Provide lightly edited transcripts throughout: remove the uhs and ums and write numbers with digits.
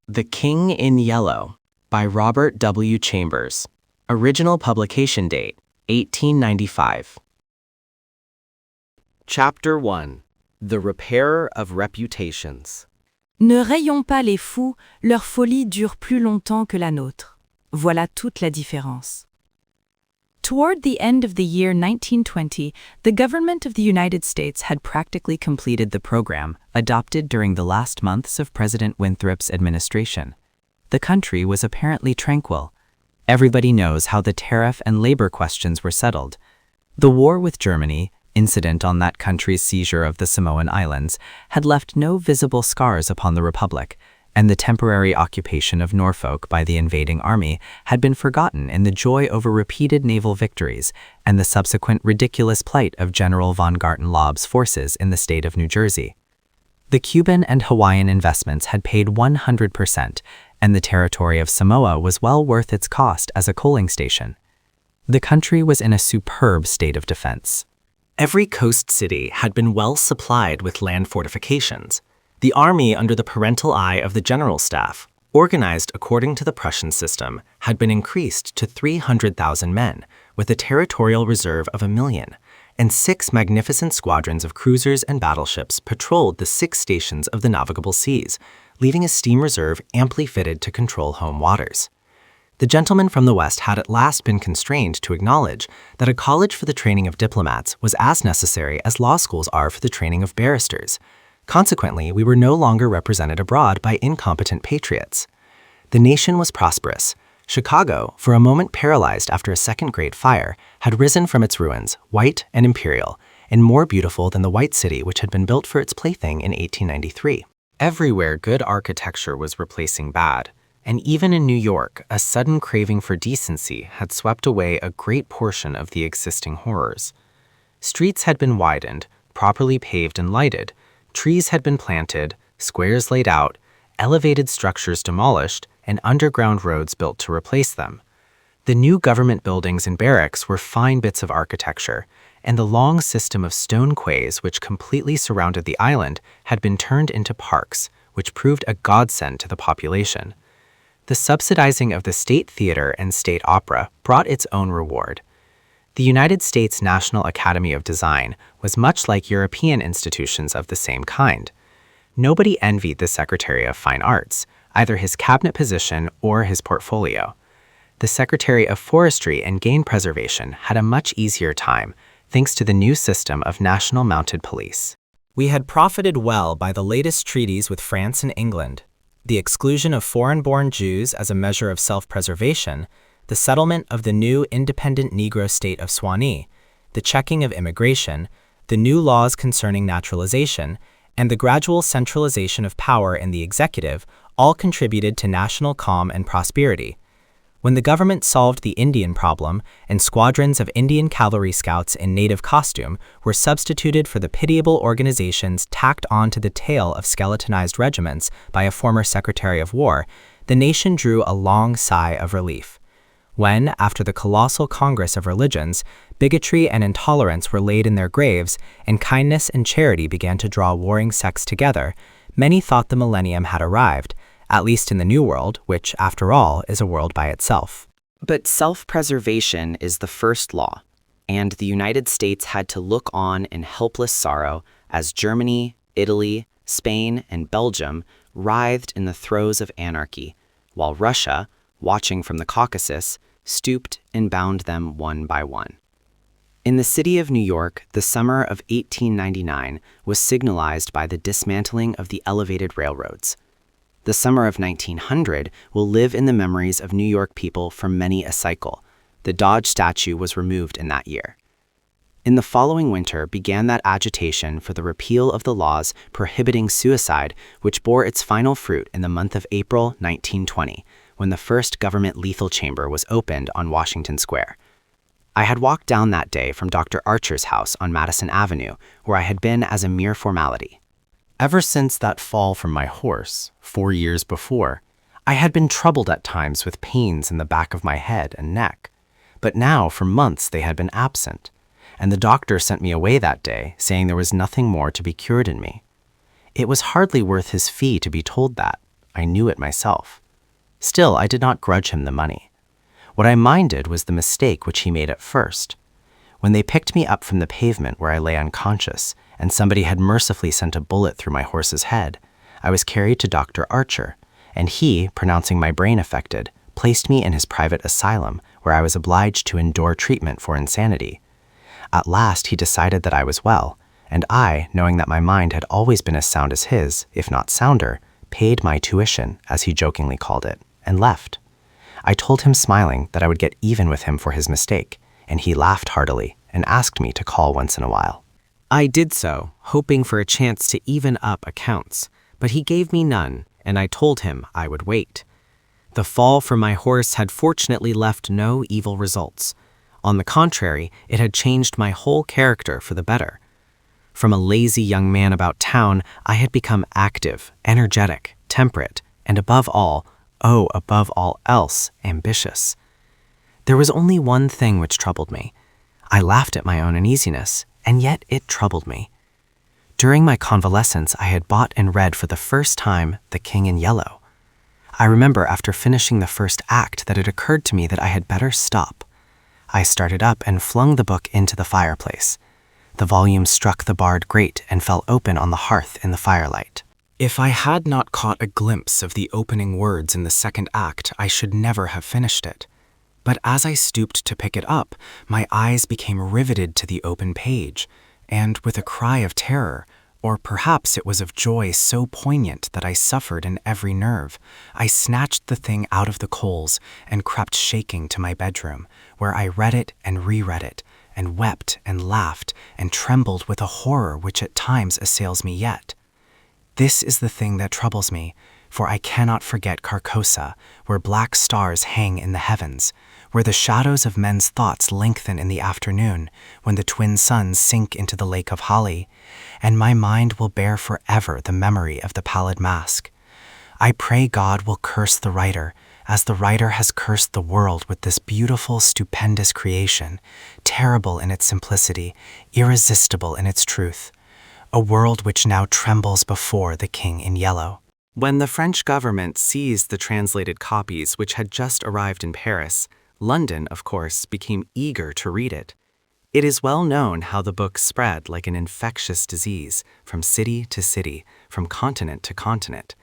The King in Yellow by Robert W. Chambers. Original publication date, 1895. Chapter 1. The Repairer of Reputations. Ne rayons pas les fous, leur folie dure plus longtemps que la nôtre. Voilà toute la différence. Toward the end of the year 1920, the government of the United States had practically completed the program adopted during the last months of President Winthrop's administration. The country was apparently tranquil. Everybody knows how the tariff and labor questions were settled. The war with Germany, incident on that country's seizure of the Samoan Islands, had left no visible scars upon the Republic, and the temporary occupation of Norfolk by the invading army had been forgotten in the joy over repeated naval victories and the subsequent ridiculous plight of General von Gartenlaub's forces in the state of New Jersey. The Cuban and Hawaiian investments had paid 100%, and the territory of Samoa was well worth its cost as a coaling station. The country was in a superb state of defense. Every coast city had been well supplied with land fortifications. The army, under the parental eye of the general staff, organized according to the Prussian system, had been increased to 300,000 men, with a territorial reserve of 1,000,000, and 6 magnificent squadrons of cruisers and battleships patrolled the 6 stations of the navigable seas, leaving a steam reserve amply fitted to control home waters. The gentlemen from the West had at last been constrained to acknowledge that a college for the training of diplomats was as necessary as law schools are for the training of barristers. Consequently, we were no longer represented abroad by incompetent patriots. The nation was prosperous. Chicago, for a moment paralyzed after a second-grade fire, had risen from its ruins, white and imperial, and more beautiful than the white city which had been built for its plaything in 1893. Everywhere good architecture was replacing bad, and even in New York, a sudden craving for decency had swept away a great portion of the existing horrors. Streets had been widened, properly paved and lighted, trees had been planted, squares laid out, elevated structures demolished, and underground roads built to replace them. The new government buildings and barracks were fine bits of architecture, and the long system of stone quays which completely surrounded the island had been turned into parks, which proved a godsend to the population. The subsidizing of the State Theater and State Opera brought its own reward. The United States National Academy of Design was much like European institutions of the same kind. Nobody envied the Secretary of Fine Arts, either his cabinet position or his portfolio. The Secretary of Forestry and Game Preservation had a much easier time, thanks to the new system of national mounted police. We had profited well by the latest treaties with France and England, the exclusion of foreign-born Jews as a measure of self-preservation, the settlement of the new independent Negro state of Swanee, the checking of immigration, the new laws concerning naturalization, and the gradual centralization of power in the executive all contributed to national calm and prosperity. When the government solved the Indian problem and squadrons of Indian cavalry scouts in native costume were substituted for the pitiable organizations tacked on to the tail of skeletonized regiments by a former Secretary of War, the nation drew a long sigh of relief. When, after the colossal Congress of Religions, bigotry and intolerance were laid in their graves, and kindness and charity began to draw warring sects together, many thought the millennium had arrived, at least in the New World, which, after all, is a world by itself. But self-preservation is the first law, and the United States had to look on in helpless sorrow as Germany, Italy, Spain, and Belgium writhed in the throes of anarchy, while Russia, watching from the Caucasus, stooped and bound them one by one. In the city of New York, the summer of 1899 was signalized by the dismantling of the elevated railroads. The summer of 1900 will live in the memories of New York people for many a cycle. The Dodge statue was removed in that year. In the following winter began that agitation for the repeal of the laws prohibiting suicide, which bore its final fruit in the month of April 1920, when the first government lethal chamber was opened on Washington Square. I had walked down that day from Dr. Archer's house on Madison Avenue, where I had been as a mere formality. Ever since that fall from my horse, 4 years before, I had been troubled at times with pains in the back of my head and neck, but now for months they had been absent, and the doctor sent me away that day, saying there was nothing more to be cured in me. It was hardly worth his fee to be told that. I knew it myself. Still, I did not grudge him the money. What I minded was the mistake which he made at first. When they picked me up from the pavement where I lay unconscious, and somebody had mercifully sent a bullet through my horse's head, I was carried to Dr. Archer, and he, pronouncing my brain affected, placed me in his private asylum, where I was obliged to endure treatment for insanity. At last he decided that I was well, and I, knowing that my mind had always been as sound as his, if not sounder, paid my tuition, as he jokingly called it, and left. I told him smiling that I would get even with him for his mistake, and he laughed heartily and asked me to call once in a while. I did so, hoping for a chance to even up accounts, but he gave me none, and I told him I would wait. The fall from my horse had fortunately left no evil results. On the contrary, it had changed my whole character for the better. From a lazy young man about town, I had become active, energetic, temperate, and above all else, ambitious. There was only one thing which troubled me. I laughed at my own uneasiness, and yet it troubled me. During my convalescence, I had bought and read for the first time The King in Yellow. I remember after finishing the first act that it occurred to me that I had better stop. I started up and flung the book into the fireplace. The volume struck the barred grate and fell open on the hearth in the firelight. If I had not caught a glimpse of the opening words in the second act, I should never have finished it. But as I stooped to pick it up, my eyes became riveted to the open page, and with a cry of terror, or perhaps it was of joy so poignant that I suffered in every nerve, I snatched the thing out of the coals and crept shaking to my bedroom, where I read it and reread it, and wept and laughed and trembled with a horror which at times assails me yet. This is the thing that troubles me, for I cannot forget Carcosa, where black stars hang in the heavens, where the shadows of men's thoughts lengthen in the afternoon, when the twin suns sink into the lake of Hali, and my mind will bear forever the memory of the pallid mask. I pray God will curse the writer, as the writer has cursed the world with this beautiful, stupendous creation, terrible in its simplicity, irresistible in its truth, a world which now trembles before the King in Yellow. When the French government seized the translated copies which had just arrived in Paris, London, of course, became eager to read it. It is well known how the book spread like an infectious disease from city to city, from continent to continent.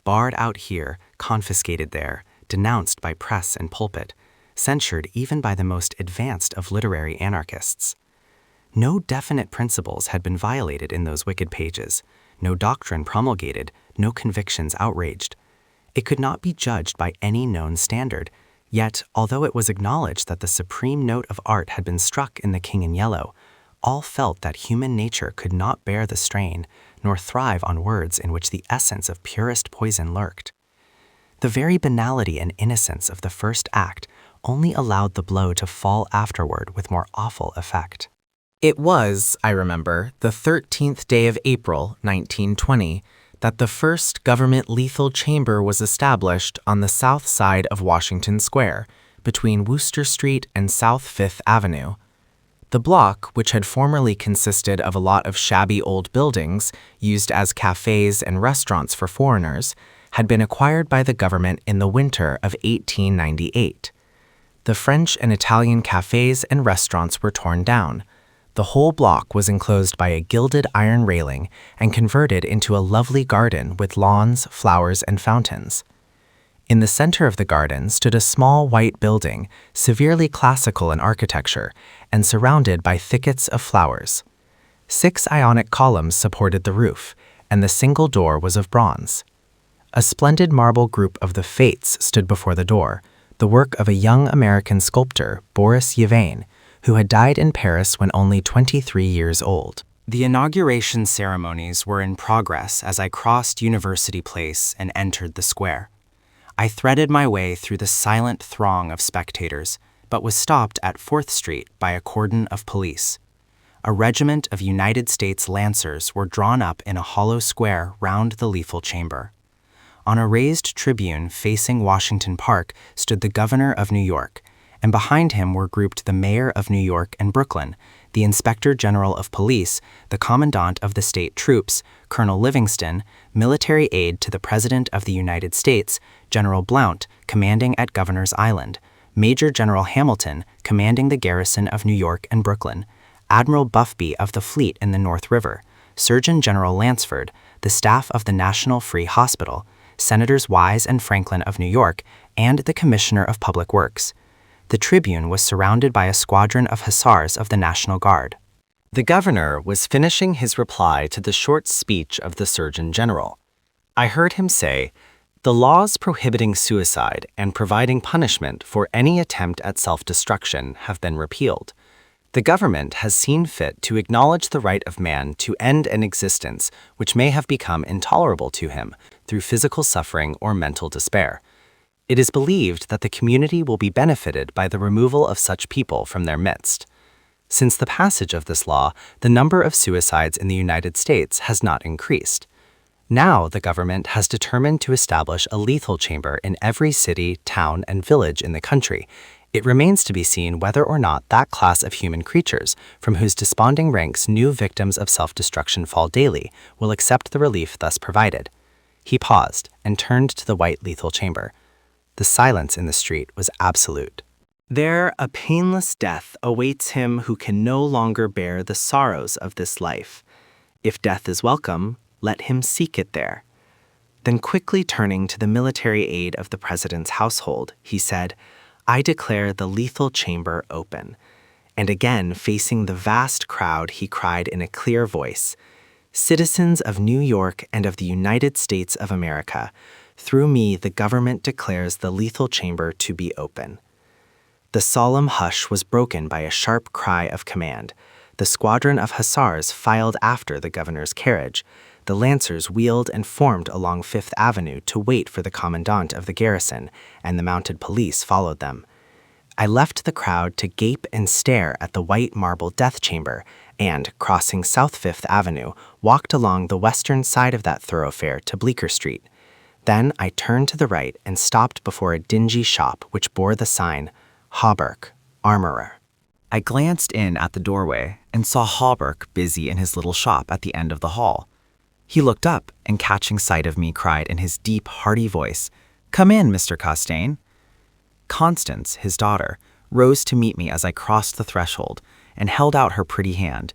Barred out here, confiscated there, denounced by press and pulpit, censured even by the most advanced of literary anarchists. No definite principles had been violated in those wicked pages, no doctrine promulgated, no convictions outraged. It could not be judged by any known standard, yet, although it was acknowledged that the supreme note of art had been struck in The King in Yellow, all felt that human nature could not bear the strain, nor thrive on words in which the essence of purest poison lurked. The very banality and innocence of the first act only allowed the blow to fall afterward with more awful effect. It was, I remember, the 13th day of April, 1920, that the first government lethal chamber was established on the south side of Washington Square, between Wooster Street and South Fifth Avenue. The block, which had formerly consisted of a lot of shabby old buildings used as cafes and restaurants for foreigners, had been acquired by the government in the winter of 1898. The French and Italian cafes and restaurants were torn down. The whole block was enclosed by a gilded iron railing and converted into a lovely garden with lawns, flowers, and fountains. In the center of the garden stood a small white building, severely classical in architecture, and surrounded by thickets of flowers. 6 Ionic columns supported the roof, and the single door was of bronze. A splendid marble group of the Fates stood before the door, the work of a young American sculptor, Boris Yvain, who had died in Paris when only 23 years old. The inauguration ceremonies were in progress as I crossed University Place and entered the square. I threaded my way through the silent throng of spectators, but was stopped at 4th Street by a cordon of police. A regiment of United States Lancers were drawn up in a hollow square round the lethal chamber. On a raised tribune facing Washington Park stood the governor of New York, and behind him were grouped the mayor of New York and Brooklyn, the Inspector General of Police, the Commandant of the State Troops, Colonel Livingston, military aide to the President of the United States, General Blount, commanding at Governor's Island, Major General Hamilton, commanding the garrison of New York and Brooklyn, Admiral Buffby of the fleet in the North River, Surgeon General Lansford, the staff of the National Free Hospital, Senators Wise and Franklin of New York, and the Commissioner of Public Works. The Tribune was surrounded by a squadron of hussars of the National Guard. The governor was finishing his reply to the short speech of the Surgeon General. I heard him say, "The laws prohibiting suicide and providing punishment for any attempt at self-destruction have been repealed. The government has seen fit to acknowledge the right of man to end an existence which may have become intolerable to him through physical suffering or mental despair. It is believed that the community will be benefited by the removal of such people from their midst. Since the passage of this law, the number of suicides in the United States has not increased. Now the government has determined to establish a lethal chamber in every city, town, and village in the country. It remains to be seen whether or not that class of human creatures, from whose desponding ranks new victims of self-destruction fall daily, will accept the relief thus provided." He paused and turned to the white lethal chamber. The silence in the street was absolute. "There a painless death awaits him who can no longer bear the sorrows of this life. If death is welcome, let him seek it there." Then quickly turning to the military aide of the president's household, he said, "I declare the lethal chamber open." And again, facing the vast crowd, he cried in a clear voice, "Citizens of New York and of the United States of America, through me the government declares the lethal chamber to be open." The solemn hush was broken by a sharp cry of command. The squadron of hussars filed after the governor's carriage. The lancers wheeled and formed along Fifth Avenue to wait for the commandant of the garrison, and the mounted police followed them. I left the crowd to gape and stare at the white marble death chamber, and, crossing South Fifth Avenue, walked along the western side of that thoroughfare to Bleecker Street. Then I turned to the right and stopped before a dingy shop which bore the sign, "Hawberk, Armorer." I glanced in at the doorway and saw Hawberk busy in his little shop at the end of the hall. He looked up and, catching sight of me, cried in his deep, hearty voice, "Come in, Mr. Costain." Constance, his daughter, rose to meet me as I crossed the threshold and held out her pretty hand,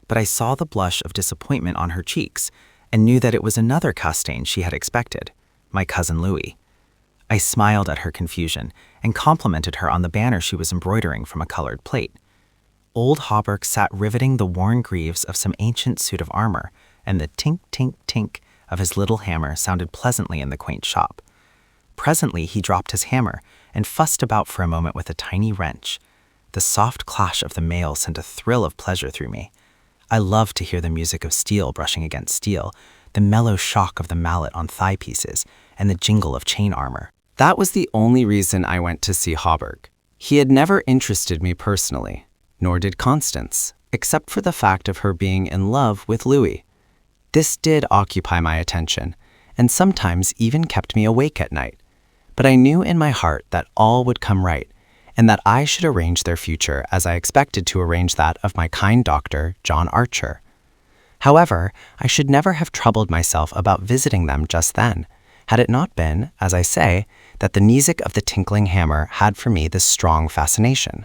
but I saw the blush of disappointment on her cheeks and knew that it was another Costain she had expected, my cousin Louis. I smiled at her confusion and complimented her on the banner she was embroidering from a colored plate. Old Hawberk sat riveting the worn greaves of some ancient suit of armor, and the tink, tink, tink of his little hammer sounded pleasantly in the quaint shop. Presently he dropped his hammer and fussed about for a moment with a tiny wrench. The soft clash of the mail sent a thrill of pleasure through me. I loved to hear the music of steel brushing against steel, the mellow shock of the mallet on thigh pieces, and the jingle of chain armor. That was the only reason I went to see Hawberk. He had never interested me personally, nor did Constance, except for the fact of her being in love with Louis. This did occupy my attention, and sometimes even kept me awake at night. But I knew in my heart that all would come right, and that I should arrange their future as I expected to arrange that of my kind doctor, John Archer. However, I should never have troubled myself about visiting them just then, had it not been, as I say, that the music of the tinkling hammer had for me this strong fascination.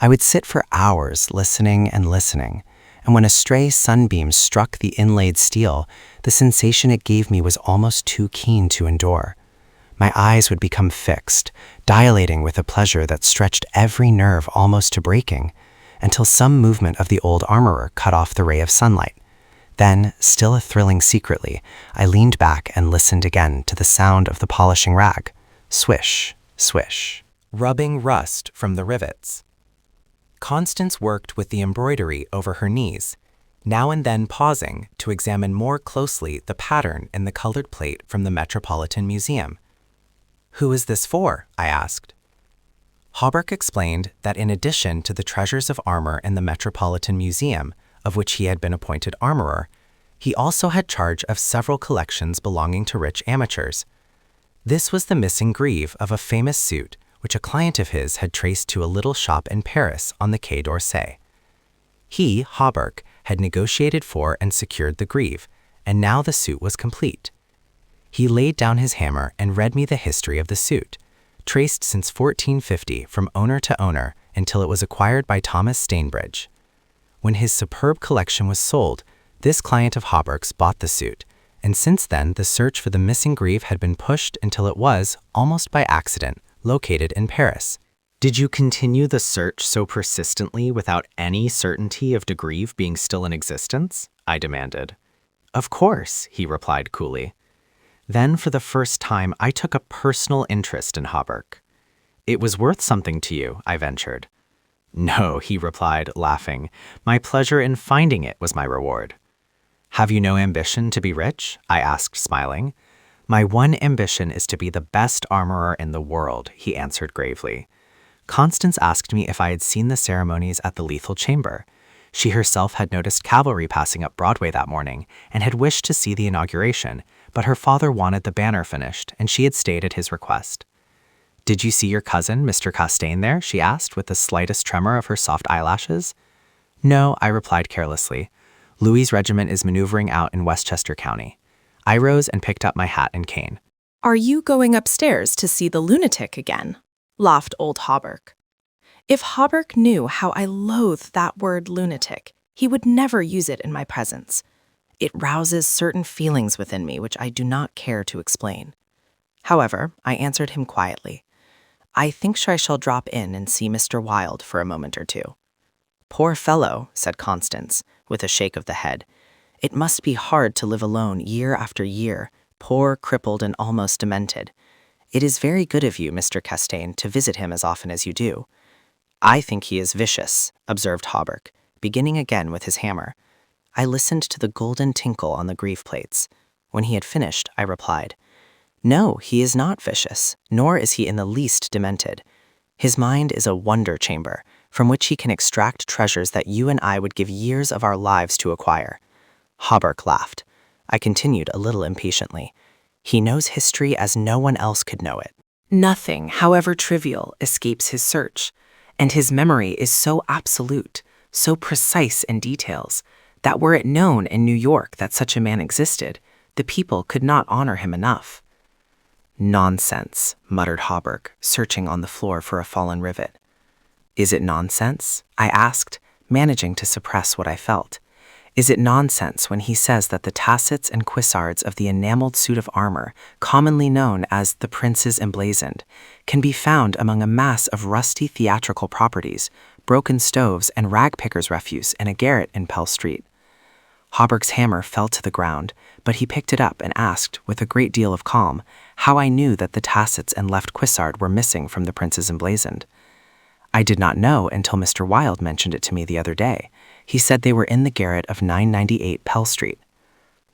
I would sit for hours listening and listening, and when a stray sunbeam struck the inlaid steel, the sensation it gave me was almost too keen to endure. My eyes would become fixed, dilating with a pleasure that stretched every nerve almost to breaking, until some movement of the old armorer cut off the ray of sunlight. Then, still thrilling secretly, I leaned back and listened again to the sound of the polishing rag. Swish, swish, rubbing rust from the rivets. Constance worked with the embroidery over her knees, now and then pausing to examine more closely the pattern in the colored plate from the Metropolitan Museum. "Who is this for?" I asked. Hawberk explained that in addition to the treasures of armor in the Metropolitan Museum, of which he had been appointed armorer, he also had charge of several collections belonging to rich amateurs. This was the missing greave of a famous suit which a client of his had traced to a little shop in Paris on the Quai d'Orsay. He, Hawberk, had negotiated for and secured the grieve, and now the suit was complete. He laid down his hammer and read me the history of the suit, traced since 1450 from owner to owner until it was acquired by Thomas Stainbridge. When his superb collection was sold, this client of Hawberk's bought the suit, and since then the search for the missing grieve had been pushed until it was, almost by accident, located in Paris. Did you continue the search so persistently without any certainty of the grieve being still in existence? I demanded. Of course, he replied coolly. Then for the first time I took a personal interest in Hawberk. It was worth something to you, I ventured. No, he replied, laughing. My pleasure in finding it was my reward. Have you no ambition to be rich? I asked, smiling. My one ambition is to be the best armorer in the world, he answered gravely. Constance asked me if I had seen the ceremonies at the Lethal Chamber. She herself had noticed cavalry passing up Broadway that morning and had wished to see the inauguration, but her father wanted the banner finished, and she had stayed at his request. Did you see your cousin, Mr. Castaigne, there? She asked, with the slightest tremor of her soft eyelashes. No, I replied carelessly. Louis's regiment is maneuvering out in Westchester County. I rose and picked up my hat and cane. Are you going upstairs to see the lunatic again? Laughed old Hawberk. If Hawberk knew how I loathe that word lunatic, he would never use it in my presence. It rouses certain feelings within me which I do not care to explain. However, I answered him quietly. I think I shall drop in and see Mr. Wilde for a moment or two. Poor fellow, said Constance, with a shake of the head. It must be hard to live alone year after year, poor, crippled, and almost demented. It is very good of you, Mr. Castaigne, to visit him as often as you do. I think he is vicious, observed Hawberk, beginning again with his hammer. I listened to the golden tinkle on the grieve plates. When he had finished, I replied, No, he is not vicious, nor is he in the least demented. His mind is a wonder chamber, from which he can extract treasures that you and I would give years of our lives to acquire. Hawberk laughed. I continued a little impatiently. He knows history as no one else could know it. Nothing, however trivial, escapes his search, and his memory is so absolute, so precise in details, that were it known in New York that such a man existed, the people could not honor him enough. Nonsense, muttered Hawberk, searching on the floor for a fallen rivet. Is it nonsense? I asked, managing to suppress what I felt. Is it nonsense when he says that the tassets and cuissards of the enameled suit of armor, commonly known as the Prince's Emblazoned, can be found among a mass of rusty theatrical properties, broken stoves, and rag-pickers' refuse in a garret in Pell Street? Hawberk's hammer fell to the ground, but he picked it up and asked, with a great deal of calm, how I knew that the tassets and left cuissard were missing from the Prince's Emblazoned. I did not know until Mr. Wilde mentioned it to me the other day. He said they were in the garret of 998 Pell Street.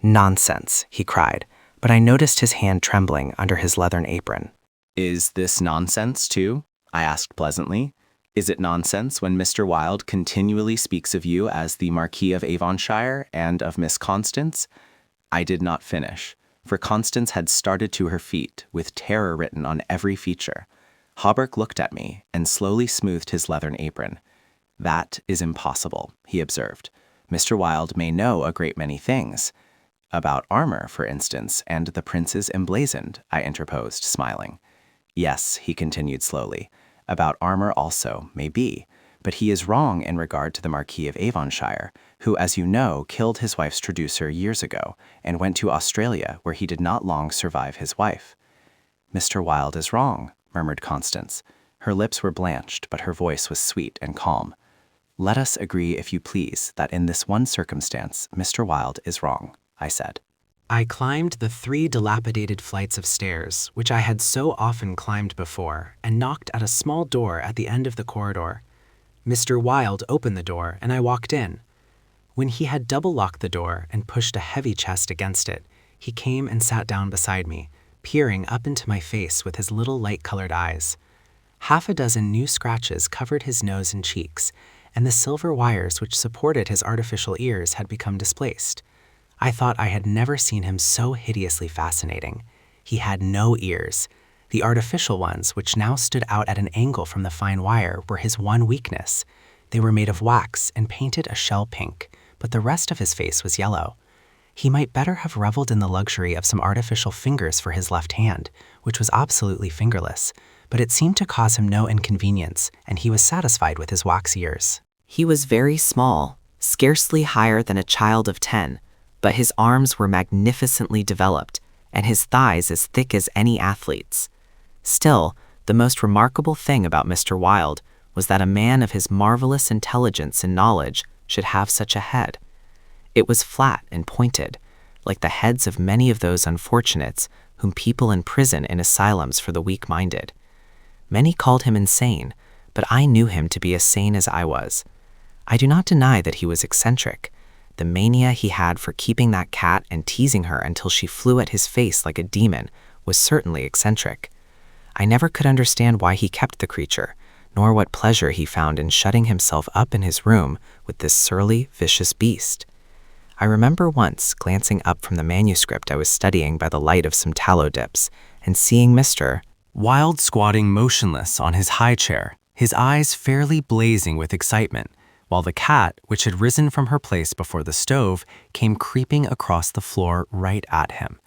Nonsense, he cried, but I noticed his hand trembling under his leathern apron. Is this nonsense, too? I asked pleasantly. Is it nonsense when Mr. Wilde continually speaks of you as the Marquis of Avonshire and of Miss Constance? I did not finish, for Constance had started to her feet, with terror written on every feature. Hawberk looked at me and slowly smoothed his leathern apron. That is impossible, he observed. Mr. Wilde may know a great many things. About armor, for instance, and the Prince's Emblazoned, I interposed, smiling. Yes, he continued slowly. About armor also, may be, but he is wrong in regard to the Marquis of Avonshire, who, as you know, killed his wife's traducer years ago and went to Australia, where he did not long survive his wife. Mr. Wilde is wrong, murmured Constance. Her lips were blanched, but her voice was sweet and calm. Let us agree, if you please, that in this one circumstance, Mr. Wilde is wrong, I said. I climbed the 3 dilapidated flights of stairs, which I had so often climbed before, and knocked at a small door at the end of the corridor. Mr. Wilde opened the door, and I walked in. When he had double-locked the door and pushed a heavy chest against it, he came and sat down beside me, peering up into my face with his little light-colored eyes. Half a dozen new scratches covered his nose and cheeks, and the silver wires which supported his artificial ears had become displaced. I thought I had never seen him so hideously fascinating. He had no ears. The artificial ones, which now stood out at an angle from the fine wire, were his one weakness. They were made of wax and painted a shell pink, but the rest of his face was yellow. He might better have reveled in the luxury of some artificial fingers for his left hand, which was absolutely fingerless, but it seemed to cause him no inconvenience, and he was satisfied with his wax ears. He was very small, scarcely higher than a child of 10, but his arms were magnificently developed, and his thighs as thick as any athlete's. Still, the most remarkable thing about Mr. Wilde was that a man of his marvelous intelligence and knowledge should have such a head. It was flat and pointed, like the heads of many of those unfortunates whom people imprison in asylums for the weak-minded. Many called him insane, but I knew him to be as sane as I was. I do not deny that he was eccentric. The mania he had for keeping that cat and teasing her until she flew at his face like a demon was certainly eccentric. I never could understand why he kept the creature, nor what pleasure he found in shutting himself up in his room with this surly, vicious beast. I remember once glancing up from the manuscript I was studying by the light of some tallow dips and seeing Mr. Wilde squatting motionless on his high chair, his eyes fairly blazing with excitement, while the cat, which had risen from her place before the stove, came creeping across the floor right at him.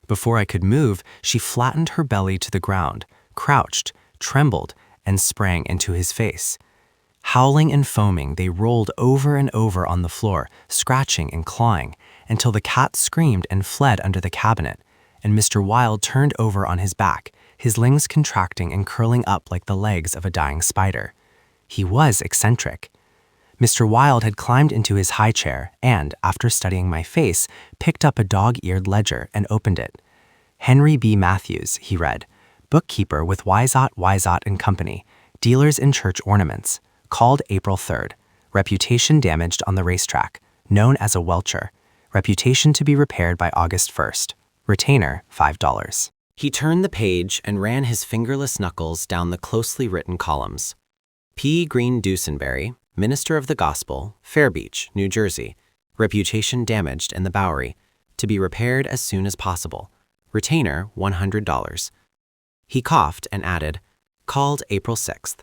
Before I could move, she flattened her belly to the ground, crouched, trembled, and sprang into his face. Howling and foaming, they rolled over and over on the floor, scratching and clawing, until the cat screamed and fled under the cabinet, and Mr. Wilde turned over on his back, his limbs contracting and curling up like the legs of a dying spider. He was eccentric. Mr. Wilde had climbed into his high chair and, after studying my face, picked up a dog-eared ledger and opened it. Henry B. Matthews, he read, bookkeeper with Wysott & Company, dealers in church ornaments, called April 3rd, reputation damaged on the racetrack, known as a welcher, reputation to be repaired by August 1st, retainer $5. He turned the page and ran his fingerless knuckles down the closely written columns. P. Green Dusenberry, minister of the gospel, Fair Beach, New Jersey, reputation damaged in the Bowery, to be repaired as soon as possible, retainer $100. He coughed and added, called April 6th.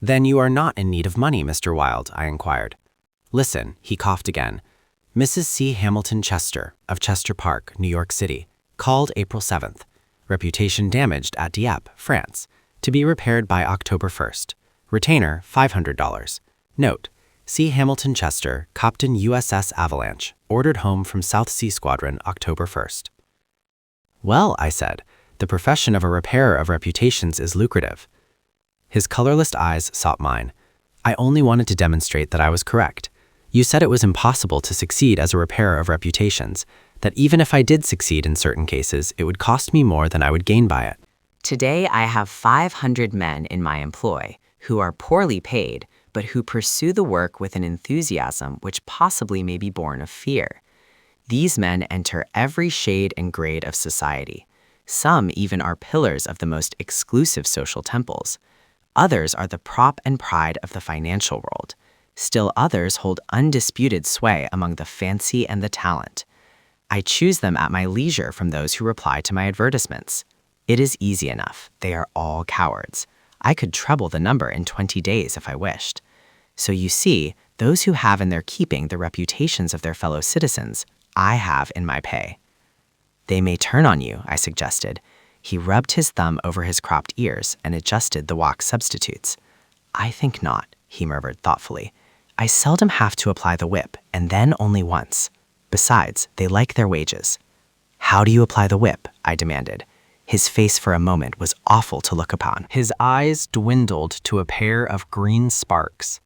Then you are not in need of money, Mr. Wilde, I inquired. Listen, he coughed again. Mrs. C. Hamilton Chester, of Chester Park, New York City, called April 7th, reputation damaged at Dieppe, France, to be repaired by October 1st, retainer $500. Note, C. Hamilton Chester, Captain USS Avalanche, ordered home from South Sea Squadron October 1st. Well, I said, the profession of a repairer of reputations is lucrative. His colorless eyes sought mine. I only wanted to demonstrate that I was correct. You said it was impossible to succeed as a repairer of reputations, that even if I did succeed in certain cases, it would cost me more than I would gain by it. Today I have 500 men in my employ who are poorly paid, but who pursue the work with an enthusiasm which possibly may be born of fear. These men enter every shade and grade of society. Some even are pillars of the most exclusive social temples. Others are the prop and pride of the financial world. Still others hold undisputed sway among the fancy and the talent. I choose them at my leisure from those who reply to my advertisements. It is easy enough. They are all cowards. I could treble the number in 20 days if I wished. So you see, those who have in their keeping the reputations of their fellow citizens, I have in my pay. They may turn on you, I suggested. He rubbed his thumb over his cropped ears and adjusted the wax substitutes. I think not, he murmured thoughtfully. I seldom have to apply the whip, and then only once. Besides, they like their wages. How do you apply the whip? I demanded. His face for a moment was awful to look upon. His eyes dwindled to a pair of green sparks.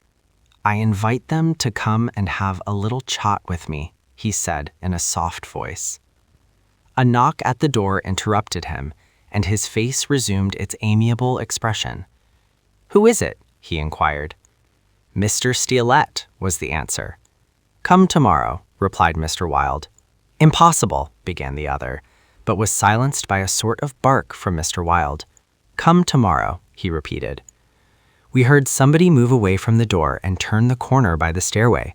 I invite them to come and have a little chat with me, he said in a soft voice. A knock at the door interrupted him, and his face resumed its amiable expression. Who is it? He inquired. Mr. Steelette, was the answer. Come tomorrow, replied Mr. Wilde. Impossible, began the other, but was silenced by a sort of bark from Mr. Wilde. Come tomorrow, he repeated. We heard somebody move away from the door and turn the corner by the stairway.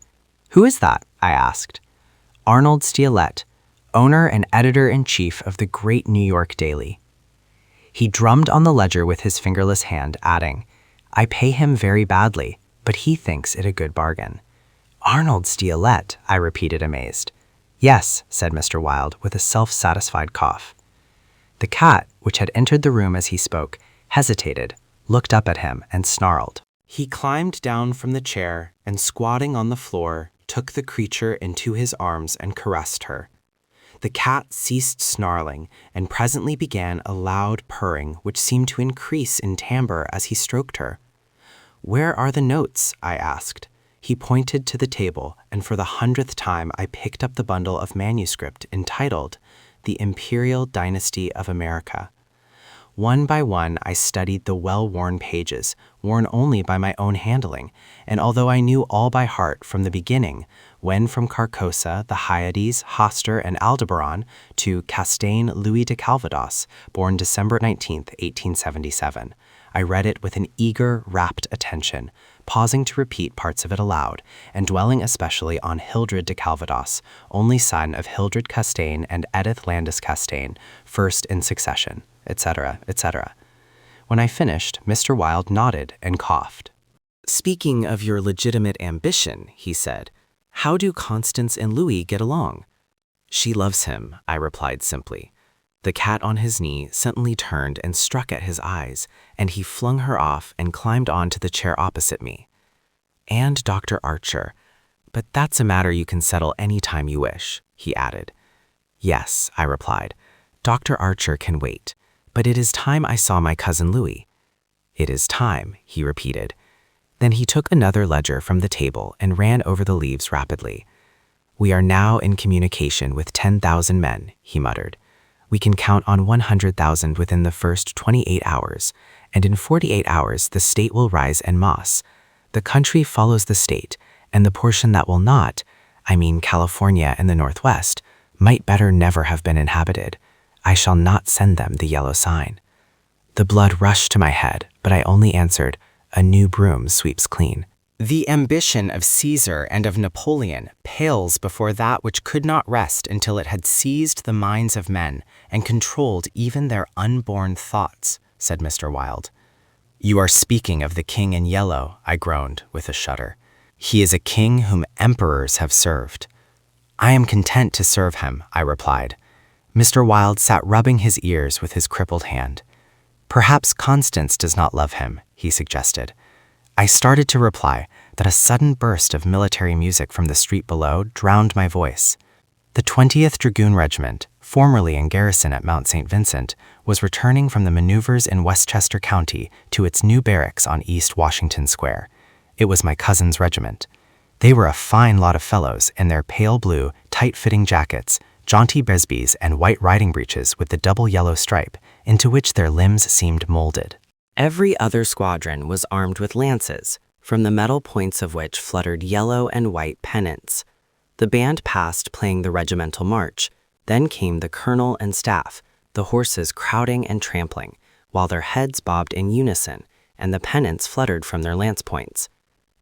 Who is that? I asked. Arnold Steelette, owner and editor-in-chief of the great New York Daily. He drummed on the ledger with his fingerless hand, adding, I pay him very badly. but he thinks it a good bargain. Arnold Steelette, I repeated amazed. Yes, said Mr. Wilde with a self-satisfied cough. The cat, which had entered the room as he spoke, hesitated, looked up at him, and snarled. He climbed down from the chair and, squatting on the floor, took the creature into his arms and caressed her. The cat ceased snarling and presently began a loud purring which seemed to increase in timbre as he stroked her. Where are the notes? I asked. He pointed to the table, and for the 100th time I picked up the bundle of manuscript entitled The Imperial Dynasty of America. One by one, I studied the well-worn pages, worn only by my own handling, and although I knew all by heart from the beginning, when from Carcosa, the Hyades, Hoster, and Aldebaran, to Castaigne Louis de Calvados, born December 19, 1877, I read it with an eager, rapt attention, pausing to repeat parts of it aloud, and dwelling especially on Hildred de Calvados, only son of Hildred Castaigne and Edith Landis Castaigne, first in succession, etc., etc. When I finished, Mr. Wilde nodded and coughed. Speaking of your legitimate ambition, he said, how do Constance and Louis get along? She loves him, I replied simply. The cat on his knee suddenly turned and struck at his eyes, and he flung her off and climbed on to the chair opposite me. And Dr. Archer, but that's a matter you can settle any time you wish, he added. Yes, I replied, Dr. Archer can wait, but it is time I saw my cousin Louis. It is time, he repeated. Then he took another ledger from the table and ran over the leaves rapidly. We are now in communication with 10,000 men, he muttered. We can count on 100,000 within the first 28 hours, and in 48 hours the state will rise en masse. The country follows the state, and the portion that will not, I mean California and the Northwest, might better never have been inhabited. I shall not send them the yellow sign. The blood rushed to my head, but I only answered, a new broom sweeps clean. The ambition of Caesar and of Napoleon pales before that which could not rest until it had seized the minds of men and controlled even their unborn thoughts, said Mr. Wilde. You are speaking of the king in yellow, I groaned with a shudder. He is a king whom emperors have served. I am content to serve him, I replied. Mr. Wilde sat rubbing his ears with his crippled hand. Perhaps Constance does not love him, he suggested. I started to reply that a sudden burst of military music from the street below drowned my voice. The 20th Dragoon Regiment, formerly in garrison at Mount St. Vincent, was returning from the maneuvers in Westchester County to its new barracks on East Washington Square. It was my cousin's regiment. They were a fine lot of fellows in their pale blue, tight-fitting jackets, jaunty bisbees, and white riding breeches with the double yellow stripe, into which their limbs seemed molded. Every other squadron was armed with lances, from the metal points of which fluttered yellow and white pennants. The band passed playing the regimental march. Then came the colonel and staff, the horses crowding and trampling, while their heads bobbed in unison, and the pennants fluttered from their lance points.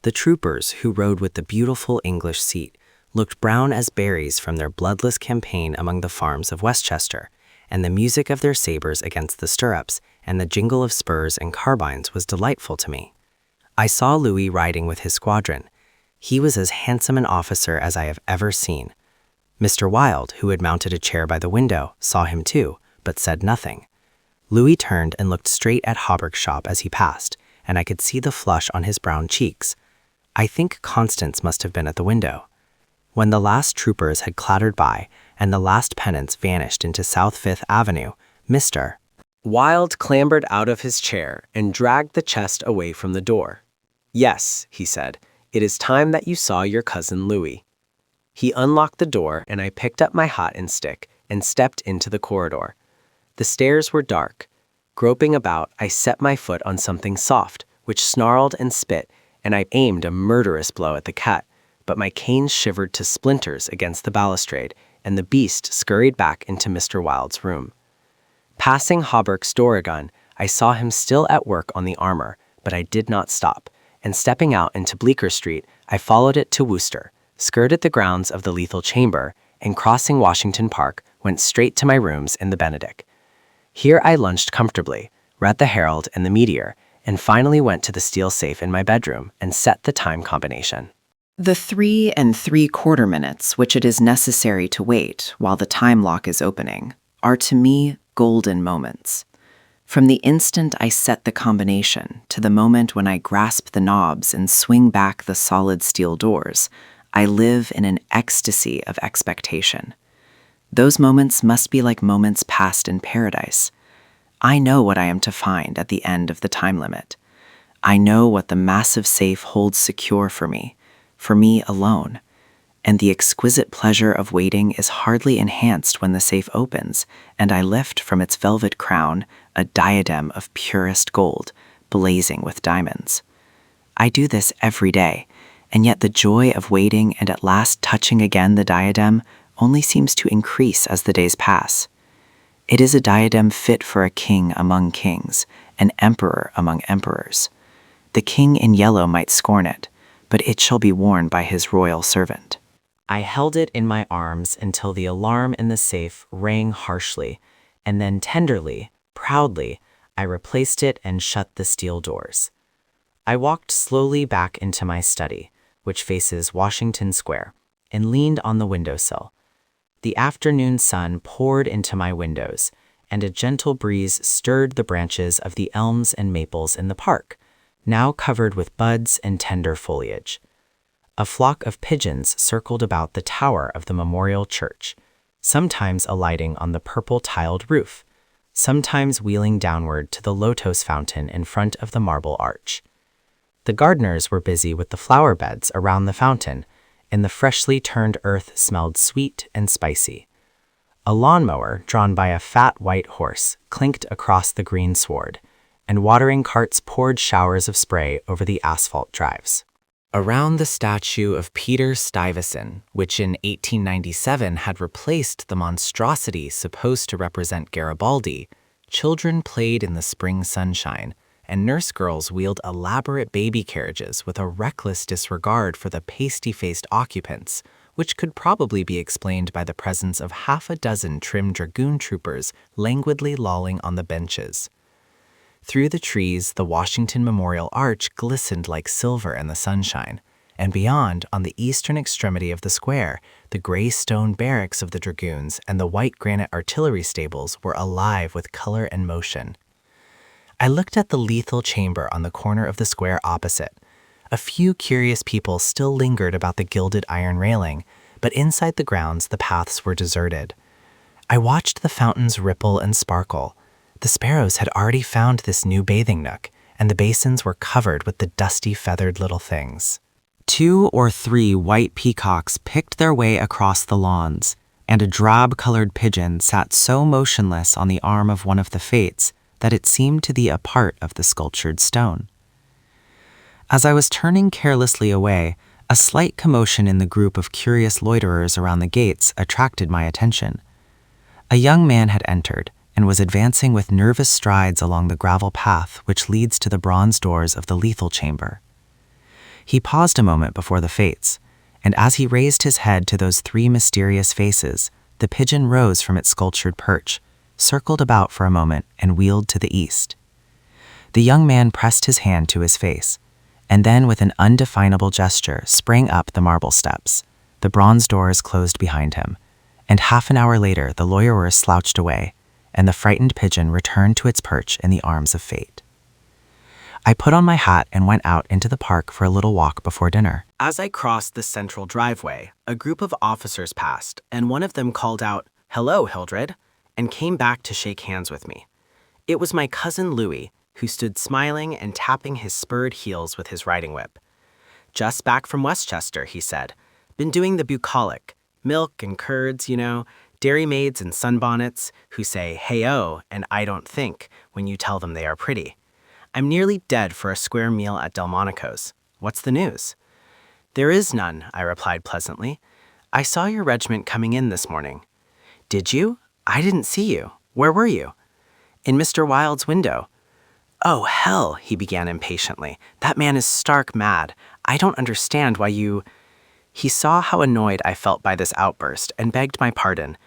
The troopers, who rode with the beautiful English seat, looked brown as berries from their bloodless campaign among the farms of Westchester, and the music of their sabers against the stirrups and the jingle of spurs and carbines was delightful to me. I saw Louis riding with his squadron. He was as handsome an officer as I have ever seen. Mr. Wilde, who had mounted a chair by the window, saw him too, but said nothing. Louis turned and looked straight at Hawberk's shop as he passed, and I could see the flush on his brown cheeks. I think Constance must have been at the window. When the last troopers had clattered by, and the last pennants vanished into South Fifth Avenue, Mr. Wilde clambered out of his chair and dragged the chest away from the door. Yes, he said, it is time that you saw your cousin Louis. He unlocked the door, and I picked up my hat and stick and stepped into the corridor. The stairs were dark. Groping about, I set my foot on something soft, which snarled and spit, and I aimed a murderous blow at the cat, but my cane shivered to splinters against the balustrade, and the beast scurried back into Mr. Wilde's room. Passing Hawberk's door again, I saw him still at work on the armor, but I did not stop, and stepping out into Bleecker Street, I followed it to Worcester, skirted the grounds of the Lethal Chamber, and crossing Washington Park, went straight to my rooms in the Benedict. Here I lunched comfortably, read the Herald and the Meteor, and finally went to the steel safe in my bedroom and set the time combination. The 3 3/4 minutes which it is necessary to wait while the time lock is opening are to me golden moments. From the instant I set the combination to the moment when I grasp the knobs and swing back the solid steel doors, I live in an ecstasy of expectation. Those moments must be like moments passed in paradise. I know what I am to find at the end of the time limit. I know what the massive safe holds secure for me alone, and the exquisite pleasure of waiting is hardly enhanced when the safe opens and I lift from its velvet crown a diadem of purest gold, blazing with diamonds. I do this every day, and yet the joy of waiting and at last touching again the diadem only seems to increase as the days pass. It is a diadem fit for a king among kings, an emperor among emperors. The king in yellow might scorn it, but it shall be worn by his royal servant. I held it in my arms until the alarm in the safe rang harshly, and then tenderly, proudly, I replaced it and shut the steel doors. I walked slowly back into my study, which faces Washington Square, and leaned on the windowsill. The afternoon sun poured into my windows, and a gentle breeze stirred the branches of the elms and maples in the park, now covered with buds and tender foliage. A flock of pigeons circled about the tower of the memorial church, sometimes alighting on the purple-tiled roof, sometimes wheeling downward to the lotus fountain in front of the marble arch. The gardeners were busy with the flower beds around the fountain, and the freshly turned earth smelled sweet and spicy. A lawnmower drawn by a fat white horse clinked across the green sward, and watering carts poured showers of spray over the asphalt drives. Around the statue of Peter Stuyvesant, which in 1897 had replaced the monstrosity supposed to represent Garibaldi, children played in the spring sunshine, and nurse girls wheeled elaborate baby carriages with a reckless disregard for the pasty-faced occupants, which could probably be explained by the presence of half a dozen trim dragoon troopers languidly lolling on the benches. Through the trees, the Washington Memorial Arch glistened like silver in the sunshine, and beyond, on the eastern extremity of the square, the gray stone barracks of the dragoons and the white granite artillery stables were alive with color and motion. I looked at the lethal chamber on the corner of the square opposite. A few curious people still lingered about the gilded iron railing, but inside the grounds the paths were deserted. I watched the fountains ripple and sparkle. The sparrows had already found this new bathing nook, and the basins were covered with the dusty feathered little things. 2 or 3 white peacocks picked their way across the lawns, and a drab-colored pigeon sat so motionless on the arm of one of the fates that it seemed to be a part of the sculptured stone. As I was turning carelessly away, a slight commotion in the group of curious loiterers around the gates attracted my attention. A young man had entered, and was advancing with nervous strides along the gravel path which leads to the bronze doors of the lethal chamber. He paused a moment before the fates, and as he raised his head to those 3 mysterious faces, the pigeon rose from its sculptured perch, circled about for a moment, and wheeled to the east. The young man pressed his hand to his face, and then with an undefinable gesture sprang up the marble steps. The bronze doors closed behind him, and half an hour later the loiterers slouched away, and the frightened pigeon returned to its perch in the arms of fate. I put on my hat and went out into the park for a little walk before dinner. As I crossed the central driveway, a group of officers passed, and one of them called out, "Hello, Hildred," and came back to shake hands with me. It was my cousin Louis, who stood smiling and tapping his spurred heels with his riding whip. "Just back from Westchester," he said. "Been doing the bucolic. Milk and curds, you know, dairy maids and sunbonnets who say, 'Hey-oh,' and 'I don't think' when you tell them they are pretty. I'm nearly dead for a square meal at Delmonico's. What's the news?" "There is none," I replied pleasantly. "I saw your regiment coming in this morning." "Did you? I didn't see you. Where were you?" "In Mr. Wilde's window." "Oh, hell," he began impatiently. "That man is stark mad. I don't understand why you—" He saw how annoyed I felt by this outburst and begged my pardon.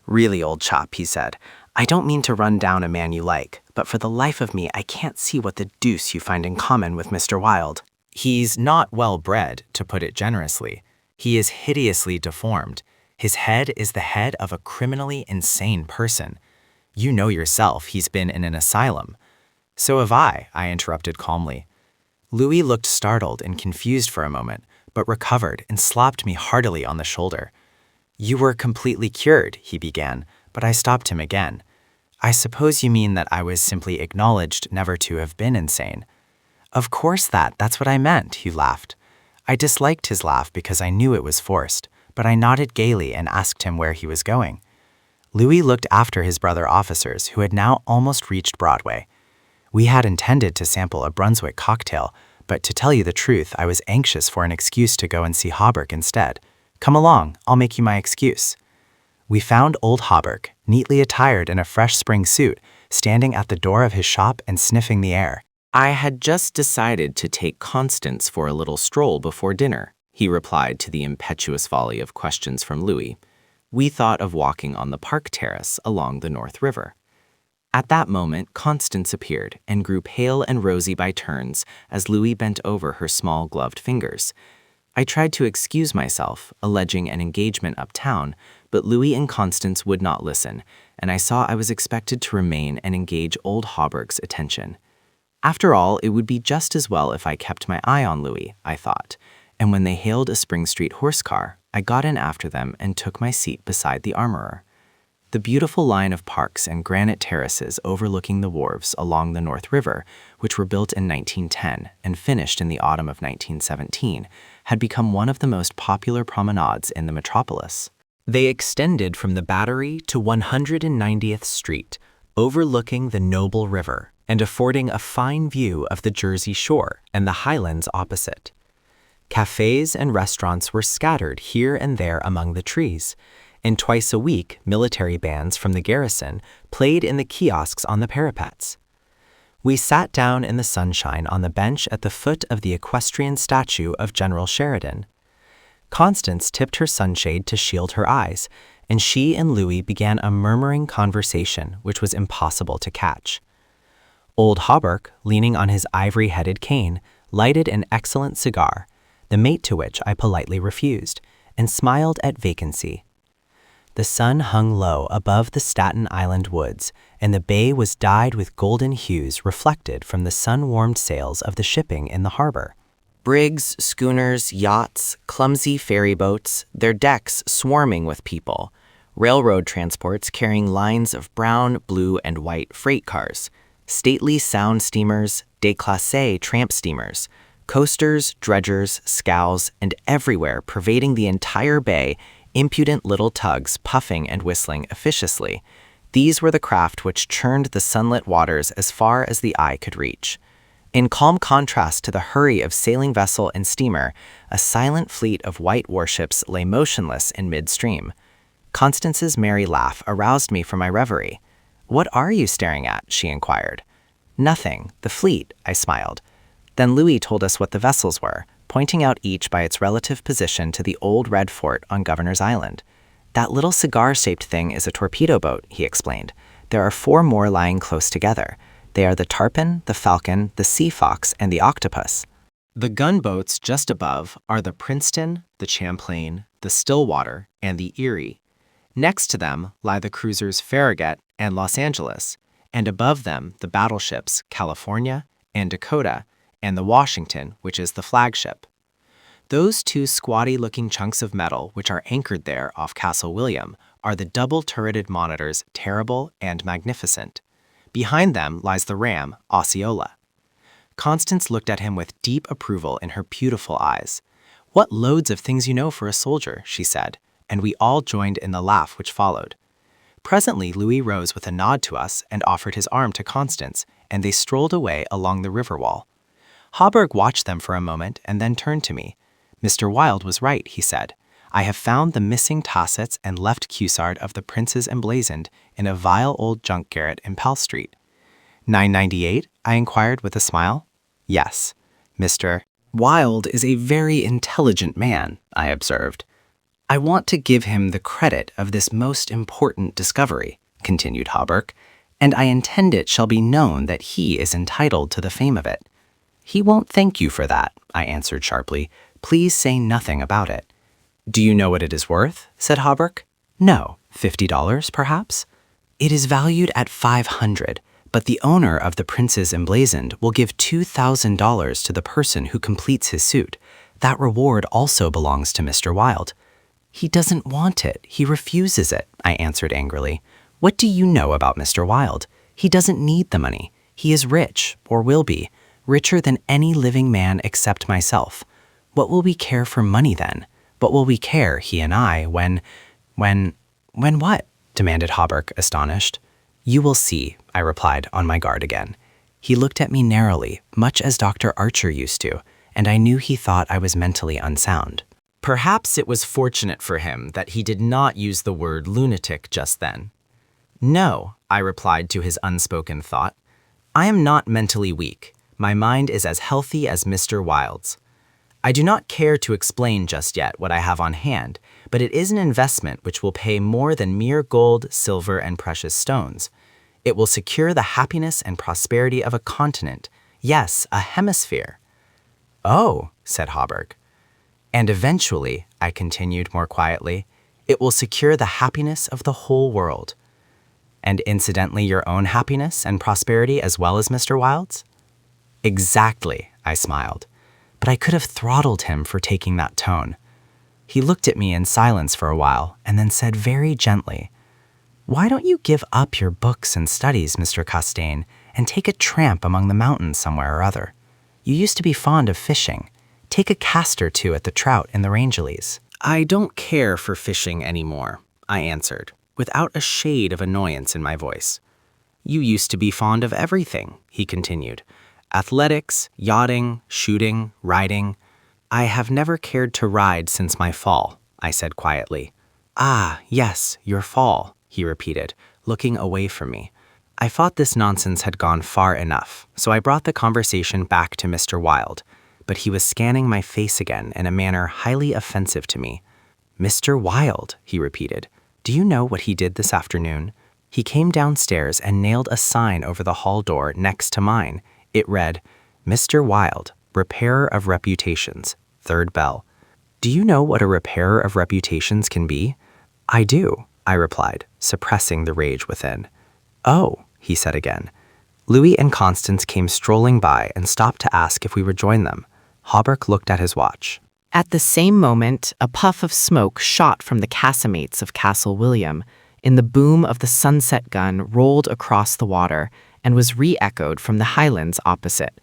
"Really, old chap," he said, I don't mean to run down a man you like, but for the life of me, I can't see what the deuce you find in common with Mr. Wilde. He's not well-bred, to put it generously. He is hideously deformed. His head is the head of a criminally insane person. You know yourself he's been in an asylum. So have I interrupted calmly. Louis looked startled and confused for a moment, but recovered and slapped me heartily on the shoulder. You were completely cured, he began, but I stopped him again. I suppose you mean that I was simply acknowledged never to have been insane. Of course that's what I meant, he laughed. I disliked his laugh because I knew it was forced, but I nodded gaily and asked him where he was going. Louis looked after his brother officers, who had now almost reached Broadway. We had intended to sample a Brunswick cocktail, but to tell you the truth, I was anxious for an excuse to go and see Hawberk instead. Come along, I'll make you my excuse. We found old Hawberk, neatly attired in a fresh spring suit, standing at the door of his shop and sniffing the air. I had just decided to take Constance for a little stroll before dinner, he replied to the impetuous volley of questions from Louis. We thought of walking on the park terrace along the North River. At that moment, Constance appeared and grew pale and rosy by turns as Louis bent over her small gloved fingers. I tried to excuse myself, alleging an engagement uptown, but Louis and Constance would not listen, and I saw I was expected to remain and engage old Hawberk's attention. After all, it would be just as well if I kept my eye on Louis, I thought, and when they hailed a Spring Street horse car, I got in after them and took my seat beside the armorer. The beautiful line of parks and granite terraces overlooking the wharves along the North River, which were built in 1910 and finished in the autumn of 1917, had become one of the most popular promenades in the metropolis. They extended from the Battery to 190th Street, overlooking the noble river and affording a fine view of the Jersey Shore and the highlands opposite. Cafes and restaurants were scattered here and there among the trees, and twice a week military bands from the garrison played in the kiosks on the parapets. We sat down in the sunshine on the bench at the foot of the equestrian statue of General Sheridan. Constance tipped her sunshade to shield her eyes, and she and Louis began a murmuring conversation which was impossible to catch. Old Hawberk, leaning on his ivory-headed cane, lighted an excellent cigar, the mate to which I politely refused, and smiled at vacancy. The sun hung low above the Staten Island woods, and the bay was dyed with golden hues reflected from the sun-warmed sails of the shipping in the harbor. Brigs, schooners, yachts, clumsy ferry boats, their decks swarming with people, railroad transports carrying lines of brown, blue, and white freight cars, stately sound steamers, déclassé tramp steamers, coasters, dredgers, scows, and everywhere pervading the entire bay, impudent little tugs puffing and whistling officiously. These were the craft which churned the sunlit waters as far as the eye could reach. In calm contrast to the hurry of sailing vessel and steamer, a silent fleet of white warships lay motionless in midstream. Constance's merry laugh aroused me from my reverie. "What are you staring at?" she inquired. "Nothing, the fleet," I smiled. Then Louis told us what the vessels were, pointing out each by its relative position to the old red fort on Governor's Island. "That little cigar-shaped thing is a torpedo boat," he explained. "There are 4 more lying close together. They are the Tarpon, the Falcon, the Sea Fox, and the Octopus. The gunboats just above are the Princeton, the Champlain, the Stillwater, and the Erie. Next to them lie the cruisers Farragut and Los Angeles, and above them the battleships California and Dakota, and the Washington, which is the flagship. Those 2 squatty-looking chunks of metal which are anchored there off Castle William are the double-turreted monitors Terrible and Magnificent. Behind them lies the ram Osceola." Constance looked at him with deep approval in her beautiful eyes. "What loads of things you know for a soldier," she said, and we all joined in the laugh which followed. Presently Louis rose with a nod to us and offered his arm to Constance, and they strolled away along the river wall. Hawberk watched them for a moment and then turned to me. "Mr. Wilde was right," he said. "I have found the missing tassets and left cuissard of the Prince's emblazoned in a vile old junk garret in Pell Street." 998? I inquired with a smile. "Yes. Mr. Wilde is a very intelligent man," I observed. "I want to give him the credit of this most important discovery. continued Hawberk, and I intend it shall be known that he is entitled to the fame of it. He won't thank you for that, I answered sharply. Please say nothing about it. Do you know what it is worth? Said Hawberk. No, $50, perhaps? It is valued at $500, but the owner of the Prince's Emblazoned will give $2,000 to the person who completes his suit. That reward also belongs to Mr. Wilde. He doesn't want it. He refuses it, I answered angrily. What do you know about Mr. Wilde? He doesn't need the money. He is rich, or will be, richer than any living man except myself. What will we care for money then? What will we care, he and I, when what? Demanded Hawberk, astonished. You will see, I replied, on my guard again. He looked at me narrowly, much as Dr. Archer used to, and I knew he thought I was mentally unsound. Perhaps it was fortunate for him that he did not use the word lunatic just then. No, I replied to his unspoken thought. I am not mentally weak. My mind is as healthy as Mr. Wilde's. I do not care to explain just yet what I have on hand, but it is an investment which will pay more than mere gold, silver, and precious stones. It will secure the happiness and prosperity of a continent, yes, a hemisphere. Oh, said Hawberk. And eventually, I continued more quietly, it will secure the happiness of the whole world. And incidentally your own happiness and prosperity as well as Mr. Wilde's? Exactly, I smiled. But I could have throttled him for taking that tone. He looked at me in silence for a while and then said very gently, Why don't you give up your books and studies, Mr. Costain, and take a tramp among the mountains somewhere or other? You used to be fond of fishing. Take a cast or two at the trout in the Rangellies. I don't care for fishing anymore, I answered, without a shade of annoyance in my voice. You used to be fond of everything, he continued. Athletics, yachting, shooting, riding. I have never cared to ride since my fall, I said quietly. Ah, yes, your fall, he repeated, looking away from me. I thought this nonsense had gone far enough, so I brought the conversation back to Mr. Wilde, but he was scanning my face again in a manner highly offensive to me. Mr. Wilde, he repeated. Do you know what he did this afternoon? He came downstairs and nailed a sign over the hall door next to mine. It read, Mr. Wilde, Repairer of Reputations, 3rd bell. Do you know what a repairer of reputations can be? I do, I replied, suppressing the rage within. Oh, he said again. Louis and Constance came strolling by and stopped to ask if we would join them. Hawberk looked at his watch. At the same moment, a puff of smoke shot from the casemates of Castle William. In the boom of the sunset gun rolled across the water and was re-echoed from the highlands opposite.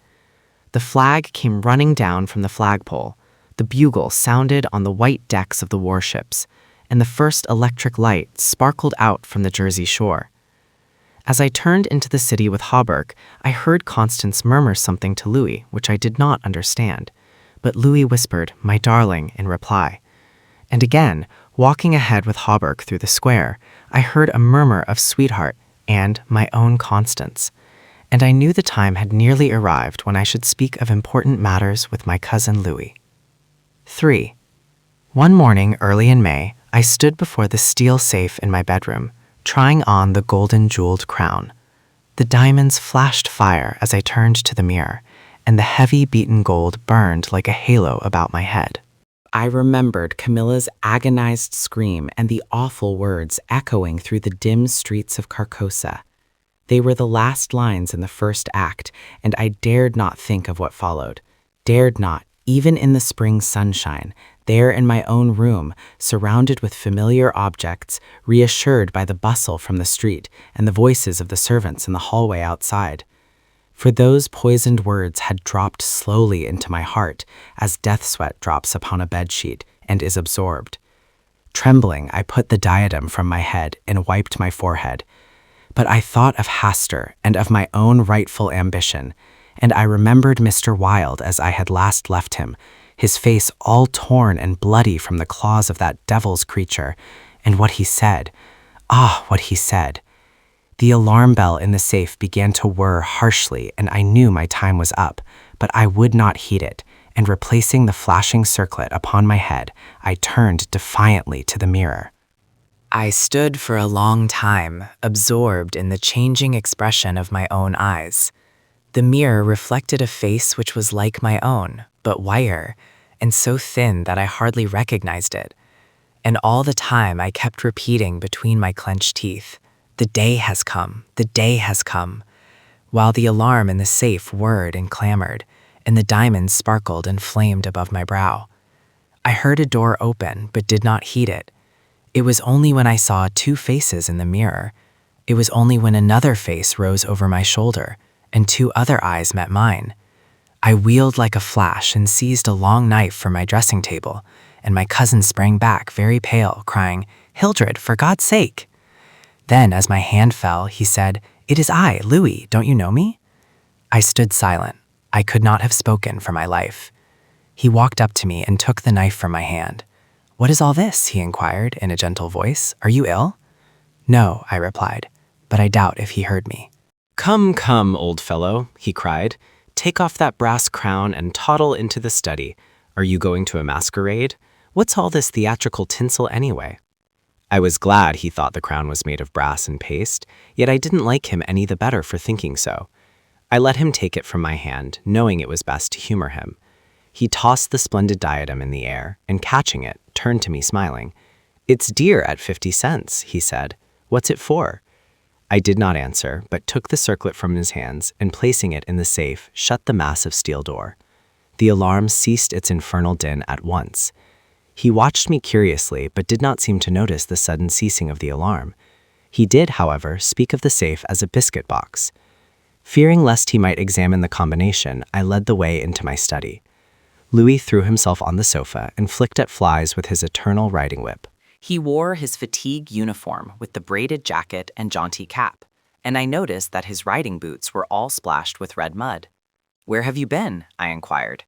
The flag came running down from the flagpole. The bugle sounded on the white decks of the warships, and the first electric light sparkled out from the Jersey shore. As I turned into the city with Hawberk, I heard Constance murmur something to Louis, which I did not understand. But Louis whispered, "My darling," in reply. And again, walking ahead with Hawberk through the square, I heard a murmur of sweetheart and my own Constance. And I knew the time had nearly arrived when I should speak of important matters with my cousin Louis. 3. One morning early in May, I stood before the steel safe in my bedroom, trying on the golden jeweled crown. The diamonds flashed fire as I turned to the mirror, and the heavy beaten gold burned like a halo about my head. I remembered Camilla's agonized scream and the awful words echoing through the dim streets of Carcosa. They were the last lines in the first act, and I dared not think of what followed. Dared not, even in the spring sunshine, there in my own room, surrounded with familiar objects, reassured by the bustle from the street and the voices of the servants in the hallway outside. For those poisoned words had dropped slowly into my heart, as death sweat drops upon a bedsheet and is absorbed. Trembling, I put the diadem from my head and wiped my forehead. But I thought of Hastur and of my own rightful ambition, and I remembered Mr. Wilde as I had last left him, his face all torn and bloody from the claws of that devil's creature, and what he said. Ah, what he said. The alarm bell in the safe began to whir harshly, and I knew my time was up, but I would not heed it, and replacing the flashing circlet upon my head, I turned defiantly to the mirror. I stood for a long time, absorbed in the changing expression of my own eyes. The mirror reflected a face which was like my own, but whiter, and so thin that I hardly recognized it. And all the time I kept repeating between my clenched teeth, "The day has come, the day has come," while the alarm in the safe whirred and clamored, and the diamonds sparkled and flamed above my brow. I heard a door open, but did not heed it. It was only when I saw two faces in the mirror. It was only when another face rose over my shoulder, and two other eyes met mine. I wheeled like a flash and seized a long knife from my dressing table, and my cousin sprang back, very pale, crying, "Hildred, for God's sake!" Then, as my hand fell, he said, "It is I, Louis, don't you know me?" I stood silent. I could not have spoken for my life. He walked up to me and took the knife from my hand. "What is all this?" he inquired in a gentle voice. "Are you ill?" "No," I replied, but I doubt if he heard me. Come, come, old fellow, he cried. Take off that brass crown and toddle into the study. Are you going to a masquerade? What's all this theatrical tinsel anyway? I was glad he thought the crown was made of brass and paste, yet I didn't like him any the better for thinking so. I let him take it from my hand, knowing it was best to humor him. He tossed the splendid diadem in the air, and catching it, turned to me smiling. "It's dear at 50 cents, he said. "What's it for?" I did not answer, but took the circlet from his hands and placing it in the safe, shut the massive steel door. The alarm ceased its infernal din at once. He watched me curiously, but did not seem to notice the sudden ceasing of the alarm. He did, however, speak of the safe as a biscuit box. Fearing lest he might examine the combination, I led the way into my study. Louis threw himself on the sofa and flicked at flies with his eternal riding whip. He wore his fatigue uniform with the braided jacket and jaunty cap, and I noticed that his riding boots were all splashed with red mud. "Where have you been?" I inquired.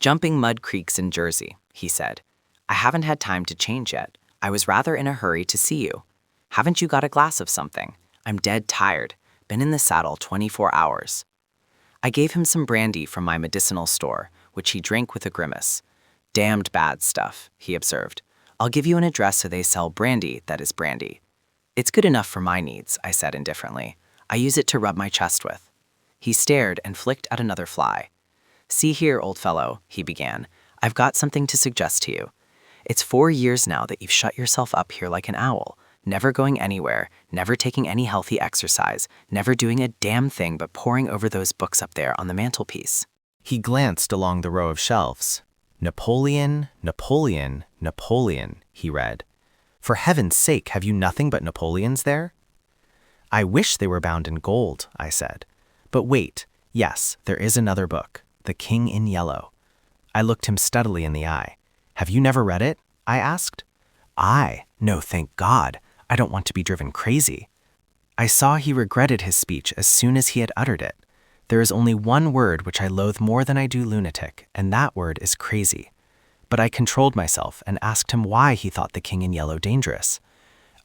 "Jumping mud creeks in Jersey," he said. "I haven't had time to change yet. I was rather in a hurry to see you. Haven't you got a glass of something? I'm dead tired. Been in the saddle 24 hours. I gave him some brandy from my medicinal store, which he drank with a grimace. "Damned bad stuff," he observed. "I'll give you an address so they sell brandy that is brandy." "It's good enough for my needs," I said indifferently. "I use it to rub my chest with." He stared and flicked at another fly. "See here, old fellow," he began. "I've got something to suggest to you. It's 4 years now that you've shut yourself up here like an owl, never going anywhere, never taking any healthy exercise, never doing a damn thing but poring over those books up there on the mantelpiece." He glanced along the row of shelves. "Napoleon, Napoleon, Napoleon," he read. "For heaven's sake, have you nothing but Napoleons there?" "I wish they were bound in gold," I said. "But wait, yes, there is another book, The King in Yellow." I looked him steadily in the eye. "Have you never read it?" I asked. "I? No, thank God. I don't want to be driven crazy." I saw he regretted his speech as soon as he had uttered it. There is only one word which I loathe more than I do lunatic, and that word is crazy. But I controlled myself and asked him why he thought The King in Yellow dangerous.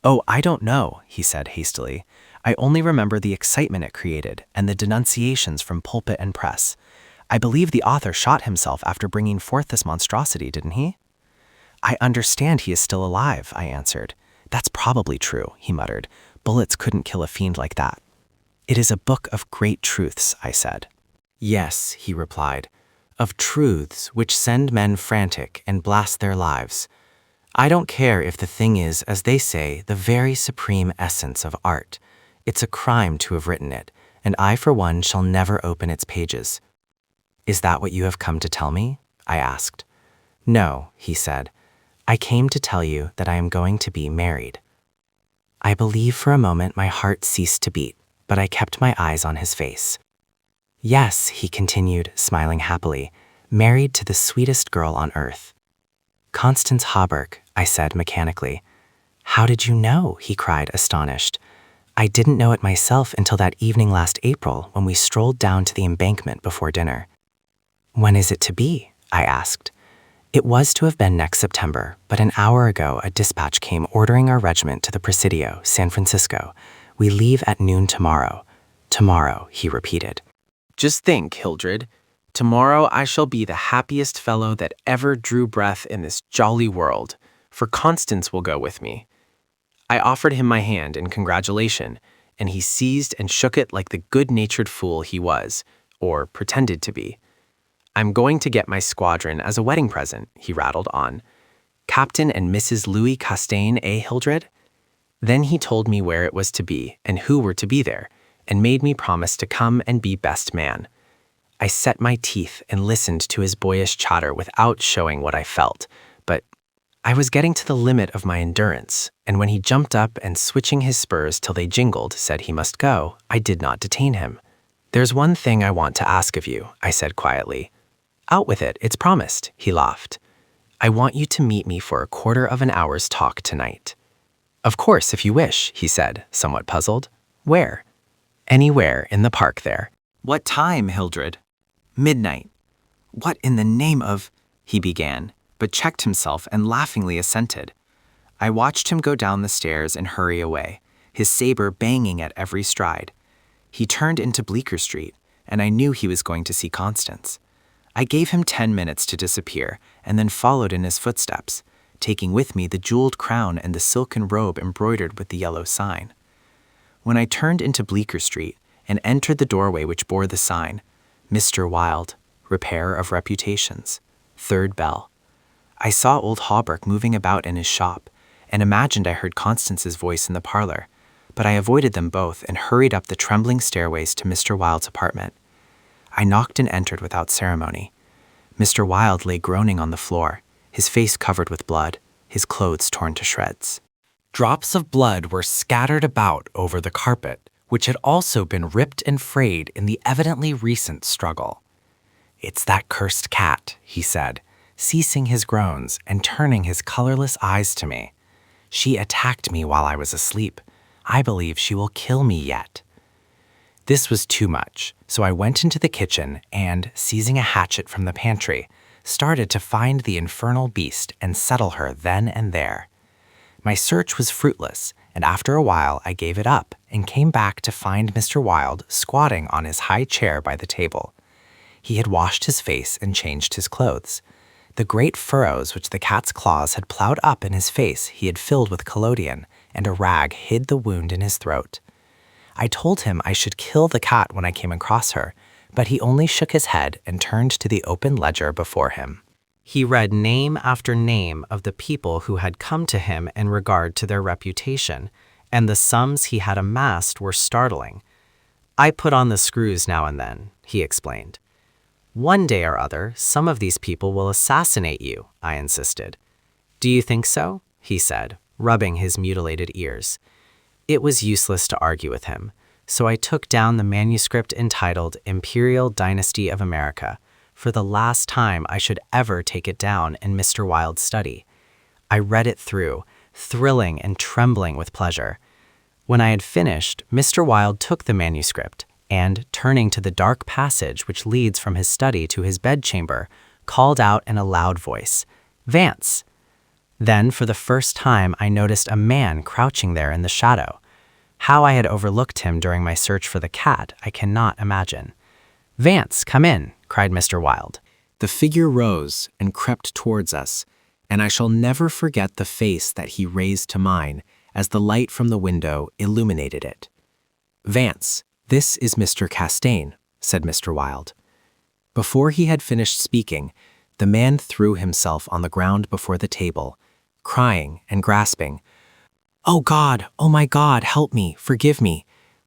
"Oh, I don't know," he said hastily. "I only remember the excitement it created and the denunciations from pulpit and press. I believe the author shot himself after bringing forth this monstrosity, didn't he?" "I understand he is still alive," I answered. "That's probably true," he muttered. "Bullets couldn't kill a fiend like that." "It is a book of great truths," I said. "Yes," he replied, "of truths which send men frantic and blast their lives. I don't care if the thing is, as they say, the very supreme essence of art. It's a crime to have written it, and I for one shall never open its pages." "Is that what you have come to tell me?" I asked. "No," he said. "I came to tell you that I am going to be married." I believe for a moment my heart ceased to beat, but I kept my eyes on his face. "Yes," he continued, smiling happily, "married to the sweetest girl on earth." "Constance Hawberk," I said mechanically. "How did you know?" he cried, astonished. "I didn't know it myself until that evening last April when we strolled down to the embankment before dinner." "When is it to be?" I asked. It was to have been next September, but an hour ago a dispatch came ordering our regiment to the Presidio, San Francisco. "We leave at noon tomorrow." "Tomorrow," he repeated. Just think, Hildred. Tomorrow I shall be the happiest fellow that ever drew breath in this jolly world, for Constance will go with me. I offered him my hand in congratulation, and he seized and shook it like the good-natured fool he was, or pretended to be. I'm going to get my squadron as a wedding present, he rattled on. Captain and Mrs. Louis Castaigne, Hildred? Then he told me where it was to be and who were to be there, and made me promise to come and be best man. I set my teeth and listened to his boyish chatter without showing what I felt, but I was getting to the limit of my endurance, and when he jumped up and switching his spurs till they jingled said he must go, I did not detain him. There's one thing I want to ask of you, I said quietly. Out with it, it's promised, he laughed. I want you to meet me for a quarter of an hour's talk tonight. Of course, if you wish, he said, somewhat puzzled. Where? Anywhere in the park there. What time, Hildred? Midnight. What in the name of... he began, but checked himself and laughingly assented. I watched him go down the stairs and hurry away, his saber banging at every stride. He turned into Bleecker Street, and I knew he was going to see Constance. I gave him 10 minutes to disappear, and then followed in his footsteps, taking with me the jeweled crown and the silken robe embroidered with the yellow sign. When I turned into Bleecker Street and entered the doorway which bore the sign, Mr. Wilde, Repairer of Reputations, third bell, I saw old Hawberk moving about in his shop, and imagined I heard Constance's voice in the parlor, but I avoided them both and hurried up the trembling stairways to Mr. Wilde's apartment. I knocked and entered without ceremony. Mr. Wilde lay groaning on the floor, his face covered with blood, his clothes torn to shreds. Drops of blood were scattered about over the carpet, which had also been ripped and frayed in the evidently recent struggle. It's that cursed cat, he said, ceasing his groans and turning his colorless eyes to me. She attacked me while I was asleep. I believe she will kill me yet. This was too much, so I went into the kitchen and, seizing a hatchet from the pantry, started to find the infernal beast and settle her then and there. My search was fruitless, and after a while I gave it up and came back to find Mr. Wilde squatting on his high chair by the table. He had washed his face and changed his clothes. The great furrows which the cat's claws had plowed up in his face he had filled with collodion, and a rag hid the wound in his throat. I told him I should kill the cat when I came across her, but he only shook his head and turned to the open ledger before him. He read name after name of the people who had come to him in regard to their reputation, and the sums he had amassed were startling. I put on the screws now and then, he explained. One day or other, some of these people will assassinate you, I insisted. Do you think so? He said, rubbing his mutilated ears. It was useless to argue with him, so I took down the manuscript entitled Imperial Dynasty of America, for the last time I should ever take it down in Mr. Wilde's study. I read it through, thrilling and trembling with pleasure. When I had finished, Mr. Wilde took the manuscript and, turning to the dark passage which leads from his study to his bedchamber, called out in a loud voice, "Vance!" Then, for the first time, I noticed a man crouching there in the shadow. How I had overlooked him during my search for the cat, I cannot imagine. "Vance, come in!" cried Mr. Wilde. The figure rose and crept towards us, and I shall never forget the face that he raised to mine as the light from the window illuminated it. "Vance, this is Mr. Castaigne," said Mr. Wilde. Before he had finished speaking, the man threw himself on the ground before the table, crying and grasping, "Oh God, oh my God, help me, forgive me.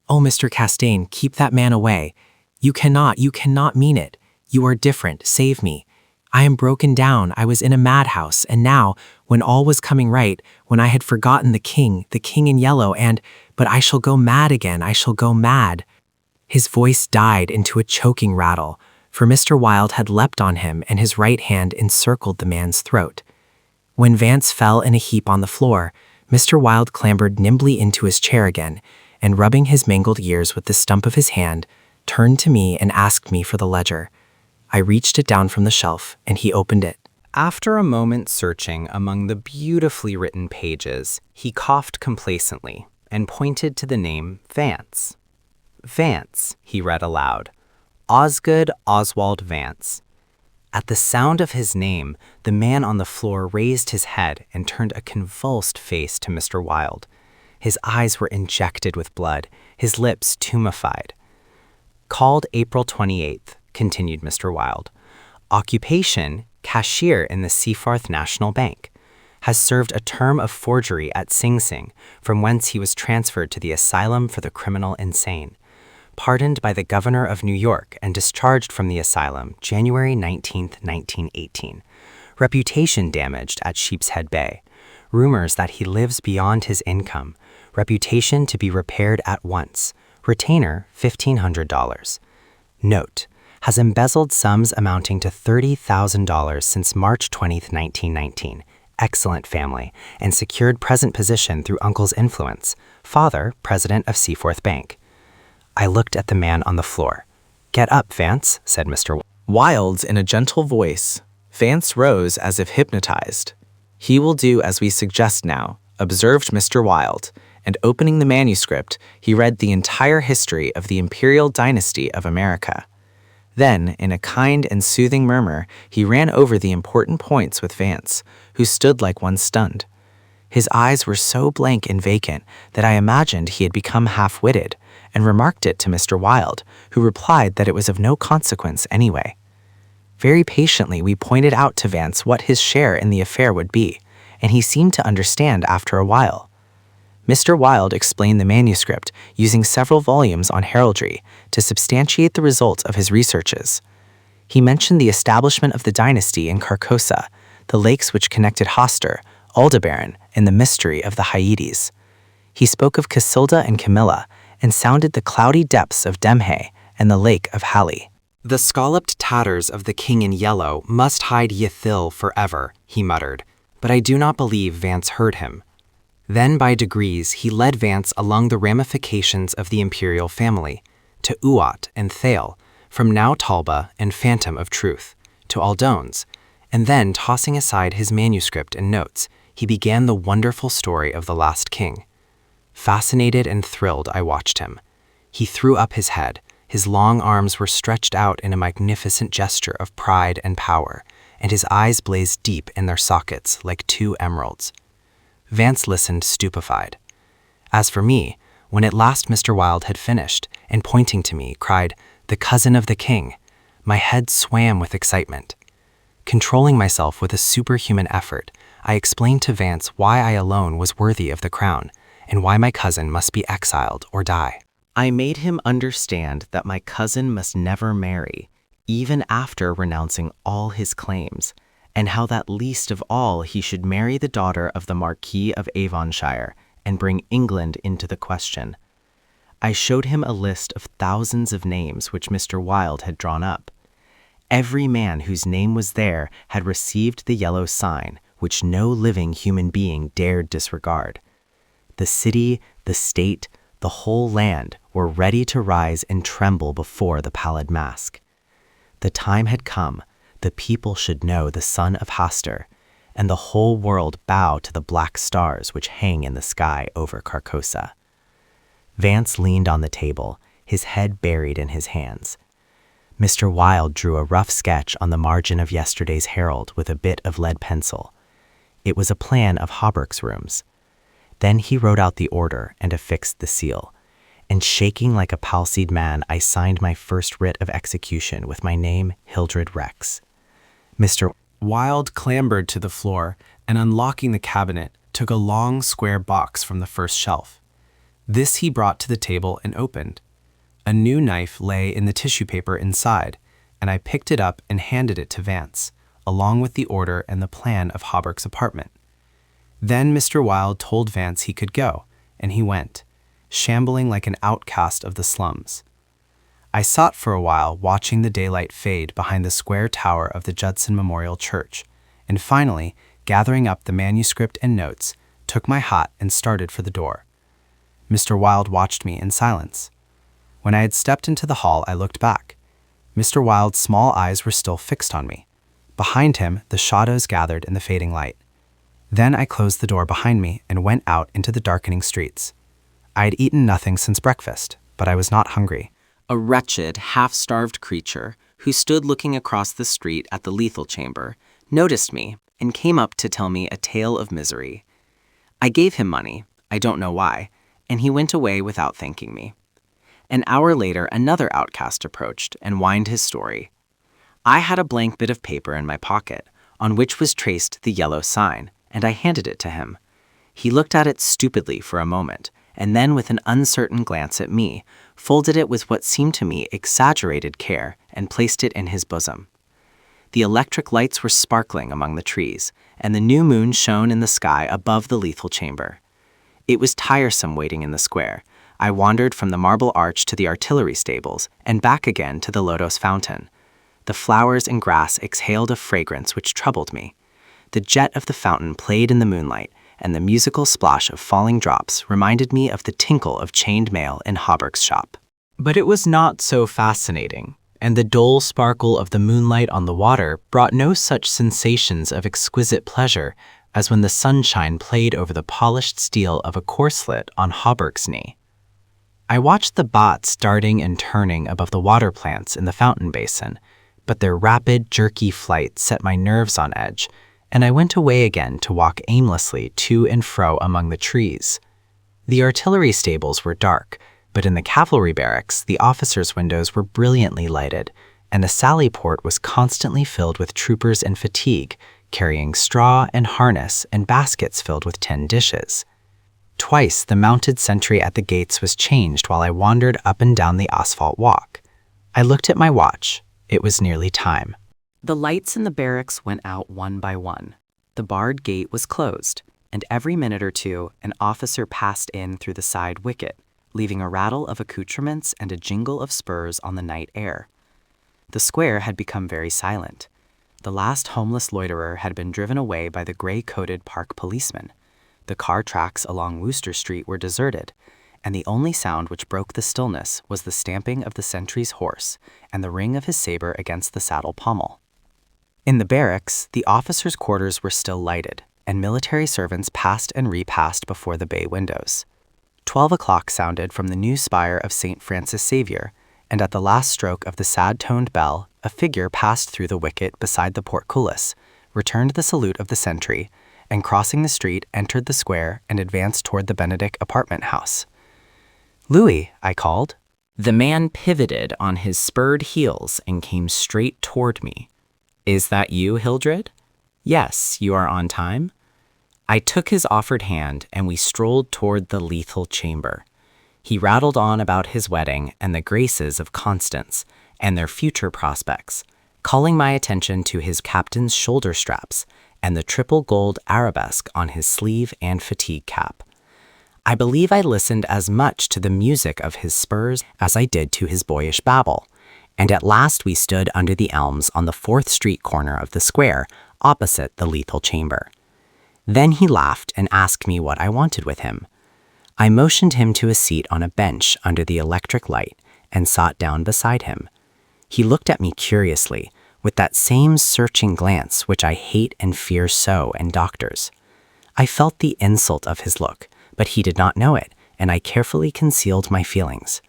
Oh, Mr. Castaigne, keep that man away. You cannot mean it. You are different, save me. I am broken down, I was in a madhouse, and now, when all was coming right, when I had forgotten the king in yellow, but I shall go mad again, I shall go mad." His voice died into a choking rattle, for Mr. Wilde had leapt on him and his right hand encircled the man's throat. When Vance fell in a heap on the floor, Mr. Wilde clambered nimbly into his chair again, and rubbing his mangled ears with the stump of his hand, turned to me and asked me for the ledger. I reached it down from the shelf, and he opened it. After a moment searching among the beautifully written pages, he coughed complacently and pointed to the name Vance. "Vance," he read aloud. "Osgood Oswald Vance." At the sound of his name, the man on the floor raised his head and turned a convulsed face to Mr. Wilde. His eyes were injected with blood, his lips tumefied. Called April 28th, continued Mr. Wilde. Occupation, cashier in the Seaforth National Bank. Has served a term of forgery at Sing Sing, from whence he was transferred to the Asylum for the Criminal Insane. Pardoned by the Governor of New York and discharged from the asylum January 19, 1918. Reputation damaged at Sheepshead Bay. Rumors that he lives beyond his income. Reputation to be repaired at once. Retainer $1,500. Note: has embezzled sums amounting to $30,000 since March 20, 1919. Excellent family, and secured present position through uncle's influence. Father, president of Seaforth Bank. I looked at the man on the floor. Get up, Vance, said Mr. Wilde's in a gentle voice. Vance rose as if hypnotized. He will do as we suggest now, observed Mr. Wilde, and opening the manuscript, he read the entire history of the imperial dynasty of America. Then, in a kind and soothing murmur, he ran over the important points with Vance, who stood like one stunned. His eyes were so blank and vacant that I imagined he had become half-witted, and remarked it to Mr. Wilde, who replied that it was of no consequence anyway. Very patiently we pointed out to Vance what his share in the affair would be, and he seemed to understand after a while. Mr. Wilde explained the manuscript using several volumes on heraldry to substantiate the results of his researches. He mentioned the establishment of the dynasty in Carcosa, the lakes which connected Hoster, Aldebaran, and the mystery of the Hyades. He spoke of Casilda and Camilla, and sounded the cloudy depths of Demhe and the lake of Hali. The scalloped tatters of the king in yellow must hide Ythil forever, he muttered, but I do not believe Vance heard him. Then by degrees he led Vance along the ramifications of the imperial family, to Uat and Thale, from now Talba and Phantom of Truth, to Aldones, and then tossing aside his manuscript and notes, he began the wonderful story of the last king. Fascinated and thrilled, I watched him. He threw up his head, his long arms were stretched out in a magnificent gesture of pride and power, and his eyes blazed deep in their sockets like two emeralds. Vance listened stupefied. As for me, when at last Mr. Wilde had finished, and pointing to me, cried, "The cousin of the king," my head swam with excitement. Controlling myself with a superhuman effort, I explained to Vance why I alone was worthy of the crown, and why my cousin must be exiled or die. I made him understand that my cousin must never marry, even after renouncing all his claims, and how that least of all he should marry the daughter of the Marquis of Avonshire and bring England into the question. I showed him a list of thousands of names which Mr. Wilde had drawn up. Every man whose name was there had received the yellow sign, which no living human being dared disregard. The city, the state, the whole land were ready to rise and tremble before the pallid mask. The time had come. The people should know the son of Hastur, and the whole world bow to the black stars which hang in the sky over Carcosa. Vance leaned on the table, his head buried in his hands. Mr. Wilde drew a rough sketch on the margin of yesterday's Herald with a bit of lead pencil. It was a plan of Hawberk's rooms. Then he wrote out the order and affixed the seal, and shaking like a palsied man, I signed my first writ of execution with my name, Hildred Rex. Mr. Wilde clambered to the floor and, unlocking the cabinet, took a long square box from the first shelf. This he brought to the table and opened. A new knife lay in the tissue paper inside, and I picked it up and handed it to Vance, along with the order and the plan of Hawberk's apartment. Then Mr. Wilde told Vance he could go, and he went, shambling like an outcast of the slums. I sat for a while watching the daylight fade behind the square tower of the Judson Memorial Church, and finally, gathering up the manuscript and notes, took my hat and started for the door. Mr. Wilde watched me in silence. When I had stepped into the hall, I looked back. Mr. Wilde's small eyes were still fixed on me. Behind him, the shadows gathered in the fading light. Then I closed the door behind me and went out into the darkening streets. I had eaten nothing since breakfast, but I was not hungry. A wretched, half-starved creature, who stood looking across the street at the lethal chamber, noticed me and came up to tell me a tale of misery. I gave him money, I don't know why, and he went away without thanking me. An hour later, another outcast approached and whined his story. I had a blank bit of paper in my pocket, on which was traced the yellow sign, and I handed it to him. He looked at it stupidly for a moment, and then with an uncertain glance at me, folded it with what seemed to me exaggerated care and placed it in his bosom. The electric lights were sparkling among the trees, and the new moon shone in the sky above the lethal chamber. It was tiresome waiting in the square. I wandered from the marble arch to the artillery stables and back again to the lotos fountain. The flowers and grass exhaled a fragrance which troubled me. The jet of the fountain played in the moonlight, and the musical splash of falling drops reminded me of the tinkle of chained mail in Hauberk's shop. But it was not so fascinating, and the dull sparkle of the moonlight on the water brought no such sensations of exquisite pleasure as when the sunshine played over the polished steel of a corselet on Hauberk's knee. I watched the bots darting and turning above the water plants in the fountain basin, but their rapid, jerky flight set my nerves on edge, and I went away again to walk aimlessly to and fro among the trees. The artillery stables were dark, but in the cavalry barracks, the officers' windows were brilliantly lighted, and the sally port was constantly filled with troopers in fatigue, carrying straw and harness and baskets filled with tin dishes. Twice the mounted sentry at the gates was changed while I wandered up and down the asphalt walk. I looked at my watch. It was nearly time. The lights in the barracks went out one by one. The barred gate was closed, and every minute or two an officer passed in through the side wicket, leaving a rattle of accoutrements and a jingle of spurs on the night air. The square had become very silent. The last homeless loiterer had been driven away by the gray-coated park policeman. The car tracks along Wooster Street were deserted, and the only sound which broke the stillness was the stamping of the sentry's horse and the ring of his saber against the saddle pommel. In the barracks, the officers' quarters were still lighted, and military servants passed and repassed before the bay windows. 12 o'clock sounded from the new spire of St. Francis Xavier, and at the last stroke of the sad-toned bell, a figure passed through the wicket beside the portcullis, returned the salute of the sentry, and crossing the street entered the square and advanced toward the Benedict apartment house. "Louis," I called. The man pivoted on his spurred heels and came straight toward me. "Is that you, Hildred?" "Yes, you are on time." I took his offered hand and we strolled toward the lethal chamber. He rattled on about his wedding and the graces of Constance and their future prospects, calling my attention to his captain's shoulder straps and the triple gold arabesque on his sleeve and fatigue cap. I believe I listened as much to the music of his spurs as I did to his boyish babble, and at last we stood under the elms on the 4th Street corner of the square, opposite the lethal chamber. Then he laughed and asked me what I wanted with him. I motioned him to a seat on a bench under the electric light and sat down beside him. He looked at me curiously, with that same searching glance which I hate and fear so in doctors. I felt the insult of his look, but he did not know it, and I carefully concealed my feelings.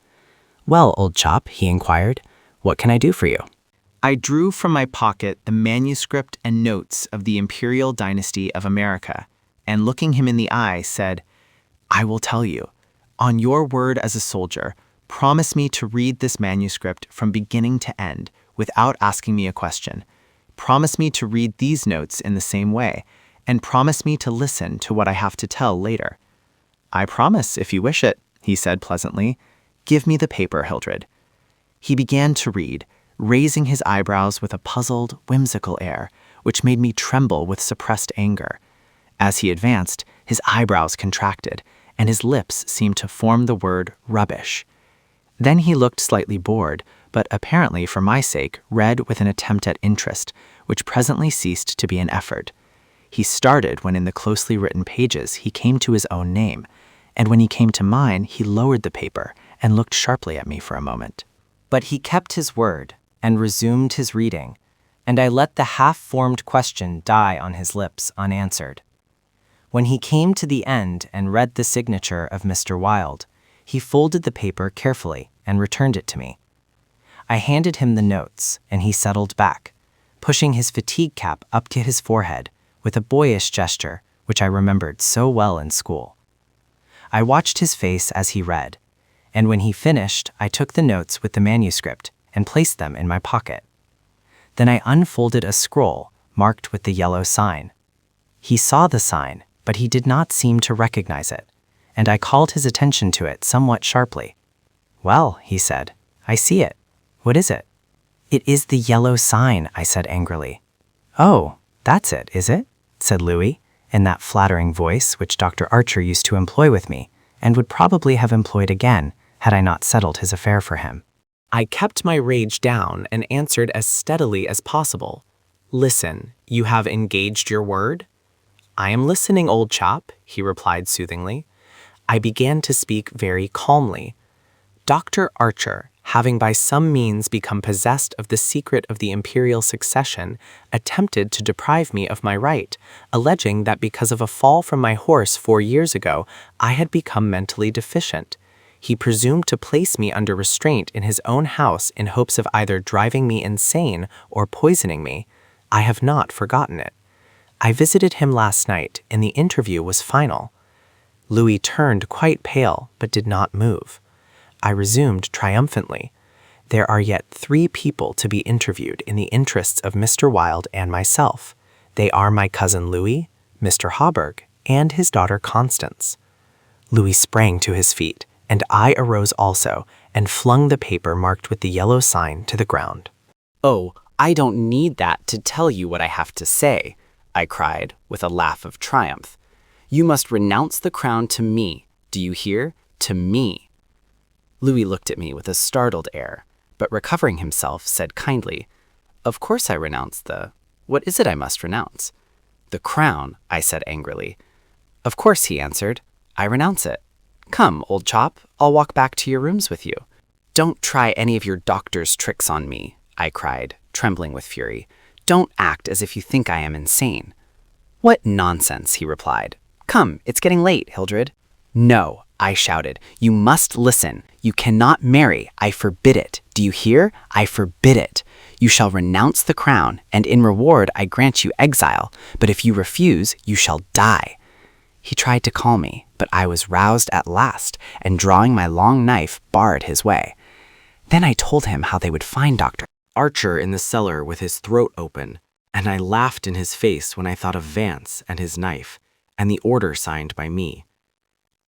"Well, old chap," he inquired, "what can I do for you?" I drew from my pocket the manuscript and notes of the Imperial Dynasty of America, and looking him in the eye, said, "I will tell you. On your word as a soldier, promise me to read this manuscript from beginning to end without asking me a question. Promise me to read these notes in the same way, and promise me to listen to what I have to tell later." "I promise, if you wish it," he said pleasantly. "Give me the paper, Hildred." He began to read, raising his eyebrows with a puzzled, whimsical air, which made me tremble with suppressed anger. As he advanced, his eyebrows contracted, and his lips seemed to form the word rubbish. Then he looked slightly bored, but apparently for my sake read with an attempt at interest, which presently ceased to be an effort. He started when in the closely written pages he came to his own name, and when he came to mine he lowered the paper and looked sharply at me for a moment. But he kept his word and resumed his reading, and I let the half-formed question die on his lips unanswered. When he came to the end and read the signature of Mr. Wilde, he folded the paper carefully and returned it to me. I handed him the notes, and he settled back, pushing his fatigue cap up to his forehead with a boyish gesture which I remembered so well in school. I watched his face as he read, and when he finished, I took the notes with the manuscript and placed them in my pocket. Then I unfolded a scroll marked with the yellow sign. He saw the sign, but he did not seem to recognize it, and I called his attention to it somewhat sharply. "Well," he said, "I see it. What is it?" "It is the yellow sign," I said angrily. "Oh, that's it, is it?" said Louis, in that flattering voice which Dr. Archer used to employ with me, and would probably have employed again had I not settled his affair for him. I kept my rage down and answered as steadily as possible. "Listen, you have engaged your word?" "I am listening, old chap," he replied soothingly. I began to speak very calmly. "Dr. Archer, having by some means become possessed of the secret of the imperial succession, attempted to deprive me of my right, alleging that because of a fall from my horse 4 years ago, I had become mentally deficient. He presumed to place me under restraint in his own house in hopes of either driving me insane or poisoning me. I have not forgotten it. I visited him last night, and the interview was final." Louis turned quite pale, but did not move. I resumed triumphantly. "There are yet 3 people to be interviewed in the interests of Mr. Wilde and myself. They are my cousin Louis, Mr. Hawberk, and his daughter Constance." Louis sprang to his feet, and I arose also, and flung the paper marked with the yellow sign to the ground. "Oh, I don't need that to tell you what I have to say," I cried, with a laugh of triumph. "You must renounce the crown to me. Do you hear? To me." Louis looked at me with a startled air, but recovering himself, said kindly, "Of course I renounce What is it I must renounce?" "The crown," I said angrily. "Of course," he answered, "I renounce it. Come, old chap, I'll walk back to your rooms with you." "Don't try any of your doctor's tricks on me," I cried, trembling with fury. "Don't act as if you think I am insane." "What nonsense," he replied. "Come, it's getting late, Hildred." "No," I shouted. "You must listen. You cannot marry. I forbid it. Do you hear? I forbid it. You shall renounce the crown, and in reward I grant you exile, but if you refuse, you shall die." He tried to call me, but I was roused at last, and drawing my long knife, barred his way. Then I told him how they would find Dr. Archer in the cellar with his throat open, and I laughed in his face when I thought of Vance and his knife, and the order signed by me.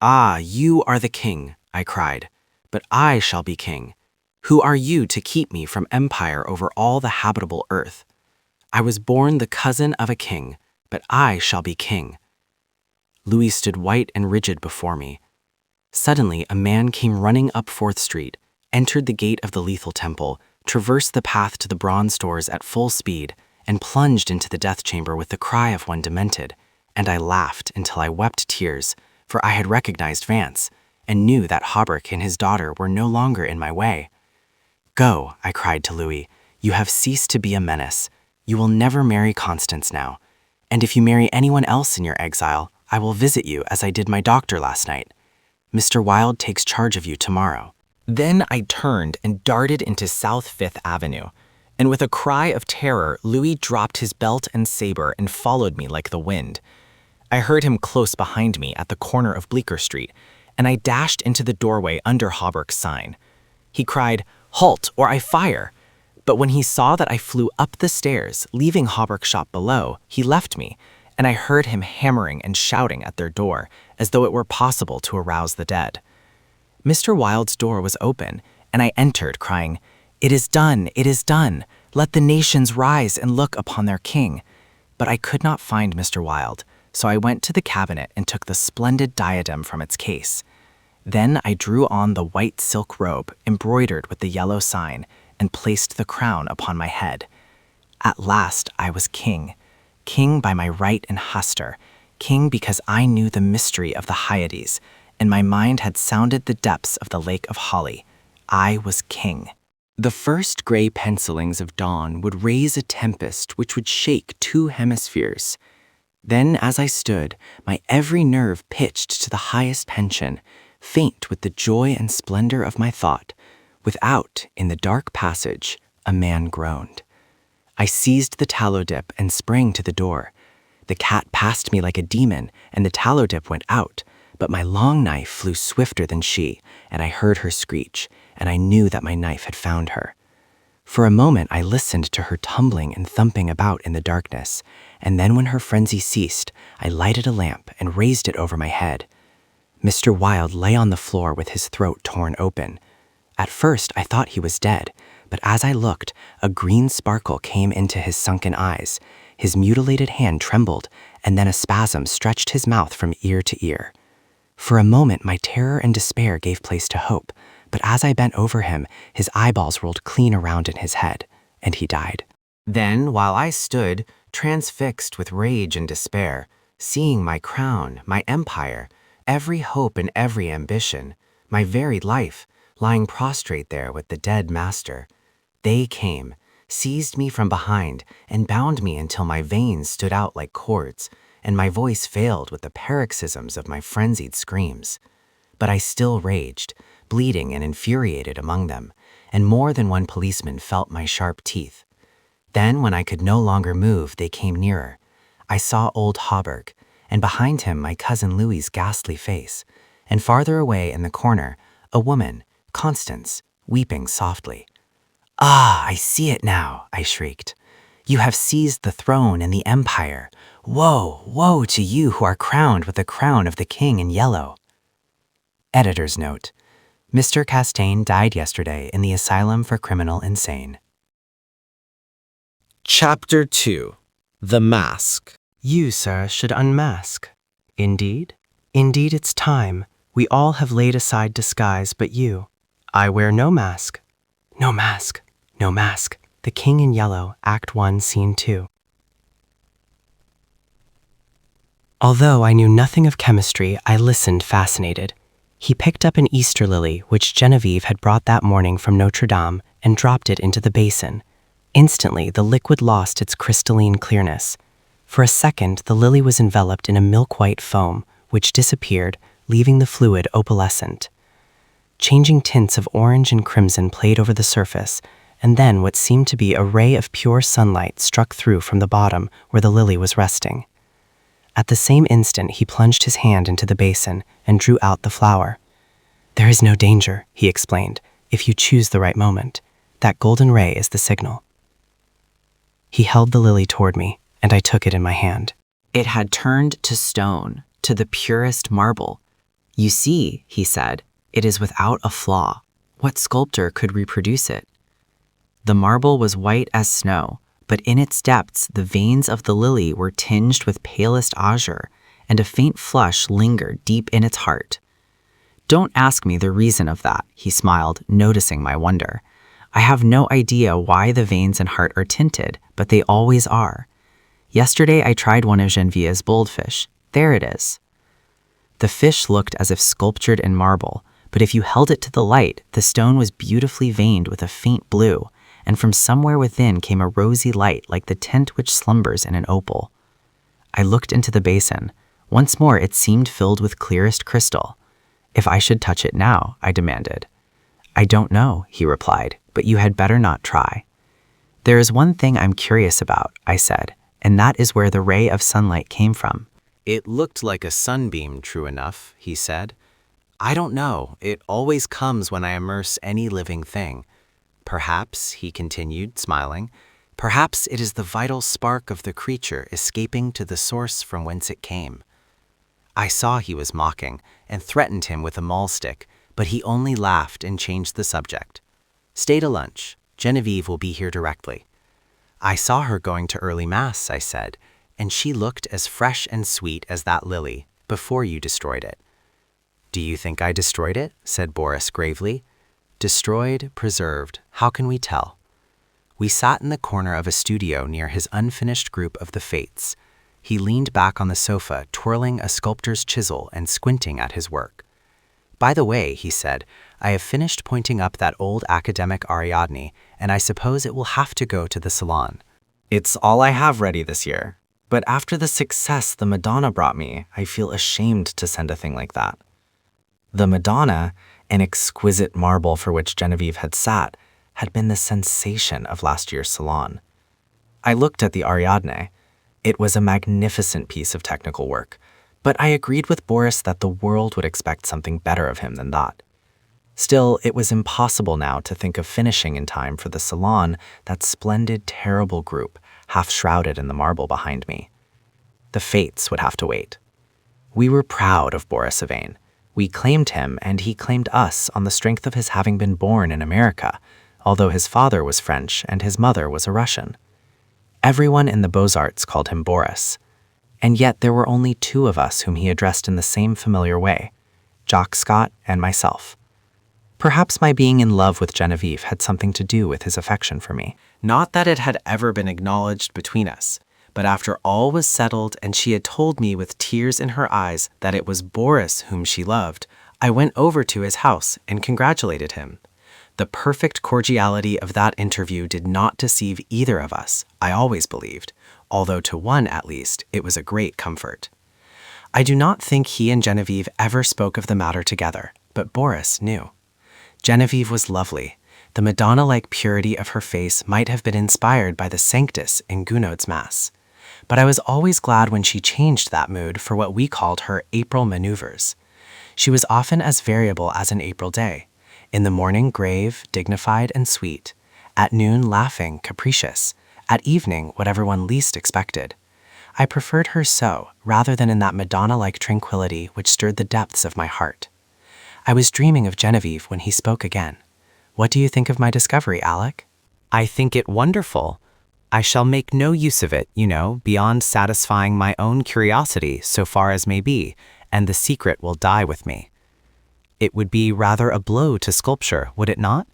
"Ah, you are the king," I cried, "but I shall be king. Who are you to keep me from empire over all the habitable earth? I was born the cousin of a king, but I shall be king." Louis stood white and rigid before me. Suddenly, a man came running up 4th Street, entered the gate of the Lethal Temple, traversed the path to the bronze doors at full speed, and plunged into the death chamber with the cry of one demented, and I laughed until I wept tears, for I had recognized Vance, and knew that Hawberk and his daughter were no longer in my way. "Go," I cried to Louis, "you have ceased to be a menace. You will never marry Constance now, and if you marry anyone else in your exile, I will visit you as I did my doctor last night. Mr. Wilde takes charge of you tomorrow." Then I turned and darted into South 5th Avenue, and with a cry of terror, Louis dropped his belt and saber and followed me like the wind. I heard him close behind me at the corner of Bleecker Street, and I dashed into the doorway under Hawberk's sign. He cried, "Halt, or I fire!" But when he saw that I flew up the stairs, leaving Hawberk's shop below, he left me, and I heard him hammering and shouting at their door, as though it were possible to arouse the dead. Mr. Wilde's door was open, and I entered, crying, "It is done, it is done! Let the nations rise and look upon their king." But I could not find Mr. Wilde, so I went to the cabinet and took the splendid diadem from its case. Then I drew on the white silk robe embroidered with the yellow sign and placed the crown upon my head. At last I was king, king by my right and Hester, king because I knew the mystery of the Hyades, and my mind had sounded the depths of the lake of Holly. I was king. The first gray pencilings of dawn would raise a tempest which would shake 2 hemispheres. Then, as I stood, my every nerve pitched to the highest tension, faint with the joy and splendor of my thought. Without, in the dark passage, a man groaned. I seized the tallow dip and sprang to the door. The cat passed me like a demon, and the tallow dip went out, but my long knife flew swifter than she, and I heard her screech, and I knew that my knife had found her. For a moment, I listened to her tumbling and thumping about in the darkness, and then when her frenzy ceased, I lighted a lamp and raised it over my head. Mr. Wilde lay on the floor with his throat torn open. At first, I thought he was dead, but as I looked, a green sparkle came into his sunken eyes. His mutilated hand trembled, and then a spasm stretched his mouth from ear to ear. For a moment, my terror and despair gave place to hope, but as I bent over him, his eyeballs rolled clean around in his head, and he died. Then, while I stood, transfixed with rage and despair, seeing my crown, my empire, every hope and every ambition, my very life, lying prostrate there with the dead master, they came, seized me from behind, and bound me until my veins stood out like cords, and my voice failed with the paroxysms of my frenzied screams. But I still raged, bleeding and infuriated among them, and more than one policeman felt my sharp teeth. Then, when I could no longer move, they came nearer. I saw old Hauberg, and behind him my cousin Louis's ghastly face, and farther away in the corner, a woman, Constance, weeping softly. "Ah, I see it now," I shrieked. "You have seized the throne and the empire. Woe, woe to you who are crowned with the crown of the king in yellow." Editor's note: Mr. Castaigne died yesterday in the Asylum for Criminal Insane. Chapter 2. The Mask. You, sir, should unmask. Indeed? Indeed it's time. We all have laid aside disguise but you. I wear no mask. No mask. No mask. The King in Yellow, Act 1, Scene 2. Although I knew nothing of chemistry, I listened fascinated. He picked up an Easter lily, which Genevieve had brought that morning from Notre Dame, and dropped it into the basin. Instantly, the liquid lost its crystalline clearness. For a second, the lily was enveloped in a milk-white foam, which disappeared, leaving the fluid opalescent. Changing tints of orange and crimson played over the surface, and then what seemed to be a ray of pure sunlight struck through from the bottom where the lily was resting. At the same instant, he plunged his hand into the basin and drew out the flower. "There is no danger," he explained, "if you choose the right moment. That golden ray is the signal." He held the lily toward me, and I took it in my hand. It had turned to stone, to the purest marble. "You see," he said, "it is without a flaw. What sculptor could reproduce it?" The marble was white as snow, but in its depths the veins of the lily were tinged with palest azure, and a faint flush lingered deep in its heart. "Don't ask me the reason of that," he smiled, noticing my wonder. "I have no idea why the veins and heart are tinted, but they always are. Yesterday I tried one of Genevieve's boldfish. There it is." The fish looked as if sculptured in marble, but if you held it to the light, the stone was beautifully veined with a faint blue, and from somewhere within came a rosy light like the tint which slumbers in an opal. I looked into the basin. Once more it seemed filled with clearest crystal. "If I should touch it now," I demanded. "I don't know," he replied, "but you had better not try." "There is one thing I'm curious about," I said, "and that is where the ray of sunlight came from." It looked like a sunbeam, true enough, he said. "I don't know. It always comes when I immerse any living thing. Perhaps," he continued, smiling, "perhaps it is the vital spark of the creature escaping to the source from whence it came." I saw he was mocking and threatened him with a maul stick, but he only laughed and changed the subject. "Stay to lunch. Genevieve will be here directly." "I saw her going to early mass," I said, "and she looked as fresh and sweet as that lily before you destroyed it." "Do you think I destroyed it?" said Boris gravely. "Destroyed, preserved, how can we tell?" We sat in the corner of a studio near his unfinished group of the Fates. He leaned back on the sofa, twirling a sculptor's chisel and squinting at his work. "By the way," he said, "I have finished pointing up that old academic Ariadne, and I suppose it will have to go to the salon. It's all I have ready this year. But after the success the Madonna brought me, I feel ashamed to send a thing like that." The Madonna, an exquisite marble for which Genevieve had sat, had been the sensation of last year's salon. I looked at the Ariadne. It was a magnificent piece of technical work, But I agreed with Boris that the world would expect something better of him than that. Still, it was impossible now to think of finishing in time for the salon, that splendid, terrible group, half shrouded in the marble behind me. The fates would have to wait. We were proud of Boris Yvain. We claimed him, and he claimed us on the strength of his having been born in America, although his father was French and his mother was a Russian. Everyone in the Beaux-Arts called him Boris, and yet there were only two of us whom he addressed in the same familiar way, Jock Scott and myself. Perhaps my being in love with Genevieve had something to do with his affection for me. Not that it had ever been acknowledged between us, but after all was settled and she had told me with tears in her eyes that it was Boris whom she loved, I went over to his house and congratulated him. The perfect cordiality of that interview did not deceive either of us, I always believed, although to one at least it was a great comfort. I do not think he and Genevieve ever spoke of the matter together, but Boris knew. Genevieve was lovely. The Madonna-like purity of her face might have been inspired by the Sanctus in Gounod's Mass. But I was always glad when she changed that mood for what we called her April maneuvers. She was often as variable as an April day. In the morning, grave, dignified, and sweet. At noon, laughing, capricious. At evening, what everyone least expected. I preferred her so, rather than in that Madonna-like tranquility which stirred the depths of my heart. I was dreaming of Genevieve when he spoke again. What do you think of my discovery, Alec? I think it wonderful. I shall make no use of it, beyond satisfying my own curiosity so far as may be, and the secret will die with me. It would be rather a blow to sculpture, would it not?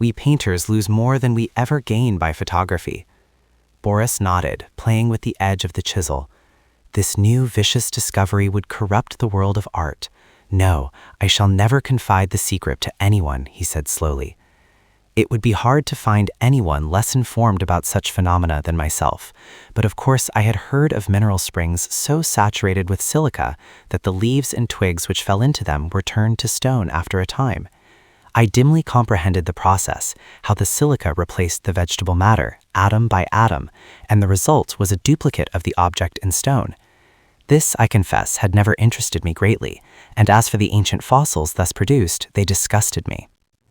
We painters lose more than we ever gain by photography. Boris nodded, playing with the edge of the chisel. This new vicious discovery would corrupt the world of art. No, I shall never confide the secret to anyone, he said slowly. It would be hard to find anyone less informed about such phenomena than myself, but of course I had heard of mineral springs so saturated with silica that the leaves and twigs which fell into them were turned to stone after a time. I dimly comprehended the process, how the silica replaced the vegetable matter, atom by atom, and the result was a duplicate of the object in stone. This, I confess, had never interested me greatly, and as for the ancient fossils thus produced, they disgusted me.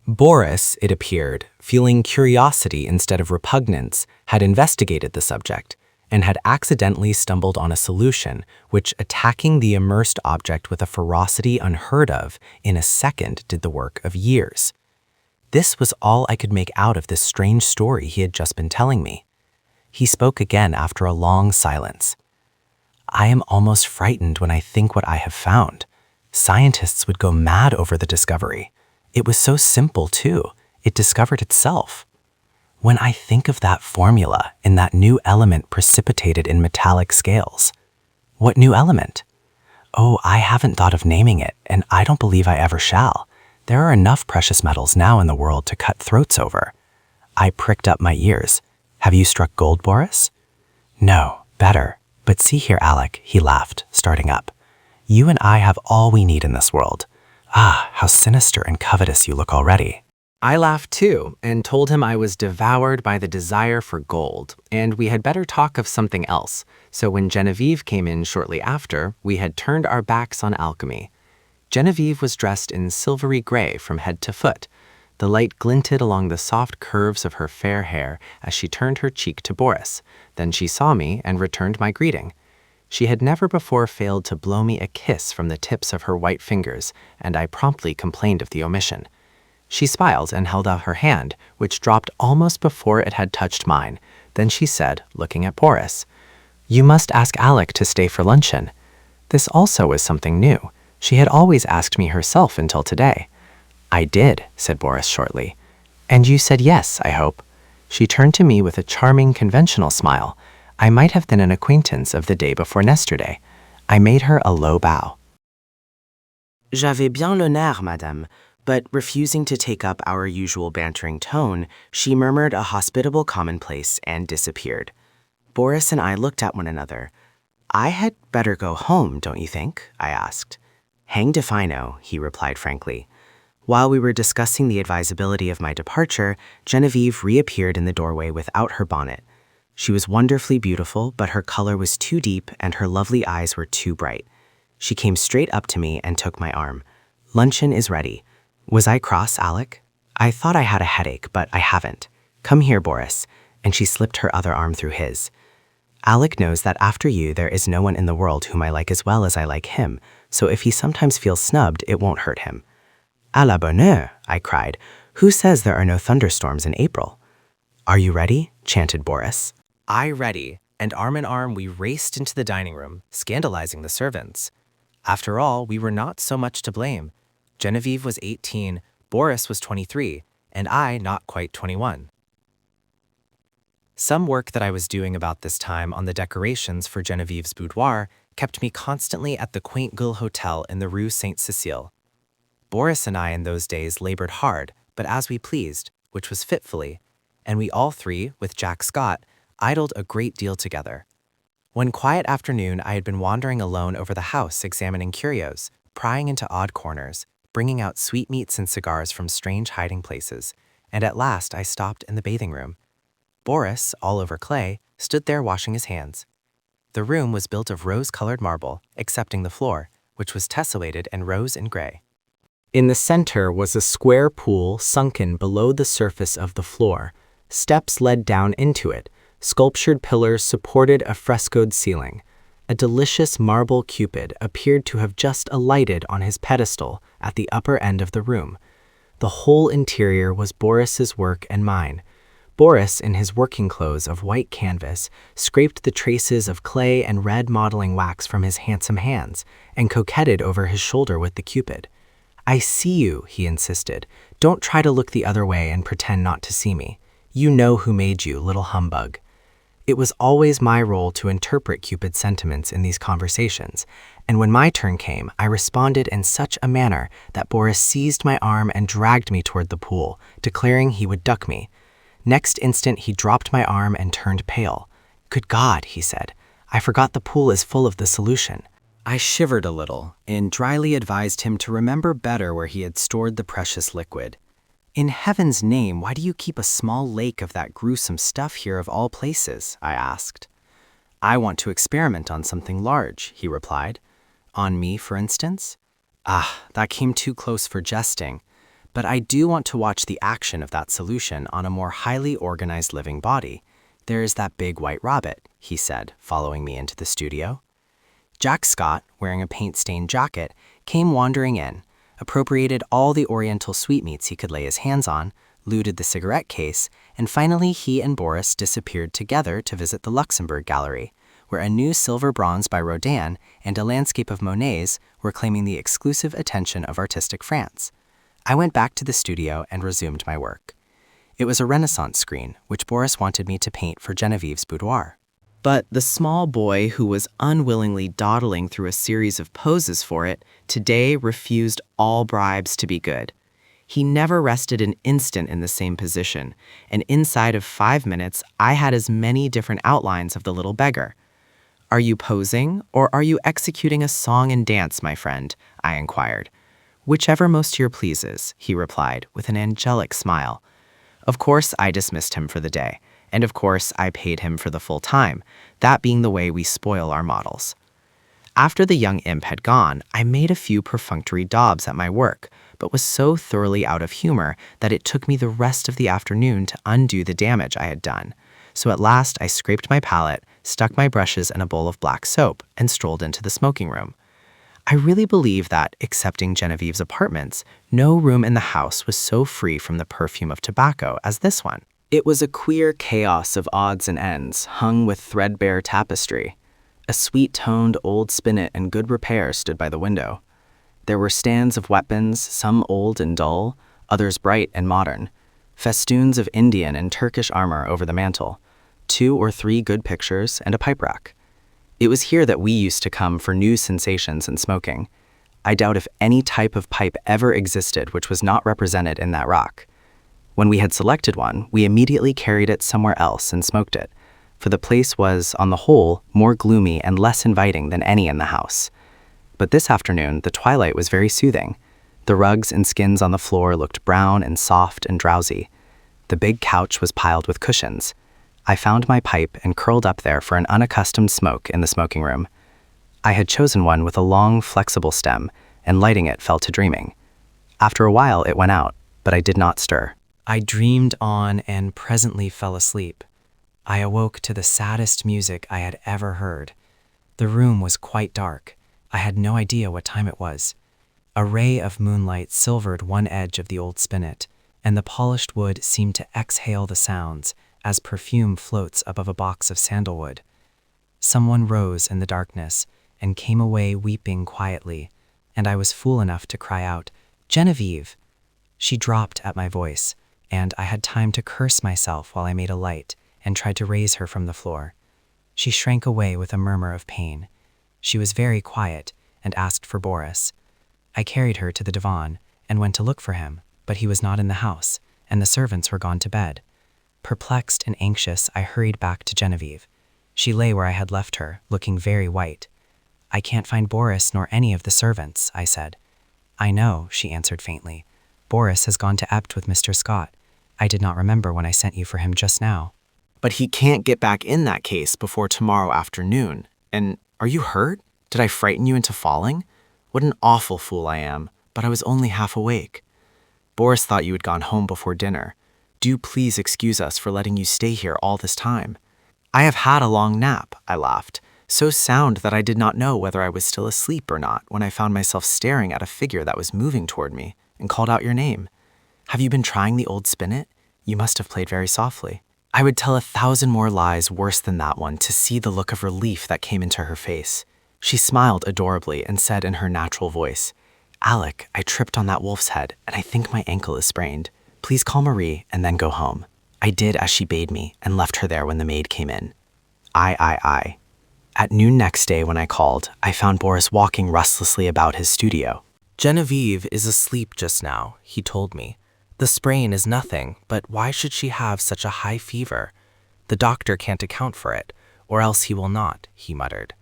Boris, it appeared, feeling curiosity instead of repugnance, had investigated the subject, and had accidentally stumbled on a solution which, attacking the immersed object with a ferocity unheard of, in a second did the work of years. This was all I could make out of this strange story he had just been telling me. He spoke again after a long silence. I am almost frightened when I think what I have found. Scientists would go mad over the discovery. It was so simple, too. It discovered itself. When I think of that formula in that new element precipitated in metallic scales. What new element? Oh, I haven't thought of naming it, and I don't believe I ever shall. There are enough precious metals now in the world to cut throats over. I pricked up my ears. Have you struck gold, Boris? No, better. But see here, Alec, he laughed, starting up. You and I have all we need in this world. Ah, how sinister and covetous you look already. I laughed too, and told him I was devoured by the desire for gold, and we had better talk of something else. So when Genevieve came in shortly after, we had turned our backs on alchemy. Genevieve was dressed in silvery gray from head to foot. The light glinted along the soft curves of her fair hair as she turned her cheek to Boris. Then she saw me and returned my greeting. She had never before failed to blow me a kiss from the tips of her white fingers, and I promptly complained of the omission. She smiled and held out her hand, which dropped almost before it had touched mine. Then she said, looking at Boris, "You must ask Alec to stay for luncheon." This also was something new. She had always asked me herself until today. "I did," said Boris shortly. "And you said yes, I hope." She turned to me with a charming, conventional smile. I might have been an acquaintance of the day before yesterday. I made her a low bow. J'avais bien l'honneur, madame, but refusing to take up our usual bantering tone, she murmured a hospitable commonplace and disappeared. Boris and I looked at one another. "I had better go home, don't you think?" I asked. "Hanged if I know," he replied frankly. While we were discussing the advisability of my departure, Genevieve reappeared in the doorway without her bonnet. She was wonderfully beautiful, but her color was too deep and her lovely eyes were too bright. She came straight up to me and took my arm. "Luncheon is ready." Was I cross, Alec? I thought I had a headache, but I haven't. "Come here, Boris," and she slipped her other arm through his. "Alec knows that after you, there is no one in the world whom I like as well as I like him, so if he sometimes feels snubbed, it won't hurt him." "À la bonne heure," I cried. "Who says there are no thunderstorms in April?" "Are you ready?" chanted Boris. I ready, and arm in arm we raced into the dining room, scandalizing the servants. After all, we were not so much to blame. Genevieve was 18, Boris was 23, and I not quite 21. Some work that I was doing about this time on the decorations for Genevieve's boudoir kept me constantly at the quaint Gull Hotel in the Rue Saint-Cécile. Boris and I in those days labored hard, but as we pleased, which was fitfully, and we all three, with Jack Scott, idled a great deal together. One quiet afternoon I had been wandering alone over the house examining curios, prying into odd corners, bringing out sweetmeats and cigars from strange hiding places, and at last I stopped in the bathing room. Boris, all over clay, stood there washing his hands. The room was built of rose-colored marble, excepting the floor, which was tessellated and rose and gray. In the center was a square pool sunken below the surface of the floor. Steps led down into it. Sculptured pillars supported a frescoed ceiling. A delicious marble Cupid appeared to have just alighted on his pedestal at the upper end of the room. The whole interior was Boris's work and mine. Boris, in his working clothes of white canvas, scraped the traces of clay and red modeling wax from his handsome hands and coquetted over his shoulder with the Cupid. "I see you," he insisted. "Don't try to look the other way and pretend not to see me. You know who made you, little humbug." It was always my role to interpret Cupid's sentiments in these conversations, and when my turn came, I responded in such a manner that Boris seized my arm and dragged me toward the pool, declaring he would duck me. Next instant, he dropped my arm and turned pale. "Good God," he said, "I forgot the pool is full of the solution." I shivered a little and dryly advised him to remember better where he had stored the precious liquid. "In heaven's name, why do you keep a small lake of that gruesome stuff here of all places?" I asked. "I want to experiment on something large," he replied. "On me, for instance?" "Ah, that came too close for jesting. But I do want to watch the action of that solution on a more highly organized living body. There is that big white rabbit," he said, following me into the studio. Jack Scott, wearing a paint-stained jacket, came wandering in, appropriated all the oriental sweetmeats he could lay his hands on, looted the cigarette case, and finally he and Boris disappeared together to visit the Luxembourg Gallery, where a new silver bronze by Rodin and a landscape of Monet's were claiming the exclusive attention of artistic France. I went back to the studio and resumed my work. It was a Renaissance screen, which Boris wanted me to paint for Genevieve's boudoir. But the small boy who was unwillingly dawdling through a series of poses for it today refused all bribes to be good. He never rested an instant in the same position, and inside of 5 minutes, I had as many different outlines of the little beggar. "Are you posing, or are you executing a song and dance, my friend?" I inquired. "Whichever most your pleases," he replied with an angelic smile. Of course, I dismissed him for the day, and of course, I paid him for the full time, that being the way we spoil our models. After the young imp had gone, I made a few perfunctory daubs at my work, but was so thoroughly out of humor that it took me the rest of the afternoon to undo the damage I had done. So at last, I scraped my palette, stuck my brushes in a bowl of black soap, and strolled into the smoking room. I really believe that, excepting Genevieve's apartments, no room in the house was so free from the perfume of tobacco as this one. It was a queer chaos of odds and ends, hung with threadbare tapestry. A sweet-toned old spinet in good repair stood by the window. There were stands of weapons, some old and dull, others bright and modern, festoons of Indian and Turkish armor over the mantel, 2 or 3 good pictures, and a pipe rack. It was here that we used to come for new sensations in smoking. I doubt if any type of pipe ever existed which was not represented in that rack. When we had selected one, we immediately carried it somewhere else and smoked it, for the place was, on the whole, more gloomy and less inviting than any in the house. But this afternoon, the twilight was very soothing. The rugs and skins on the floor looked brown and soft and drowsy. The big couch was piled with cushions. I found my pipe and curled up there for an unaccustomed smoke in the smoking room. I had chosen one with a long, flexible stem, and lighting it fell to dreaming. After a while, it went out, but I did not stir. I dreamed on and presently fell asleep. I awoke to the saddest music I had ever heard. The room was quite dark. I had no idea what time it was. A ray of moonlight silvered one edge of the old spinet, and the polished wood seemed to exhale the sounds as perfume floats above a box of sandalwood. Someone rose in the darkness and came away weeping quietly, and I was fool enough to cry out, "Genevieve!" She dropped at my voice, and I had time to curse myself while I made a light and tried to raise her from the floor. She shrank away with a murmur of pain. She was very quiet and asked for Boris. I carried her to the divan and went to look for him, but he was not in the house, and the servants were gone to bed. Perplexed and anxious, I hurried back to Genevieve. She lay where I had left her, looking very white. "I can't find Boris nor any of the servants," I said. "I know," she answered faintly. "Boris has gone to Ept with Mr. Scott. I did not remember when I sent you for him just now." But he can't get back in that case before tomorrow afternoon. And are you hurt? Did I frighten you into falling? What an awful fool I am, but I was only half awake. Boris thought you had gone home before dinner. Do please excuse us for letting you stay here all this time. I have had a long nap, I laughed, so sound that I did not know whether I was still asleep or not when I found myself staring at a figure that was moving toward me and called out your name. Have you been trying the old spinet? You must have played very softly. I would tell 1,000 more lies worse than that one to see the look of relief that came into her face. She smiled adorably and said in her natural voice, "Alec, I tripped on that wolf's head, and I think my ankle is sprained. Please call Marie and then go home." I did as she bade me and left her there when the maid came in. I. At noon next day when I called, I found Boris walking restlessly about his studio. "Genevieve is asleep just now," he told me. "The sprain is nothing, but why should she have such a high fever? The doctor can't account for it, or else he will not," he muttered.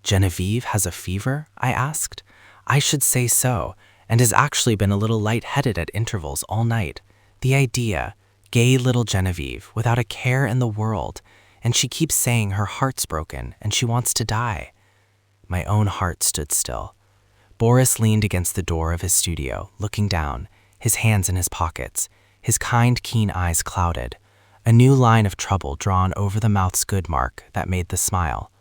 "Genevieve has a fever?" I asked. "I should say so, and has actually been a little light-headed at intervals all night. The idea, gay little Genevieve, without a care in the world, and she keeps saying her heart's broken and she wants to die." My own heart stood still. Boris leaned against the door of his studio, looking down, his hands in his pockets, his kind, keen eyes clouded, a new line of trouble drawn over the mouth's good mark that made the smile.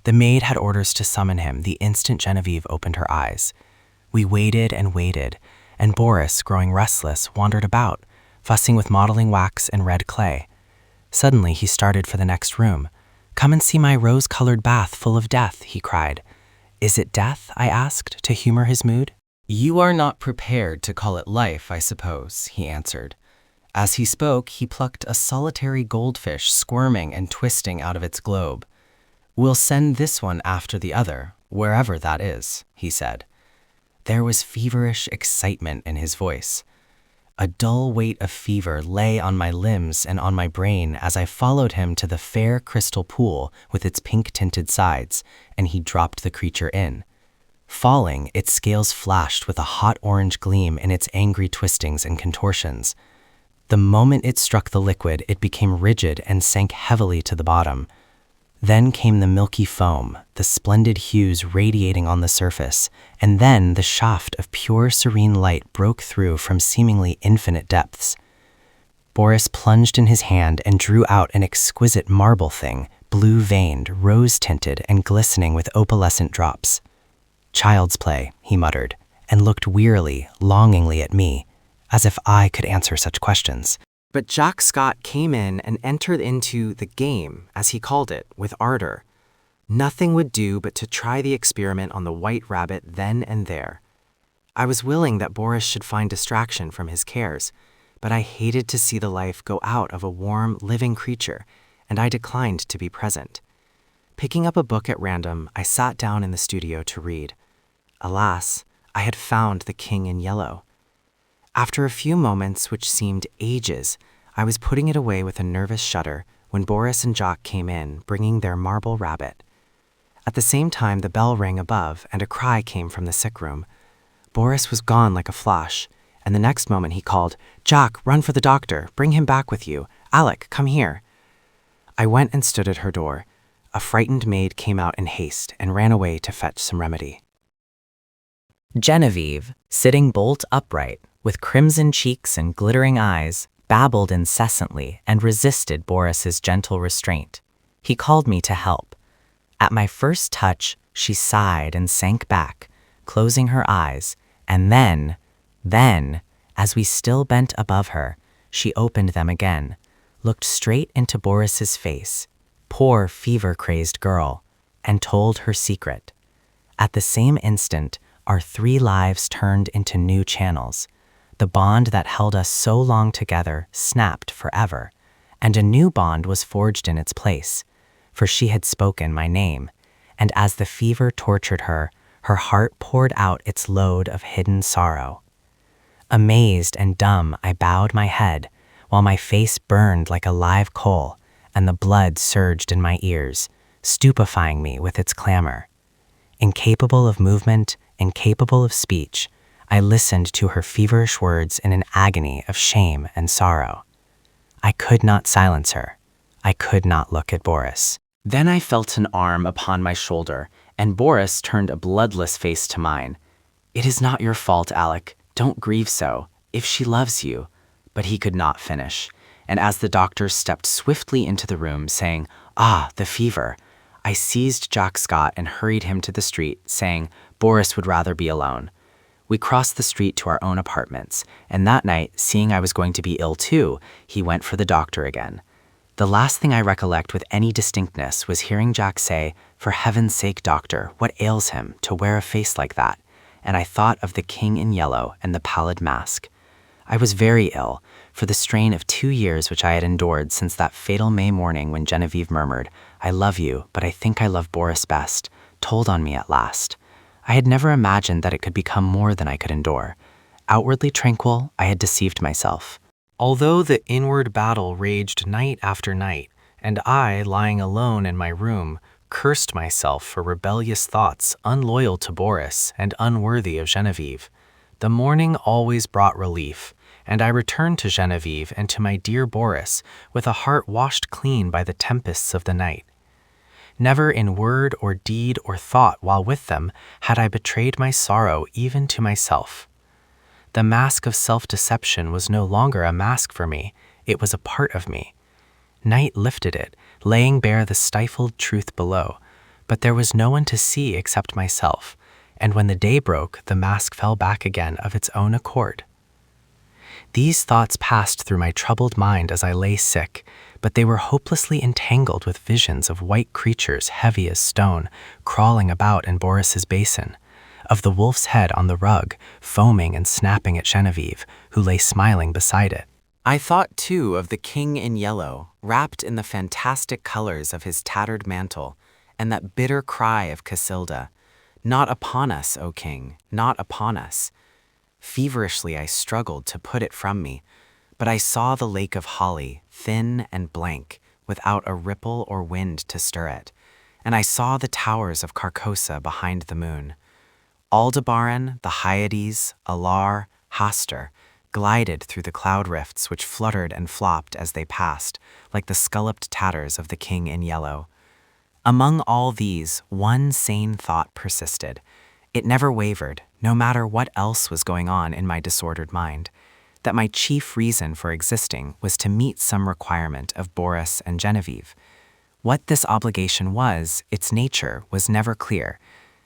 The maid had orders to summon him the instant Genevieve opened her eyes. We waited, and Boris, growing restless, wandered about, fussing with modeling wax and red clay. Suddenly he started for the next room. "Come and see my rose-colored bath full of death," he cried. "Is it death?" I asked, to humor his mood. "You are not prepared to call it life, I suppose," he answered. As he spoke, he plucked a solitary goldfish squirming and twisting out of its globe. "We'll send this one after the other, wherever that is," he said. There was feverish excitement in his voice. A dull weight of fever lay on my limbs and on my brain as I followed him to the fair crystal pool with its pink-tinted sides, and he dropped the creature in. Falling, its scales flashed with a hot orange gleam in its angry twistings and contortions. The moment it struck the liquid, it became rigid and sank heavily to the bottom. Then came the milky foam, the splendid hues radiating on the surface, and then the shaft of pure serene light broke through from seemingly infinite depths. Boris plunged in his hand and drew out an exquisite marble thing, blue-veined, rose-tinted, and glistening with opalescent drops. "Child's play," he muttered, and looked wearily, longingly at me, as if I could answer such questions. But Jack Scott came in and entered into the game, as he called it, with ardor. Nothing would do but to try the experiment on the white rabbit then and there. I was willing that Boris should find distraction from his cares, but I hated to see the life go out of a warm, living creature, and I declined to be present. Picking up a book at random, I sat down in the studio to read. Alas, I had found The King in Yellow. After a few moments, which seemed ages, I was putting it away with a nervous shudder when Boris and Jock came in, bringing their marble rabbit. At the same time, the bell rang above, and a cry came from the sick room. Boris was gone like a flash, and the next moment he called, "Jock, run for the doctor. Bring him back with you. Alec, come here." I went and stood at her door. a frightened maid came out in haste and ran away to fetch some remedy. Genevieve, sitting bolt upright, with crimson cheeks and glittering eyes, babbled incessantly and resisted Boris's gentle restraint. He called me to help. At my first touch, she sighed and sank back, closing her eyes, and then, as we still bent above her, she opened them again, looked straight into Boris's face, poor fever-crazed girl, and told her secret. At the same instant, our 3 lives turned into new channels. The bond that held us so long together snapped forever, and a new bond was forged in its place, for she had spoken my name, and as the fever tortured her, her heart poured out its load of hidden sorrow. Amazed and dumb, I bowed my head, while my face burned like a live coal, and the blood surged in my ears, stupefying me with its clamor. Incapable of movement, incapable of speech, I listened to her feverish words in an agony of shame and sorrow. I could not silence her. I could not look at Boris. Then I felt an arm upon my shoulder, and Boris turned a bloodless face to mine. "It is not your fault, Alec. Don't grieve so, if she loves you." But he could not finish, and as the doctor stepped swiftly into the room, saying, "Ah, the fever," I seized Jack Scott and hurried him to the street, saying Boris would rather be alone. We crossed the street to our own apartments, and that night, seeing I was going to be ill too, he went for the doctor again. The last thing I recollect with any distinctness was hearing Jack say, "For heaven's sake, doctor, what ails him to wear a face like that?" And I thought of the King in Yellow and the pallid mask. I was very ill, for the strain of 2 years which I had endured since that fatal May morning when Genevieve murmured, "I love you, but I think I love Boris best," told on me at last. I had never imagined that it could become more than I could endure. Outwardly tranquil, I had deceived myself. Although the inward battle raged night after night, and I, lying alone in my room, cursed myself for rebellious thoughts unloyal to Boris and unworthy of Genevieve, the morning always brought relief, and I returned to Genevieve and to my dear Boris with a heart washed clean by the tempests of the night. Never in word or deed or thought while with them had I betrayed my sorrow even to myself. The mask of self-deception was no longer a mask for me, it was a part of me. Night lifted it, laying bare the stifled truth below, but there was no one to see except myself, and when the day broke, the mask fell back again of its own accord. These thoughts passed through my troubled mind as I lay sick, but they were hopelessly entangled with visions of white creatures heavy as stone, crawling about in Boris's basin, of the wolf's head on the rug, foaming and snapping at Genevieve, who lay smiling beside it. I thought, too, of the King in Yellow, wrapped in the fantastic colors of his tattered mantle, and that bitter cry of Casilda, "Not upon us, O King, not upon us." Feverishly I struggled to put it from me, but I saw the lake of holly, thin and blank, without a ripple or wind to stir it, and I saw the towers of Carcosa behind the moon. Aldebaran, the Hyades, Alar, Hastur, glided through the cloud rifts which fluttered and flopped as they passed, like the sculloped tatters of the King in Yellow. Among all these, one sane thought persisted. It never wavered, no matter what else was going on in my disordered mind, that my chief reason for existing was to meet some requirement of Boris and Genevieve. What this obligation was, its nature, was never clear.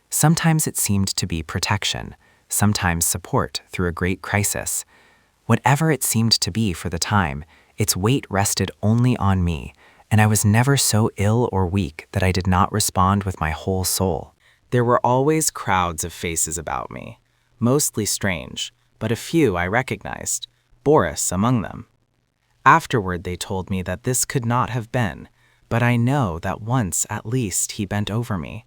Sometimes it seemed to be protection, sometimes support through a great crisis. Whatever it seemed to be for the time, its weight rested only on me, and I was never so ill or weak that I did not respond with my whole soul. There were always crowds of faces about me, mostly strange, but a few I recognized, Boris among them. Afterward they told me that this could not have been, but I know that once at least he bent over me.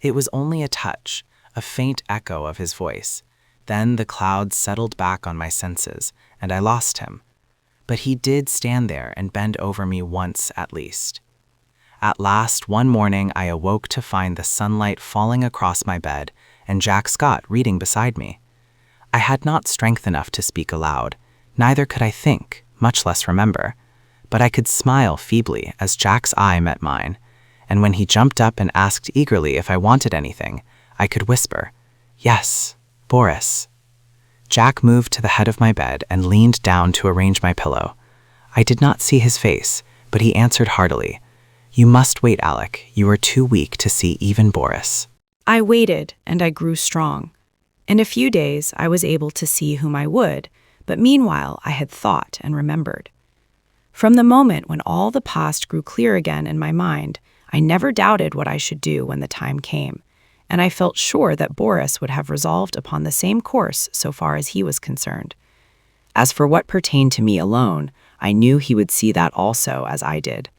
It was only a touch, a faint echo of his voice. Then the clouds settled back on my senses, and I lost him. But he did stand there and bend over me once at least. At last, one morning, I awoke to find the sunlight falling across my bed and Jack Scott reading beside me. I had not strength enough to speak aloud, neither could I think, much less remember, but I could smile feebly as Jack's eye met mine, and when he jumped up and asked eagerly if I wanted anything, I could whisper, "Yes, Boris." Jack moved to the head of my bed and leaned down to arrange my pillow. I did not see his face, but he answered heartily, "You must wait, Alec. You are too weak to see even Boris." I waited, and I grew strong. In a few days, I was able to see whom I would, but meanwhile I had thought and remembered. From the moment when all the past grew clear again in my mind, I never doubted what I should do when the time came, and I felt sure that Boris would have resolved upon the same course so far as he was concerned. As for what pertained to me alone, I knew he would see that also as I did.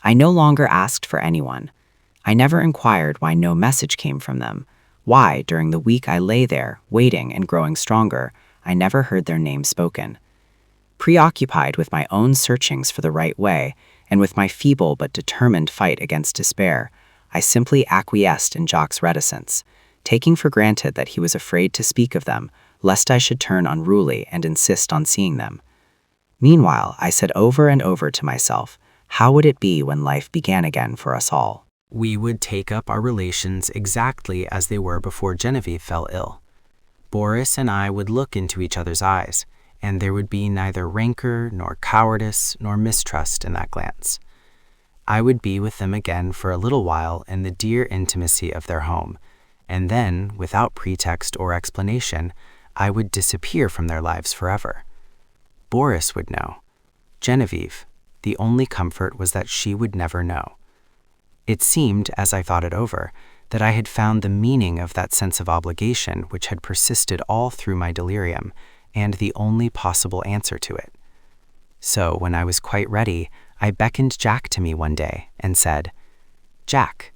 I no longer asked for anyone. I never inquired why no message came from them, why, during the week I lay there, waiting and growing stronger, I never heard their name spoken. Preoccupied with my own searchings for the right way, and with my feeble but determined fight against despair, I simply acquiesced in Jacques' reticence, taking for granted that he was afraid to speak of them, lest I should turn unruly and insist on seeing them. Meanwhile, I said over and over to myself, how would it be when life began again for us all? We would take up our relations exactly as they were before Genevieve fell ill. Boris and I would look into each other's eyes, and there would be neither rancor, nor cowardice, nor mistrust in that glance. I would be with them again for a little while in the dear intimacy of their home, and then, without pretext or explanation, I would disappear from their lives forever. Boris would know. Genevieve, the only comfort was that she would never know. It seemed, as I thought it over, that I had found the meaning of that sense of obligation which had persisted all through my delirium, and the only possible answer to it. So, when I was quite ready, I beckoned Jack to me one day and said, "Jack,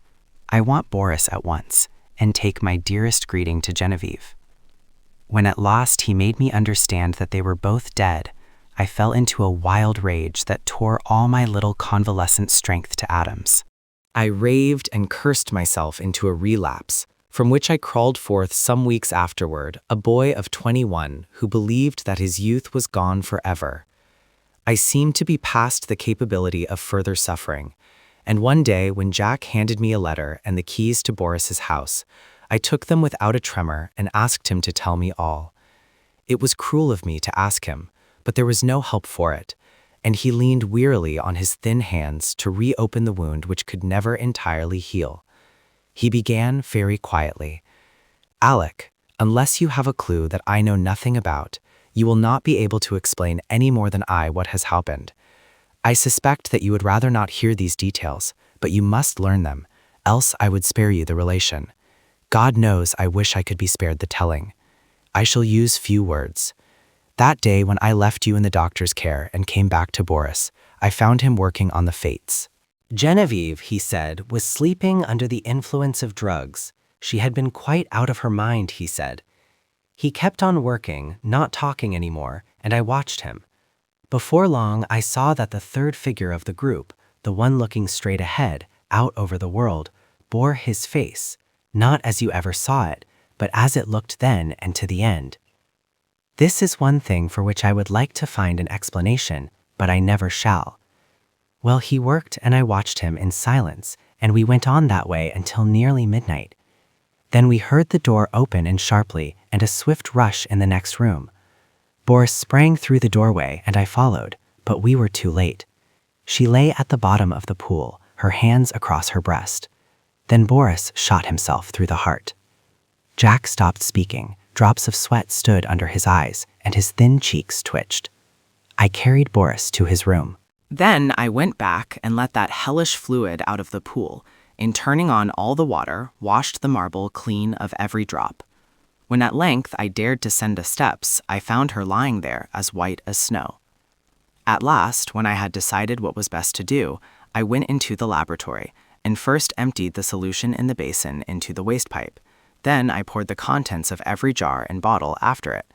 I want Boris at once, and take my dearest greeting to Genevieve." When at last he made me understand that they were both dead, I fell into a wild rage that tore all my little convalescent strength to atoms. I raved and cursed myself into a relapse, from which I crawled forth some weeks afterward, a boy of 21 who believed that his youth was gone forever. I seemed to be past the capability of further suffering, and one day when Jack handed me a letter and the keys to Boris's house, I took them without a tremor and asked him to tell me all. It was cruel of me to ask him, but there was no help for it, and he leaned wearily on his thin hands to reopen the wound which could never entirely heal. He began very quietly, "Alec, unless you have a clue that I know nothing about, you will not be able to explain any more than I what has happened. I suspect that you would rather not hear these details, but you must learn them, else I would spare you the relation. God knows I wish I could be spared the telling. I shall use few words. That day when I left you in the doctor's care and came back to Boris, I found him working on the fates. Genevieve, he said, was sleeping under the influence of drugs. She had been quite out of her mind, he said. He kept on working, not talking anymore, and I watched him. Before long, I saw that the third figure of the group, the one looking straight ahead, out over the world, bore his face, not as you ever saw it, but as it looked then and to the end. This is one thing for which I would like to find an explanation, but I never shall. Well, he worked and I watched him in silence, and we went on that way until nearly midnight. Then we heard the door open and sharply, and a swift rush in the next room. Boris sprang through the doorway, and I followed, but we were too late. She lay at the bottom of the pool, her hands across her breast. Then Boris shot himself through the heart. Jack stopped speaking. Drops of sweat stood under his eyes, and his thin cheeks twitched. I carried Boris to his room. Then I went back and let that hellish fluid out of the pool, and turning on all the water, washed the marble clean of every drop. When at length I dared to send the steps, I found her lying there as white as snow. At last, when I had decided what was best to do, I went into the laboratory, and first emptied the solution in the basin into the waste pipe. Then I poured the contents of every jar and bottle after it.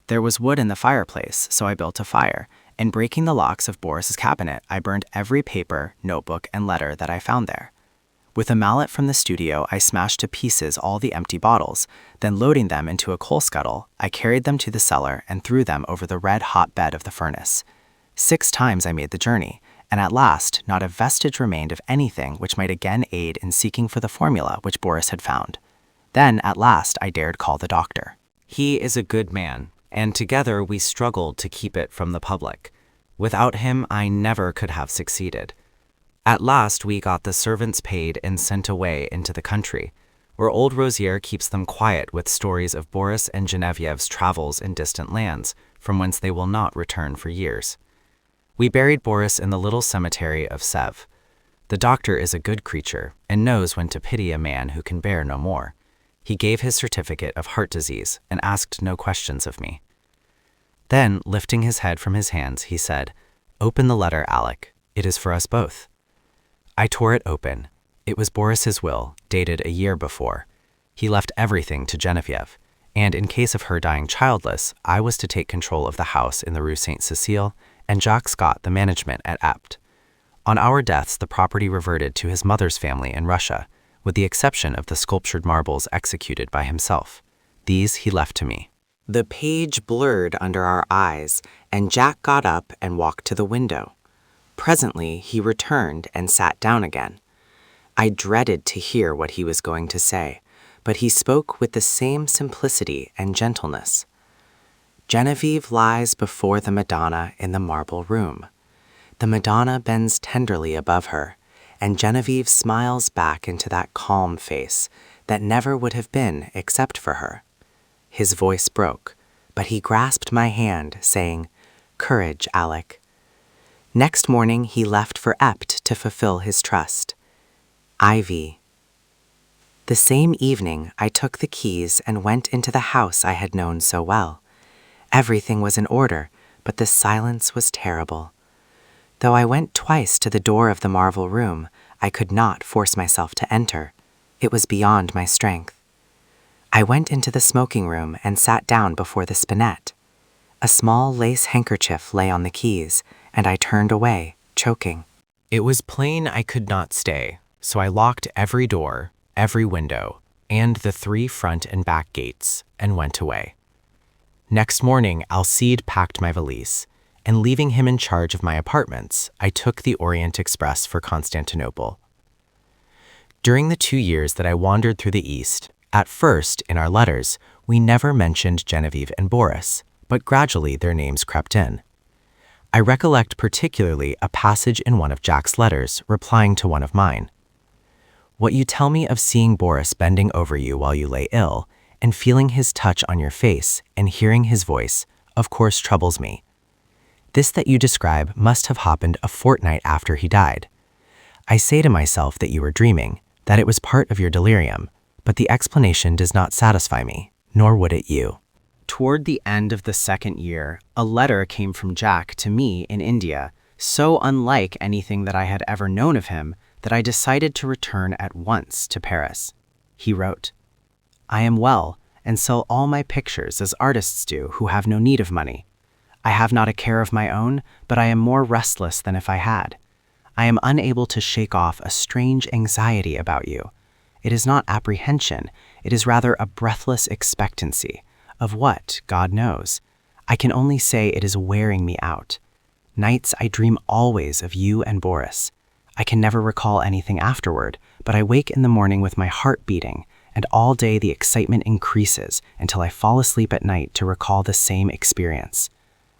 There was wood in the fireplace, so I built a fire, and breaking the locks of Boris's cabinet, I burned every paper, notebook, and letter that I found there. With a mallet from the studio, I smashed to pieces all the empty bottles, then loading them into a coal scuttle, I carried them to the cellar and threw them over the red-hot bed of the furnace. 6 times I made the journey, and at last not a vestige remained of anything which might again aid in seeking for the formula which Boris had found. Then, at last, I dared call the doctor. He is a good man, and together we struggled to keep it from the public. Without him, I never could have succeeded. At last, we got the servants paid and sent away into the country, where old Rosier keeps them quiet with stories of Boris and Genevieve's travels in distant lands, from whence they will not return for years. We buried Boris in the little cemetery of Sèvres. The doctor is a good creature and knows when to pity a man who can bear no more. He gave his certificate of heart disease and asked no questions of me. Then, lifting his head from his hands, he said, "Open the letter, Alec. It is for us both." I tore it open. It was Boris's will, dated a year before. He left everything to Geneviève, and in case of her dying childless, I was to take control of the house in the Rue Saint-Cécile, and Jacques Scott the management at Apt. On our deaths, the property reverted to his mother's family in Russia, with the exception of the sculptured marbles executed by himself. These he left to me. The page blurred under our eyes, and Jack got up and walked to the window. Presently, he returned and sat down again. I dreaded to hear what he was going to say, but he spoke with the same simplicity and gentleness. Geneviève lies before the Madonna in the marble room. The Madonna bends tenderly above her, and Geneviève smiles back into that calm face that never would have been except for her. His voice broke, but he grasped my hand, saying, "Courage, Alec." Next morning he left for Ept to fulfill his trust. Ivy. The same evening I took the keys and went into the house I had known so well. Everything was in order, but the silence was terrible. Though I went twice to the door of the marble room, I could not force myself to enter. It was beyond my strength. I went into the smoking room and sat down before the spinet. A small lace handkerchief lay on the keys, and I turned away, choking. It was plain I could not stay, so I locked every door, every window, and the 3 front and back gates, and went away. Next morning, Alcide packed my valise, and leaving him in charge of my apartments, I took the Orient Express for Constantinople. During the 2 years that I wandered through the East, at first, in our letters, we never mentioned Geneviève and Boris, but gradually their names crept in. I recollect particularly a passage in one of Jack's letters replying to one of mine. "What you tell me of seeing Boris bending over you while you lay ill, and feeling his touch on your face and hearing his voice, of course troubles me. This that you describe must have happened a fortnight after he died. I say to myself that you were dreaming, that it was part of your delirium, but the explanation does not satisfy me, nor would it you." Toward the end of the 2nd year, a letter came from Jack to me in India, so unlike anything that I had ever known of him that I decided to return at once to Paris. He wrote, "I am well, and sell all my pictures as artists do who have no need of money. I have not a care of my own, but I am more restless than if I had. I am unable to shake off a strange anxiety about you. It is not apprehension, it is rather a breathless expectancy. Of what, God knows. I can only say it is wearing me out. Nights I dream always of you and Boris. I can never recall anything afterward, but I wake in the morning with my heart beating, and all day the excitement increases until I fall asleep at night to recall the same experience.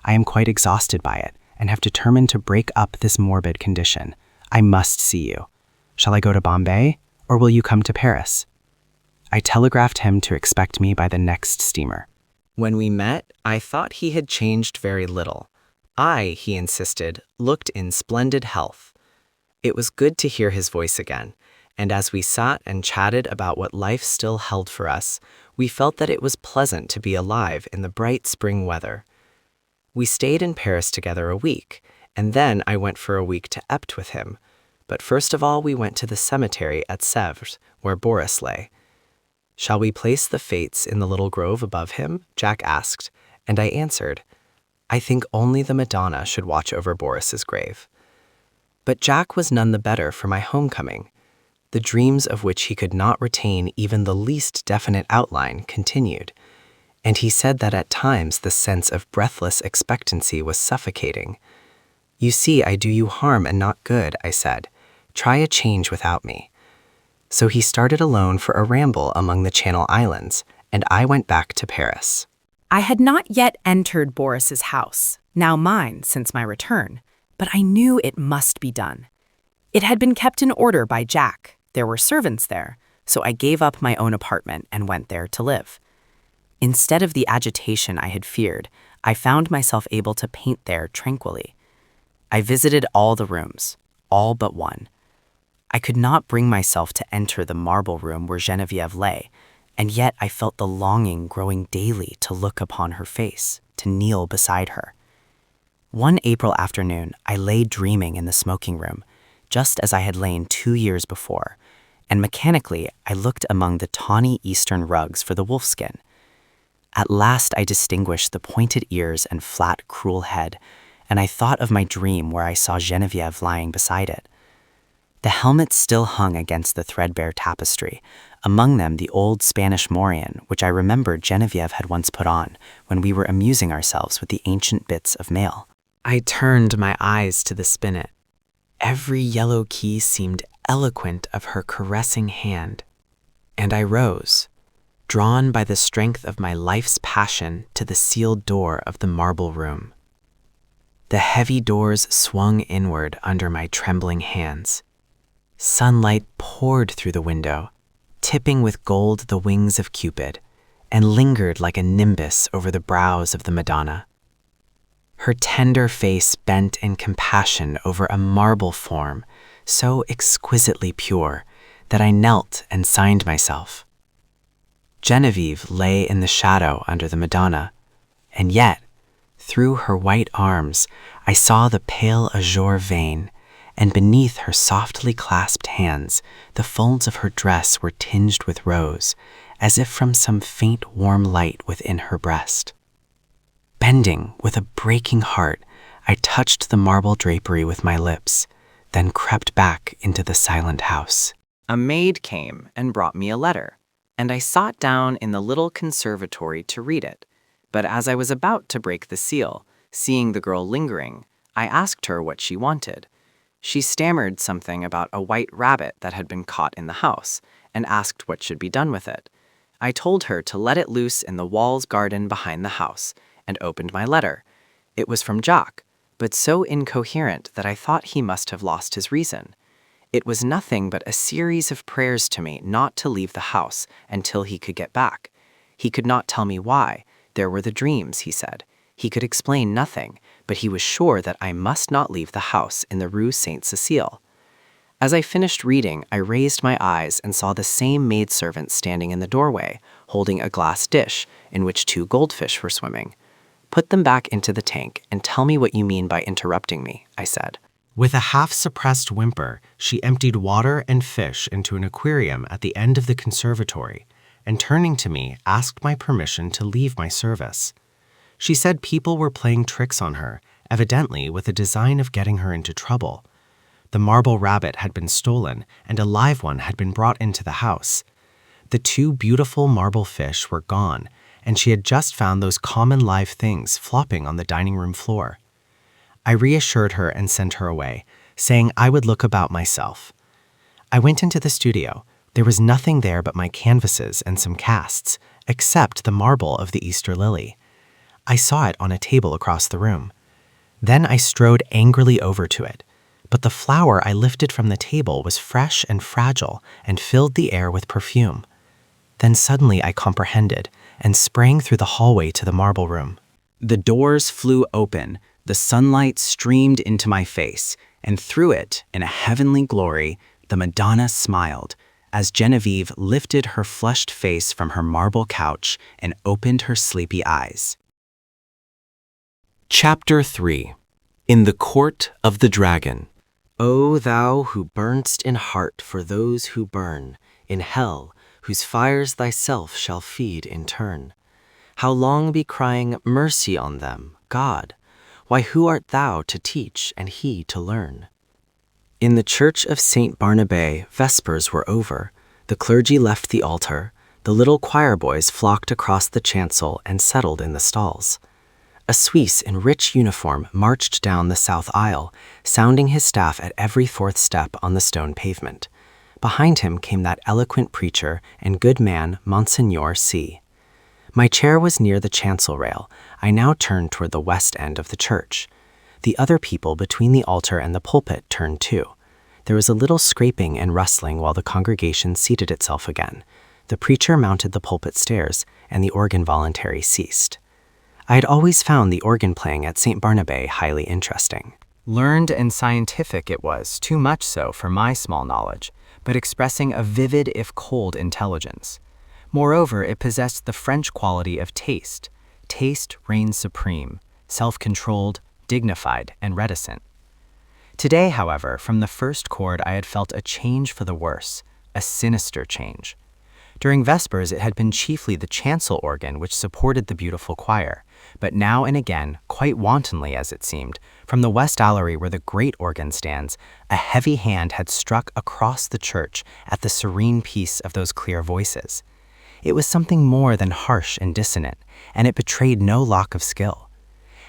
I am quite exhausted by it, and have determined to break up this morbid condition. I must see you. Shall I go to Bombay, or will you come to Paris?" I telegraphed him to expect me by the next steamer. When we met, I thought he had changed very little. I, he insisted, looked in splendid health. It was good to hear his voice again, and as we sat and chatted about what life still held for us, we felt that it was pleasant to be alive in the bright spring weather. We stayed in Paris together a week, and then I went for a week to Ept with him. But first of all we went to the cemetery at Sèvres, where Boris lay. "Shall we place the Fates in the little grove above him?" Jack asked, and I answered, "I think only the Madonna should watch over Boris's grave." But Jack was none the better for my homecoming. The dreams of which he could not retain even the least definite outline continued, and he said that at times the sense of breathless expectancy was suffocating. "You see, I do you harm and not good," I said. "Try a change without me." So he started alone for a ramble among the Channel Islands, and I went back to Paris. I had not yet entered Boris's house, now mine since my return, but I knew it must be done. It had been kept in order by Jack. There were servants there, so I gave up my own apartment and went there to live. Instead of the agitation I had feared, I found myself able to paint there tranquilly. I visited all the rooms, all but one. I could not bring myself to enter the marble room where Geneviève lay, and yet I felt the longing growing daily to look upon her face, to kneel beside her. One April afternoon, I lay dreaming in the smoking room, just as I had lain 2 years before, and mechanically I looked among the tawny eastern rugs for the wolfskin. At last I distinguished the pointed ears and flat, cruel head, and I thought of my dream where I saw Geneviève lying beside it. The helmets still hung against the threadbare tapestry, among them the old Spanish morion, which I remembered Geneviève had once put on when we were amusing ourselves with the ancient bits of mail. I turned my eyes to the spinet. Every yellow key seemed eloquent of her caressing hand, and I rose, drawn by the strength of my life's passion to the sealed door of the marble room. The heavy doors swung inward under my trembling hands. Sunlight poured through the window, tipping with gold the wings of Cupid, and lingered like a nimbus over the brows of the Madonna. Her tender face bent in compassion over a marble form so exquisitely pure that I knelt and signed myself. Geneviève lay in the shadow under the Madonna, and yet, through her white arms, I saw the pale azure vein, and beneath her softly clasped hands, the folds of her dress were tinged with rose, as if from some faint warm light within her breast. Bending with a breaking heart, I touched the marble drapery with my lips, then crept back into the silent house. A maid came and brought me a letter, and I sat down in the little conservatory to read it. But as I was about to break the seal, seeing the girl lingering, I asked her what she wanted. She stammered something about a white rabbit that had been caught in the house, and asked what should be done with it. I told her to let it loose in the wall's garden behind the house, and opened my letter. It was from Jacques, but so incoherent that I thought he must have lost his reason. It was nothing but a series of prayers to me not to leave the house until he could get back. He could not tell me why. There were the dreams, he said. He could explain nothing, but he was sure that I must not leave the house in the Rue Saint-Cécile. As I finished reading, I raised my eyes and saw the same maidservant standing in the doorway, holding a glass dish in which 2 goldfish were swimming. "Put them back into the tank and tell me what you mean by interrupting me," I said. With a half-suppressed whimper, she emptied water and fish into an aquarium at the end of the conservatory, and turning to me, asked my permission to leave my service. She said people were playing tricks on her, evidently with a design of getting her into trouble. The marble rabbit had been stolen, and a live one had been brought into the house. The 2 beautiful marble fish were gone, and she had just found those common live things flopping on the dining room floor. I reassured her and sent her away, saying I would look about myself. I went into the studio. There was nothing there but my canvases and some casts, except the marble of the Easter lily. I saw it on a table across the room. Then I strode angrily over to it, but the flower I lifted from the table was fresh and fragile and filled the air with perfume. Then suddenly I comprehended and sprang through the hallway to the marble room. The doors flew open, the sunlight streamed into my face, and through it, in a heavenly glory, the Madonna smiled, as Geneviève lifted her flushed face from her marble couch and opened her sleepy eyes. Chapter 3. In the Court of the Dragon. O thou who burn'st in heart for those who burn, in hell, whose fires thyself shall feed in turn. How long be crying mercy on them, God? Why, who art thou to teach and he to learn? In the church of Saint Barnabé, vespers were over. The clergy left the altar. The little choir boys flocked across the chancel and settled in the stalls. A Swiss in rich uniform marched down the south aisle, sounding his staff at every fourth step on the stone pavement. Behind him came that eloquent preacher and good man, Monsignor C. My chair was near the chancel rail. I now turned toward the west end of the church. The other people between the altar and the pulpit turned too. There was a little scraping and rustling while the congregation seated itself again. The preacher mounted the pulpit stairs, and the organ voluntary ceased. I had always found the organ playing at St. Barnabé highly interesting. Learned and scientific it was, too much so for my small knowledge, but expressing a vivid if cold intelligence. Moreover, it possessed the French quality of taste. Taste reigned supreme, self-controlled, dignified, and reticent. Today, however, from the first chord I had felt a change for the worse, a sinister change. During Vespers, it had been chiefly the chancel organ which supported the beautiful choir, but now and again, quite wantonly as it seemed, from the west gallery where the great organ stands, a heavy hand had struck across the church at the serene peace of those clear voices. It was something more than harsh and dissonant, and it betrayed no lack of skill.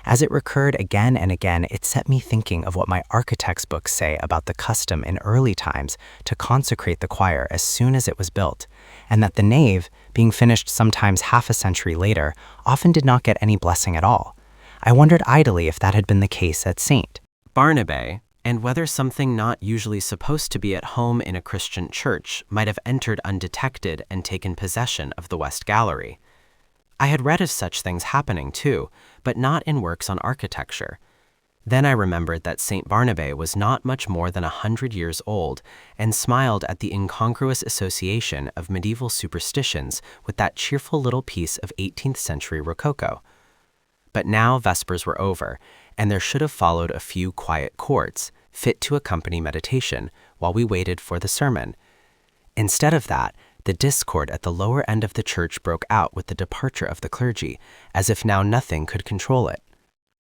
As it recurred again and again, it set me thinking of what my architect's books say about the custom in early times to consecrate the choir as soon as it was built, and that the nave, being finished sometimes half a century later, often did not get any blessing at all. I wondered idly if that had been the case at St. Barnabé, and whether something not usually supposed to be at home in a Christian church might have entered undetected and taken possession of the West Gallery. I had read of such things happening too, but not in works on architecture. Then I remembered that St. Barnabé was not much more than 100 years old, and smiled at the incongruous association of medieval superstitions with that cheerful little piece of 18th century Rococo. But now Vespers were over, and there should have followed a few quiet chords, fit to accompany meditation, while we waited for the sermon. Instead of that, the discord at the lower end of the church broke out with the departure of the clergy, as if now nothing could control it.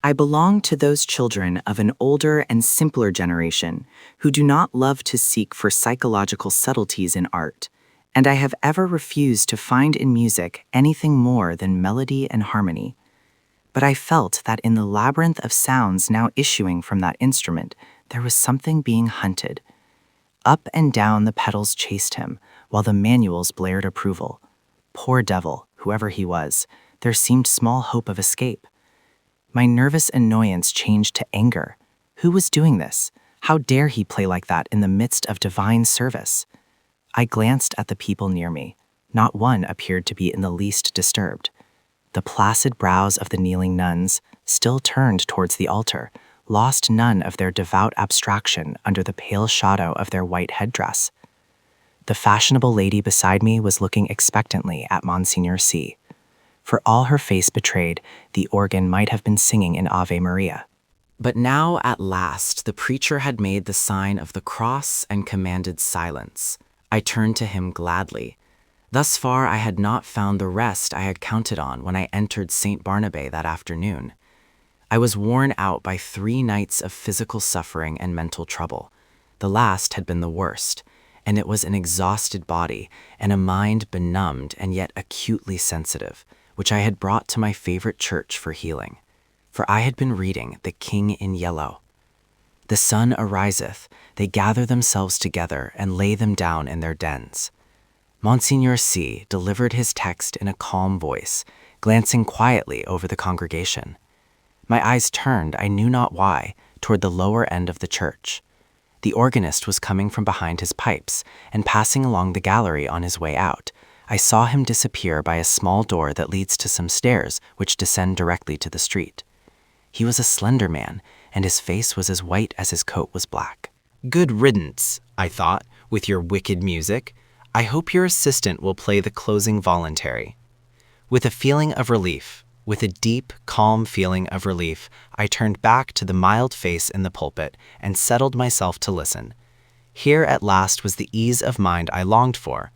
I belong to those children of an older and simpler generation who do not love to seek for psychological subtleties in art, and I have ever refused to find in music anything more than melody and harmony. But I felt that in the labyrinth of sounds now issuing from that instrument, there was something being hunted. Up and down the pedals chased him, while the manuals blared approval. Poor devil, whoever he was, there seemed small hope of escape. My nervous annoyance changed to anger. Who was doing this? How dare he play like that in the midst of divine service? I glanced at the people near me. Not one appeared to be in the least disturbed. The placid brows of the kneeling nuns, still turned towards the altar, lost none of their devout abstraction under the pale shadow of their white headdress. The fashionable lady beside me was looking expectantly at Monsignor C. For all her face betrayed, the organ might have been singing an Ave Maria. But now, at last, the preacher had made the sign of the cross and commanded silence. I turned to him gladly. Thus far, I had not found the rest I had counted on when I entered St. Barnabé that afternoon. I was worn out by 3 nights of physical suffering and mental trouble. The last had been the worst, and it was an exhausted body and a mind benumbed and yet acutely sensitive, which I had brought to my favorite church for healing. For I had been reading The King in Yellow. The sun ariseth, they gather themselves together and lay them down in their dens. Monsignor C. delivered his text in a calm voice, glancing quietly over the congregation. My eyes turned, I knew not why, toward the lower end of the church. The organist was coming from behind his pipes and passing along the gallery on his way out. I saw him disappear by a small door that leads to some stairs which descend directly to the street. He was a slender man, and his face was as white as his coat was black. "Good riddance," I thought, "with your wicked music. I hope your assistant will play the closing voluntary." With a feeling of relief, with a deep, calm feeling of relief, I turned back to the mild face in the pulpit and settled myself to listen. Here at last was the ease of mind I longed for.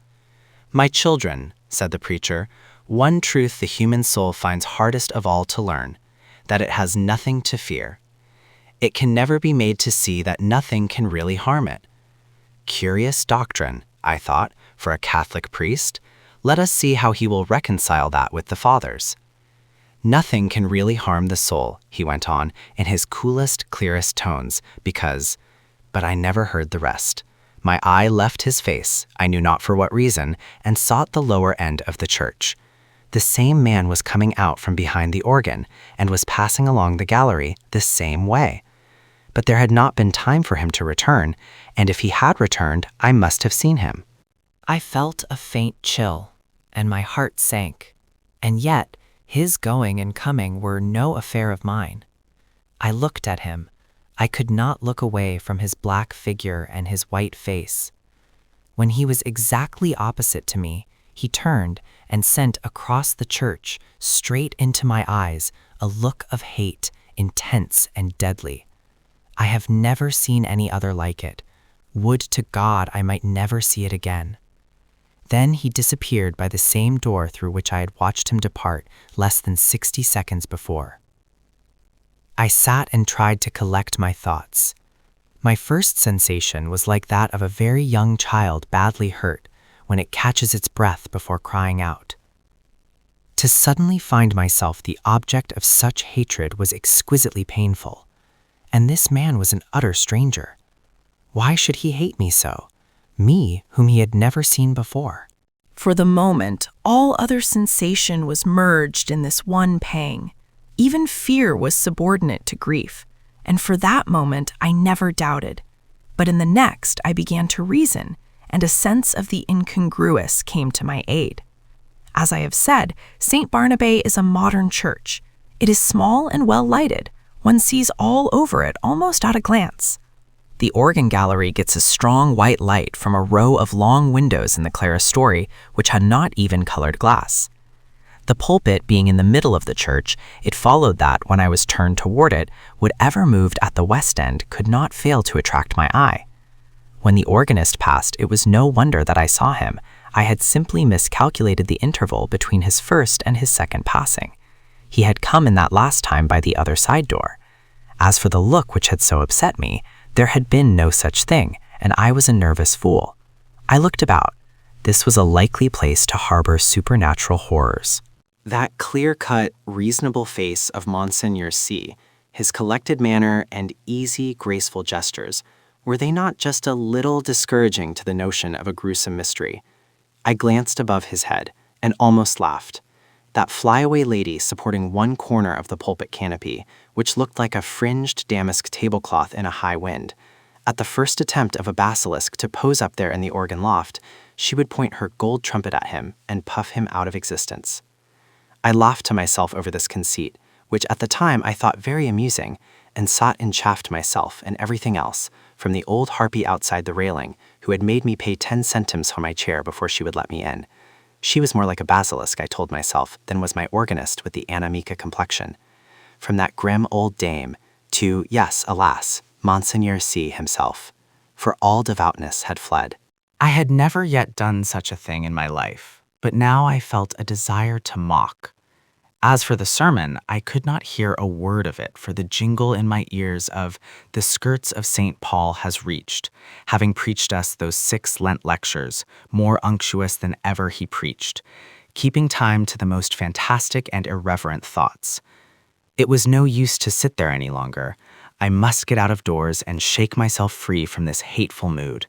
"My children," said the preacher, "one truth the human soul finds hardest of all to learn, that it has nothing to fear. It can never be made to see that nothing can really harm it." Curious doctrine, I thought, for a Catholic priest. Let us see how he will reconcile that with the Fathers. Nothing can really harm the soul, he went on in his coolest, clearest tones, because... But I never heard the rest. My eye left his face, I knew not for what reason, and sought the lower end of the church. The same man was coming out from behind the organ and was passing along the gallery the same way. But there had not been time for him to return, and if he had returned, I must have seen him. I felt a faint chill, and my heart sank, and yet his going and coming were no affair of mine. I looked at him. I could not look away from his black figure and his white face. When he was exactly opposite to me, he turned and sent across the church, straight into my eyes, a look of hate, intense and deadly. I have never seen any other like it. Would to God I might never see it again. Then he disappeared by the same door through which I had watched him depart less than 60 seconds before. I sat and tried to collect my thoughts. My first sensation was like that of a very young child badly hurt when it catches its breath before crying out. To suddenly find myself the object of such hatred was exquisitely painful, and this man was an utter stranger. Why should he hate me so? Me, whom he had never seen before. For the moment, all other sensation was merged in this one pang. Even fear was subordinate to grief, and for that moment I never doubted. But in the next I began to reason, and a sense of the incongruous came to my aid. As I have said, St. Barnabé is a modern church. It is small and well lighted. One sees all over it almost at a glance. The organ gallery gets a strong white light from a row of long windows in the clerestory, which had not even colored glass. The pulpit being in the middle of the church, it followed that, when I was turned toward it, whatever moved at the west end could not fail to attract my eye. When the organist passed, it was no wonder that I saw him. I had simply miscalculated the interval between his first and his second passing. He had come in that last time by the other side door. As for the look which had so upset me, there had been no such thing, and I was a nervous fool. I looked about. This was a likely place to harbor supernatural horrors. That clear-cut, reasonable face of Monseigneur C., his collected manner and easy, graceful gestures, were they not just a little discouraging to the notion of a gruesome mystery? I glanced above his head and almost laughed. That flyaway lady supporting one corner of the pulpit canopy, which looked like a fringed damask tablecloth in a high wind. At the first attempt of a basilisk to pose up there in the organ loft, she would point her gold trumpet at him and puff him out of existence. I laughed to myself over this conceit, which at the time I thought very amusing, and sought and chaffed myself and everything else, from the old harpy outside the railing, who had made me pay 10 centimes for my chair before she would let me in. She was more like a basilisk, I told myself, than was my organist with the Anna Mica complexion. From that grim old dame to, yes, alas, Monseigneur C. himself, for all devoutness had fled. I had never yet done such a thing in my life, but now I felt a desire to mock. As for the sermon, I could not hear a word of it for the jingle in my ears of "The skirts of St. Paul has reached," having preached us those 6 Lent lectures, more unctuous than ever he preached, keeping time to the most fantastic and irreverent thoughts. It was no use to sit there any longer. I must get out of doors and shake myself free from this hateful mood.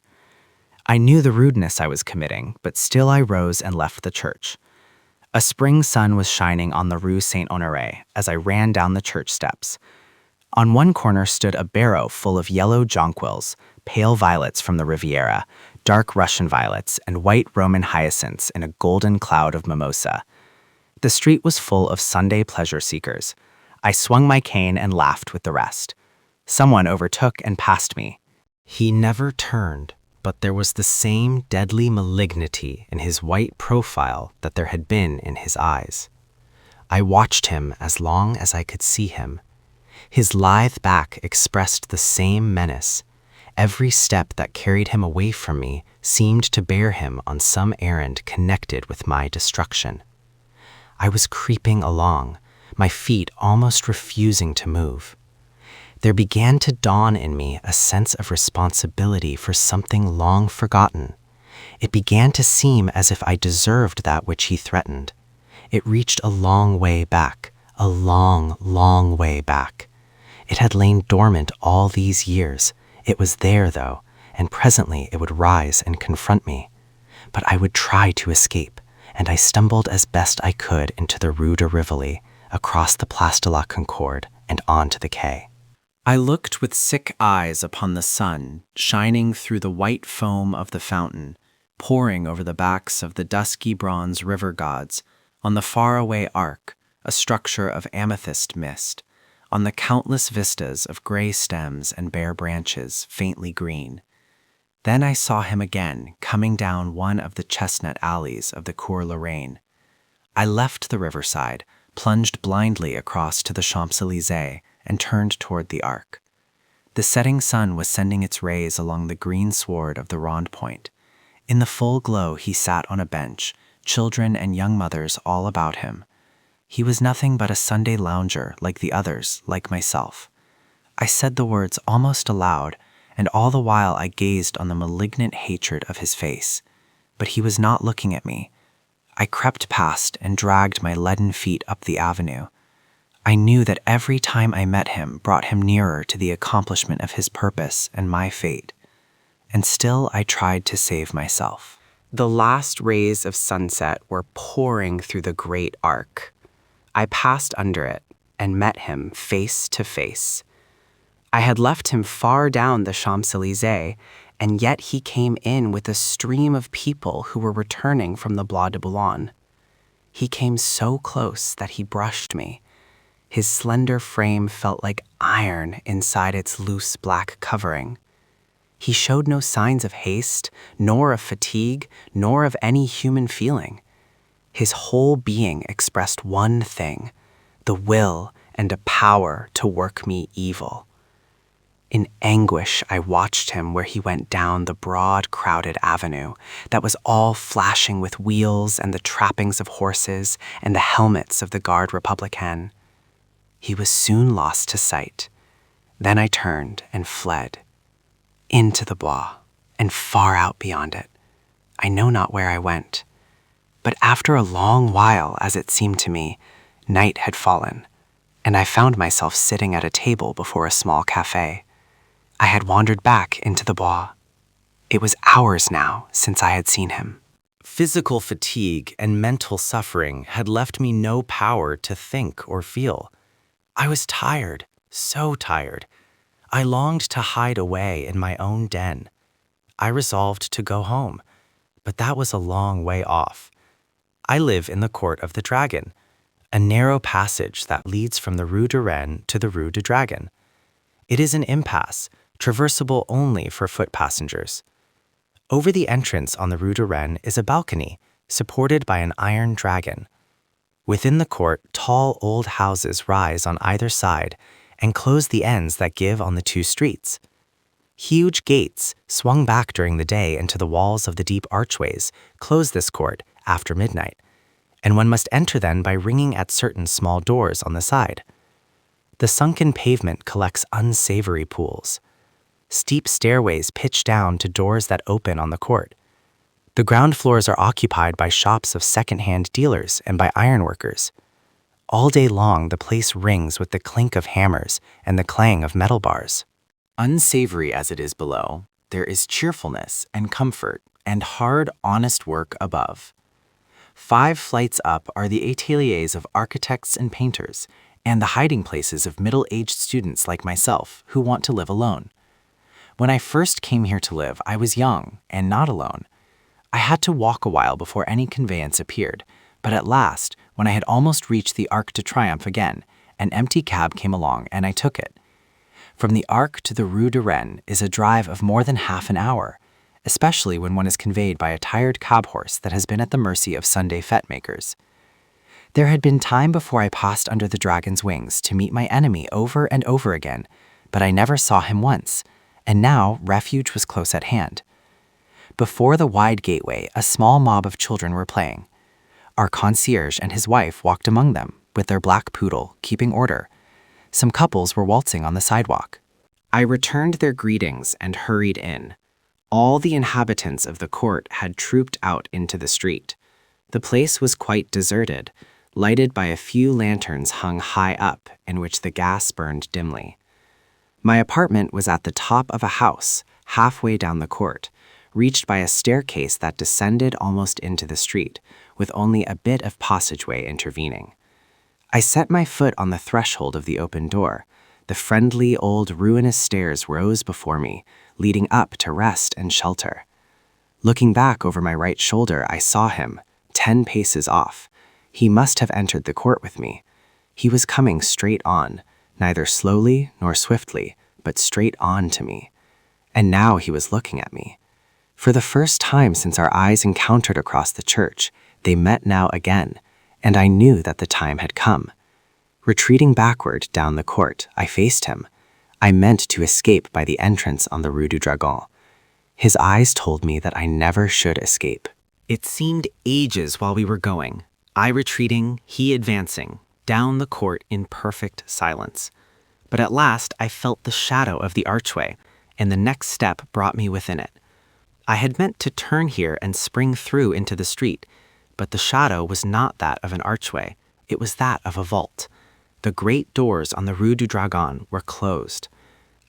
I knew the rudeness I was committing, but still I rose and left the church. A spring sun was shining on the Rue Saint-Honoré as I ran down the church steps. On one corner stood a barrow full of yellow jonquils, pale violets from the Riviera, dark Russian violets, and white Roman hyacinths in a golden cloud of mimosa. The street was full of Sunday pleasure seekers. I swung my cane and laughed with the rest. Someone overtook and passed me. He never turned, but there was the same deadly malignity in his white profile that there had been in his eyes. I watched him as long as I could see him. His lithe back expressed the same menace. Every step that carried him away from me seemed to bear him on some errand connected with my destruction. I was creeping along, my feet almost refusing to move. There began to dawn in me a sense of responsibility for something long forgotten. It began to seem as if I deserved that which he threatened. It reached a long way back, a long, long way back. It had lain dormant all these years. It was there, though, and presently it would rise and confront me. But I would try to escape, and I stumbled as best I could into the Rue de Rivoli, across the Place de la Concorde, and onto the quay. I looked with sick eyes upon the sun, shining through the white foam of the fountain, pouring over the backs of the dusky bronze river gods, on the faraway arc, a structure of amethyst mist, on the countless vistas of gray stems and bare branches, faintly green. Then I saw him again, coming down one of the chestnut alleys of the Cours Lorraine. I left the riverside, plunged blindly across to the Champs-Élysées, and turned toward the Arc. The setting sun was sending its rays along the green sward of the Rond Point. In the full glow he sat on a bench, children and young mothers all about him. He was nothing but a Sunday lounger like the others, like myself. I said the words almost aloud, and all the while I gazed on the malignant hatred of his face. But he was not looking at me. I crept past and dragged my leaden feet up the avenue. I knew that every time I met him brought him nearer to the accomplishment of his purpose and my fate. And still I tried to save myself. The last rays of sunset were pouring through the great arc. I passed under it and met him face to face. I had left him far down the Champs-Élysées, and yet he came in with a stream of people who were returning from the Bois de Boulogne. He came so close that he brushed me. His slender frame felt like iron inside its loose black covering. He showed no signs of haste, nor of fatigue, nor of any human feeling. His whole being expressed one thing, the will and a power to work me evil. In anguish, I watched him where he went down the broad, crowded avenue that was all flashing with wheels and the trappings of horses and the helmets of the Garde Républicaine. He was soon lost to sight. Then I turned and fled, into the Bois, and far out beyond it. I know not where I went. But after a long while, as it seemed to me, night had fallen, and I found myself sitting at a table before a small cafe. I had wandered back into the Bois. It was hours now since I had seen him. Physical fatigue and mental suffering had left me no power to think or feel. I was tired, so tired. I longed to hide away in my own den. I resolved to go home, but that was a long way off. I live in the Court of the Dragon, a narrow passage that leads from the Rue de Rennes to the Rue du Dragon. It is an impasse, traversable only for foot passengers. Over the entrance on the Rue de Rennes is a balcony, supported by an iron dragon. Within the court, tall old houses rise on either side and close the ends that give on the two streets. Huge gates, swung back during the day into the walls of the deep archways, close this court after midnight, and one must enter then by ringing at certain small doors on the side. The sunken pavement collects unsavory pools. Steep stairways pitch down to doors that open on the court. The ground floors are occupied by shops of second-hand dealers and by ironworkers. All day long, the place rings with the clink of hammers and the clang of metal bars. Unsavory as it is below, there is cheerfulness and comfort and hard, honest work above. 5 flights up are the ateliers of architects and painters, and the hiding places of middle-aged students like myself who want to live alone. When I first came here to live, I was young and not alone. I had to walk a while before any conveyance appeared, but at last, when I had almost reached the Arc de Triomphe again, an empty cab came along and I took it. From the Arc to the Rue de Rennes is a drive of more than half an hour, especially when one is conveyed by a tired cab horse that has been at the mercy of Sunday fete makers. There had been time before I passed under the dragon's wings to meet my enemy over and over again, but I never saw him once, and now refuge was close at hand. Before the wide gateway, a small mob of children were playing. Our concierge and his wife walked among them, with their black poodle, keeping order. Some couples were waltzing on the sidewalk. I returned their greetings and hurried in. All the inhabitants of the court had trooped out into the street. The place was quite deserted. lighted by a few lanterns hung high up in which the gas burned dimly. My apartment was at the top of a house, halfway down the court, reached by a staircase that descended almost into the street, with only a bit of passageway intervening. I set my foot on the threshold of the open door. The friendly old ruinous stairs rose before me, leading up to rest and shelter. Looking back over my right shoulder, I saw him, 10 paces off. He must have entered the court with me. He was coming straight on, neither slowly nor swiftly, but straight on to me. And now he was looking at me. For the first time since our eyes encountered across the church, they met now again, and I knew that the time had come. Retreating backward down the court, I faced him. I meant to escape by the entrance on the Rue du Dragon. His eyes told me that I never should escape. It seemed ages while we were going, I retreating, he advancing, down the court in perfect silence. But at last I felt the shadow of the archway, and the next step brought me within it. I had meant to turn here and spring through into the street, but the shadow was not that of an archway, it was that of a vault. The great doors on the Rue du Dragon were closed.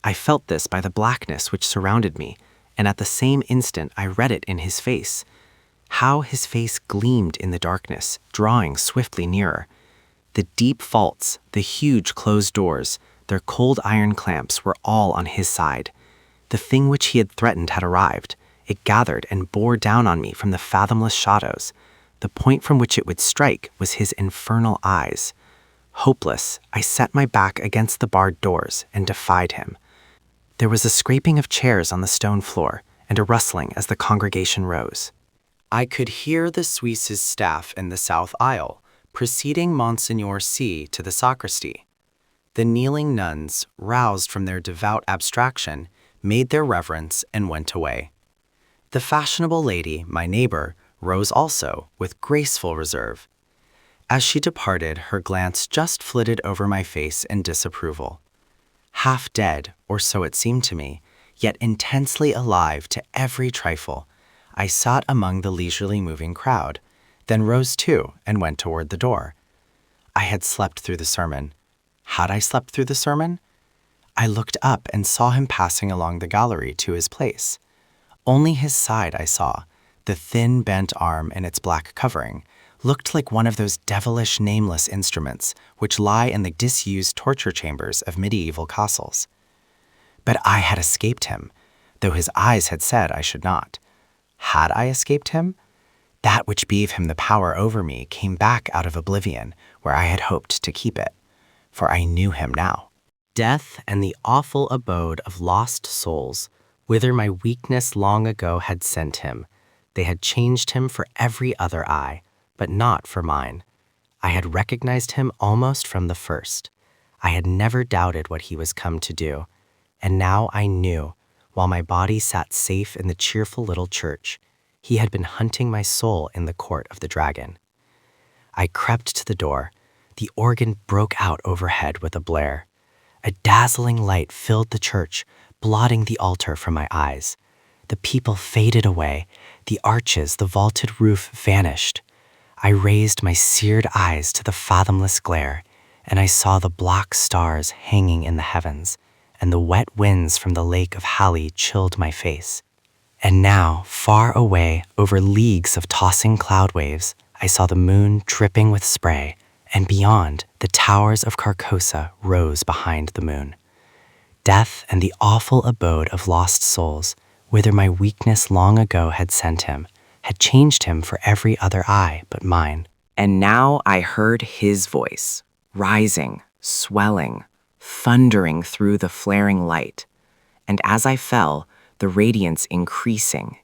I felt this by the blackness which surrounded me, and at the same instant I read it in his face. How his face gleamed in the darkness, drawing swiftly nearer. The deep vaults, the huge closed doors, their cold iron clamps were all on his side. The thing which he had threatened had arrived. It gathered and bore down on me from the fathomless shadows. The point from which it would strike was his infernal eyes. Hopeless, I set my back against the barred doors and defied him. There was a scraping of chairs on the stone floor and a rustling as the congregation rose. I could hear the Suisse's staff in the south aisle, preceding Monsignor C. to the sacristy. The kneeling nuns, roused from their devout abstraction, made their reverence and went away. The fashionable lady, my neighbor, rose also, with graceful reserve. As she departed, her glance just flitted over my face in disapproval. Half dead, or so it seemed to me, yet intensely alive to every trifle, I sat among the leisurely moving crowd, then rose too and went toward the door. I had slept through the sermon. Had I slept through the sermon? I looked up and saw him passing along the gallery to his place. Only his side I saw. The thin, bent arm in its black covering looked like one of those devilish nameless instruments which lie in the disused torture chambers of medieval castles. But I had escaped him, though his eyes had said I should not. Had I escaped him? That which gave him the power over me came back out of oblivion, where I had hoped to keep it, for I knew him now. Death and the awful abode of lost souls, whither my weakness long ago had sent him, they had changed him for every other eye, but not for mine. I had recognized him almost from the first. I had never doubted what he was come to do, and now I knew, while my body sat safe in the cheerful little church, he had been hunting my soul in the court of the dragon. I crept to the door. The organ broke out overhead with a blare. A dazzling light filled the church, blotting the altar from my eyes. The people faded away. The arches, the vaulted roof vanished. I raised my seared eyes to the fathomless glare, and I saw the black stars hanging in the heavens, and the wet winds from the lake of Hali chilled my face. And now, far away, over leagues of tossing cloud waves, I saw the moon dripping with spray, and beyond, the towers of Carcosa rose behind the moon. Death and the awful abode of lost souls, whither my weakness long ago had sent him, had changed him for every other eye but mine. And now I heard his voice, rising, swelling, thundering through the flaring light. And as I fell, the radiance increasing,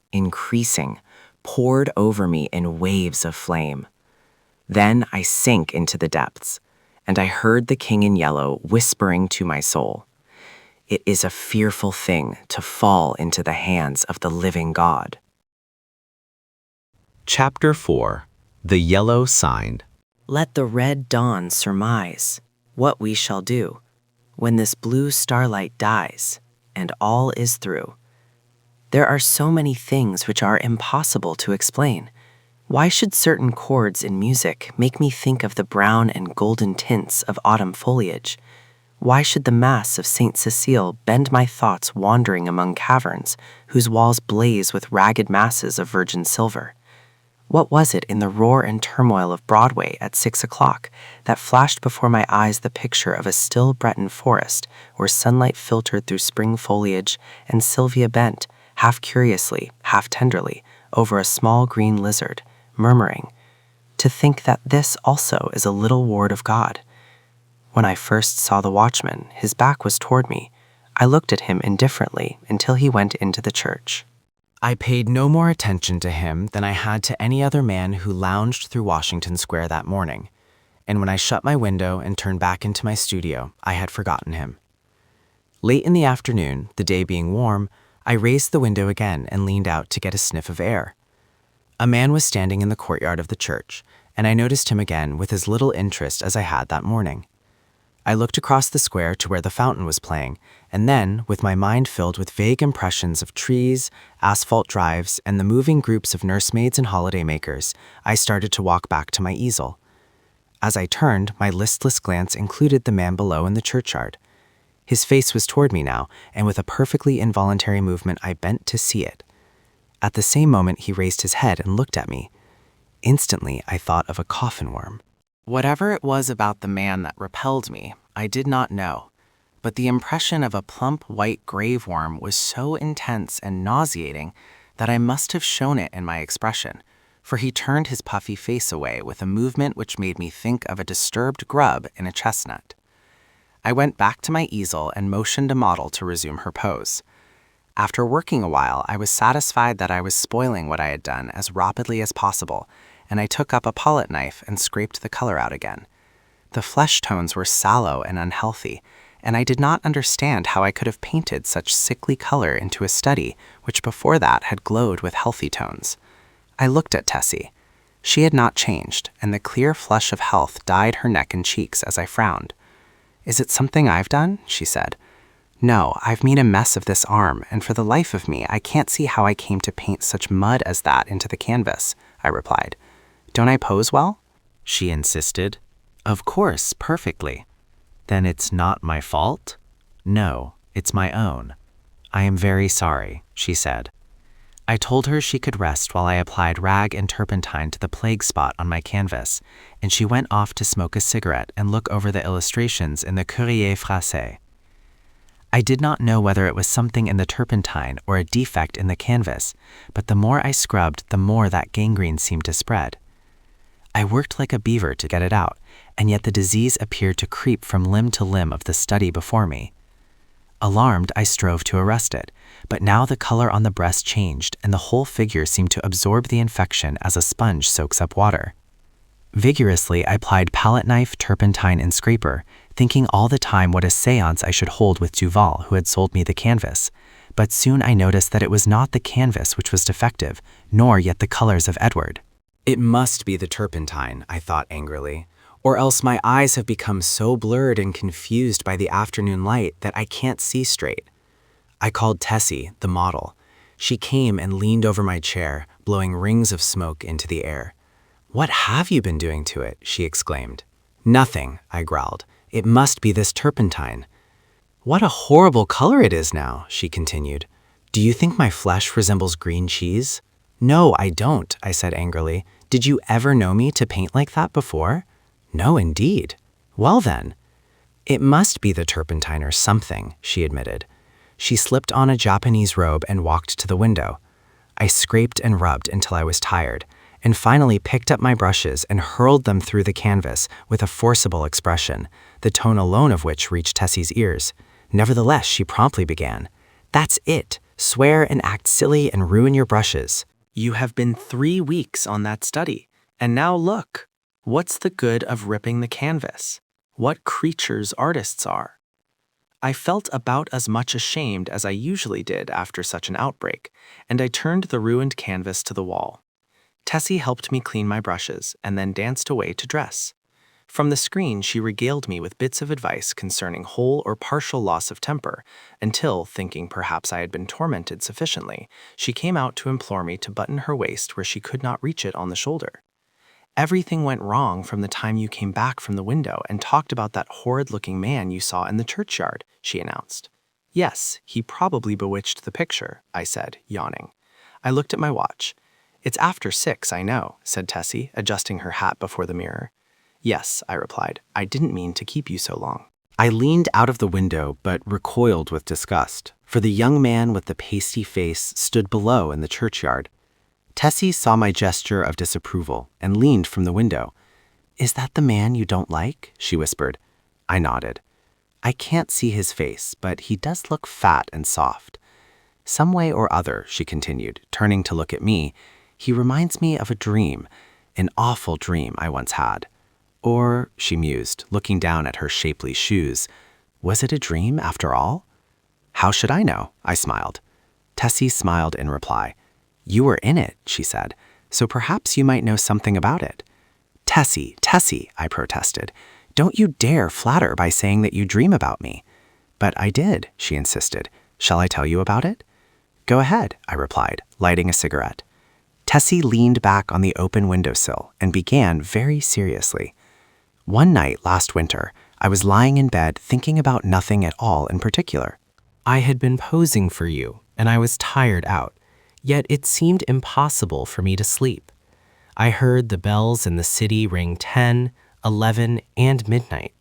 poured over me in waves of flame. Then I sank into the depths, and I heard the King in Yellow whispering to my soul, "It is a fearful thing to fall into the hands of the living God." Chapter 4. The Yellow Sign. Let the red dawn surmise what we shall do when this blue starlight dies and all is through. There are so many things which are impossible to explain, Why should certain chords in music make me think of the brown and golden tints of autumn foliage? Why should the Mass of Saint Cecile bend my thoughts wandering among caverns whose walls blaze with ragged masses of virgin silver? What was it in the roar and turmoil of Broadway at 6 o'clock that flashed before my eyes the picture of a still Breton forest where sunlight filtered through spring foliage and Sylvia bent, half curiously, half tenderly, over a small green lizard, murmuring, "To think that this also is a little ward of God." When I first saw the watchman, his back was toward me. I looked at him indifferently until he went into the church. I paid no more attention to him than I had to any other man who lounged through Washington Square that morning, and when I shut my window and turned back into my studio, I had forgotten him. Late in the afternoon, the day being warm, I raised the window again and leaned out to get a sniff of air. A man was standing in the courtyard of the church, and I noticed him again with as little interest as I had that morning. I looked across the square to where the fountain was playing, and then, with my mind filled with vague impressions of trees, asphalt drives, and the moving groups of nursemaids and holidaymakers, I started to walk back to my easel. As I turned, my listless glance included the man below in the churchyard. His face was toward me now, and with a perfectly involuntary movement I bent to see it. At the same moment he raised his head and looked at me. Instantly I thought of a coffin worm. Whatever it was about the man that repelled me, I did not know, but the impression of a plump white grave worm was so intense and nauseating that I must have shown it in my expression, for he turned his puffy face away with a movement which made me think of a disturbed grub in a chestnut. I went back to my easel and motioned a model to resume her pose. After working a while, I was satisfied that I was spoiling what I had done as rapidly as possible, and I took up a palette knife and scraped the color out again. The flesh tones were sallow and unhealthy, and I did not understand how I could have painted such sickly color into a study which before that had glowed with healthy tones. I looked at Tessie. She had not changed, and the clear flush of health dyed her neck and cheeks as I frowned. "Is it something I've done?" she said. "No, I've made a mess of this arm, and for the life of me, I can't see how I came to paint such mud as that into the canvas," I replied. "Don't I pose well?" she insisted. "Of course, perfectly." "Then it's not my fault?" "No, it's my own." "I am very sorry," she said. I told her she could rest while I applied rag and turpentine to the plague spot on my canvas, and she went off to smoke a cigarette and look over the illustrations in the Courrier Français. I did not know whether it was something in the turpentine or a defect in the canvas, but the more I scrubbed, the more that gangrene seemed to spread. I worked like a beaver to get it out, and yet the disease appeared to creep from limb to limb of the study before me. Alarmed, I strove to arrest it, but now the color on the breast changed, and the whole figure seemed to absorb the infection as a sponge soaks up water. Vigorously, I plied palette knife, turpentine, and scraper, thinking all the time what a séance I should hold with Duval, who had sold me the canvas. But soon I noticed that it was not the canvas which was defective, nor yet the colors of Edward. It must be the turpentine, I thought angrily, or else my eyes have become so blurred and confused by the afternoon light that I can't see straight. I called Tessie, the model. She came and leaned over my chair, blowing rings of smoke into the air. "What have you been doing to it?" she exclaimed. "Nothing," I growled. "It must be this turpentine." "What a horrible color it is now," she continued. "Do you think my flesh resembles green cheese?" "No, I don't," I said angrily. "Did you ever know me to paint like that before?" "No, indeed." "Well then." "It must be the turpentine or something," she admitted. She slipped on a Japanese robe and walked to the window. I scraped and rubbed until I was tired, and finally picked up my brushes and hurled them through the canvas with a forcible expression, the tone alone of which reached Tessie's ears. Nevertheless, she promptly began, "That's it. Swear and act silly and ruin your brushes. You have been 3 weeks on that study, and now look. What's the good of ripping the canvas? What creatures artists are." I felt about as much ashamed as I usually did after such an outbreak, and I turned the ruined canvas to the wall. Tessie helped me clean my brushes and then danced away to dress. From the screen, she regaled me with bits of advice concerning whole or partial loss of temper, until, thinking perhaps I had been tormented sufficiently, she came out to implore me to button her waist where she could not reach it on the shoulder. Everything went wrong from the time you came back from the window and talked about that horrid-looking man you saw in the churchyard, she announced. Yes, he probably bewitched the picture, I said, yawning. I looked at my watch. It's after 6, I know, said Tessie, adjusting her hat before the mirror. Yes, I replied. I didn't mean to keep you so long. I leaned out of the window but recoiled with disgust, for the young man with the pasty face stood below in the churchyard. Tessie saw my gesture of disapproval and leaned from the window. Is that the man you don't like? She whispered. I nodded. I can't see his face, but he does look fat and soft. Some way or other, she continued, turning to look at me, he reminds me of a dream, an awful dream I once had. Or, she mused, looking down at her shapely shoes, was it a dream after all? How should I know? I smiled. Tessie smiled in reply. You were in it, she said, so perhaps you might know something about it. Tessie, I protested. Don't you dare flatter by saying that you dream about me. But I did, she insisted. Shall I tell you about it? Go ahead, I replied, lighting a cigarette. Tessie leaned back on the open windowsill and began very seriously. One night last winter, I was lying in bed thinking about nothing at all in particular. I had been posing for you, and I was tired out, yet it seemed impossible for me to sleep. I heard the bells in the city ring 10, 11, and midnight.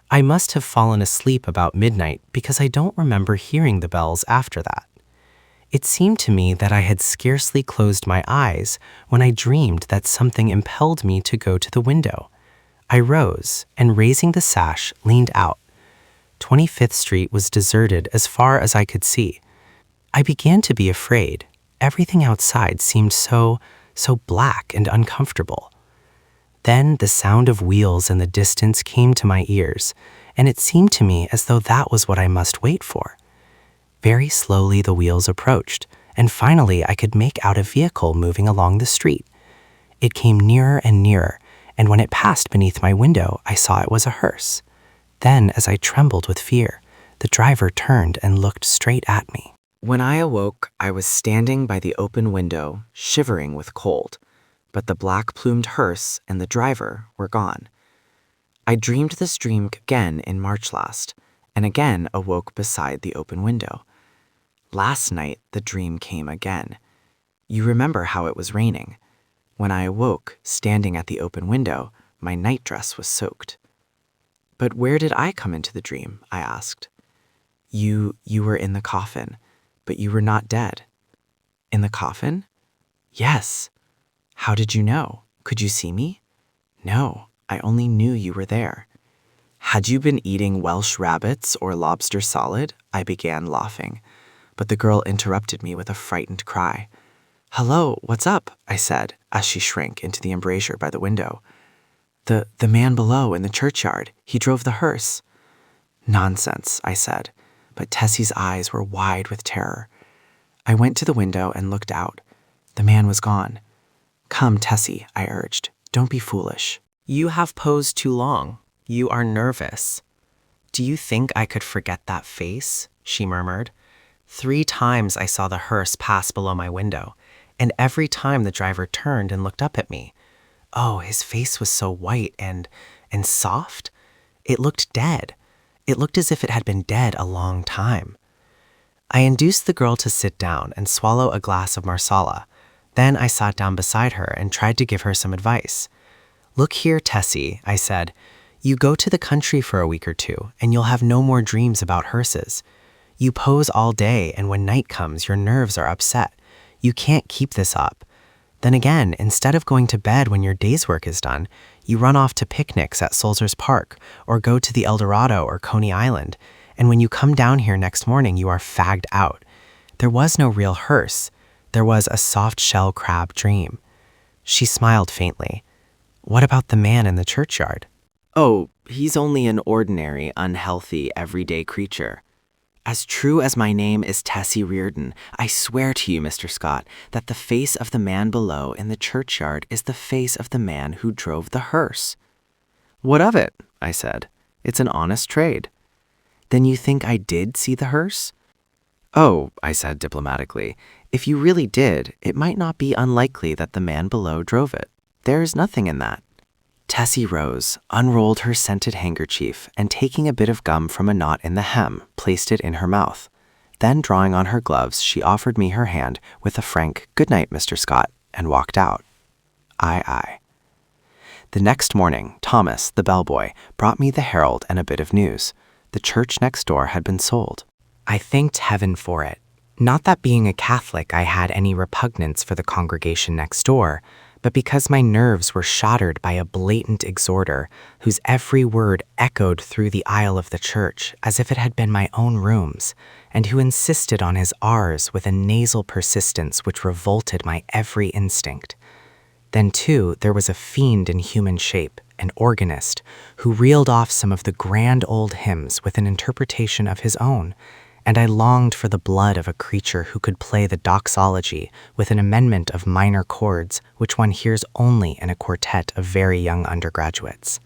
I must have fallen asleep about midnight because I don't remember hearing the bells after that. It seemed to me that I had scarcely closed my eyes when I dreamed that something impelled me to go to the window. I rose and, raising the sash, leaned out. 25th Street was deserted as far as I could see. I began to be afraid. Everything outside seemed so black and uncomfortable. Then the sound of wheels in the distance came to my ears, and it seemed to me as though that was what I must wait for. Very slowly the wheels approached, and finally I could make out a vehicle moving along the street. It came nearer and nearer, and when it passed beneath my window, I saw it was a hearse. Then, as I trembled with fear, the driver turned and looked straight at me. When I awoke, I was standing by the open window, shivering with cold, but the black-plumed hearse and the driver were gone. I dreamed this dream again in March last, and again awoke beside the open window. Last night, the dream came again. You remember how it was raining. When I awoke, standing at the open window, my nightdress was soaked. But where did I come into the dream? I asked. You were in the coffin, but you were not dead. In the coffin? Yes. How did you know? Could you see me? No, I only knew you were there. Had you been eating Welsh rabbits or lobster salad? I began laughing, but the girl interrupted me with a frightened cry. Hello, what's up? I said, as she shrank into the embrasure by the window. The man below in the churchyard, he drove the hearse. Nonsense, I said, but Tessie's eyes were wide with terror. I went to the window and looked out. The man was gone. Come, Tessie, I urged. Don't be foolish. You have posed too long. You are nervous. Do you think I could forget that face? She murmured. 3 times I saw the hearse pass below my window, and every time the driver turned and looked up at me. Oh, his face was so white and soft. It looked dead. It looked as if it had been dead a long time. I induced the girl to sit down and swallow a glass of marsala. Then I sat down beside her and tried to give her some advice. Look here, Tessie, I said. You go to the country for a week or 2, and you'll have no more dreams about hearses. You pose all day, and when night comes, your nerves are upset. You can't keep this up. Then again, instead of going to bed when your day's work is done, you run off to picnics at Sulzer's Park, or go to the El Dorado or Coney Island, and when you come down here next morning, you are fagged out. There was no real hearse. There was a soft-shell crab dream. She smiled faintly. What about the man in the churchyard? Oh, he's only an ordinary, unhealthy, everyday creature. As true as my name is Tessie Reardon, I swear to you, Mr. Scott, that the face of the man below in the churchyard is the face of the man who drove the hearse. What of it? I said. It's an honest trade. Then you think I did see the hearse? Oh, I said diplomatically, if you really did, it might not be unlikely that the man below drove it. There is nothing in that. Tessie rose, unrolled her scented handkerchief, and taking a bit of gum from a knot in the hem, placed it in her mouth. Then, drawing on her gloves, she offered me her hand with a frank, "Good night, Mr. Scott," and walked out. Aye. The next morning, Thomas, the bellboy, brought me the Herald and a bit of news. The church next door had been sold. I thanked heaven for it. Not that being a Catholic I had any repugnance for the congregation next door, but because my nerves were shattered by a blatant exhorter whose every word echoed through the aisle of the church as if it had been my own rooms, and who insisted on his R's with a nasal persistence which revolted my every instinct. Then, too, there was a fiend in human shape, an organist, who reeled off some of the grand old hymns with an interpretation of his own, and I longed for the blood of a creature who could play the doxology with an amendment of minor chords which one hears only in a quartet of very young undergraduates.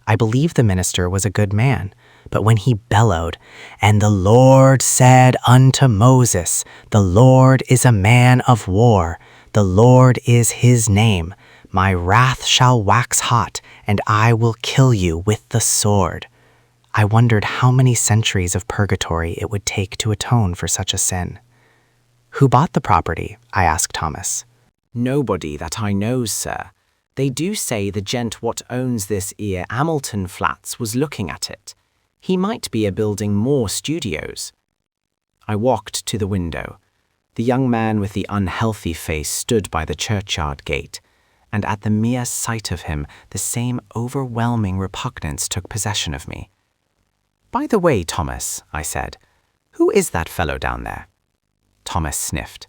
I believe the minister was a good man, but when he bellowed, "And the Lord said unto Moses, the Lord is a man of war, the Lord is his name, my wrath shall wax hot, and I will kill you with the sword," I wondered how many centuries of purgatory it would take to atone for such a sin. "Who bought the property?" I asked Thomas. "Nobody that I knows, sir. They do say the gent what owns this 'ere Hamilton Flats was looking at it. He might be a building more studios." I walked to the window. The young man with the unhealthy face stood by the churchyard gate, and at the mere sight of him the same overwhelming repugnance took possession of me. "By the way, Thomas," I said, "who is that fellow down there?" Thomas sniffed.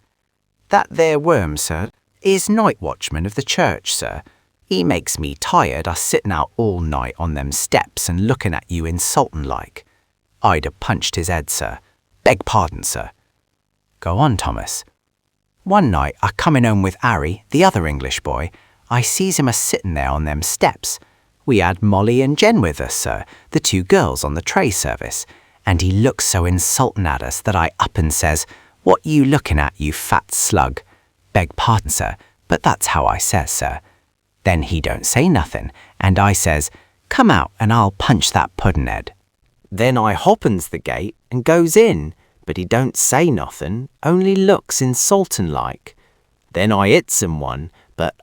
"That there worm, sir, is night watchman of the church, sir. He makes me tired a sitting out all night on them steps and looking at you insultin' like. I'd have punched his head, sir. Beg pardon, sir." "Go on, Thomas." "One night, a comin' home with Harry, the other English boy, I sees him a-sittin' there on them steps. We had Molly and Jen with us, sir, the two girls on the tray service, and he looks so insultin' at us that I up and says, 'What you looking at, you fat slug?' Beg pardon, sir, but that's how I says, sir. Then he don't say nothin', and I says, 'Come out and I'll punch that puddin'-head.' Then I hoppens the gate and goes in, but he don't say nothin', only looks insultin' like. Then I hits him one, but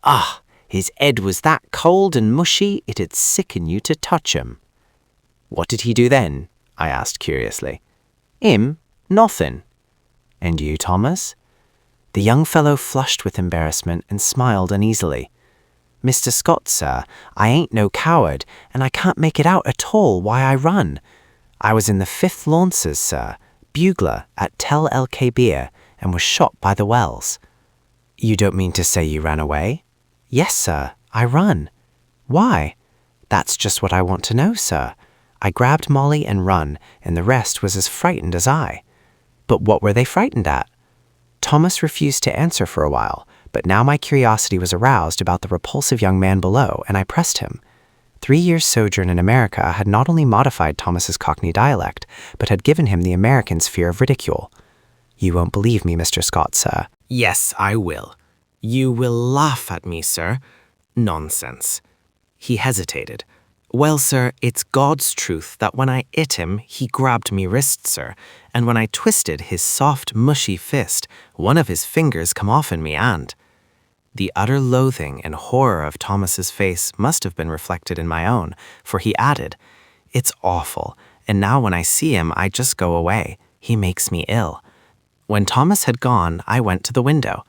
his head was that cold and mushy it'd sicken you to touch him." "What did he do then?" I asked curiously. "Him? Nothin'." "And you, Thomas?" The young fellow flushed with embarrassment and smiled uneasily. "Mr. Scott, sir, I ain't no coward, and I can't make it out at all why I run. I was in the 5th Lancers, sir, bugler at Tel El Kebir, and was shot by the Wells." "You don't mean to say you ran away?" "Yes, sir, I run." "Why?" "That's just what I want to know, sir. I grabbed Molly and run, and the rest was as frightened as I." "But what were they frightened at?" Thomas refused to answer for a while, but now my curiosity was aroused about the repulsive young man below, and I pressed him. 3 years' sojourn in America had not only modified Thomas's Cockney dialect, but had given him the American's fear of ridicule. "You won't believe me, Mr. Scott, sir." "Yes, I will. You will laugh at me, sir. Nonsense." He hesitated. "Well, sir, it's God's truth that when I hit him, he grabbed me wrist, sir, and when I twisted his soft, mushy fist, one of his fingers come off in me hand." The utter loathing and horror of Thomas's face must have been reflected in my own, for he added, "It's awful, and now when I see him, I just go away. He makes me ill." When Thomas had gone, I went to the window.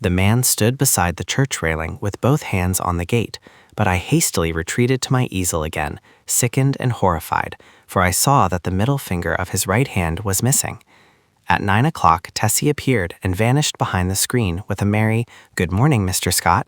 The man stood beside the church railing with both hands on the gate, but I hastily retreated to my easel again, sickened and horrified, for I saw that the middle finger of his right hand was missing. At 9 o'clock, Tessie appeared and vanished behind the screen with a merry, "Good morning, Mr. Scott."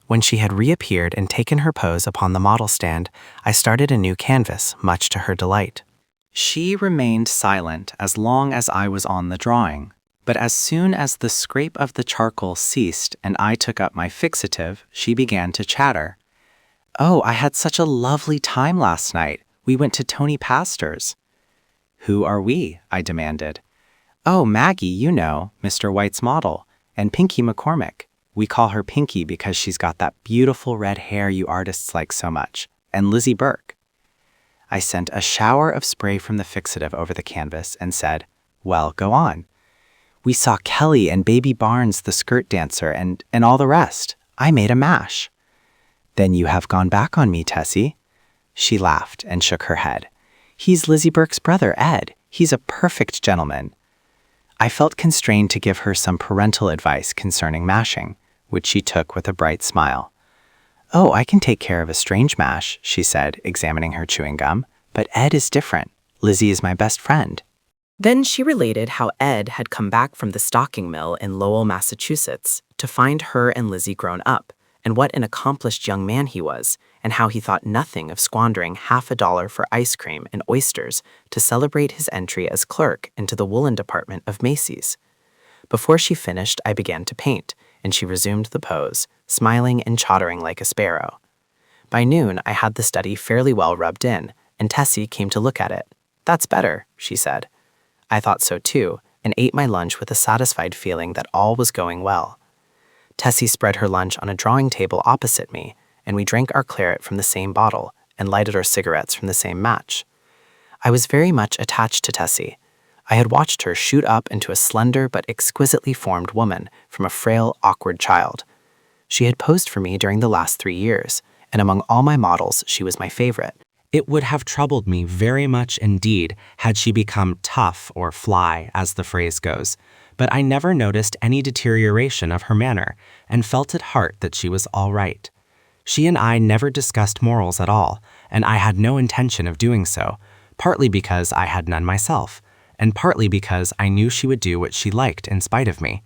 When she had reappeared and taken her pose upon the model stand, I started a new canvas, much to her delight. She remained silent as long as I was on the drawing, but as soon as the scrape of the charcoal ceased and I took up my fixative, she began to chatter. Oh, I had such a lovely time last night. We went to Tony Pastor's. Who are we? I demanded. Oh, Maggie, you know, Mr. White's model, and Pinky McCormick. We call her Pinky because she's got that beautiful red hair you artists like so much, and Lizzie Burke. I sent a shower of spray from the fixative over the canvas and said, well, go on. We saw Kelly and Baby Barnes, the skirt dancer, and all the rest. I made a mash. Then you have gone back on me, Tessie. She laughed and shook her head. He's Lizzie Burke's brother, Ed. He's a perfect gentleman. I felt constrained to give her some parental advice concerning mashing, which she took with a bright smile. Oh, I can take care of a strange mash, she said, examining her chewing gum. But Ed is different. Lizzie is my best friend. Then she related how Ed had come back from the stocking mill in Lowell, Massachusetts, to find her and Lizzie grown up, and what an accomplished young man he was, and how he thought nothing of squandering $50 for ice cream and oysters to celebrate his entry as clerk into the woolen department of Macy's. Before she finished, I began to paint, and she resumed the pose, smiling and chattering like a sparrow. By noon, I had the study fairly well rubbed in, and Tessie came to look at it. That's better, she said. I thought so too, and ate my lunch with a satisfied feeling that all was going well. Tessie spread her lunch on a drawing table opposite me, and we drank our claret from the same bottle and lighted our cigarettes from the same match. I was very much attached to Tessie. I had watched her shoot up into a slender but exquisitely formed woman from a frail, awkward child. She had posed for me during the last 3 years, and among all my models, she was my favorite. It would have troubled me very much indeed had she become tough or fly, as the phrase goes, but I never noticed any deterioration of her manner and felt at heart that she was all right. She and I never discussed morals at all, and I had no intention of doing so, partly because I had none myself, and partly because I knew she would do what she liked in spite of me.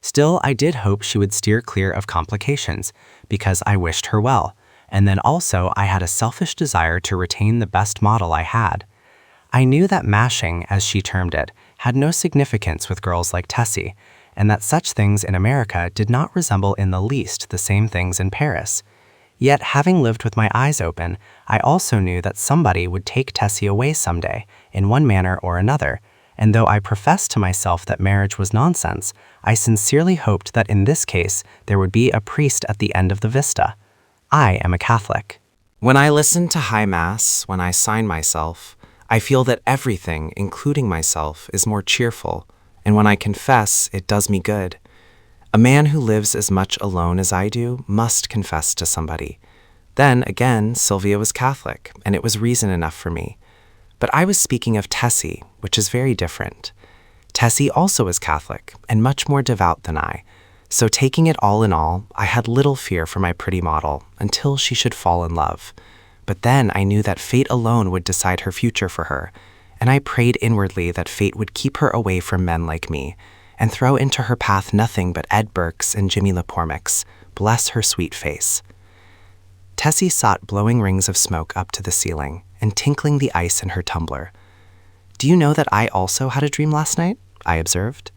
Still, I did hope she would steer clear of complications, because I wished her well, and then also I had a selfish desire to retain the best model I had. I knew that mashing, as she termed it, had no significance with girls like Tessie, and that such things in America did not resemble in the least the same things in Paris. Yet, having lived with my eyes open, I also knew that somebody would take Tessie away someday, in one manner or another, and though I professed to myself that marriage was nonsense, I sincerely hoped that in this case there would be a priest at the end of the vista. I am a Catholic. When I listen to High Mass, when I sign myself, I feel that everything, including myself, is more cheerful, and when I confess, it does me good. A man who lives as much alone as I do must confess to somebody. Then, again, Sylvia was Catholic, and it was reason enough for me. But I was speaking of Tessie, which is very different. Tessie also is Catholic, and much more devout than I. So taking it all in all, I had little fear for my pretty model until she should fall in love. But then I knew that fate alone would decide her future for her, and I prayed inwardly that fate would keep her away from men like me, and throw into her path nothing but Ed Burke's and Jimmy LaPormic's, bless her sweet face. Tessie sought blowing rings of smoke up to the ceiling and tinkling the ice in her tumbler. Do you know that I also had a dream last night? I observed.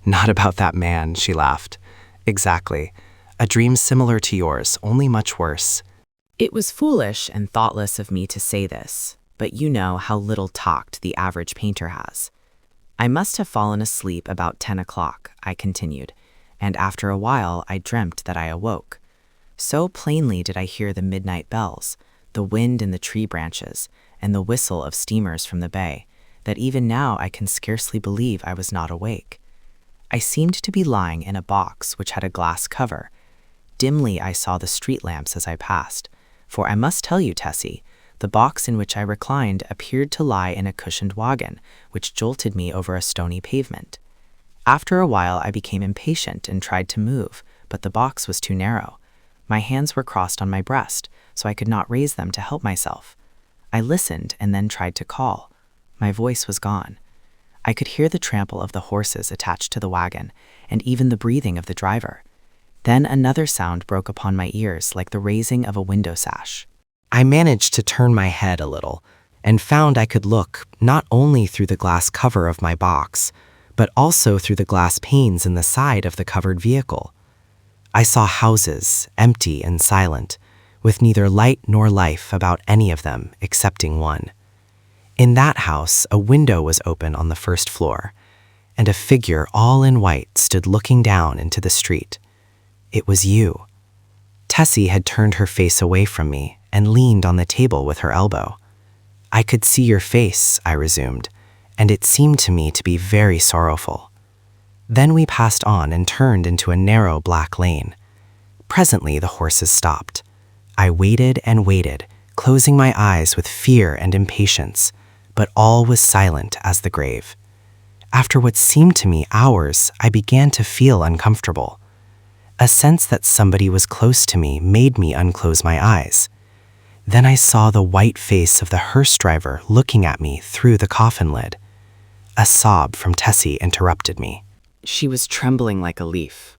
Not about that man, she laughed. Exactly. A dream similar to yours, only much worse. It was foolish and thoughtless of me to say this, but you know how little tact the average painter has. I must have fallen asleep about 10 o'clock, I continued, and after a while I dreamt that I awoke. So plainly did I hear the midnight bells, the wind in the tree branches, and the whistle of steamers from the bay, that even now I can scarcely believe I was not awake. I seemed to be lying in a box which had a glass cover. Dimly I saw the street lamps as I passed, for I must tell you, Tessie, the box in which I reclined appeared to lie in a cushioned wagon, which jolted me over a stony pavement. After a while I became impatient and tried to move, but the box was too narrow. My hands were crossed on my breast, so I could not raise them to help myself. I listened and then tried to call. My voice was gone. I could hear the trample of the horses attached to the wagon, and even the breathing of the driver. Then another sound broke upon my ears like the raising of a window sash. I managed to turn my head a little, and found I could look not only through the glass cover of my box, but also through the glass panes in the side of the covered vehicle. I saw houses, empty and silent, with neither light nor life about any of them excepting one. In that house, a window was open on the first floor, and a figure all in white stood looking down into the street. It was you. Tessie had turned her face away from me and leaned on the table with her elbow. "I could see your face," I resumed, "and it seemed to me to be very sorrowful." Then we passed on and turned into a narrow black lane. Presently the horses stopped. I waited and waited, closing my eyes with fear and impatience, but all was silent as the grave. After what seemed to me hours, I began to feel uncomfortable. A sense that somebody was close to me made me unclose my eyes. Then I saw the white face of the hearse driver looking at me through the coffin lid. A sob from Tessie interrupted me. She was trembling like a leaf.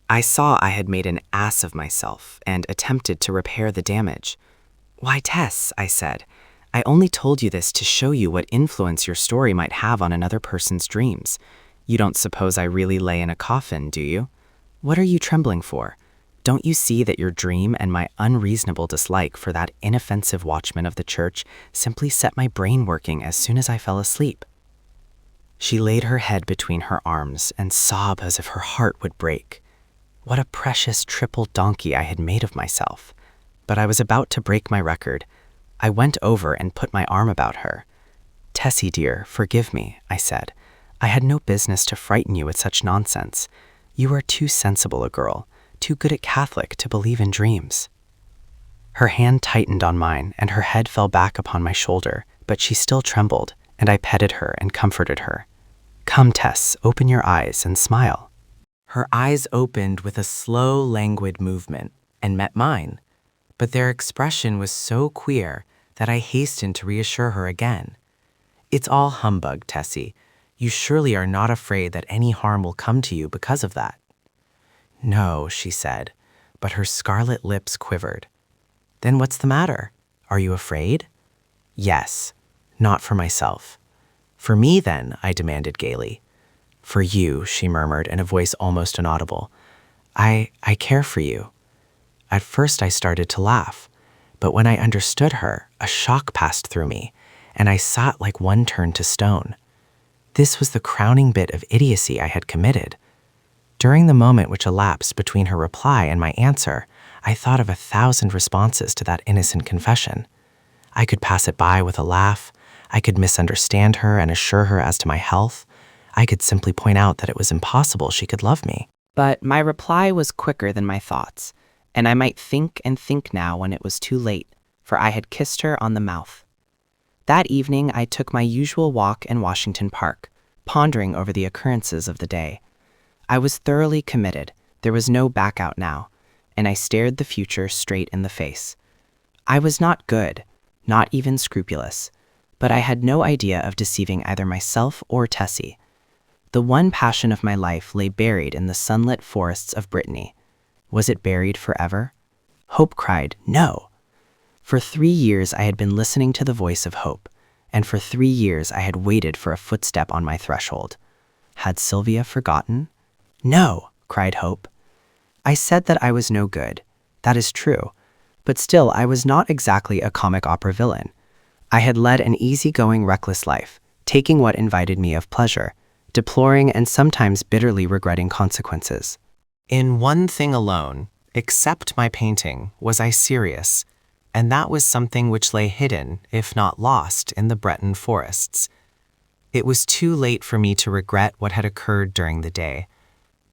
I saw I had made an ass of myself and attempted to repair the damage. "Why, Tess," I said, "I only told you this to show you what influence your story might have on another person's dreams. You don't suppose I really lay in a coffin, do you? What are you trembling for? Don't you see that your dream and my unreasonable dislike for that inoffensive watchman of the church simply set my brain working as soon as I fell asleep?" She laid her head between her arms and sobbed as if her heart would break. What a precious triple donkey I had made of myself. But I was about to break my record. I went over and put my arm about her. "Tessie, dear, forgive me," I said. "I had no business to frighten you with such nonsense. You are too sensible a girl, too good at Catholic to believe in dreams." Her hand tightened on mine, and her head fell back upon my shoulder, but she still trembled, and I petted her and comforted her. "Come, Tess, open your eyes and smile." Her eyes opened with a slow, languid movement and met mine, but their expression was so queer that I hastened to reassure her again. "It's all humbug, Tessie. You surely are not afraid that any harm will come to you because of that." "No," she said, but her scarlet lips quivered. "Then what's the matter? Are you afraid?" "Yes, not for myself." "For me, then?" I demanded gaily. "For you," she murmured in a voice almost inaudible. I care for you." At first I started to laugh, but when I understood her, a shock passed through me, and I sat like one turned to stone. This was the crowning bit of idiocy I had committed. During the moment which elapsed between her reply and my answer, I thought of 1,000 responses to that innocent confession. I could pass it by with a laugh. I could misunderstand her and assure her as to my health. I could simply point out that it was impossible she could love me. But my reply was quicker than my thoughts, and I might think and think now when it was too late, for I had kissed her on the mouth. That evening I took my usual walk in Washington Park, pondering over the occurrences of the day. I was thoroughly committed. There was no back out now, and I stared the future straight in the face. I was not good, not even scrupulous, but I had no idea of deceiving either myself or Tessie. The one passion of my life lay buried in the sunlit forests of Brittany. Was it buried forever? Hope cried, no. For 3 years I had been listening to the voice of hope, and for 3 years I had waited for a footstep on my threshold. Had Sylvia forgotten? No, cried Hope. I said that I was no good. That is true. But still, I was not exactly a comic opera villain. I had led an easygoing, reckless life, taking what invited me of pleasure, deploring and sometimes bitterly regretting consequences. In one thing alone, except my painting, was I serious, and that was something which lay hidden, if not lost, in the Breton forests. It was too late for me to regret what had occurred during the day.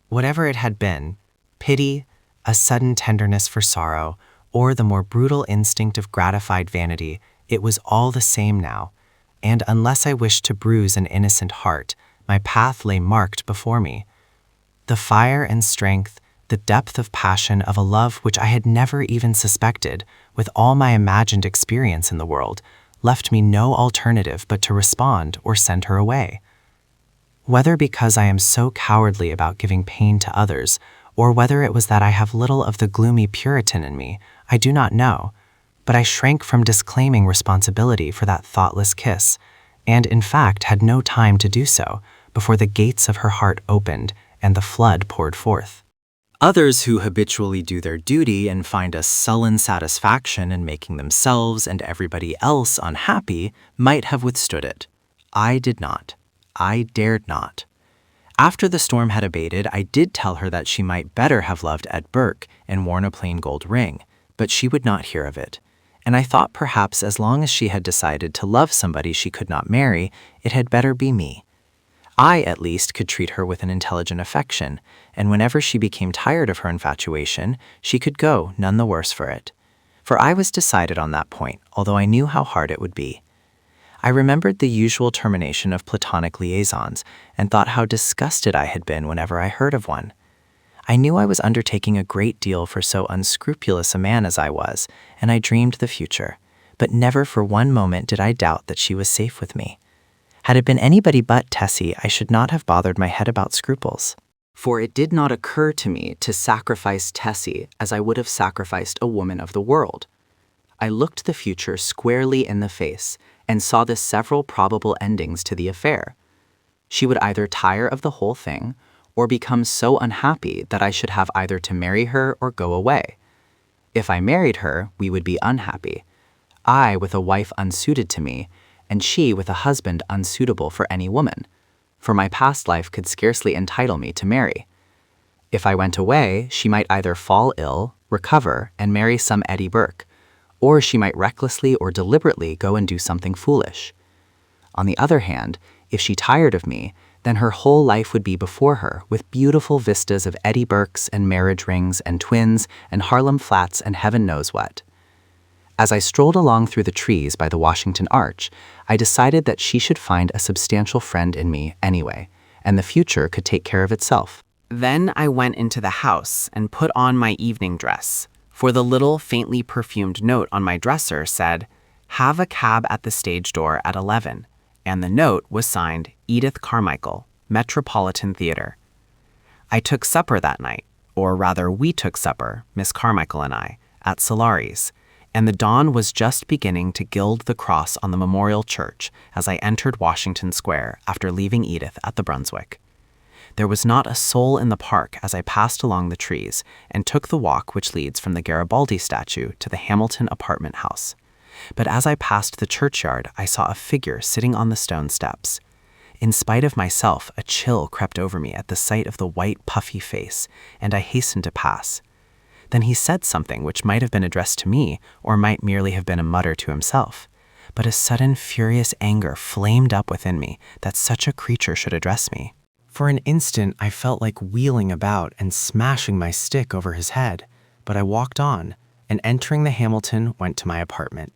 Whatever it had been, pity, a sudden tenderness for sorrow, or the more brutal instinct of gratified vanity, it was all the same now, and unless I wished to bruise an innocent heart, my path lay marked before me. The fire and strength, the depth of passion of a love which I had never even suspected, with all my imagined experience in the world, left me no alternative but to respond or send her away. Whether because I am so cowardly about giving pain to others, or whether it was that I have little of the gloomy Puritan in me, I do not know, but I shrank from disclaiming responsibility for that thoughtless kiss, and in fact had no time to do so before the gates of her heart opened and the flood poured forth. Others who habitually do their duty and find a sullen satisfaction in making themselves and everybody else unhappy might have withstood it. I did not. I dared not. After the storm had abated, I did tell her that she might better have loved Ed Burke and worn a plain gold ring, but she would not hear of it. And I thought perhaps as long as she had decided to love somebody she could not marry, it had better be me. I, at least, could treat her with an intelligent affection, and whenever she became tired of her infatuation, she could go none the worse for it. For I was decided on that point, although I knew how hard it would be. I remembered the usual termination of platonic liaisons, and thought how disgusted I had been whenever I heard of one. I knew I was undertaking a great deal for so unscrupulous a man as I was, and I dreamed the future, but never for one moment did I doubt that she was safe with me. Had it been anybody but Tessie, I should not have bothered my head about scruples. For it did not occur to me to sacrifice Tessie as I would have sacrificed a woman of the world. I looked the future squarely in the face and saw the several probable endings to the affair. She would either tire of the whole thing or become so unhappy that I should have either to marry her or go away. If I married her, we would be unhappy, I with a wife unsuited to me, and she with a husband unsuitable for any woman, for my past life could scarcely entitle me to marry. If I went away, she might either fall ill, recover, and marry some Eddie Burke, or she might recklessly or deliberately go and do something foolish. On the other hand, if she tired of me, then her whole life would be before her with beautiful vistas of Eddie Burkes and marriage rings and twins and Harlem Flats and heaven knows what. As I strolled along through the trees by the Washington Arch, I decided that she should find a substantial friend in me anyway, and the future could take care of itself. Then I went into the house and put on my evening dress, for the little faintly perfumed note on my dresser said, "Have a cab at the stage door at 11, and the note was signed Edith Carmichael, Metropolitan Theater. I took supper that night, or rather we took supper, Miss Carmichael and I, at Solari's, and the dawn was just beginning to gild the cross on the Memorial Church as I entered Washington Square after leaving Edith at the Brunswick. There was not a soul in the park as I passed along the trees and took the walk which leads from the Garibaldi statue to the Hamilton apartment house. But as I passed the churchyard, I saw a figure sitting on the stone steps. In spite of myself, a chill crept over me at the sight of the white, puffy face, and I hastened to pass. Then he said something which might have been addressed to me, or might merely have been a mutter to himself. But a sudden furious anger flamed up within me that such a creature should address me. For an instant, I felt like wheeling about and smashing my stick over his head, but I walked on, and entering the Hamilton, went to my apartment.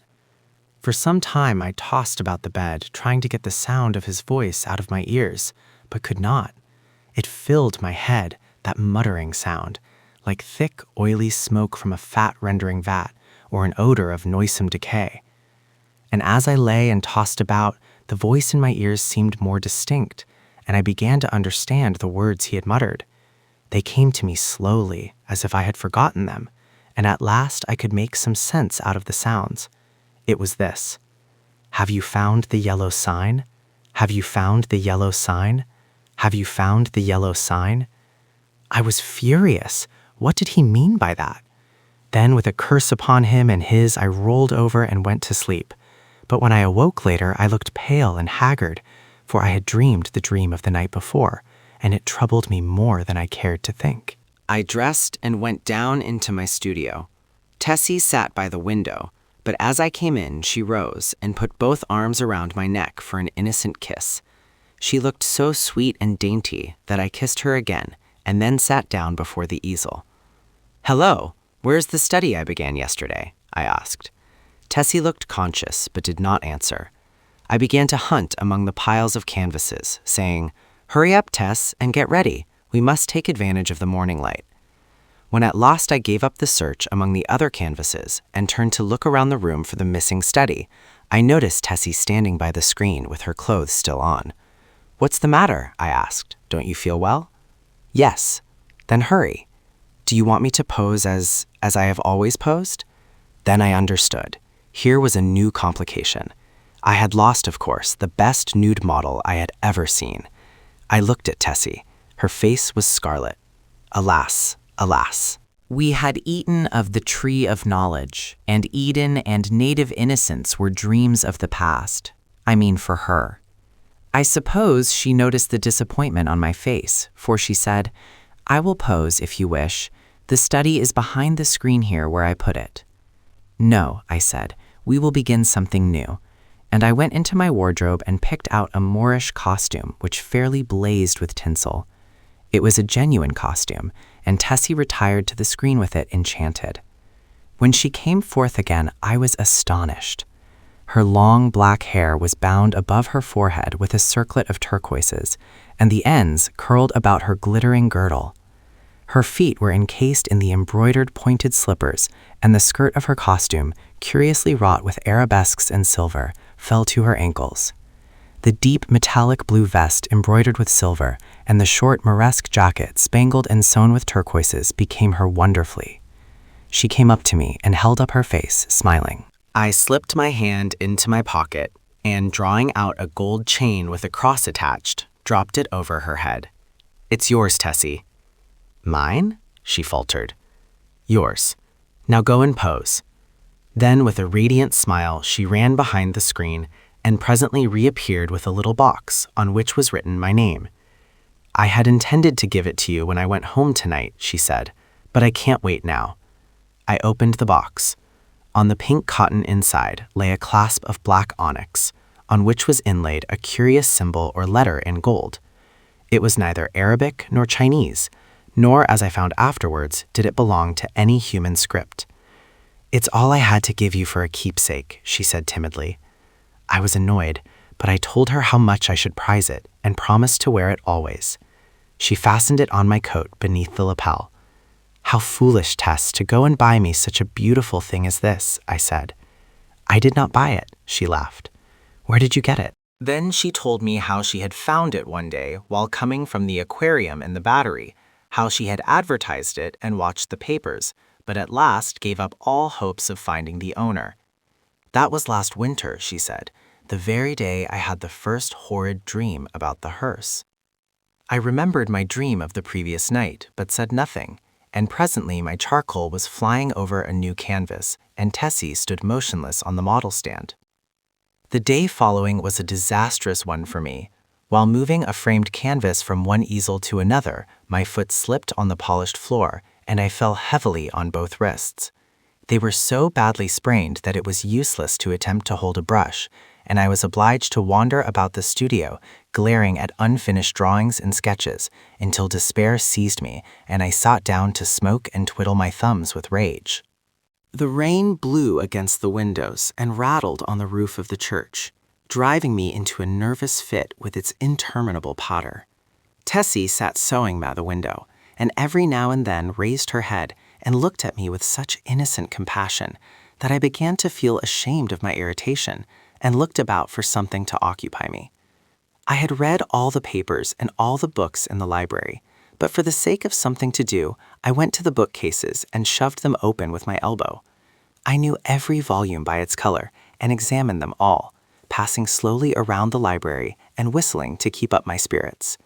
For some time, I tossed about the bed, trying to get the sound of his voice out of my ears, but could not. It filled my head, that muttering sound, like thick, oily smoke from a fat-rendering vat, or an odor of noisome decay. And as I lay and tossed about, the voice in my ears seemed more distinct, and I began to understand the words he had muttered. They came to me slowly, as if I had forgotten them, and at last I could make some sense out of the sounds. It was this: "Have you found the yellow sign? Have you found the yellow sign? Have you found the yellow sign?" I was furious. What did he mean by that? Then, with a curse upon him and his, I rolled over and went to sleep. But when I awoke later, I looked pale and haggard, for I had dreamed the dream of the night before, and it troubled me more than I cared to think. I dressed and went down into my studio. Tessie sat by the window, but as I came in, she rose and put both arms around my neck for an innocent kiss. She looked so sweet and dainty that I kissed her again, and then sat down before the easel. "Hello, where's the study I began yesterday?" I asked. Tessie looked conscious, but did not answer. I began to hunt among the piles of canvases, saying, "Hurry up, Tess, and get ready. We must take advantage of the morning light." When at last I gave up the search among the other canvases and turned to look around the room for the missing study, I noticed Tessie standing by the screen with her clothes still on. "What's the matter?" I asked. "Don't you feel well?" "Yes." "Then hurry. Do you want me to pose as I have always posed?" Then I understood. Here was a new complication. I had lost, of course, the best nude model I had ever seen. I looked at Tessie. Her face was scarlet. Alas, Alas, we had eaten of the tree of knowledge, and Eden and native innocence were dreams of the past. I mean, for her. I suppose she noticed the disappointment on my face, for she said, "I will pose if you wish. The study is behind the screen here where I put it." "No," I said, "we will begin something new." And I went into my wardrobe and picked out a Moorish costume which fairly blazed with tinsel. It was a genuine costume, and Tessie retired to the screen with it enchanted. When she came forth again, I was astonished. Her long black hair was bound above her forehead with a circlet of turquoises, and the ends curled about her glittering girdle. Her feet were encased in the embroidered pointed slippers, and the skirt of her costume, curiously wrought with arabesques and silver, fell to her ankles. The deep metallic blue vest embroidered with silver and the short Moresque jacket spangled and sewn with turquoises became her wonderfully. She came up to me and held up her face, smiling. I slipped my hand into my pocket and, drawing out a gold chain with a cross attached, dropped it over her head. "It's yours, Tessie." "Mine?" she faltered. "Yours. Now go and pose." Then, with a radiant smile, she ran behind the screen and presently reappeared with a little box on which was written my name. "I had intended to give it to you when I went home tonight," she said, "but I can't wait now." I opened the box. On the pink cotton inside lay a clasp of black onyx, on which was inlaid a curious symbol or letter in gold. It was neither Arabic nor Chinese, nor, as I found afterwards, did it belong to any human script. "It's all I had to give you for a keepsake," she said timidly. I was annoyed, but I told her how much I should prize it and promised to wear it always. She fastened it on my coat beneath the lapel. "How foolish, Tess, to go and buy me such a beautiful thing as this," I said. "I did not buy it," she laughed. "Where did you get it?" Then she told me how she had found it one day while coming from the aquarium in the Battery, how she had advertised it and watched the papers, but at last gave up all hopes of finding the owner. "That was last winter," she said, "the very day I had the first horrid dream about the hearse." I remembered my dream of the previous night, but said nothing, and presently my charcoal was flying over a new canvas, and Tessie stood motionless on the model stand. The day following was a disastrous one for me. While moving a framed canvas from one easel to another, my foot slipped on the polished floor, and I fell heavily on both wrists. They were so badly sprained that it was useless to attempt to hold a brush, and I was obliged to wander about the studio, glaring at unfinished drawings and sketches, until despair seized me, and I sat down to smoke and twiddle my thumbs with rage. The rain blew against the windows and rattled on the roof of the church, driving me into a nervous fit with its interminable patter. Tessie sat sewing by the window, and every now and then raised her head and looked at me with such innocent compassion that I began to feel ashamed of my irritation and looked about for something to occupy me. I had read all the papers and all the books in the library, but for the sake of something to do, I went to the bookcases and shoved them open with my elbow. I knew every volume by its color and examined them all, passing slowly around the library and whistling to keep up my spirits.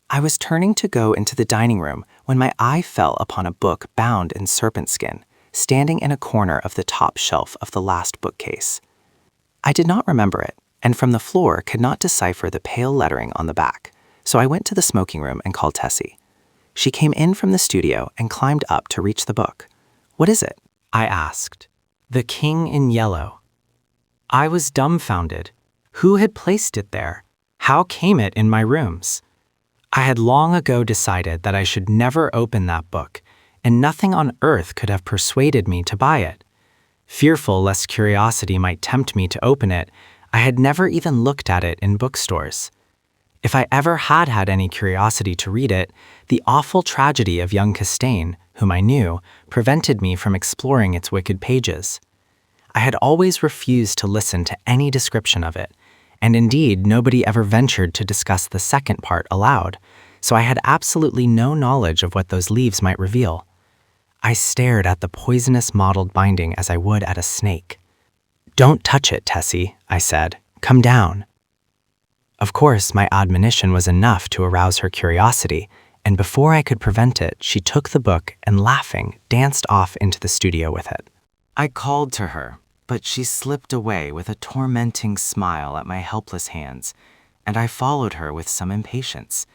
I was turning to go into the dining room when my eye fell upon a book bound in serpent skin, standing in a corner of the top shelf of the last bookcase. I did not remember it, and from the floor could not decipher the pale lettering on the back, so I went to the smoking room and called Tessie. She came in from the studio and climbed up to reach the book. "What is it?" I asked. "The King in Yellow." I was dumbfounded. Who had placed it there? How came it in my rooms? I had long ago decided that I should never open that book, and nothing on earth could have persuaded me to buy it. Fearful lest curiosity might tempt me to open it, I had never even looked at it in bookstores. If I ever had had any curiosity to read it, the awful tragedy of young Castaigne, whom I knew, prevented me from exploring its wicked pages. I had always refused to listen to any description of it, and indeed nobody ever ventured to discuss the second part aloud, so I had absolutely no knowledge of what those leaves might reveal. I stared at the poisonous mottled binding as I would at a snake. "Don't touch it, Tessie," I said. "Come down." Of course, my admonition was enough to arouse her curiosity, and before I could prevent it, she took the book and, laughing, danced off into the studio with it. I called to her, but she slipped away with a tormenting smile at my helpless hands, and I followed her with some impatience.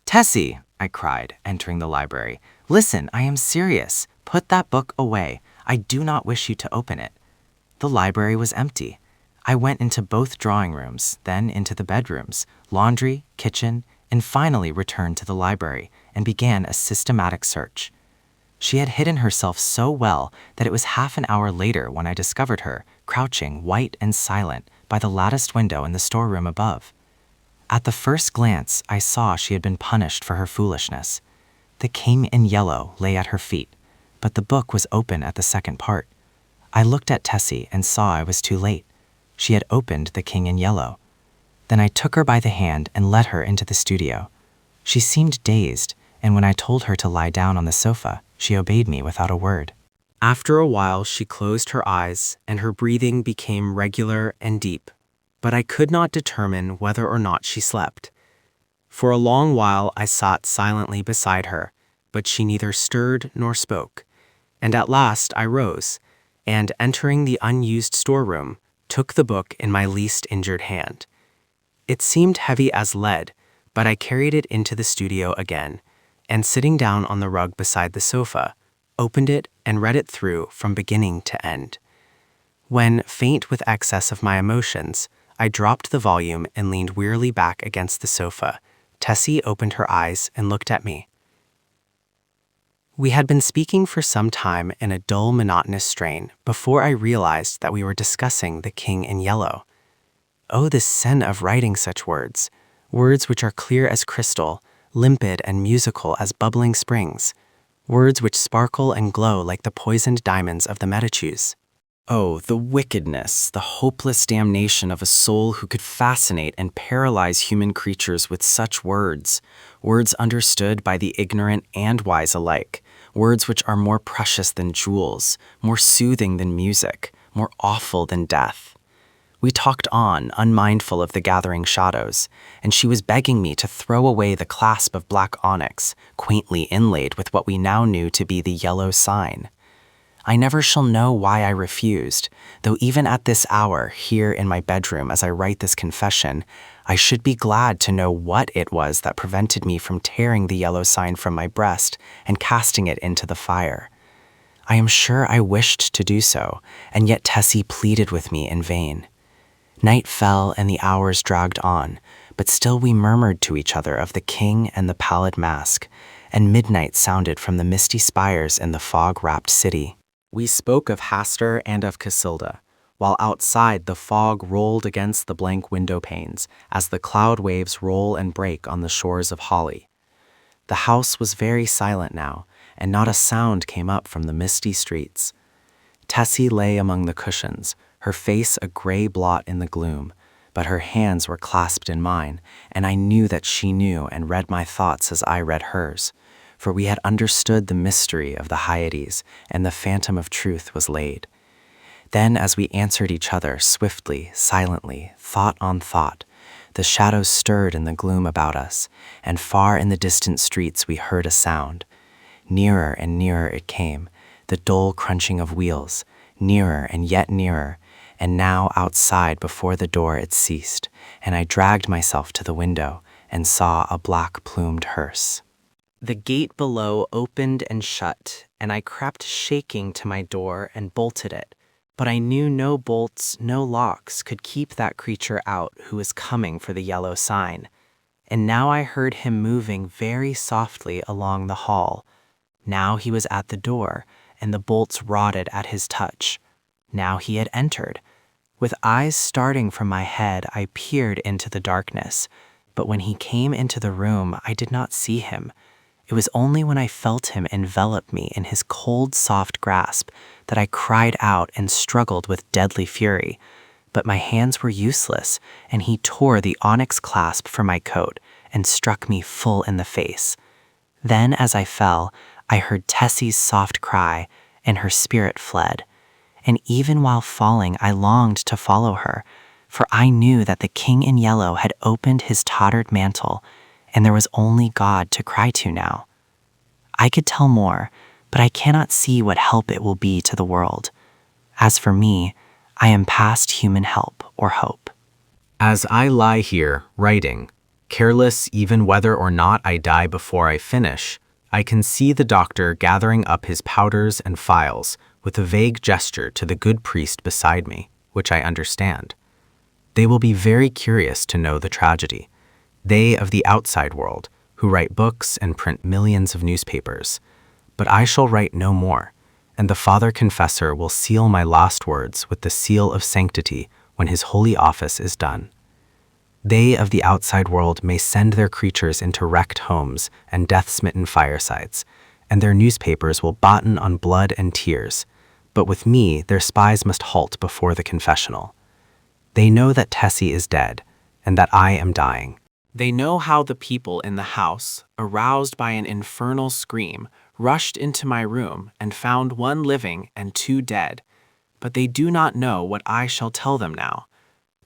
"Tessie," I cried, entering the library, "listen, I am serious. Put that book away. I do not wish you to open it." The library was empty. I went into both drawing rooms, then into the bedrooms, laundry, kitchen, and finally returned to the library and began a systematic search. She had hidden herself so well that it was half an hour later when I discovered her, crouching, white and silent, by the latticed window in the storeroom above. At the first glance, I saw she had been punished for her foolishness. The King in Yellow lay at her feet, but the book was open at the second part. I looked at Tessie and saw I was too late. She had opened The King in Yellow. Then I took her by the hand and led her into the studio. She seemed dazed, and when I told her to lie down on the sofa, she obeyed me without a word. After a while, she closed her eyes, and her breathing became regular and deep, but I could not determine whether or not she slept. For a long while, I sat silently beside her, but she neither stirred nor spoke, and at last I rose, and entering the unused storeroom, took the book in my least injured hand. It seemed heavy as lead, but I carried it into the studio again, and sitting down on the rug beside the sofa, opened it and read it through from beginning to end. When, faint with excess of my emotions, I dropped the volume and leaned wearily back against the sofa, Tessie opened her eyes and looked at me. We had been speaking for some time in a dull, monotonous strain before I realized that we were discussing The King in Yellow. Oh, the sin of writing such words, words which are clear as crystal, limpid and musical as bubbling springs, words which sparkle and glow like the poisoned diamonds of the Medicis. Oh, the wickedness, the hopeless damnation of a soul who could fascinate and paralyze human creatures with such words, words understood by the ignorant and wise alike, words which are more precious than jewels, more soothing than music, more awful than death. We talked on, unmindful of the gathering shadows, and she was begging me to throw away the clasp of black onyx, quaintly inlaid with what we now knew to be the yellow sign. I never shall know why I refused, though even at this hour, here in my bedroom as I write this confession, I should be glad to know what it was that prevented me from tearing the yellow sign from my breast and casting it into the fire. I am sure I wished to do so, and yet Tessie pleaded with me in vain. Night fell and the hours dragged on, but still we murmured to each other of the king and the pallid mask, and midnight sounded from the misty spires in the fog-wrapped city. We spoke of Hastur and of Casilda, while outside the fog rolled against the blank window panes as the cloud waves roll and break on the shores of Hawley. The house was very silent now, and not a sound came up from the misty streets. Tessie lay among the cushions, her face a gray blot in the gloom, but her hands were clasped in mine, and I knew that she knew and read my thoughts as I read hers, for we had understood the mystery of the Hyades, and the phantom of truth was laid. Then, as we answered each other swiftly, silently, thought on thought, the shadows stirred in the gloom about us, and far in the distant streets we heard a sound. Nearer and nearer it came, the dull crunching of wheels, nearer and yet nearer, and now outside before the door it ceased, and I dragged myself to the window and saw a black-plumed hearse. The gate below opened and shut, and I crept shaking to my door and bolted it, but I knew no bolts, no locks could keep that creature out who was coming for the yellow sign. And now I heard him moving very softly along the hall. Now he was at the door, and the bolts rotted at his touch. Now he had entered. With eyes starting from my head, I peered into the darkness, but when he came into the room, I did not see him. It was only when I felt him envelop me in his cold, soft grasp that I cried out and struggled with deadly fury. But my hands were useless, and he tore the onyx clasp from my coat and struck me full in the face. Then, as I fell, I heard Tessie's soft cry, and her spirit fled. And even while falling, I longed to follow her, for I knew that the King in Yellow had opened his tottered mantle, and there was only God to cry to now. I could tell more, but I cannot see what help it will be to the world. As for me, I am past human help or hope. As I lie here, writing, careless even whether or not I die before I finish, I can see the doctor gathering up his powders and phials with a vague gesture to the good priest beside me, which I understand. They will be very curious to know the tragedy. They of the outside world, who write books and print millions of newspapers. But I shall write no more, and the Father Confessor will seal my last words with the seal of sanctity when his holy office is done. They of the outside world may send their creatures into wrecked homes and death-smitten firesides, and their newspapers will batten on blood and tears, but with me their spies must halt before the confessional. They know that Tessie is dead, and that I am dying. They know how the people in the house, aroused by an infernal scream, rushed into my room and found one living and two dead. But they do not know what I shall tell them now.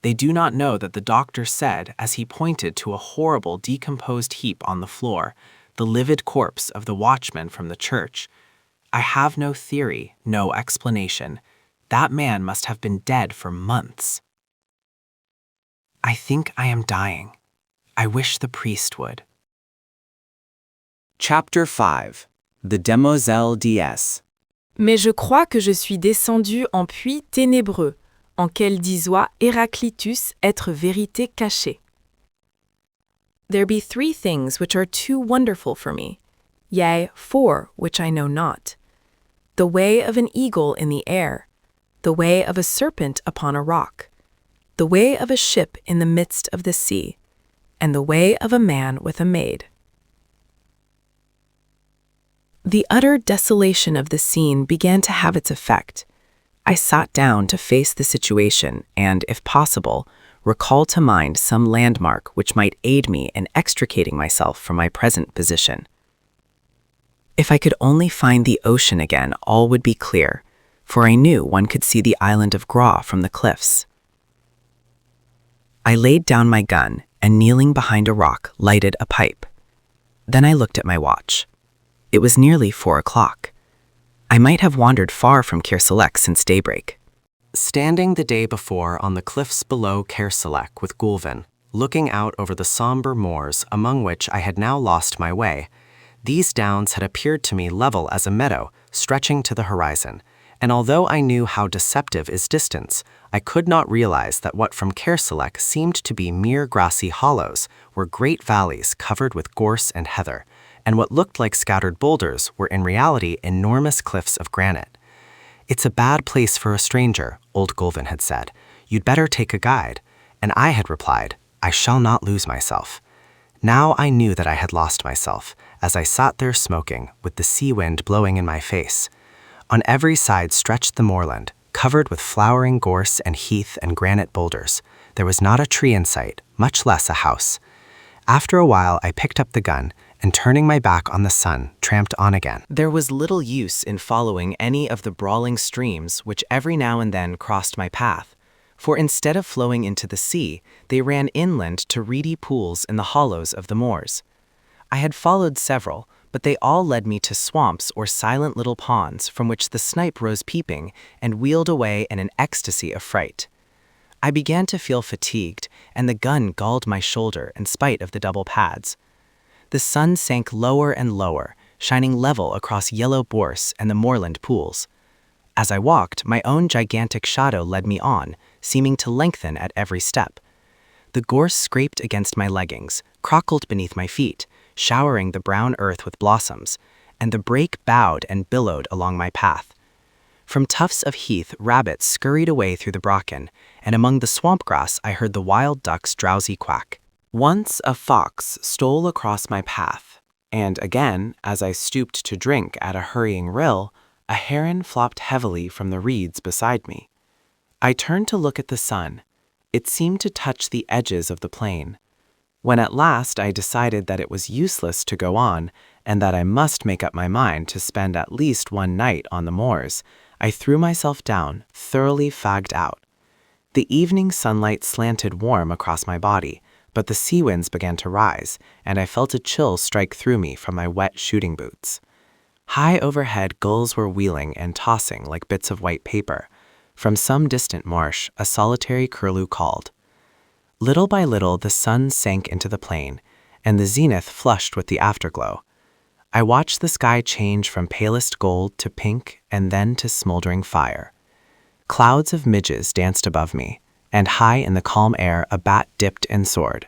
They do not know that the doctor said, as he pointed to a horrible decomposed heap on the floor, the livid corpse of the watchman from the church, "I have no theory, no explanation. That man must have been dead for months. I think I am dying. I wish the priest would." Chapter 5. The Demoiselle DS. Mais je crois que je suis descendu en puits ténébreux, en quel disoit Héraclitus être vérité cachée. There be 3 things which are too wonderful for me, yea, 4 which I know not. The way of an eagle in the air, the way of a serpent upon a rock, the way of a ship in the midst of the sea, and the way of a man with a maid. The utter desolation of the scene began to have its effect. I sat down to face the situation and, if possible, recall to mind some landmark which might aid me in extricating myself from my present position. If I could only find the ocean again, all would be clear, for I knew one could see the island of Graw from the cliffs. I laid down my gun and, kneeling behind a rock, lighted a pipe. Then I looked at my watch. It was nearly 4 o'clock. I might have wandered far from Kerselec since daybreak. Standing the day before on the cliffs below Kerselec with Gulvin, looking out over the somber moors among which I had now lost my way, these downs had appeared to me level as a meadow stretching to the horizon, and although I knew how deceptive is distance, I could not realize that what from Kerselec seemed to be mere grassy hollows were great valleys covered with gorse and heather, and what looked like scattered boulders were in reality enormous cliffs of granite. "It's a bad place for a stranger," old Gulvin had said. "You'd better take a guide." And I had replied, "I shall not lose myself." Now I knew that I had lost myself, as I sat there smoking, with the sea wind blowing in my face. On every side stretched the moorland, covered with flowering gorse and heath and granite boulders. There was not a tree in sight, much less a house. After a while I picked up the gun, and turning my back on the sun, tramped on again. There was little use in following any of the brawling streams which every now and then crossed my path, for instead of flowing into the sea, they ran inland to reedy pools in the hollows of the moors. I had followed several, but they all led me to swamps or silent little ponds from which the snipe rose peeping and wheeled away in an ecstasy of fright. I began to feel fatigued, and the gun galled my shoulder in spite of the double pads. The sun sank lower and lower, shining level across yellow gorse and the moorland pools. As I walked, my own gigantic shadow led me on, seeming to lengthen at every step. The gorse scraped against my leggings, crockled beneath my feet, showering the brown earth with blossoms, and the brake bowed and billowed along my path. From tufts of heath, rabbits scurried away through the bracken, and among the swamp grass I heard the wild duck's drowsy quack. Once a fox stole across my path, and again, as I stooped to drink at a hurrying rill, a heron flopped heavily from the reeds beside me. I turned to look at the sun. It seemed to touch the edges of the plain. When at last I decided that it was useless to go on, and that I must make up my mind to spend at least one night on the moors, I threw myself down, thoroughly fagged out. The evening sunlight slanted warm across my body, but the sea winds began to rise, and I felt a chill strike through me from my wet shooting boots. High overhead, gulls were wheeling and tossing like bits of white paper. From some distant marsh, a solitary curlew called. Little by little, the sun sank into the plain, and the zenith flushed with the afterglow. I watched the sky change from palest gold to pink and then to smoldering fire. Clouds of midges danced above me, and high in the calm air a bat dipped and soared.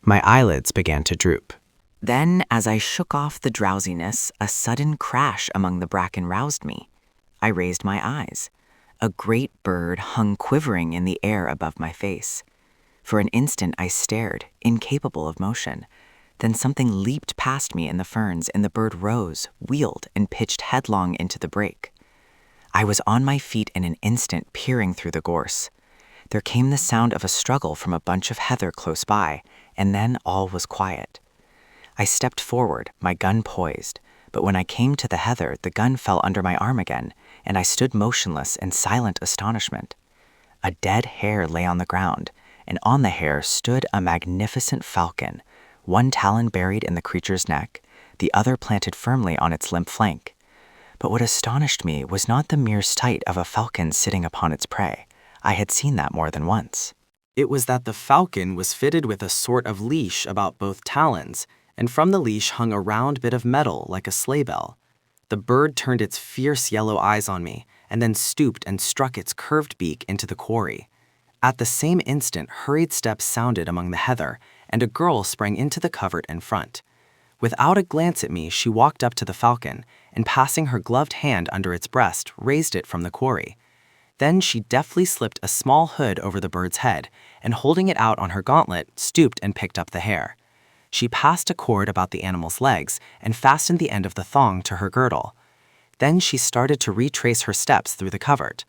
My eyelids began to droop. Then, as I shook off the drowsiness, a sudden crash among the bracken roused me. I raised my eyes. A great bird hung quivering in the air above my face. For an instant I stared, incapable of motion. Then something leaped past me in the ferns, and the bird rose, wheeled, and pitched headlong into the brake. I was on my feet in an instant, peering through the gorse. There came the sound of a struggle from a bunch of heather close by, and then all was quiet. I stepped forward, my gun poised, but when I came to the heather, the gun fell under my arm again, and I stood motionless in silent astonishment. A dead hare lay on the ground, and on the hare stood a magnificent falcon, one talon buried in the creature's neck, the other planted firmly on its limp flank. But what astonished me was not the mere sight of a falcon sitting upon its prey. I had seen that more than once. It was that the falcon was fitted with a sort of leash about both talons, and from the leash hung a round bit of metal like a sleigh bell. The bird turned its fierce yellow eyes on me, and then stooped and struck its curved beak into the quarry. At the same instant, hurried steps sounded among the heather, and a girl sprang into the covert in front. Without a glance at me, she walked up to the falcon, and passing her gloved hand under its breast, raised it from the quarry. Then she deftly slipped a small hood over the bird's head, and holding it out on her gauntlet, stooped and picked up the hare. She passed a cord about the animal's legs and fastened the end of the thong to her girdle. Then she started to retrace her steps through the covert.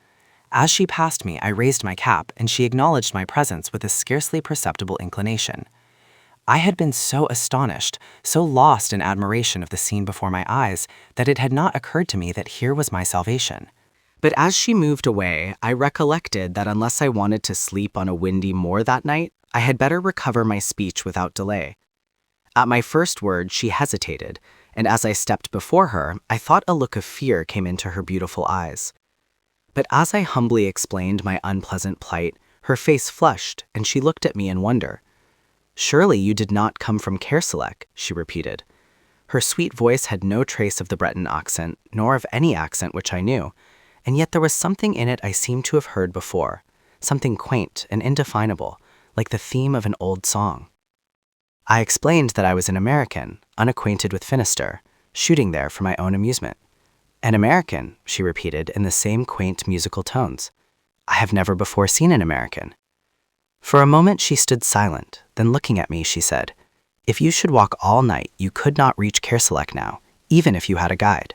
As she passed me, I raised my cap, and she acknowledged my presence with a scarcely perceptible inclination. I had been so astonished, so lost in admiration of the scene before my eyes, that it had not occurred to me that here was my salvation. But as she moved away, I recollected that unless I wanted to sleep on a windy moor that night, I had better recover my speech without delay. At my first word, she hesitated, and as I stepped before her, I thought a look of fear came into her beautiful eyes. But as I humbly explained my unpleasant plight, her face flushed, and she looked at me in wonder. "Surely you did not come from Kerselec," she repeated. Her sweet voice had no trace of the Breton accent, nor of any accent which I knew, and yet there was something in it I seemed to have heard before, something quaint and indefinable, like the theme of an old song. I explained that I was an American, unacquainted with Finisterre, shooting there for my own amusement. "An American," she repeated in the same quaint musical tones. "I have never before seen an American." For a moment she stood silent, then looking at me she said, "If you should walk all night, you could not reach Kerselec now, even if you had a guide."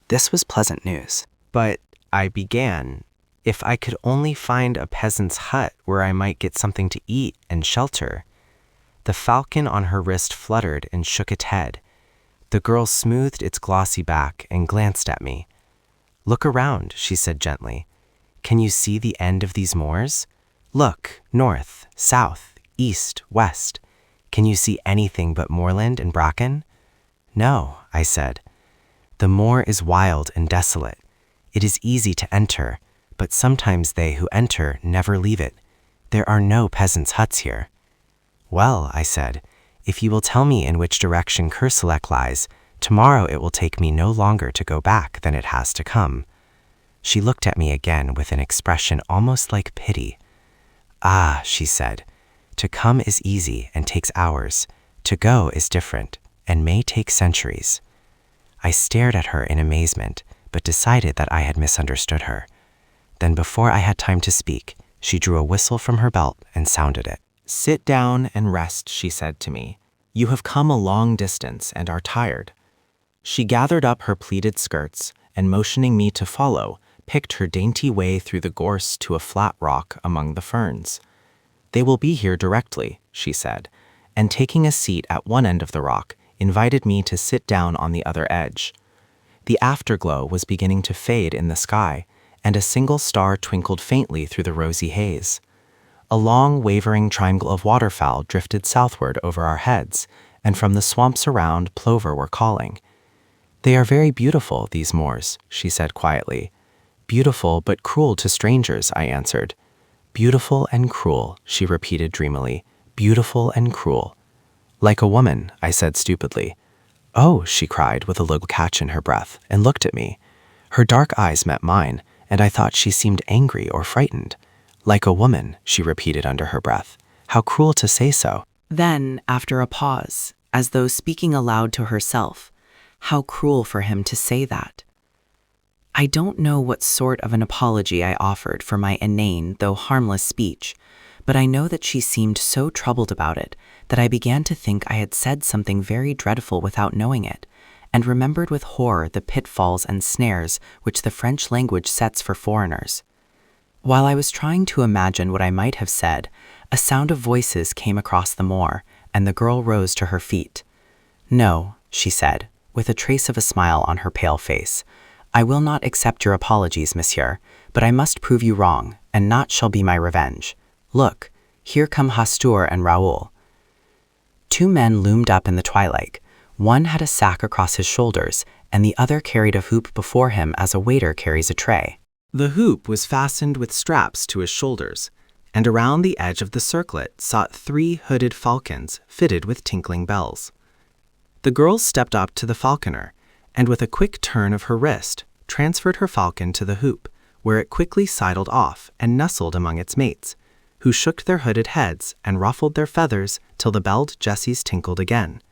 This was pleasant news. But, I began, if I could only find a peasant's hut where I might get something to eat and shelter. The falcon on her wrist fluttered and shook its head. The girl smoothed its glossy back and glanced at me. "Look around," she said gently. "Can you see the end of these moors? Look, north, south, east, west. Can you see anything but moorland and bracken?" "No," I said. "The moor is wild and desolate. It is easy to enter, but sometimes they who enter never leave it. There are no peasants' huts here." "Well," I said, "if you will tell me in which direction Kerselec lies, tomorrow it will take me no longer to go back than it has to come." She looked at me again with an expression almost like pity. "Ah," she said, "to come is easy and takes hours. To go is different and may take centuries." I stared at her in amazement, but decided that I had misunderstood her. Then before I had time to speak, she drew a whistle from her belt and sounded it. "Sit down and rest," she said to me. "You have come a long distance and are tired." She gathered up her pleated skirts and, motioning me to follow, picked her dainty way through the gorse to a flat rock among the ferns. "They will be here directly," she said, and taking a seat at one end of the rock, invited me to sit down on the other edge. The afterglow was beginning to fade in the sky, and a single star twinkled faintly through the rosy haze. A long, wavering triangle of waterfowl drifted southward over our heads, and from the swamps around, plover were calling. "They are very beautiful, these moors," she said quietly. "Beautiful but cruel to strangers," I answered. "Beautiful and cruel," she repeated dreamily. "Beautiful and cruel." "Like a woman," I said stupidly. "Oh," she cried with a little catch in her breath, and looked at me. Her dark eyes met mine, and I thought she seemed angry or frightened. "Like a woman," she repeated under her breath. "How cruel to say so." Then, after a pause, as though speaking aloud to herself, how cruel for him to say that. I don't know what sort of an apology I offered for my inane, though harmless speech, but I know that she seemed so troubled about it that I began to think I had said something very dreadful without knowing it, and remembered with horror the pitfalls and snares which the French language sets for foreigners. While I was trying to imagine what I might have said, a sound of voices came across the moor, and the girl rose to her feet. "No," she said, with a trace of a smile on her pale face. "I will not accept your apologies, monsieur, but I must prove you wrong, and naught shall be my revenge. Look, here come Hastur and Raoul." Two men loomed up in the twilight. One had a sack across his shoulders, and the other carried a hoop before him as a waiter carries a tray. The hoop was fastened with straps to his shoulders, and around the edge of the circlet sat 3 hooded falcons fitted with tinkling bells. The girl stepped up to the falconer, and with a quick turn of her wrist, transferred her falcon to the hoop, where it quickly sidled off and nestled among its mates, who shook their hooded heads and ruffled their feathers till the belled jesses tinkled again.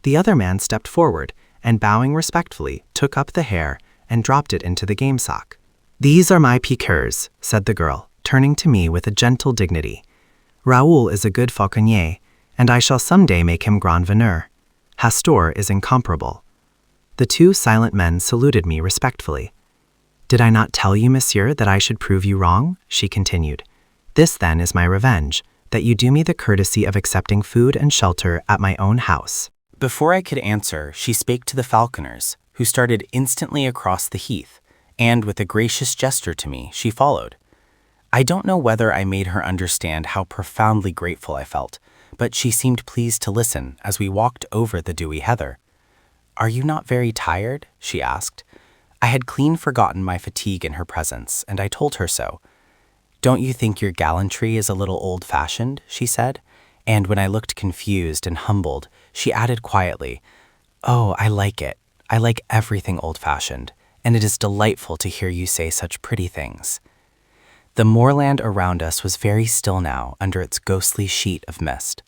The other man stepped forward, and bowing respectfully, took up the hare and dropped it into the game sock. "These are my piqueurs," said the girl, turning to me with a gentle dignity. "Raoul is a good falconier, and I shall some day make him grand veneur. Hastur is incomparable." The 2 silent men saluted me respectfully. "Did I not tell you, monsieur, that I should prove you wrong?" she continued. "This, then, is my revenge, that you do me the courtesy of accepting food and shelter at my own house." Before I could answer, she spake to the falconers, who started instantly across the heath, and with a gracious gesture to me, she followed. I don't know whether I made her understand how profoundly grateful I felt, but she seemed pleased to listen as we walked over the dewy heather. "Are you not very tired?" she asked. I had clean forgotten my fatigue in her presence, and I told her so. "Don't you think your gallantry is a little old-fashioned?" she said, and when I looked confused and humbled, she added quietly, "Oh, I like it. I like everything old-fashioned, and it is delightful to hear you say such pretty things." The moorland around us was very still now under its ghostly sheet of mist.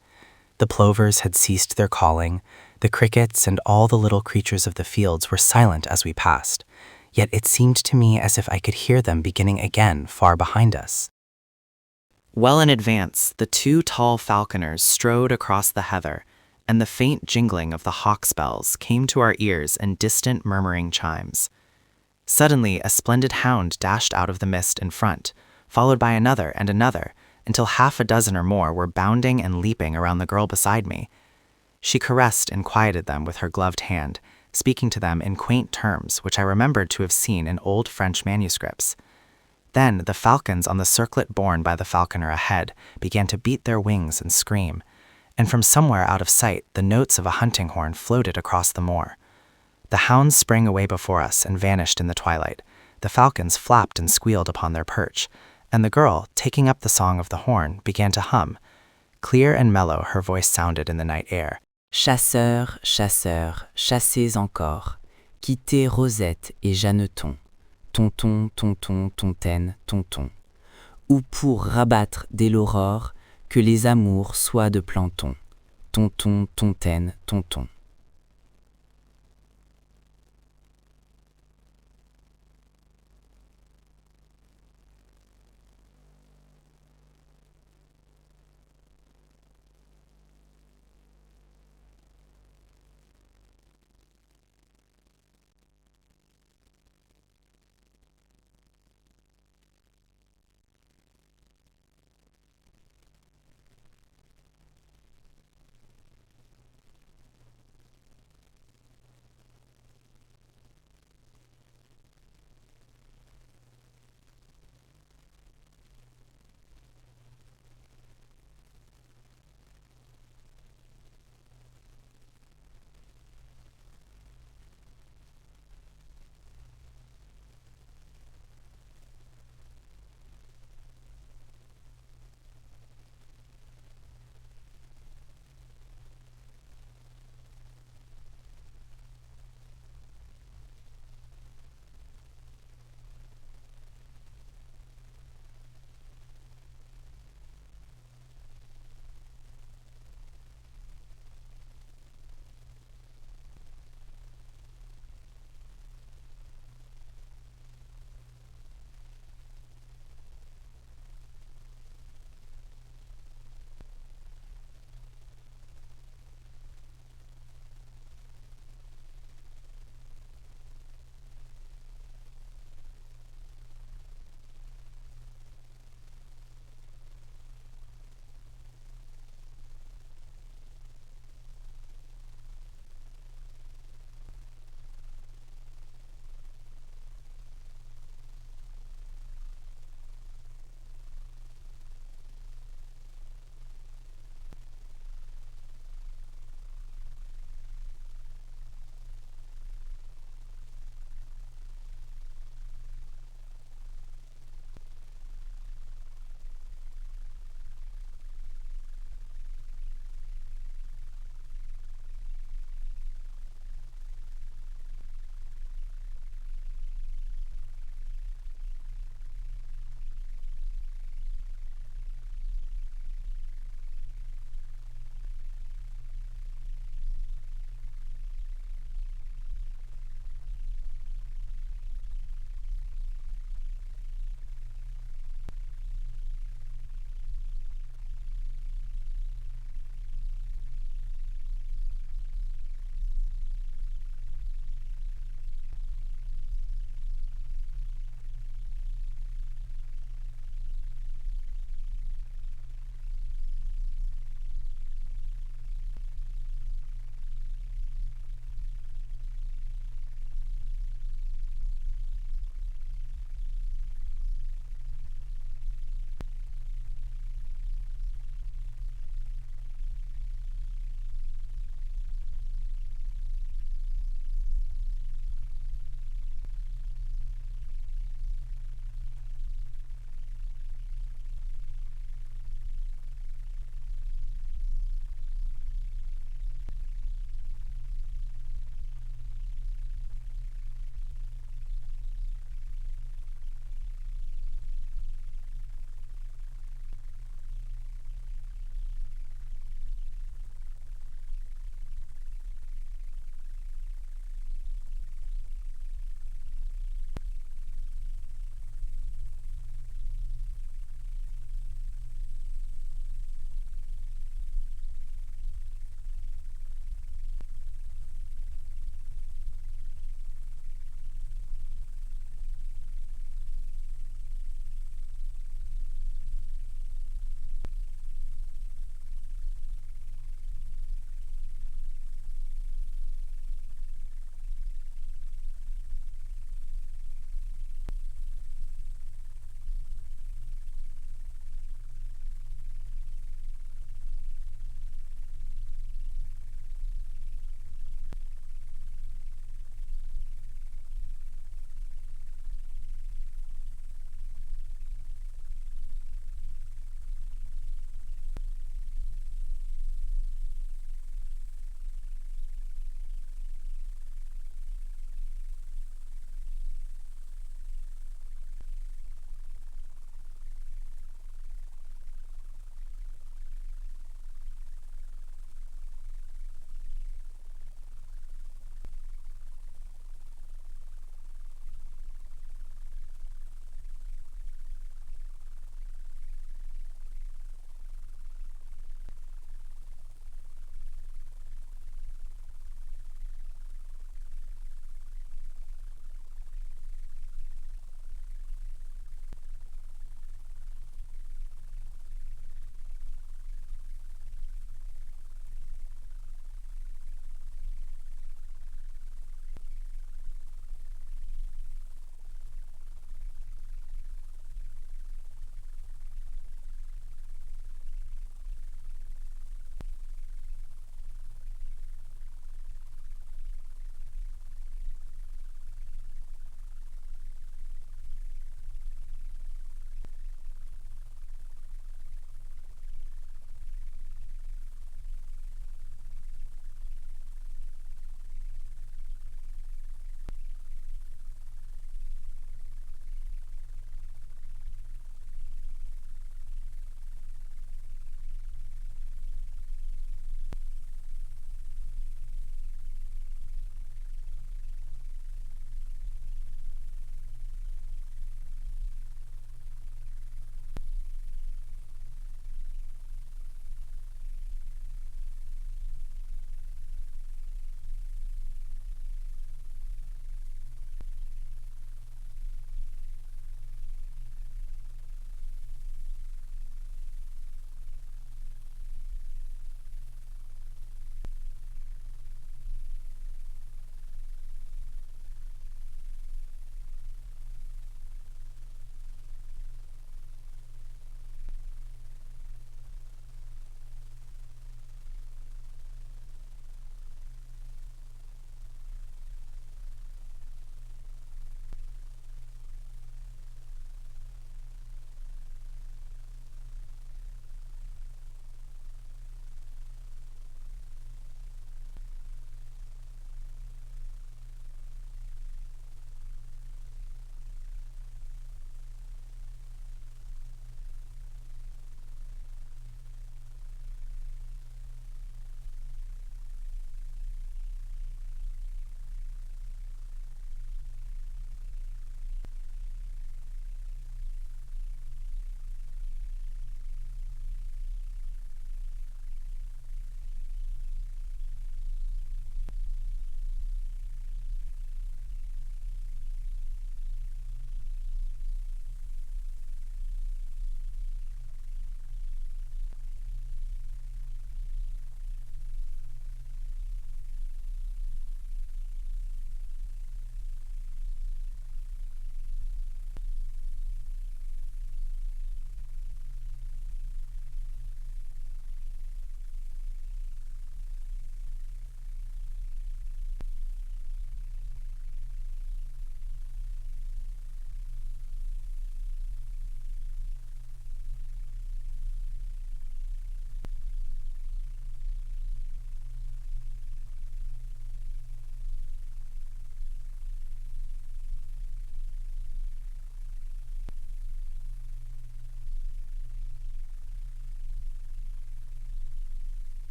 The plovers had ceased their calling, the crickets and all the little creatures of the fields were silent as we passed, yet it seemed to me as if I could hear them beginning again far behind us. Well in advance, the 2 tall falconers strode across the heather, and the faint jingling of the hawk's bells came to our ears in distant murmuring chimes. Suddenly, a splendid hound dashed out of the mist in front, followed by another and another, until 6 or more were bounding and leaping around the girl beside me. She caressed and quieted them with her gloved hand, speaking to them in quaint terms which I remembered to have seen in old French manuscripts. Then the falcons on the circlet borne by the falconer ahead began to beat their wings and scream, and from somewhere out of sight the notes of a hunting horn floated across the moor. The hounds sprang away before us and vanished in the twilight. The falcons flapped and squealed upon their perch, and the girl, taking up the song of the horn, began to hum. Clear and mellow her voice sounded in the night air. Chasseurs, chasseurs, chassez encore, quittez Rosette et Jeanneton, tonton, tonton, tontaine, tonton, ou pour rabattre dès l'aurore, que les amours soient de planton, tonton, tontaine, tonton.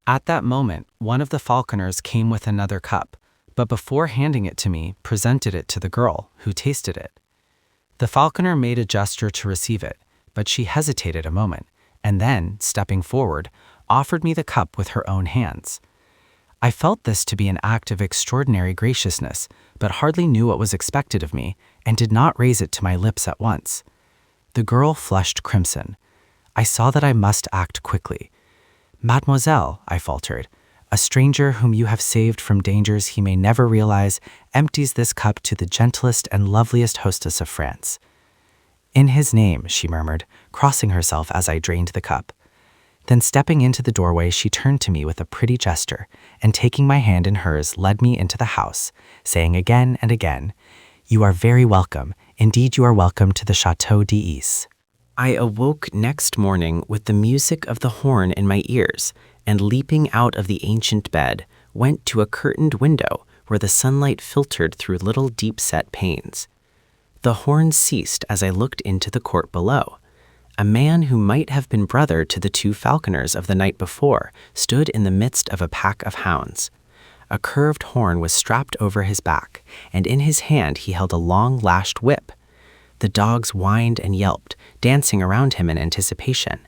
At that moment, one of the falconers came with another cup, but before handing it to me, presented it to the girl, who tasted it. The falconer made a gesture to receive it, but she hesitated a moment, and then, stepping forward, offered me the cup with her own hands. I felt this to be an act of extraordinary graciousness, but hardly knew what was expected of me, and did not raise it to my lips at once. The girl flushed crimson. I saw that I must act quickly. "Mademoiselle," I faltered, "a stranger whom you have saved from dangers he may never realize empties this cup to the gentlest and loveliest hostess of France." "In his name," she murmured, crossing herself as I drained the cup. Then stepping into the doorway, she turned to me with a pretty gesture, and taking my hand in hers, led me into the house, saying again and again, "You are very welcome. Indeed, you are welcome to the Château d'Is." I awoke next morning with the music of the horn in my ears, and leaping out of the ancient bed, went to a curtained window where the sunlight filtered through little deep-set panes. The horn ceased as I looked into the court below. A man who might have been brother to the two falconers of the night before stood in the midst of a pack of hounds. A curved horn was strapped over his back, and in his hand he held a long lashed whip. The dogs whined and yelped, dancing around him in anticipation.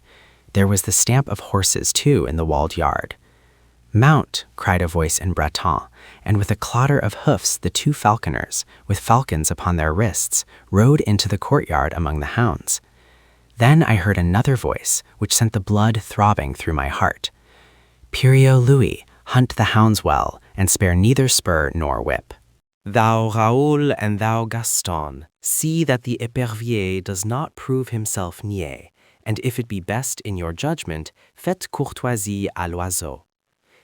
There was the stamp of horses, too, in the walled yard. "Mount," cried a voice in Breton, and with a clatter of hoofs the two falconers, with falcons upon their wrists, rode into the courtyard among the hounds. Then I heard another voice, which sent the blood throbbing through my heart. "Puriot Louis, hunt the hounds well, and spare neither spur nor whip. Thou Raoul and thou Gaston, see that the épervier does not prove himself niais, and if it be best in your judgment, faites courtoisie à l'oiseau.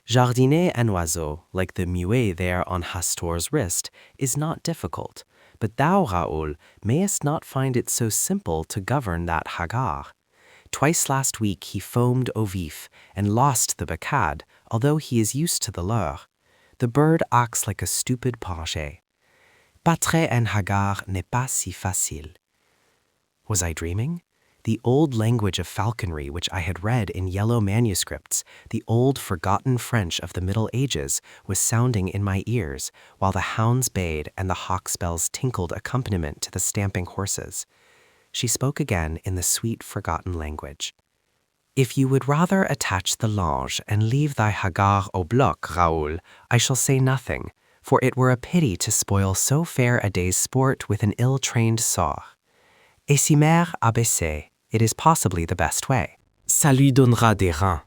Jardiner an oiseau, like the muet there on Hastor's wrist, is not difficult, but thou, Raoul, mayest not find it so simple to govern that hagard. Twice last week he foamed au vif, and lost the becade, although he is used to the leurre. The bird acts like a stupid paget. Battre un hagard n'est pas si facile." Was I dreaming? The old language of falconry which I had read in yellow manuscripts, the old forgotten French of the Middle Ages, was sounding in my ears, while the hounds bayed and the hawk's bells tinkled accompaniment to the stamping horses. She spoke again in the sweet forgotten language. "If you would rather attach the lange and leave thy hagard au bloc, Raoul, I shall say nothing, for it were a pity to spoil so fair a day's sport with an ill-trained sort. Et si mère abaissée, it is possibly the best way. Ça lui donnera des reins."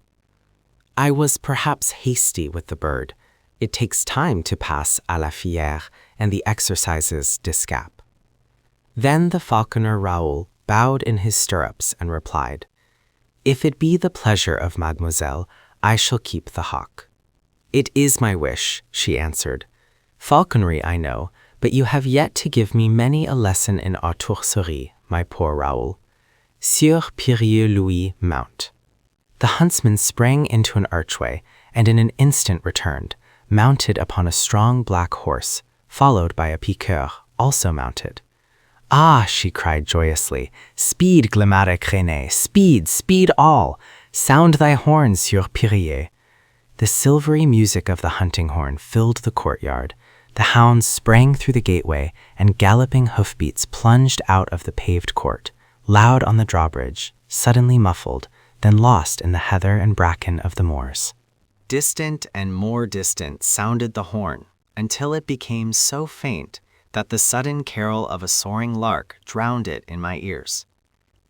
I was perhaps hasty with the bird. It takes time to pass à la fière and the exercises d'escape. Then the falconer Raoul bowed in his stirrups and replied, "If it be the pleasure of mademoiselle, I shall keep the hawk." "It is my wish," she answered. "Falconry I know, but you have yet to give me many a lesson in autourserie, my poor Raoul. Sieur Puriot Louis, mount." The huntsman sprang into an archway, and in an instant returned, mounted upon a strong black horse, followed by a piqueur, also mounted. "Ah," she cried joyously, "speed, Glimmatic René, speed, speed all! Sound thy horn, Sieur Purier." The silvery music of the hunting horn filled the courtyard. The hounds sprang through the gateway, and galloping hoofbeats plunged out of the paved court, loud on the drawbridge, suddenly muffled, then lost in the heather and bracken of the moors. Distant and more distant sounded the horn, until it became so faint that the sudden carol of a soaring lark drowned it in my ears.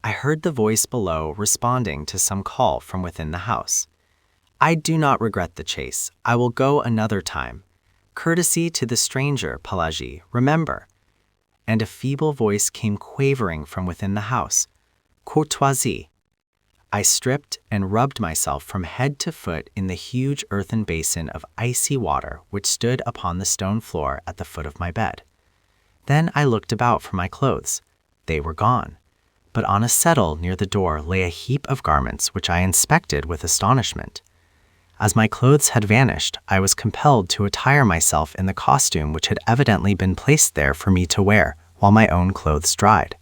I heard the voice below responding to some call from within the house. "I do not regret the chase. I will go another time. Courtesy to the stranger, Pelagie, remember." And a feeble voice came quavering from within the house. "Courtoisie." I stripped and rubbed myself from head to foot in the huge earthen basin of icy water which stood upon the stone floor at the foot of my bed. Then I looked about for my clothes. They were gone. But on a settle near the door lay a heap of garments which I inspected with astonishment. As my clothes had vanished, I was compelled to attire myself in the costume which had evidently been placed there for me to wear while my own clothes dried.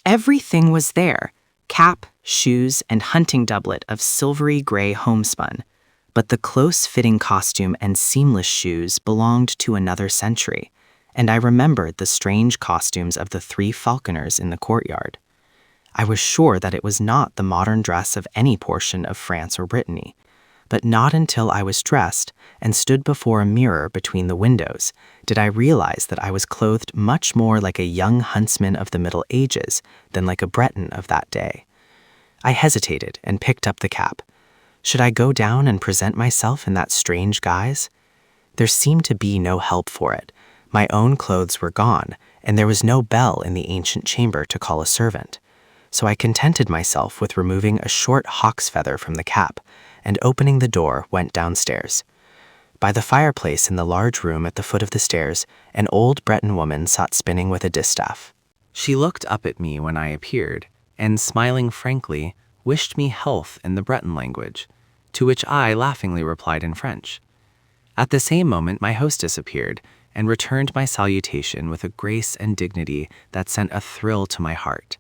Everything was there, cap, shoes, and hunting doublet of silvery gray homespun, But the close-fitting costume and seamless shoes belonged to another century, and I remembered the strange costumes of the 3 falconers in the courtyard. I was sure that it was not the modern dress of any portion of France or Brittany, but not until I was dressed and stood before a mirror between the windows did I realize that I was clothed much more like a young huntsman of the Middle Ages than like a Breton of that day. I hesitated and picked up the cap. Should I go down and present myself in that strange guise? There seemed to be no help for it. My own clothes were gone, and there was no bell in the ancient chamber to call a servant. So I contented myself with removing a short hawk's feather from the cap, and opening the door, went downstairs. By the fireplace in the large room at the foot of the stairs, an old Breton woman sat spinning with a distaff. She looked up at me when I appeared, and smiling frankly, wished me health in the Breton language, to which I laughingly replied in French. At the same moment my hostess appeared, and returned my salutation with a grace and dignity that sent a thrill to my heart.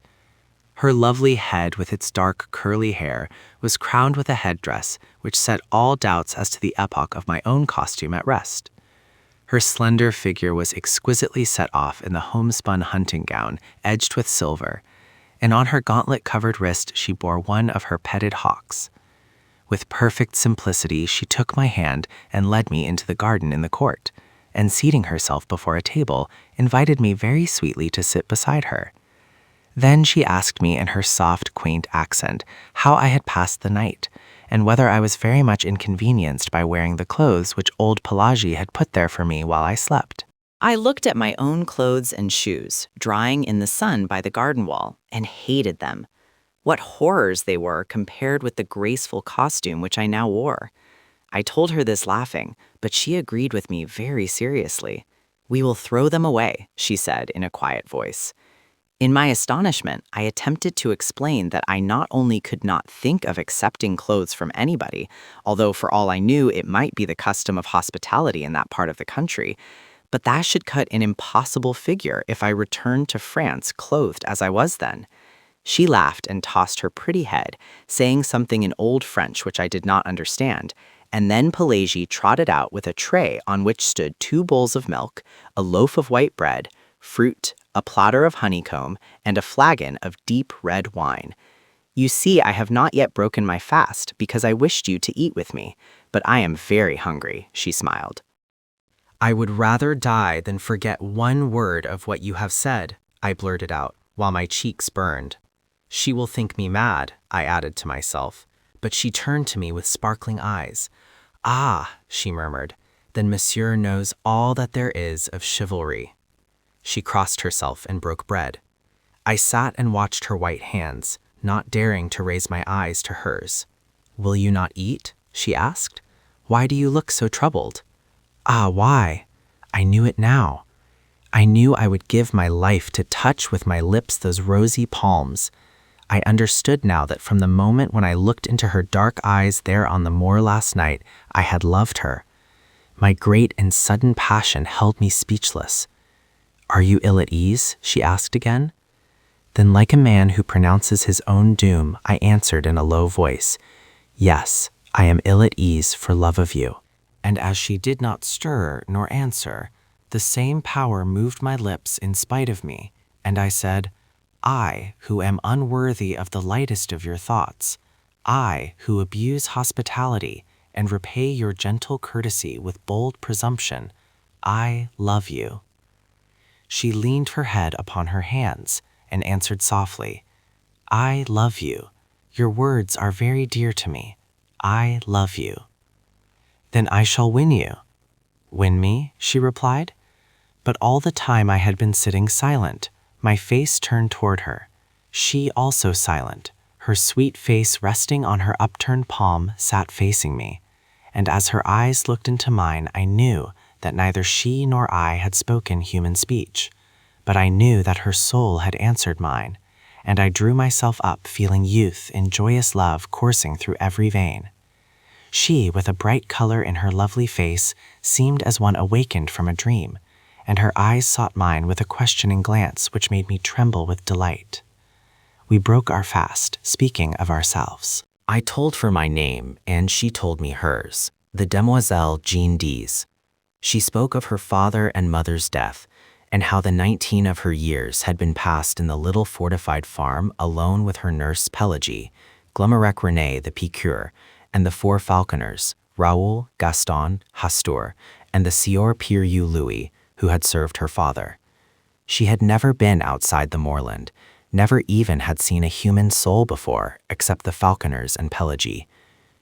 Her lovely head with its dark curly hair was crowned with a headdress which set all doubts as to the epoch of my own costume at rest. Her slender figure was exquisitely set off in the homespun hunting gown edged with silver, and on her gauntlet-covered wrist she bore one of her petted hawks. With perfect simplicity she took my hand and led me into the garden in the court, and seating herself before a table, invited me very sweetly to sit beside her. Then she asked me in her soft, quaint accent how I had passed the night, and whether I was very much inconvenienced by wearing the clothes which old Pelagie had put there for me while I slept. I looked at my own clothes and shoes, drying in the sun by the garden wall, and hated them. What horrors they were compared with the graceful costume which I now wore. I told her this laughing, but she agreed with me very seriously. "We will throw them away," she said in a quiet voice. In my astonishment, I attempted to explain that I not only could not think of accepting clothes from anybody, although for all I knew it might be the custom of hospitality in that part of the country, but that should cut an impossible figure if I returned to France clothed as I was then. She laughed and tossed her pretty head, saying something in old French which I did not understand, and then Pelagie trotted out with a tray on which stood 2 bowls of milk, a loaf of white bread, fruit, a platter of honeycomb, and a flagon of deep red wine. "You see, I have not yet broken my fast because I wished you to eat with me, but I am very hungry," she smiled. "I would rather die than forget one word of what you have said," I blurted out, while my cheeks burned. "She will think me mad," I added to myself, but she turned to me with sparkling eyes. "Ah," she murmured, "then monsieur knows all that there is of chivalry." She crossed herself and broke bread. I sat and watched her white hands, not daring to raise my eyes to hers. "Will you not eat?" she asked. "Why do you look so troubled?" Ah, why? I knew it now. I knew I would give my life to touch with my lips those rosy palms. I understood now that from the moment when I looked into her dark eyes there on the moor last night, I had loved her. My great and sudden passion held me speechless. "Are you ill at ease?" she asked again. Then, like a man who pronounces his own doom, I answered in a low voice, "Yes, I am ill at ease for love of you." And as she did not stir nor answer, the same power moved my lips in spite of me, and I said, "I, who am unworthy of the lightest of your thoughts, I, who abuse hospitality and repay your gentle courtesy with bold presumption, I love you." She leaned her head upon her hands and answered softly, "I love you. Your words are very dear to me. I love you." "Then I shall win you." "Win me?" she replied. But all the time I had been sitting silent, my face turned toward her. She also silent, her sweet face resting on her upturned palm, sat facing me. And as her eyes looked into mine, I knew that neither she nor I had spoken human speech, but I knew that her soul had answered mine, and I drew myself up feeling youth and joyous love coursing through every vein. She, with a bright color in her lovely face, seemed as one awakened from a dream, and her eyes sought mine with a questioning glance which made me tremble with delight. We broke our fast, speaking of ourselves. I told her my name, and she told me hers, the Demoiselle Jean Dees. She spoke of her father and mother's death, and how the 19 of her years had been passed in the little fortified farm alone with her nurse Pelagie, Glumerec René the piqueur, and the 4 falconers, Raoul, Gaston, Hastur, and the Sieur Piriou Louis, who had served her father. She had never been outside the moorland, never even had seen a human soul before, except the falconers and Pelagie.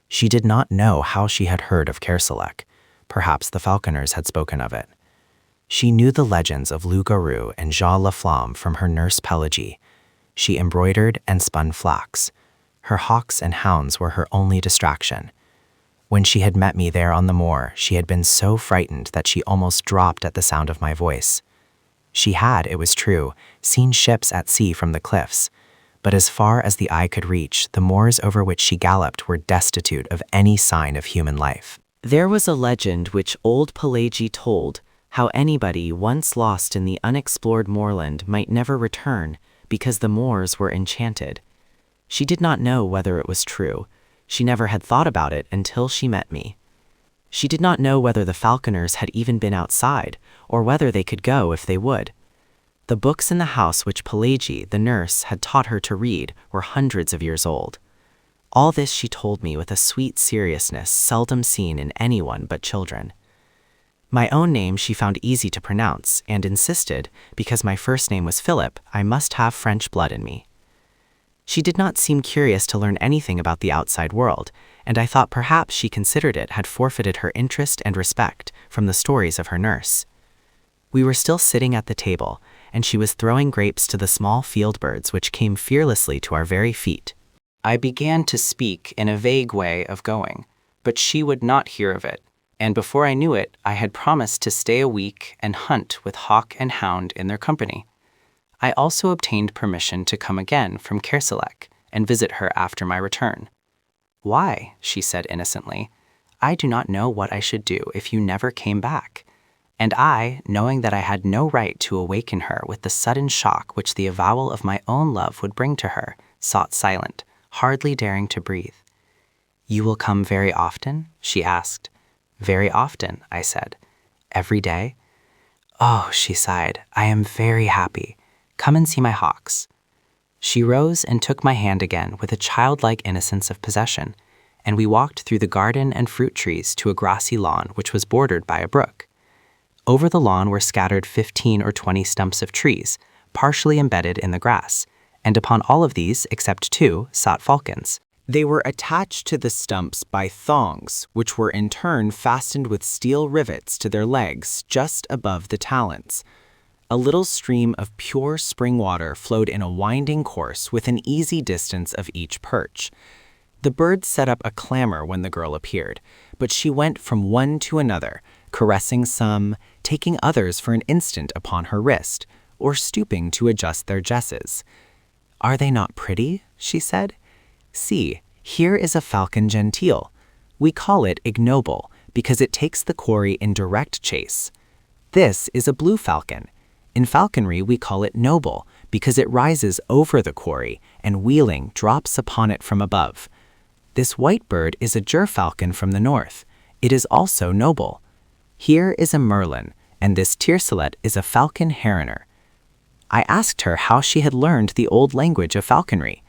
She did not know how she had heard of Kerselec. Perhaps the falconers had spoken of it. She knew the legends of Loup Garou and Jean Laflamme from her nurse Pelagie. She embroidered and spun flax. Her hawks and hounds were her only distraction. When she had met me there on the moor, she had been so frightened that she almost dropped at the sound of my voice. She had, it was true, seen ships at sea from the cliffs, but as far as the eye could reach, the moors over which she galloped were destitute of any sign of human life. There was a legend which old Pelagie told, how anybody once lost in the unexplored moorland might never return because the moors were enchanted. She did not know whether it was true. She never had thought about it until she met me. She did not know whether the falconers had even been outside, or whether they could go if they would. The books in the house which Pelagie, the nurse, had taught her to read were hundreds of years old. All this she told me with a sweet seriousness seldom seen in anyone but children. My own name she found easy to pronounce, and insisted, because my first name was Philip, I must have French blood in me. She did not seem curious to learn anything about the outside world, and I thought perhaps she considered it had forfeited her interest and respect from the stories of her nurse. We were still sitting at the table, and she was throwing grapes to the small field birds which came fearlessly to our very feet. I began to speak in a vague way of going, but she would not hear of it, and before I knew it, I had promised to stay a week and hunt with hawk and hound in their company. I also obtained permission to come again from Kerselec and visit her after my return. "Why?" she said innocently. "I do not know what I should do if you never came back." And I, knowing that I had no right to awaken her with the sudden shock which the avowal of my own love would bring to her, sat silent, hardly daring to breathe. "You will come very often?" she asked. "Very often," I said. "Every day?" "Oh," she sighed, "I am very happy. Come and see my hawks." She rose and took my hand again with a childlike innocence of possession, and we walked through the garden and fruit trees to a grassy lawn which was bordered by a brook. Over the lawn were scattered 15 or 20 stumps of trees, partially embedded in the grass, and upon all of these, except 2, sat falcons. They were attached to the stumps by thongs, which were in turn fastened with steel rivets to their legs just above the talons. A little stream of pure spring water flowed in a winding course within easy distance of each perch. The birds set up a clamor when the girl appeared, but she went from one to another, caressing some, taking others for an instant upon her wrist, or stooping to adjust their jesses. "Are they not pretty?" she said. "See, here is a falcon genteel. We call it ignoble, because it takes the quarry in direct chase. This is a blue falcon. In falconry, we call it noble, because it rises over the quarry, and wheeling drops upon it from above. This white bird is a gerfalcon from the north. It is also noble. Here is a merlin, and this tiercelet is a falcon heroner." I asked her how she had learned the old language of falconry.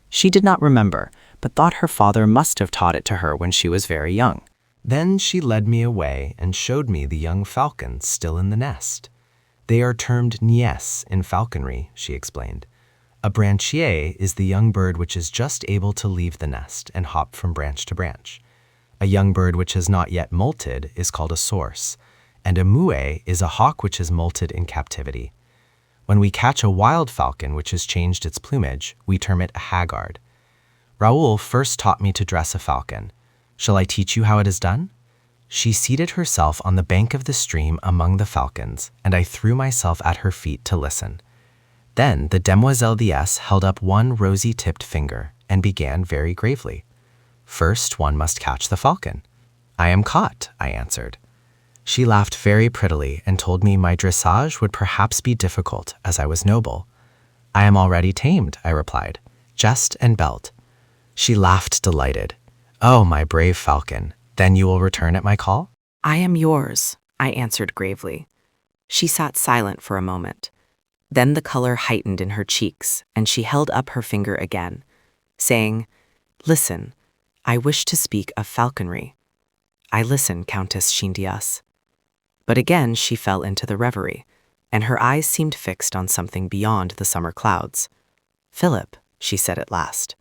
She did not remember, but thought her father must have taught it to her when she was very young. Then she led me away and showed me the young falcons still in the nest. They are termed niais in falconry, she explained. A branchier is the young bird which is just able to leave the nest and hop from branch to branch. A young bird which has not yet molted is called a source, and a muet is a hawk which has molted in captivity. When we catch a wild falcon which has changed its plumage, we term it a haggard. Raoul first taught me to dress a falcon. Shall I teach you how it is done? She seated herself on the bank of the stream among the falcons, and I threw myself at her feet to listen. Then the demoiselle Diaz held up one rosy-tipped finger and began very gravely. "First one must catch the falcon." "I am caught," I answered. She laughed very prettily and told me my dressage would perhaps be difficult, as I was noble. "I am already tamed," I replied. "Jest and belt." She laughed delighted. "Oh, my brave falcon, then you will return at my call?" "I am yours," I answered gravely. She sat silent for a moment. Then the color heightened in her cheeks, and she held up her finger again, saying, "Listen, I wish to speak of falconry." "I listen, Countess Shindias." But again she fell into the reverie, and her eyes seemed fixed on something beyond the summer clouds. "Philip," she said at last.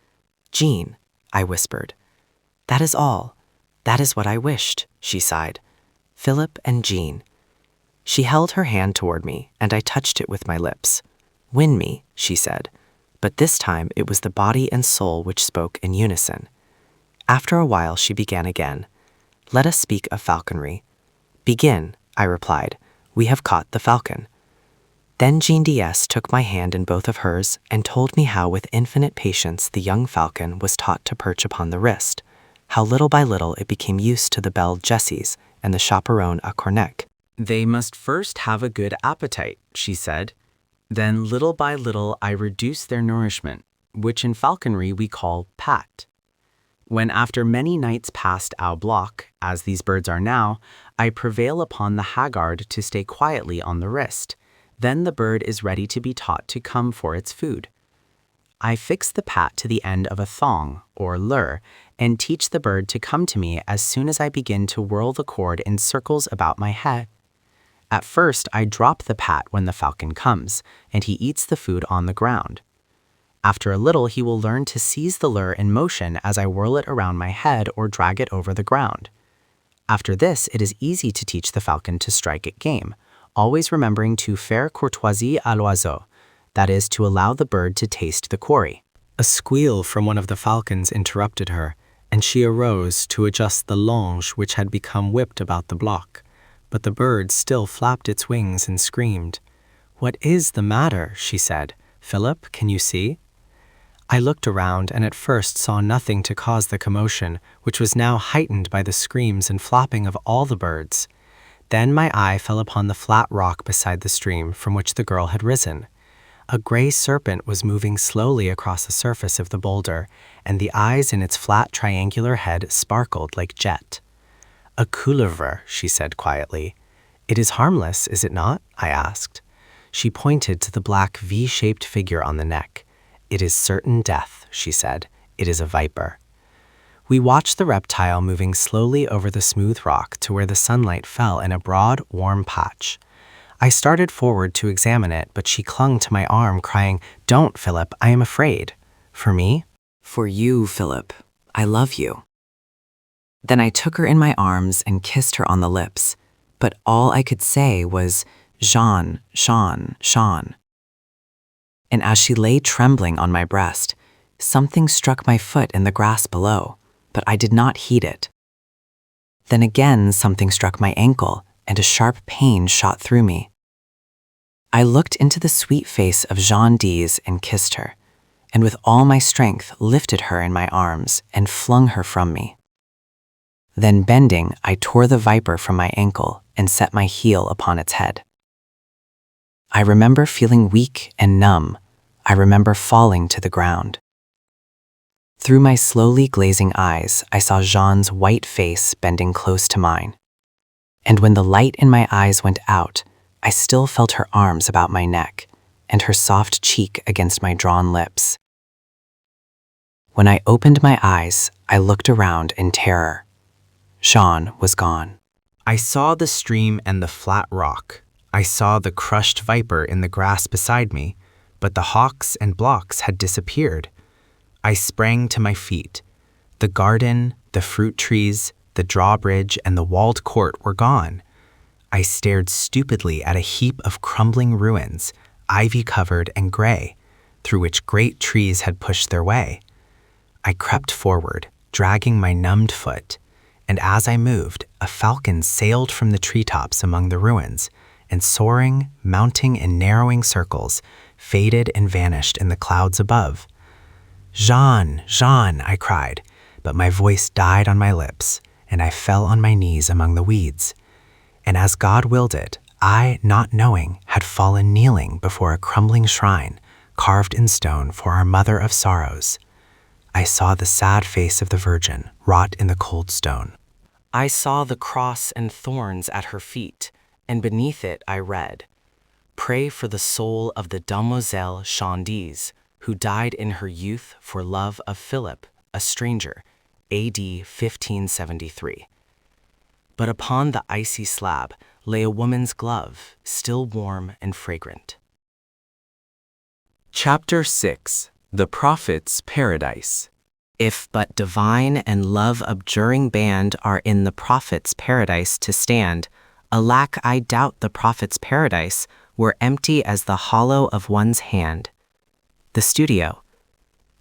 "Jean," I whispered. "That is all. That is what I wished," she sighed. "Philip and Jean." She held her hand toward me, and I touched it with my lips. "Win me," she said, but this time it was the body and soul which spoke in unison. After a while she began again. "Let us speak of falconry." "Begin," I replied. "We have caught the falcon." Then Jean Diaz took my hand in both of hers and told me how with infinite patience the young falcon was taught to perch upon the wrist, how little by little it became used to the belle Jessie's and the chaperon à cornec. "They must first have a good appetite," she said. "Then little by little I reduce their nourishment, which in falconry we call pat. When after many nights past au bloc, as these birds are now, I prevail upon the haggard to stay quietly on the wrist, then the bird is ready to be taught to come for its food. I fix the pat to the end of a thong, or lure, and teach the bird to come to me as soon as I begin to whirl the cord in circles about my head. At first, I drop the pat when the falcon comes, and he eats the food on the ground. After a little, he will learn to seize the lure in motion as I whirl it around my head or drag it over the ground. After this, it is easy to teach the falcon to strike at game, always remembering to faire courtoisie à l'oiseau, that is, to allow the bird to taste the quarry." A squeal from one of the falcons interrupted her, and she arose to adjust the longe which had become whipped about the block. But the bird still flapped its wings and screamed. "What is the matter?" she said. "Philip, can you see?" I looked around and at first saw nothing to cause the commotion, which was now heightened by the screams and flapping of all the birds. Then my eye fell upon the flat rock beside the stream from which the girl had risen. A gray serpent was moving slowly across the surface of the boulder, and the eyes in its flat triangular head sparkled like jet. "A couleuvre," she said quietly. "It is harmless, is it not?" I asked. She pointed to the black V-shaped figure on the neck. "It is certain death," she said. "It is a viper." We watched the reptile moving slowly over the smooth rock to where the sunlight fell in a broad, warm patch. I started forward to examine it, but she clung to my arm, crying, "Don't, Philip, I am afraid." "For me?" "For you, Philip. I love you." Then I took her in my arms and kissed her on the lips, but all I could say was, "Jean, Jean, Jean." And as she lay trembling on my breast, something struck my foot in the grass below, but I did not heed it. Then again something struck my ankle, and a sharp pain shot through me. I looked into the sweet face of Jean Diaz and kissed her, and with all my strength lifted her in my arms and flung her from me. Then bending, I tore the viper from my ankle and set my heel upon its head. I remember feeling weak and numb. I remember falling to the ground. Through my slowly glazing eyes, I saw Jean's white face bending close to mine. And when the light in my eyes went out, I still felt her arms about my neck and her soft cheek against my drawn lips. When I opened my eyes, I looked around in terror. Jean was gone. I saw the stream and the flat rock. I saw the crushed viper in the grass beside me, but the hawks and blocks had disappeared. I sprang to my feet. The garden, the fruit trees, the drawbridge, and the walled court were gone. I stared stupidly at a heap of crumbling ruins, ivy-covered and gray, through which great trees had pushed their way. I crept forward, dragging my numbed foot, and as I moved, a falcon sailed from the treetops among the ruins, and soaring, mounting in narrowing circles, faded and vanished in the clouds above. "Jean, Jean," I cried, but my voice died on my lips, and I fell on my knees among the weeds. And as God willed it, I, not knowing, had fallen kneeling before a crumbling shrine, carved in stone for our Mother of Sorrows. I saw the sad face of the Virgin wrought in the cold stone. I saw the cross and thorns at her feet, and beneath it I read, "Pray for the soul of the Demoiselle Chandize, who died in her youth for love of Philip, a stranger, AD 1573. But upon the icy slab lay a woman's glove, still warm and fragrant." Chapter 6. The Prophet's Paradise. If but divine and love-abjuring band are in the prophet's paradise to stand, alack, I doubt the prophet's paradise were empty as the hollow of one's hand. The studio.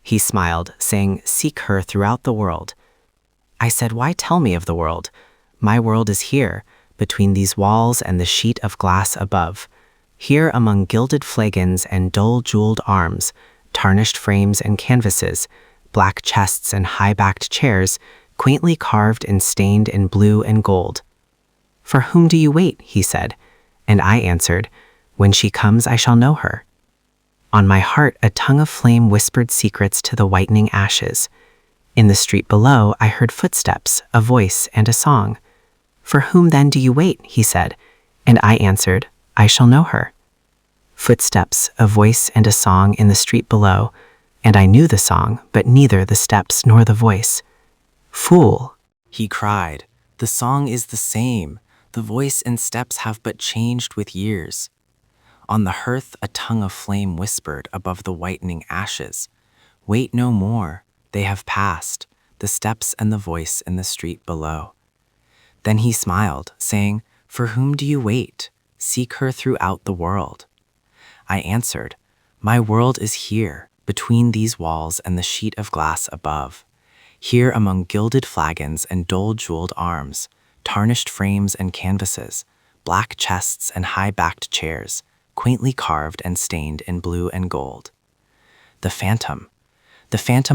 He smiled, saying, "Seek her throughout the world." I said, "Why tell me of the world? My world is here, between these walls and the sheet of glass above. Here among gilded flagons and dull-jeweled arms, tarnished frames and canvases, black chests and high-backed chairs, quaintly carved and stained in blue and gold." "For whom do you wait?" he said, and I answered, "When she comes I shall know her." On my heart a tongue of flame whispered secrets to the whitening ashes. In the street below I heard footsteps, a voice, and a song. "For whom then do you wait?" he said, and I answered, "I shall know her." Footsteps, a voice, and a song in the street below, and I knew the song, but neither the steps nor the voice. "Fool!" He cried, "The song is the same. The voice and steps have but changed with years." On the hearth a tongue of flame whispered above the whitening ashes, "Wait no more, they have passed, the steps and the voice in the street below." Then he smiled, saying, "For whom do you wait? Seek her throughout the world." I answered, "My world is here, between these walls and the sheet of glass above. Here among gilded flagons and dull-jeweled arms, tarnished frames and canvases, black chests and high-backed chairs, quaintly carved and stained in blue and gold." The phantom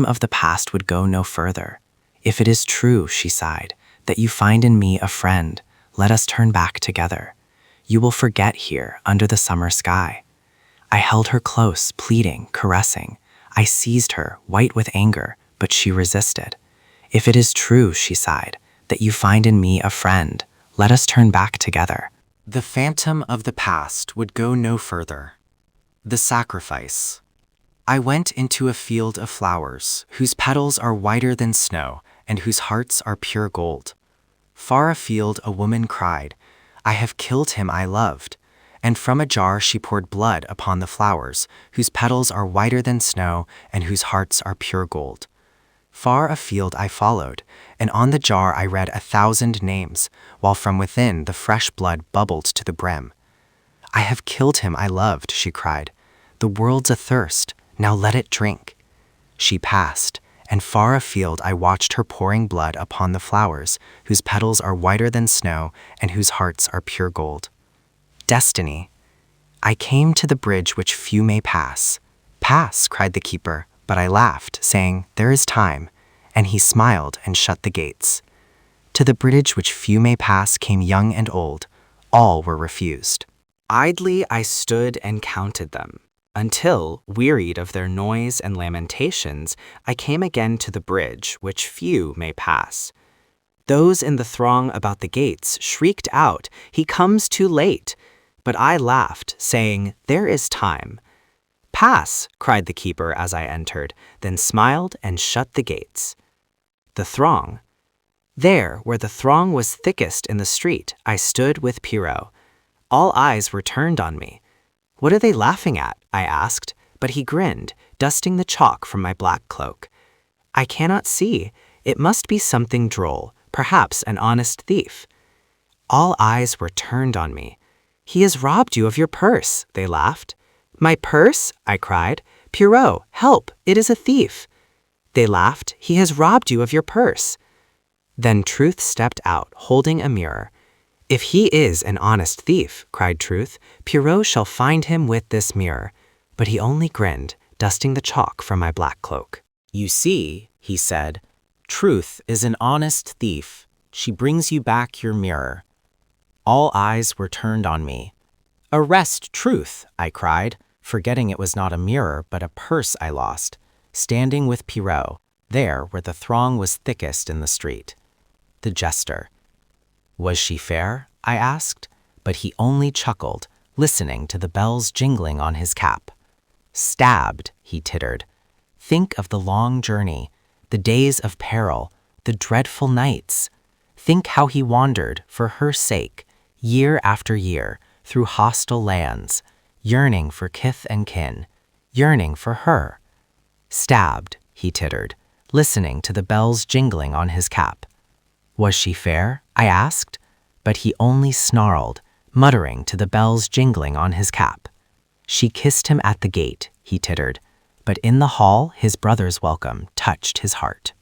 of the past would go no further. "If it is true," she sighed, "that you find in me a friend, let us turn back together. You will forget here under the summer sky." I held her close, pleading, caressing. I seized her, white with anger, but she resisted. "If it is true," she sighed, "that you find in me a friend, let us turn back together." The phantom of the past would go no further. The sacrifice. I went into a field of flowers, whose petals are whiter than snow, and whose hearts are pure gold. Far afield a woman cried, "I have killed him I loved," and from a jar she poured blood upon the flowers, whose petals are whiter than snow, and whose hearts are pure gold. Far afield I followed, and on the jar I read 1,000 names, while from within the fresh blood bubbled to the brim. "I have killed him I loved," she cried. "The world's athirst, now let it drink." She passed, and far afield I watched her pouring blood upon the flowers, whose petals are whiter than snow, and whose hearts are pure gold. Destiny. I came to the bridge which few may pass. "Pass," cried the keeper, but I laughed, saying, "There is time," and he smiled and shut the gates. To the bridge which few may pass came young and old. All were refused. Idly I stood and counted them, until, wearied of their noise and lamentations, I came again to the bridge which few may pass. Those in the throng about the gates shrieked out, "He comes too late!" But I laughed, saying, "There is time." "Pass," cried the keeper as I entered, then smiled and shut the gates. The throng. There, where the throng was thickest in the street, I stood with Pierrot. All eyes were turned on me. "What are they laughing at?" I asked, but he grinned, dusting the chalk from my black cloak. "I cannot see. It must be something droll, perhaps an honest thief." All eyes were turned on me. "He has robbed you of your purse," they laughed. "My purse?" I cried. "Pierrot, help, it is a thief." They laughed. "He has robbed you of your purse." Then Truth stepped out, holding a mirror. "If he is an honest thief," cried Truth, "Pierrot shall find him with this mirror." But he only grinned, dusting the chalk from my black cloak. "You see," he said, "Truth is an honest thief. She brings you back your mirror." All eyes were turned on me. "Arrest Truth," I cried, forgetting it was not a mirror but a purse I lost, standing with Pierrot. there where the throng was thickest in the street. The jester. Was she fair? I asked, but he only chuckled, listening to the bells jingling on his cap. Stabbed, he tittered. Think of the long journey, the days of peril, the dreadful nights. Think how he wandered, for her sake, year after year, through hostile lands, yearning for kith and kin, yearning for her. Stabbed, he tittered, listening to the bells jingling on his cap. Was she fair? I asked, but he only snarled, muttering to the bells jingling on his cap. She kissed him at the gate, he tittered, but in the hall his brother's welcome touched his heart.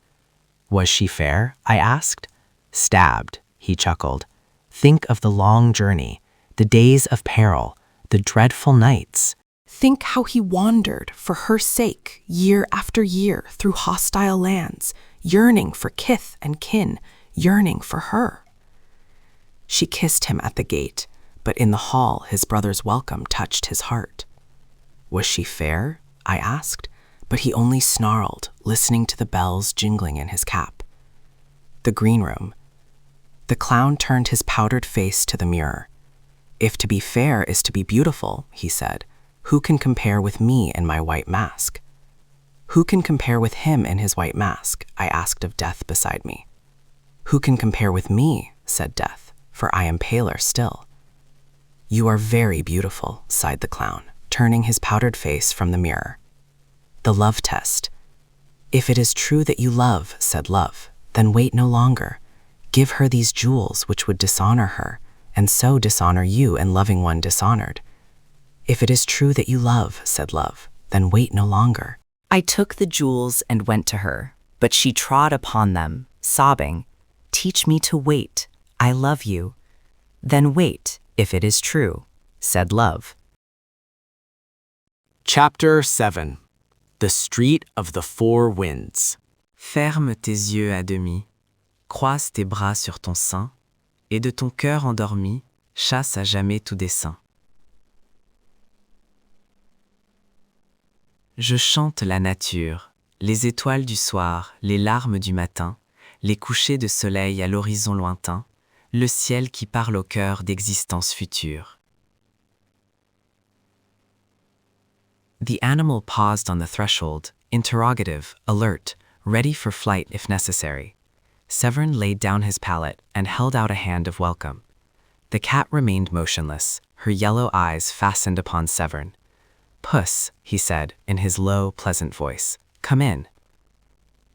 Was she fair? I asked. Stabbed, he chuckled. Think of the long journey, the days of peril, the dreadful nights. Think how he wandered, for her sake, year after year, through hostile lands, yearning for kith and kin, yearning for her. She kissed him at the gate, but in the hall his brother's welcome touched his heart. Was she fair? I asked, but he only snarled, listening to the bells jingling in his cap. The green room. The clown turned his powdered face to the mirror. If to be fair is to be beautiful, he said, who can compare with me in my white mask? Who can compare with him in his white mask? I asked of Death beside me. Who can compare with me? Said Death, for I am paler still. You are very beautiful, sighed the clown, turning his powdered face from the mirror. The love test. If it is true that you love, said Love, then wait no longer. Give her these jewels which would dishonor her, and so dishonor you and loving one dishonored. If it is true that you love, said Love, then wait no longer. I took the jewels and went to her, but she trod upon them, sobbing, Teach me to wait, I love you. Then wait, if it is true, said Love. Chapter 7. The Street of the Four Winds. Ferme tes yeux à demi, croise tes bras sur ton sein, et de ton cœur endormi, chasse à jamais tout dessein. Je chante la nature, les étoiles du soir, les larmes du matin, les couchers de soleil à l'horizon lointain, le ciel qui parle au cœur d'existence future. The animal paused on the threshold, interrogative, alert, ready for flight if necessary. Severin laid down his palette and held out a hand of welcome. The cat remained motionless, her yellow eyes fastened upon Severin. Puss, he said, in his low, pleasant voice, come in.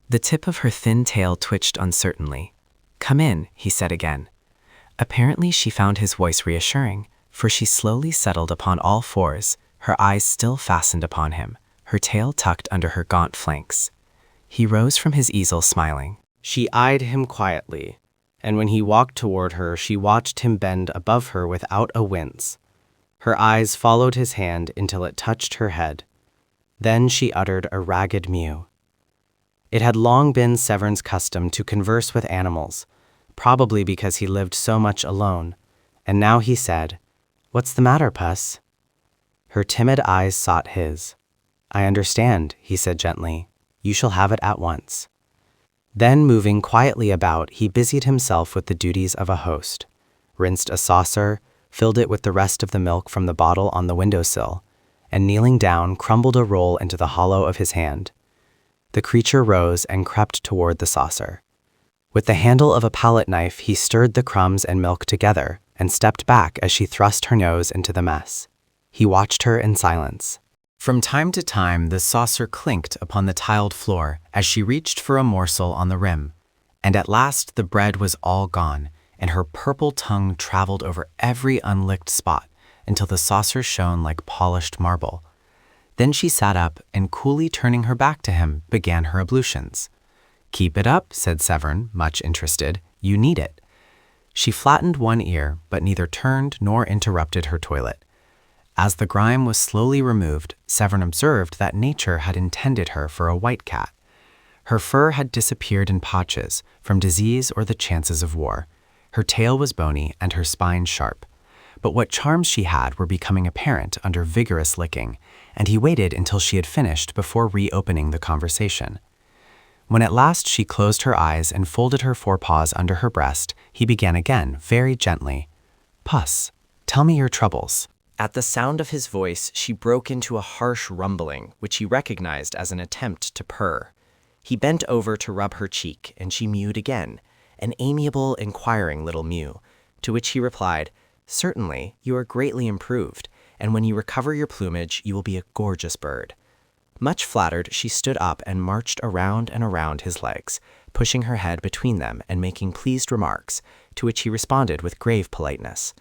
The tip of her thin tail twitched uncertainly. Come in, he said again. Apparently she found his voice reassuring, for she slowly settled upon all fours, her eyes still fastened upon him, her tail tucked under her gaunt flanks. He rose from his easel smiling. She eyed him quietly, and when he walked toward her, she watched him bend above her without a wince. Her eyes followed his hand until it touched her head. Then she uttered a ragged mew. It had long been Severin's custom to converse with animals, probably because he lived so much alone, and now he said, What's the matter, Puss? Her timid eyes sought his. I understand, he said gently. You shall have it at once. Then, moving quietly about, he busied himself with the duties of a host, rinsed a saucer, filled it with the rest of the milk from the bottle on the windowsill, and kneeling down, crumbled a roll into the hollow of his hand. The creature rose and crept toward the saucer. With the handle of a palette knife, he stirred the crumbs and milk together and stepped back as she thrust her nose into the mess. He watched her in silence. From time to time, the saucer clinked upon the tiled floor as she reached for a morsel on the rim, and at last the bread was all gone, and her purple tongue traveled over every unlicked spot until the saucer shone like polished marble. Then she sat up and, coolly turning her back to him, began her ablutions. Keep it up, said Severin, much interested. You need it. She flattened one ear, but neither turned nor interrupted her toilet. As the grime was slowly removed, Severin observed that nature had intended her for a white cat. Her fur had disappeared in patches from disease or the chances of war. Her tail was bony and her spine sharp. But what charms she had were becoming apparent under vigorous licking, and he waited until she had finished before reopening the conversation. When at last she closed her eyes and folded her forepaws under her breast, he began again, very gently. Puss, tell me your troubles. At the sound of his voice, she broke into a harsh rumbling, which he recognized as an attempt to purr. He bent over to rub her cheek, and she mewed again, an amiable, inquiring little mew, to which he replied, "Certainly, you are greatly improved, and when you recover your plumage, you will be a gorgeous bird." Much flattered, she stood up and marched around and around his legs, pushing her head between them and making pleased remarks, to which he responded with grave politeness.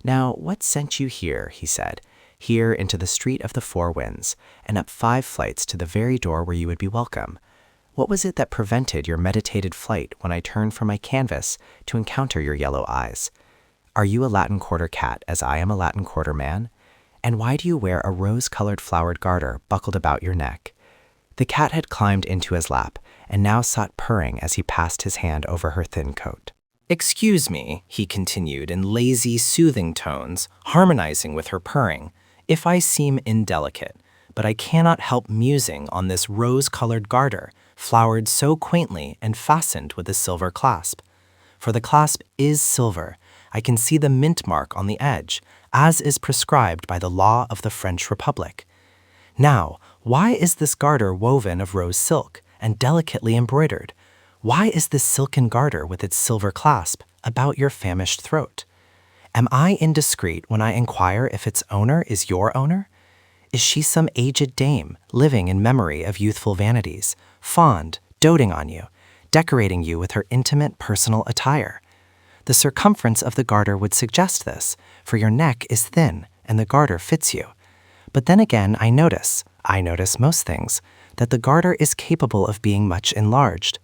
"Now, what sent you here," he said, "here into the street of the Four Winds, and up 5 flights to the very door where you would be welcome? What was it that prevented your meditated flight when I turned from my canvas to encounter your yellow eyes? Are you a Latin Quarter cat as I am a Latin Quarter man? And why do you wear a rose-colored flowered garter buckled about your neck?" The cat had climbed into his lap, and now sat purring as he passed his hand over her thin coat. "Excuse me," he continued in lazy, soothing tones, harmonizing with her purring, "if I seem indelicate, but I cannot help musing on this rose-colored garter, flowered so quaintly and fastened with a silver clasp. For the clasp is silver. I can see the mint mark on the edge, as is prescribed by the law of the French Republic. Now, why is this garter woven of rose silk and delicately embroidered? Why is this silken garter with its silver clasp about your famished throat? Am I indiscreet when I inquire if its owner is your owner? Is she some aged dame, living in memory of youthful vanities, fond, doting on you, decorating you with her intimate personal attire? The circumference of the garter would suggest this, for your neck is thin and the garter fits you. But then again, I notice most things, that the garter is capable of being much enlarged.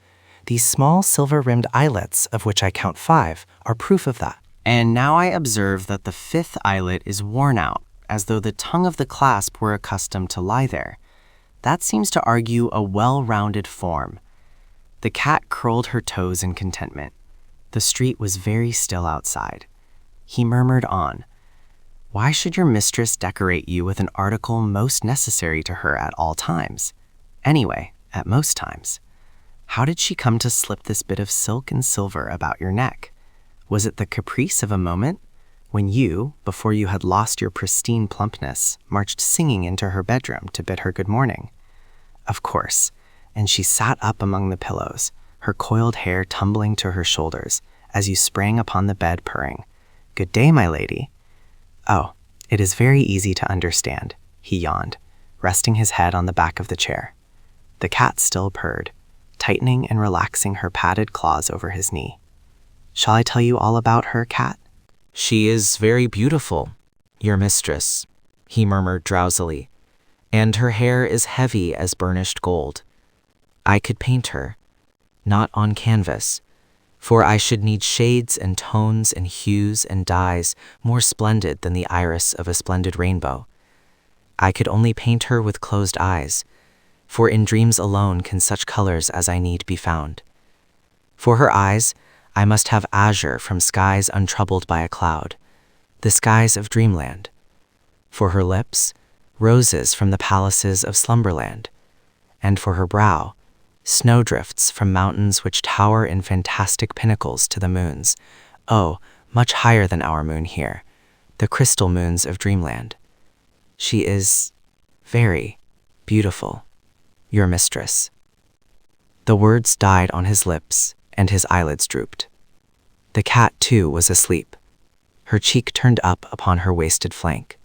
These small silver-rimmed eyelets, of which I count 5, are proof of that. And now I observe that the 5th eyelet is worn out, as though the tongue of the clasp were accustomed to lie there. That seems to argue a well-rounded form." The cat curled her toes in contentment. The street was very still outside. He murmured on, "Why should your mistress decorate you with an article most necessary to her at all times? Anyway, at most times. How did she come to slip this bit of silk and silver about your neck? Was it the caprice of a moment, when you, before you had lost your pristine plumpness, marched singing into her bedroom to bid her good morning? Of course, and she sat up among the pillows, her coiled hair tumbling to her shoulders, as you sprang upon the bed purring, 'Good day, my lady.' Oh, it is very easy to understand," he yawned, resting his head on the back of the chair. The cat still purred, tightening and relaxing her padded claws over his knee. "Shall I tell you all about her, cat?" "She is very beautiful, your mistress," he murmured drowsily, "and her hair is heavy as burnished gold. I could paint her, not on canvas, for I should need shades and tones and hues and dyes more splendid than the iris of a splendid rainbow. I could only paint her with closed eyes, for in dreams alone can such colors as I need be found. For her eyes, I must have azure from skies untroubled by a cloud, the skies of dreamland. For her lips, roses from the palaces of slumberland, and for her brow, snowdrifts from mountains which tower in fantastic pinnacles to the moons, oh, much higher than our moon here, the crystal moons of dreamland. She is very beautiful, your mistress." The words died on his lips, and his eyelids drooped. The cat, too, was asleep, her cheek turned up upon her wasted flank,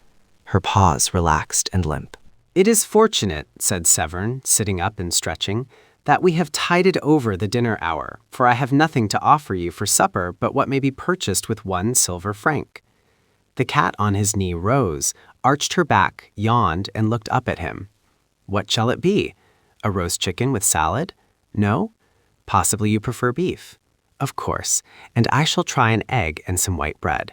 her paws relaxed and limp. "It is fortunate," said Severn, sitting up and stretching, "that we have tided over the dinner hour, for I have nothing to offer you for supper but what may be purchased with 1 silver franc." The cat on his knee rose, arched her back, yawned, and looked up at him. "What shall it be? A roast chicken with salad? No? Possibly you prefer beef? Of course, and I shall try an egg and some white bread.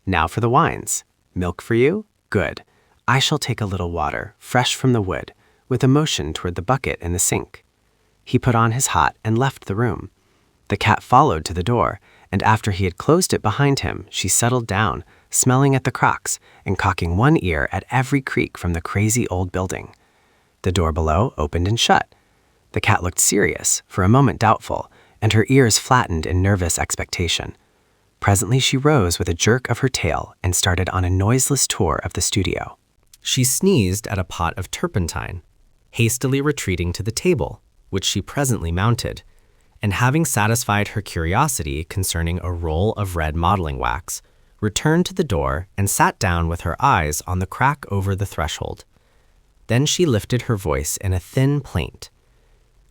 Now for the wines. Milk for you? Good. I shall take a little water, fresh from the wood," with a motion toward the bucket in the sink. He put on his hat and left the room. The cat followed to the door, and after he had closed it behind him, she settled down, smelling at the crocks and cocking one ear at every creak from the crazy old building. The door below opened and shut. The cat looked serious, for a moment doubtful, and her ears flattened in nervous expectation. Presently she rose with a jerk of her tail and started on a noiseless tour of the studio. She sneezed at a pot of turpentine, hastily retreating to the table, which she presently mounted, and having satisfied her curiosity concerning a roll of red modeling wax, returned to the door and sat down with her eyes on the crack over the threshold. Then she lifted her voice in a thin plaint.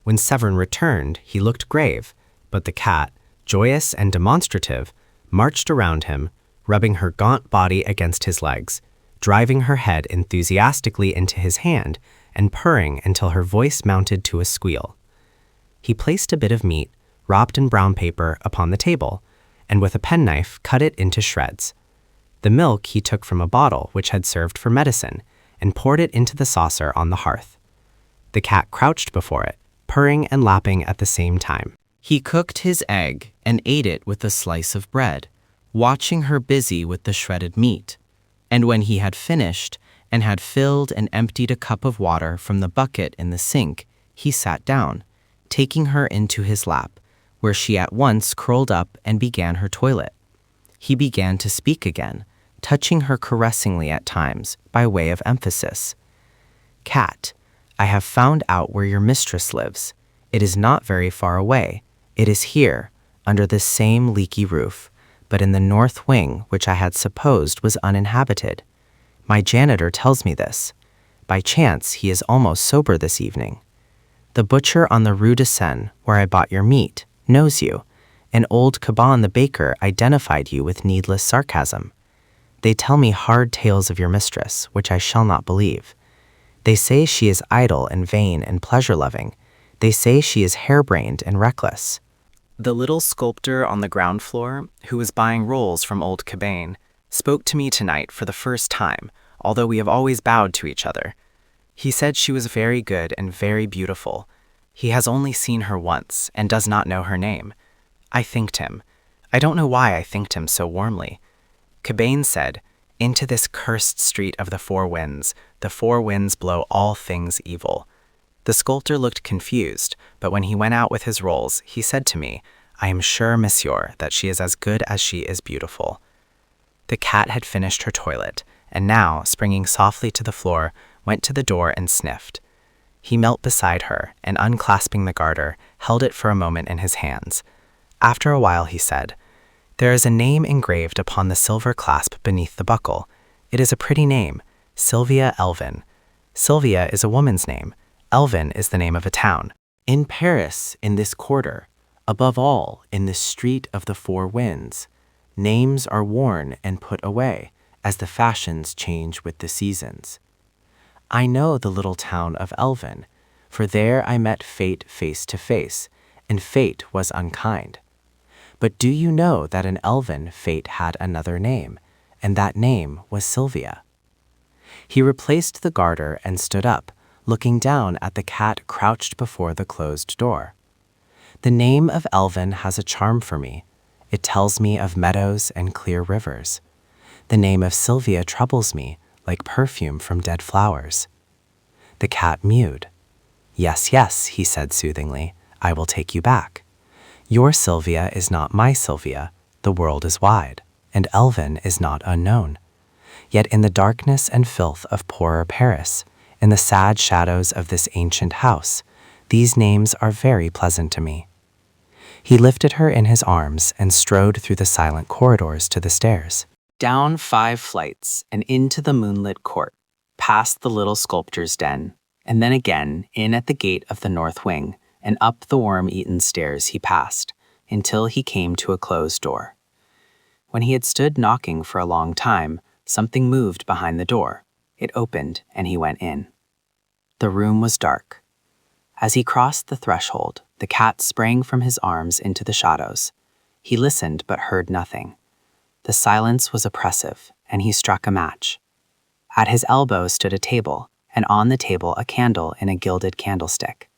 When Severin returned, he looked grave, but the cat, joyous and demonstrative, marched around him, rubbing her gaunt body against his legs, driving her head enthusiastically into his hand, and purring until her voice mounted to a squeal. He placed a bit of meat, wrapped in brown paper, upon the table, and with a penknife cut it into shreds. The milk he took from a bottle which had served for medicine, and poured it into the saucer on the hearth. The cat crouched before it, purring and lapping at the same time. He cooked his egg and ate it with a slice of bread, watching her busy with the shredded meat. And when he had finished, and had filled and emptied a cup of water from the bucket in the sink, he sat down, taking her into his lap, where she at once curled up and began her toilet. He began to speak again, touching her caressingly at times, by way of emphasis. "Cat, I have found out where your mistress lives. It is not very far away. It is here, under this same leaky roof, but in the north wing, which I had supposed was uninhabited. My janitor tells me this. By chance, he is almost sober this evening. The butcher on the Rue de Seine, where I bought your meat, knows you, and old Caban the baker identified you with needless sarcasm. They tell me hard tales of your mistress, which I shall not believe. They say she is idle and vain and pleasure-loving. They say she is harebrained and reckless." The little sculptor on the ground floor, who was buying rolls from old Caban, spoke to me tonight for the first time, although we have always bowed to each other. He said she was very good and very beautiful. He has only seen her once and does not know her name. I thanked him. I don't know why I thanked him so warmly. Caban said, "Into this cursed street of the four winds blow all things evil." The sculptor looked confused, but when he went out with his rolls, he said to me, "I am sure, monsieur, that she is as good as she is beautiful." The cat had finished her toilet, and now, springing softly to the floor, went to the door and sniffed. He knelt beside her, and unclasping the garter, held it for a moment in his hands. After a while he said, "There is a name engraved upon the silver clasp beneath the buckle. It is a pretty name, Sylvia Elvin. Sylvia is a woman's name. Elvin is the name of a town. In Paris, in this quarter, above all, in this street of the four winds, names are worn and put away, as the fashions change with the seasons. I know the little town of Elvin, for there I met fate face to face, and fate was unkind. But do you know that in Elvin fate had another name, and that name was Sylvia?" He replaced the garter and stood up, looking down at the cat crouched before the closed door. "The name of Elvin has a charm for me. It tells me of meadows and clear rivers. The name of Sylvia troubles me, like perfume from dead flowers." The cat mewed. "Yes, yes," he said soothingly, "I will take you back. Your Sylvia is not my Sylvia. The world is wide, and Elvin is not unknown. Yet in the darkness and filth of poorer Paris, in the sad shadows of this ancient house, these names are very pleasant to me." He lifted her in his arms and strode through the silent corridors to the stairs. Down 5 flights and into the moonlit court, past the little sculptor's den, and then again in at the gate of the north wing, and up the worm-eaten stairs he passed, until he came to a closed door. When he had stood knocking for a long time, something moved behind the door. It opened, and he went in. The room was dark. As he crossed the threshold, the cat sprang from his arms into the shadows. He listened but heard nothing. The silence was oppressive, and he struck a match. At his elbow stood a table, and on the table a candle in a gilded candlestick.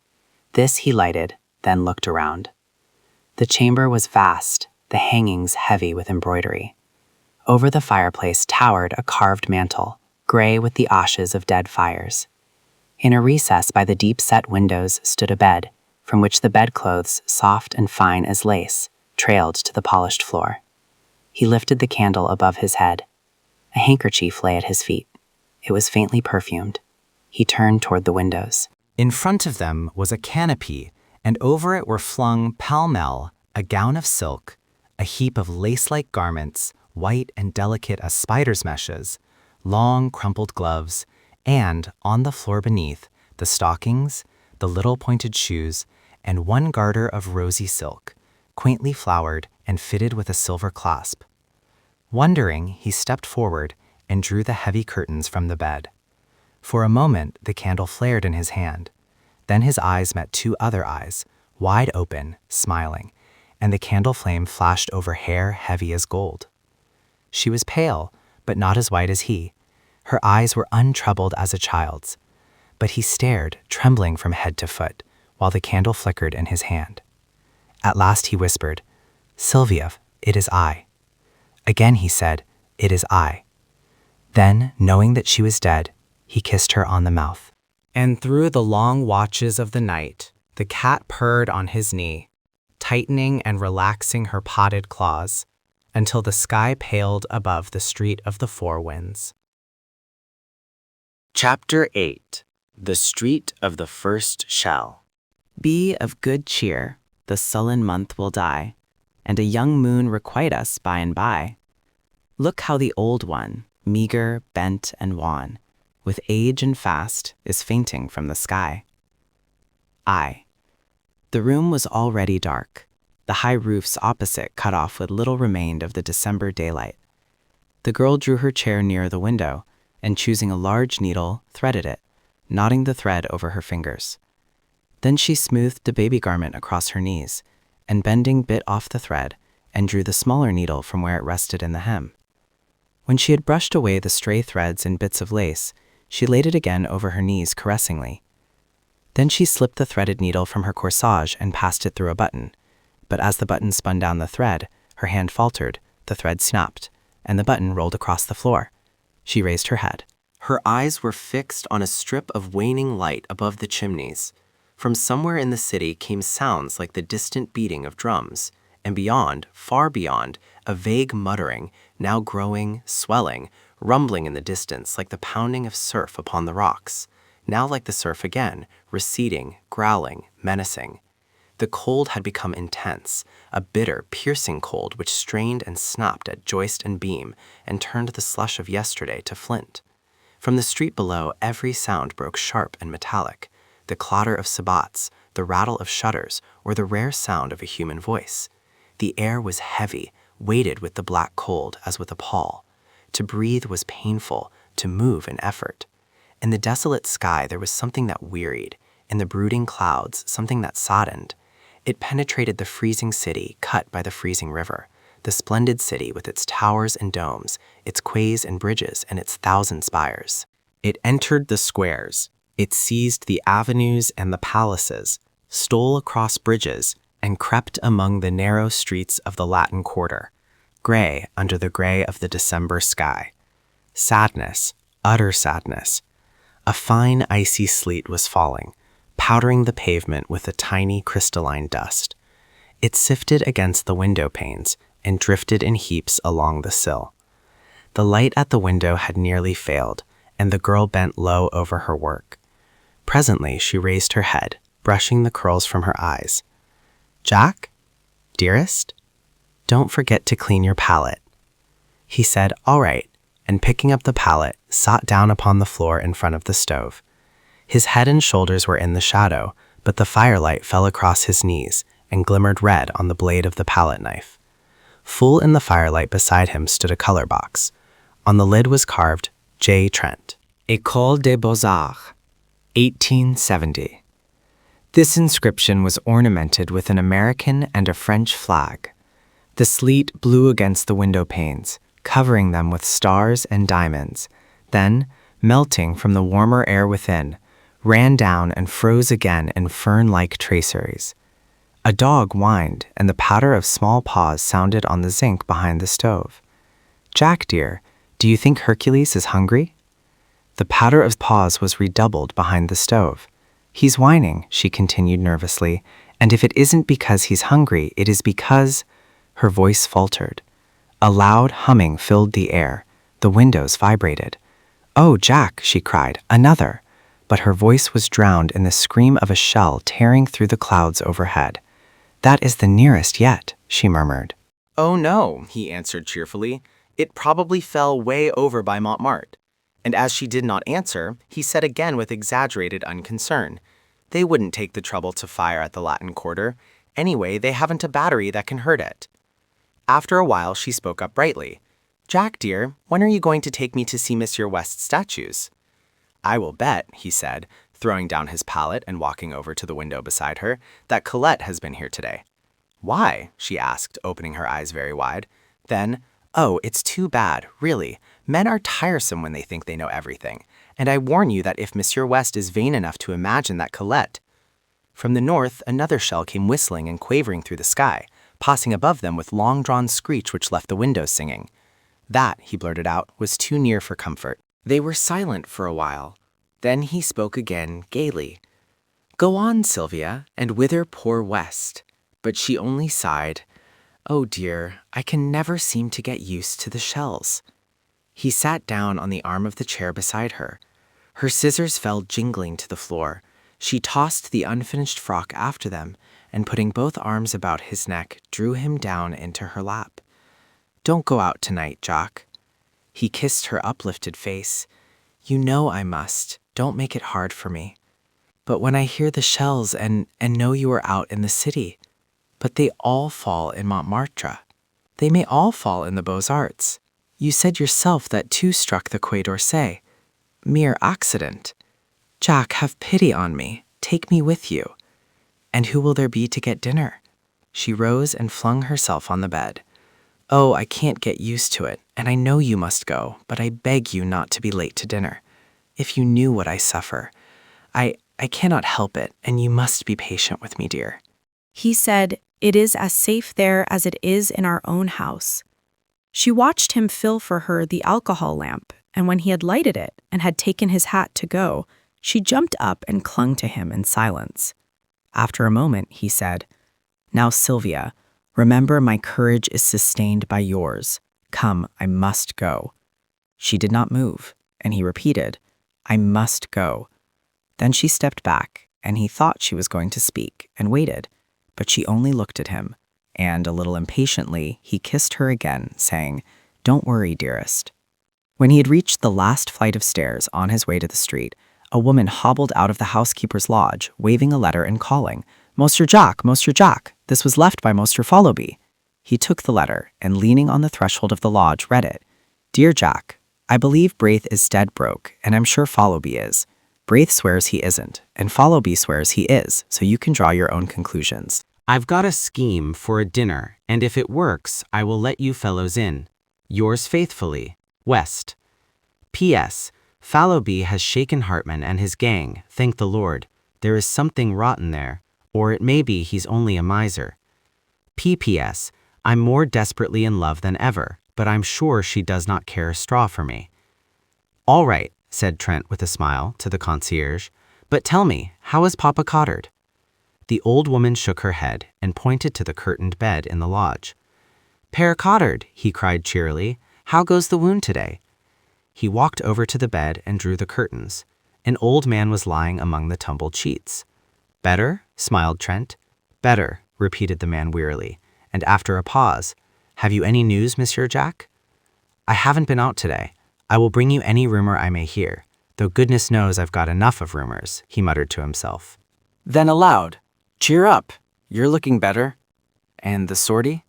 This he lighted, then looked around. The chamber was vast, the hangings heavy with embroidery. Over the fireplace towered a carved mantel, gray with the ashes of dead fires. In a recess by the deep-set windows stood a bed, from which the bedclothes, soft and fine as lace, trailed to the polished floor. He lifted the candle above his head. A handkerchief lay at his feet. It was faintly perfumed. He turned toward the windows. In front of them was a canopy, and over it were flung pell-mell a gown of silk, a heap of lace-like garments, white and delicate as spider's meshes, long crumpled gloves, and, on the floor beneath, the stockings, the little pointed shoes, and one garter of rosy silk, quaintly flowered and fitted with a silver clasp. Wondering, he stepped forward and drew the heavy curtains from the bed. For a moment, the candle flared in his hand. Then his eyes met two other eyes, wide open, smiling, and the candle flame flashed over hair heavy as gold. She was pale, but not as white as he. Her eyes were untroubled as a child's. But he stared, trembling from head to foot, while the candle flickered in his hand. At last he whispered, "Sylvia, it is I." Again he said, "It is I." Then, knowing that she was dead, he kissed her on the mouth. And through the long watches of the night, the cat purred on his knee, tightening and relaxing her potted claws, until the sky paled above the street of the Four Winds. Chapter 8. The Street of the First Shell. Be of good cheer, the sullen month will die, and a young moon requite us by and by. Look how the old one, meager, bent, and wan, with age and fast, is fainting from the sky. The room was already dark, the high roofs opposite cut off what little remained of the December daylight. The girl drew her chair nearer the window, and choosing a large needle, threaded it, knotting the thread over her fingers. Then she smoothed the baby garment across her knees, and bending bit off the thread, and drew the smaller needle from where it rested in the hem. When she had brushed away the stray threads and bits of lace, she laid it again over her knees caressingly. Then she slipped the threaded needle from her corsage and passed it through a button. But as the button spun down the thread, her hand faltered, the thread snapped, and the button rolled across the floor. She raised her head. Her eyes were fixed on a strip of waning light above the chimneys. From somewhere in the city came sounds like the distant beating of drums, and beyond, far beyond, a vague muttering, now growing, swelling, rumbling in the distance like the pounding of surf upon the rocks, now like the surf again, receding, growling, menacing. The cold had become intense, a bitter, piercing cold which strained and snapped at joist and beam and turned the slush of yesterday to flint. From the street below, every sound broke sharp and metallic, the clatter of sabots, the rattle of shutters, or the rare sound of a human voice. The air was heavy, weighted with the black cold as with a pall. To breathe was painful, to move an effort. In the desolate sky there was something that wearied, in the brooding clouds something that saddened. It penetrated the freezing city cut by the freezing river, the splendid city with its towers and domes, its quays and bridges, and its 1,000 spires. It entered the squares. It seized the avenues and the palaces, stole across bridges, and crept among the narrow streets of the Latin Quarter, gray under the gray of the December sky. Sadness, utter sadness. A fine icy sleet was falling, powdering the pavement with a tiny crystalline dust. It sifted against the window panes and drifted in heaps along the sill. The light at the window had nearly failed, and the girl bent low over her work. Presently she raised her head, brushing the curls from her eyes. "Jack? Dearest? Don't forget to clean your palette." He said, "All right," and picking up the palette, sat down upon the floor in front of the stove. His head and shoulders were in the shadow, but the firelight fell across his knees and glimmered red on the blade of the palette knife. Full in the firelight beside him stood a color box. On the lid was carved, J. Trent, École des Beaux-Arts, 1870. This inscription was ornamented with an American and a French flag. The sleet blew against the window panes, covering them with stars and diamonds, then, melting from the warmer air within, ran down and froze again in fern-like traceries. A dog whined, and the patter of small paws sounded on the zinc behind the stove. "Jack, dear, do you think Hercules is hungry?" The patter of paws was redoubled behind the stove. "He's whining," she continued nervously, "and if it isn't because he's hungry, it is because—" Her voice faltered. A loud humming filled the air. The windows vibrated. "Oh, Jack," she cried, "another!" But her voice was drowned in the scream of a shell tearing through the clouds overhead. "That is the nearest yet," she murmured. "Oh no," he answered cheerfully. "It probably fell way over by Montmartre." And as she did not answer, he said again with exaggerated unconcern, "They wouldn't take the trouble to fire at the Latin Quarter. Anyway, they haven't a battery that can hurt it." After a while, she spoke up brightly. "Jack, dear, when are you going to take me to see Monsieur West's statues?" "I will bet," he said, throwing down his palette and walking over to the window beside her, "that Colette has been here today." "Why?" she asked, opening her eyes very wide. Then, "Oh, it's too bad, really. Men are tiresome when they think they know everything. And I warn you that if Monsieur West is vain enough to imagine that Colette—" From the north, another shell came whistling and quavering through the sky, passing above them with long-drawn screech which left the windows singing. That, he blurted out, was too near for comfort. They were silent for a while. Then he spoke again, gaily. "Go on, Sylvia, and whither poor West?" But she only sighed. "Oh dear, I can never seem to get used to the shells." He sat down on the arm of the chair beside her. Her scissors fell jingling to the floor. She tossed the unfinished frock after them, and putting both arms about his neck, drew him down into her lap. "Don't go out tonight, Jock." He kissed her uplifted face. "You know I must. Don't make it hard for me." "But when I hear the shells and know you are out in the city—" "But they all fall in Montmartre. They may all fall in the Beaux-Arts. You said yourself that two struck the Quai d'Orsay. Mere accident. Jack, have pity on me. Take me with you. And who will there be to get dinner?" She rose and flung herself on the bed. "Oh, I can't get used to it, and I know you must go, but I beg you not to be late to dinner. If you knew what I suffer. I cannot help it, and you must be patient with me, dear." He said, "It is as safe there as it is in our own house." She watched him fill for her the alcohol lamp, and when he had lighted it and had taken his hat to go, she jumped up and clung to him in silence. After a moment, he said, "Now, Sylvia, remember my courage is sustained by yours. Come, I must go." She did not move, and he repeated, "I must go." Then she stepped back, and he thought she was going to speak, and waited, but she only looked at him, and, a little impatiently, he kissed her again, saying, "Don't worry, dearest." When he had reached the last flight of stairs on his way to the street, a woman hobbled out of the housekeeper's lodge, waving a letter and calling, "Monsieur Jack, Monsieur Jack, this was left by Monsieur Followby." He took the letter, and leaning on the threshold of the lodge, read it. "Dear Jack, I believe Braith is dead broke, and I'm sure Followby is. Braith swears he isn't, and Followby swears he is, so you can draw your own conclusions. I've got a scheme for a dinner, and if it works, I will let you fellows in. Yours faithfully, West. P.S. Fallowby has shaken Hartman and his gang, thank the Lord. There is something rotten there, or it may be he's only a miser. P.P.S. I'm more desperately in love than ever, but I'm sure she does not care a straw for me." "All right," said Trent with a smile to the concierge, "but tell me, how is Papa Cottard?" The old woman shook her head and pointed to the curtained bed in the lodge. "Père Cottard," he cried cheerily, "how goes the wound today?" He walked over to the bed and drew the curtains. An old man was lying among the tumbled sheets. "Better?" smiled Trent. "Better," repeated the man wearily, and after a pause, "Have you any news, Monsieur Jack?" "I haven't been out today. I will bring you any rumor I may hear, though goodness knows I've got enough of rumors," he muttered to himself. Then aloud, "Cheer up, you're looking better. And the sortie?"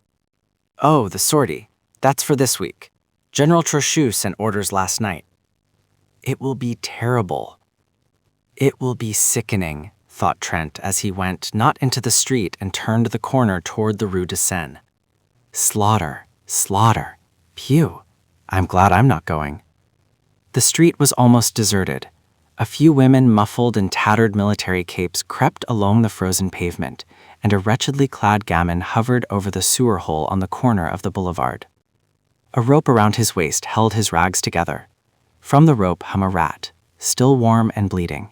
"Oh, the sortie. That's for this week. General Trochu sent orders last night." "It will be terrible. It will be sickening," thought Trent as he went not into the street and turned the corner toward the Rue de Seine. Slaughter, slaughter. Phew, I'm glad I'm not going. The street was almost deserted. A few women muffled in tattered military capes crept along the frozen pavement, and a wretchedly clad gamin hovered over the sewer hole on the corner of the boulevard. A rope around his waist held his rags together. From the rope hung a rat, still warm and bleeding.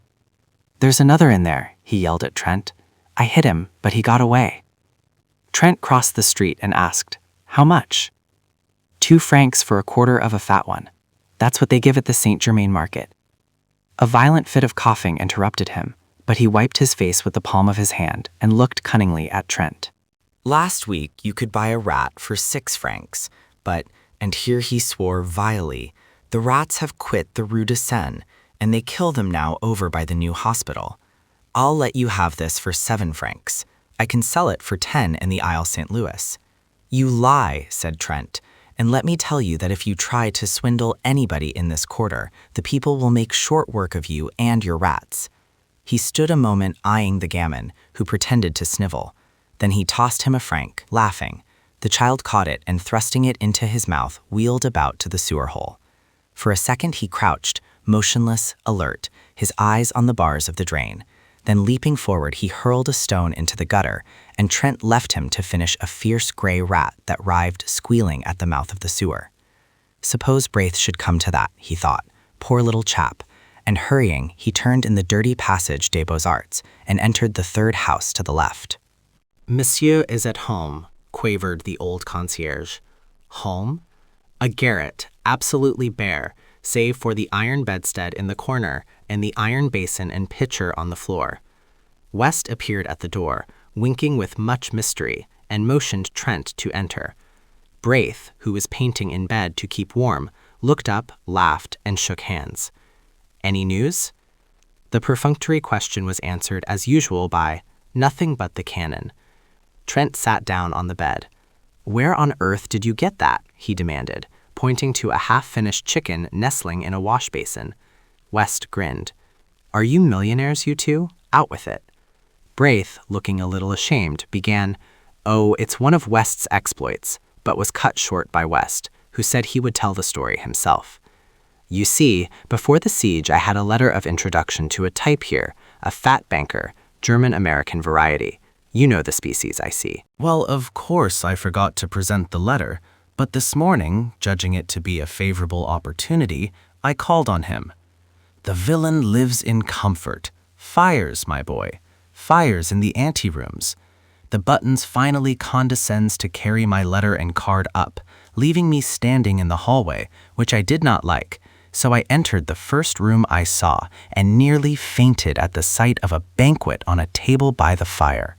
"There's another in there," he yelled at Trent. "I hit him, but he got away." Trent crossed the street and asked, "How much?" 2 francs for a quarter of a fat one. That's what they give at the Saint Germain market. A violent fit of coughing interrupted him, but he wiped his face with the palm of his hand and looked cunningly at Trent. Last week you could buy a rat for 6 francs, but, and here he swore vilely, the rats have quit the Rue de Seine, and they kill them now over by the new hospital. I'll let you have this for 7 francs. I can sell it for 10 in the Isle St. Louis. You lie, said Trent, and let me tell you that if you try to swindle anybody in this quarter, the people will make short work of you and your rats. He stood a moment eyeing the gamin, who pretended to snivel. Then he tossed him a franc, laughing. The child caught it and, thrusting it into his mouth, wheeled about to the sewer hole. For a second he crouched, motionless, alert, his eyes on the bars of the drain. Then leaping forward, he hurled a stone into the gutter, and Trent left him to finish a fierce gray rat that writhed squealing at the mouth of the sewer. Suppose Braith should come to that, he thought, poor little chap, and hurrying, he turned in the dirty passage des Beaux-Arts and entered the 3rd house to the left. "Monsieur is at home," quavered the old concierge. Home? A garret, absolutely bare, save for the iron bedstead in the corner and the iron basin and pitcher on the floor. West appeared at the door, winking with much mystery, and motioned Trent to enter. Braith, who was painting in bed to keep warm, looked up, laughed, and shook hands. "Any news?" The perfunctory question was answered as usual by, "Nothing but the cannon." Trent sat down on the bed. "Where on earth did you get that?" he demanded, pointing to a half-finished chicken nestling in a wash basin. West grinned. "Are you millionaires, you two? Out with it." Braith, looking a little ashamed, began, "Oh, it's one of West's exploits," but was cut short by West, who said he would tell the story himself. "You see, before the siege I had a letter of introduction to a type here, a fat banker, German-American variety. You know the species, I see." "Well, of course I forgot to present the letter, but this morning, judging it to be a favorable opportunity, I called on him. The villain lives in comfort. Fires, my boy. Fires in the anterooms. The Buttons finally condescends to carry my letter and card up, leaving me standing in the hallway, which I did not like, so I entered the first room I saw and nearly fainted at the sight of a banquet on a table by the fire.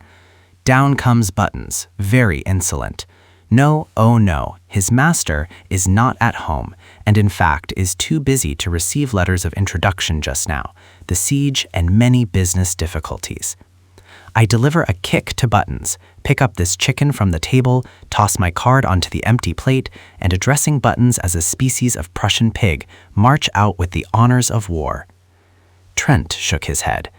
Down comes Buttons, very insolent. No, oh no, his master is not at home, and in fact is too busy to receive letters of introduction just now, the siege and many business difficulties. I deliver a kick to Buttons, pick up this chicken from the table, toss my card onto the empty plate, and addressing Buttons as a species of Prussian pig, march out with the honors of war. Trent shook his head.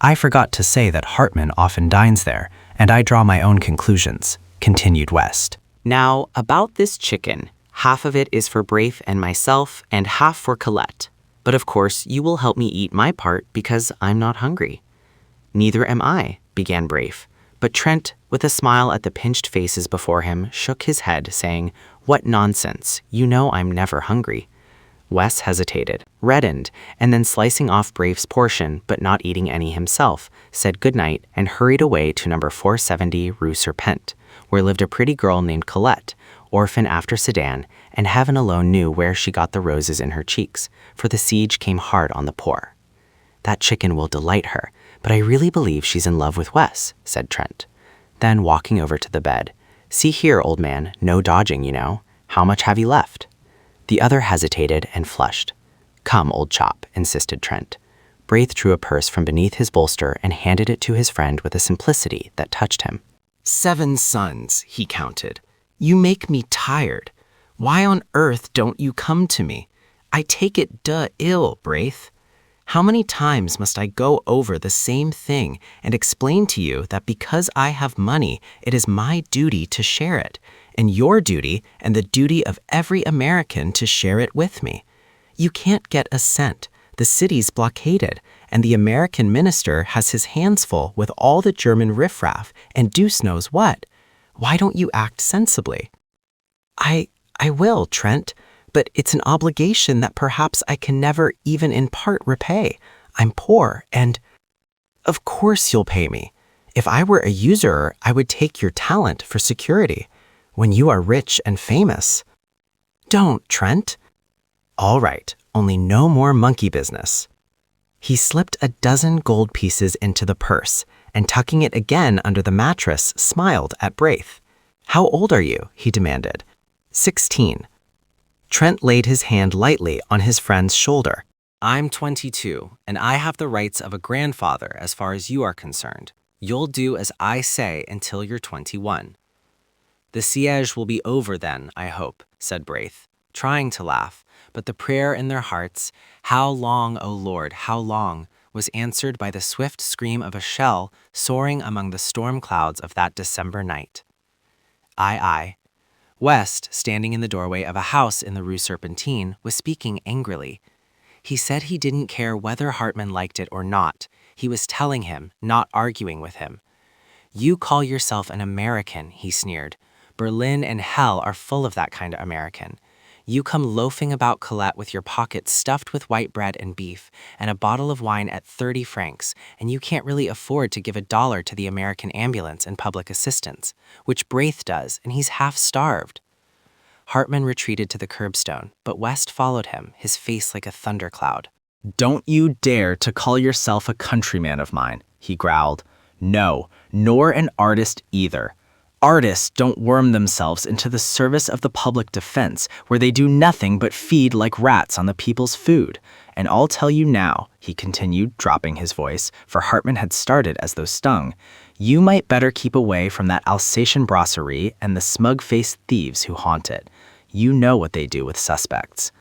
I forgot to say that Hartman often dines there, and I draw my own conclusions, continued West. Now, about this chicken, half of it is for Braith and myself, and half for Colette. But of course, you will help me eat my part because I'm not hungry. Neither am I, began Braith, but Trent, with a smile at the pinched faces before him, shook his head, saying, What nonsense, you know I'm never hungry. Wes hesitated, reddened, and then slicing off Braith's portion, but not eating any himself, said goodnight and hurried away to number 470 Rue Serpent, where lived a pretty girl named Colette, orphan after Sedan, and heaven alone knew where she got the roses in her cheeks, for the siege came hard on the poor. That chicken will delight her, but I really believe she's in love with Wes, said Trent. Then, walking over to the bed, See here, old man, no dodging, you know. How much have you left? The other hesitated and flushed. Come, old chop, insisted Trent. Braith drew a purse from beneath his bolster and handed it to his friend with a simplicity that touched him. 7 sons, he counted. You make me tired. Why on earth don't you come to me? I take it ill, Braith. How many times must I go over the same thing and explain to you that because I have money, it is my duty to share it, and your duty and the duty of every American to share it with me? You can't get a cent. The city's blockaded, and the American minister has his hands full with all the German riffraff and deuce knows what. Why don't you act sensibly? I will, Trent, But it's an obligation that perhaps I can never even in part repay. I'm poor and... Of course you'll pay me. If I were a usurer, I would take your talent for security. When you are rich and famous... Don't, Trent. All right, only no more monkey business. He slipped a dozen gold pieces into the purse, and tucking it again under the mattress, smiled at Braith. How old are you? He demanded. 16. Trent laid his hand lightly on his friend's shoulder. I'm 22, and I have the rights of a grandfather as far as you are concerned. You'll do as I say until you're 21. The siege will be over then, I hope, said Braith, trying to laugh, but the prayer in their hearts, "How long, O Lord, how long?" was answered by the swift scream of a shell soaring among the storm clouds of that December night. Aye. West, standing in the doorway of a house in the Rue Serpentine, was speaking angrily. He said he didn't care whether Hartman liked it or not. He was telling him, not arguing with him. You call yourself an American, he sneered. Berlin and hell are full of that kind of American. You come loafing about Colette with your pockets stuffed with white bread and beef and a bottle of wine at 30 francs, and you can't really afford to give $1 to the American ambulance and public assistance, which Braith does, and he's half starved. Hartman retreated to the curbstone, but West followed him, his face like a thundercloud. Don't you dare to call yourself a countryman of mine, he growled. No, nor an artist either. Artists don't worm themselves into the service of the public defense, where they do nothing but feed like rats on the people's food. And I'll tell you now, he continued, dropping his voice, for Hartman had started as though stung, you might better keep away from that Alsatian brasserie and the smug-faced thieves who haunt it. You know what they do with suspects.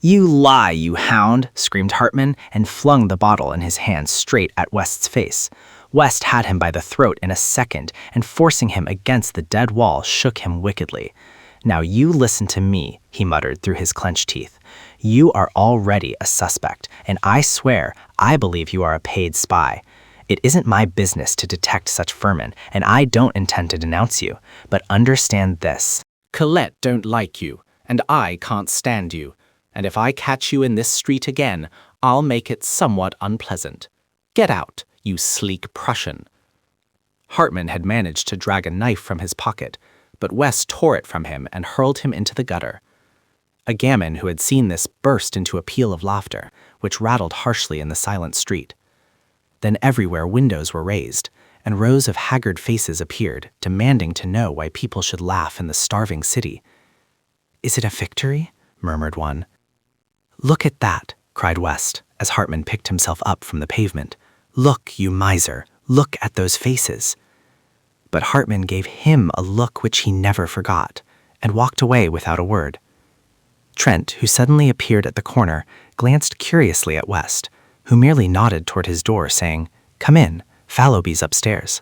You lie, you hound, screamed Hartman, and flung the bottle in his hand straight at West's face. West had him by the throat in a second, and forcing him against the dead wall, shook him wickedly. Now you listen to me, he muttered through his clenched teeth. You are already a suspect, and I swear I believe you are a paid spy. It isn't my business to detect such vermin, and I don't intend to denounce you, but understand this. Colette don't like you, and I can't stand you, and if I catch you in this street again, I'll make it somewhat unpleasant. Get out, you sleek Prussian. Hartman had managed to drag a knife from his pocket, but West tore it from him and hurled him into the gutter. A gamin who had seen this burst into a peal of laughter, which rattled harshly in the silent street. Then everywhere windows were raised, and rows of haggard faces appeared, demanding to know why people should laugh in the starving city. Is it a victory? Murmured one. Look at that, cried West, as Hartman picked himself up from the pavement. Look, you miser, look at those faces. But Hartman gave him a look which he never forgot, and walked away without a word. Trent, who suddenly appeared at the corner, glanced curiously at West, who merely nodded toward his door, saying, Come in, Fallowby's upstairs.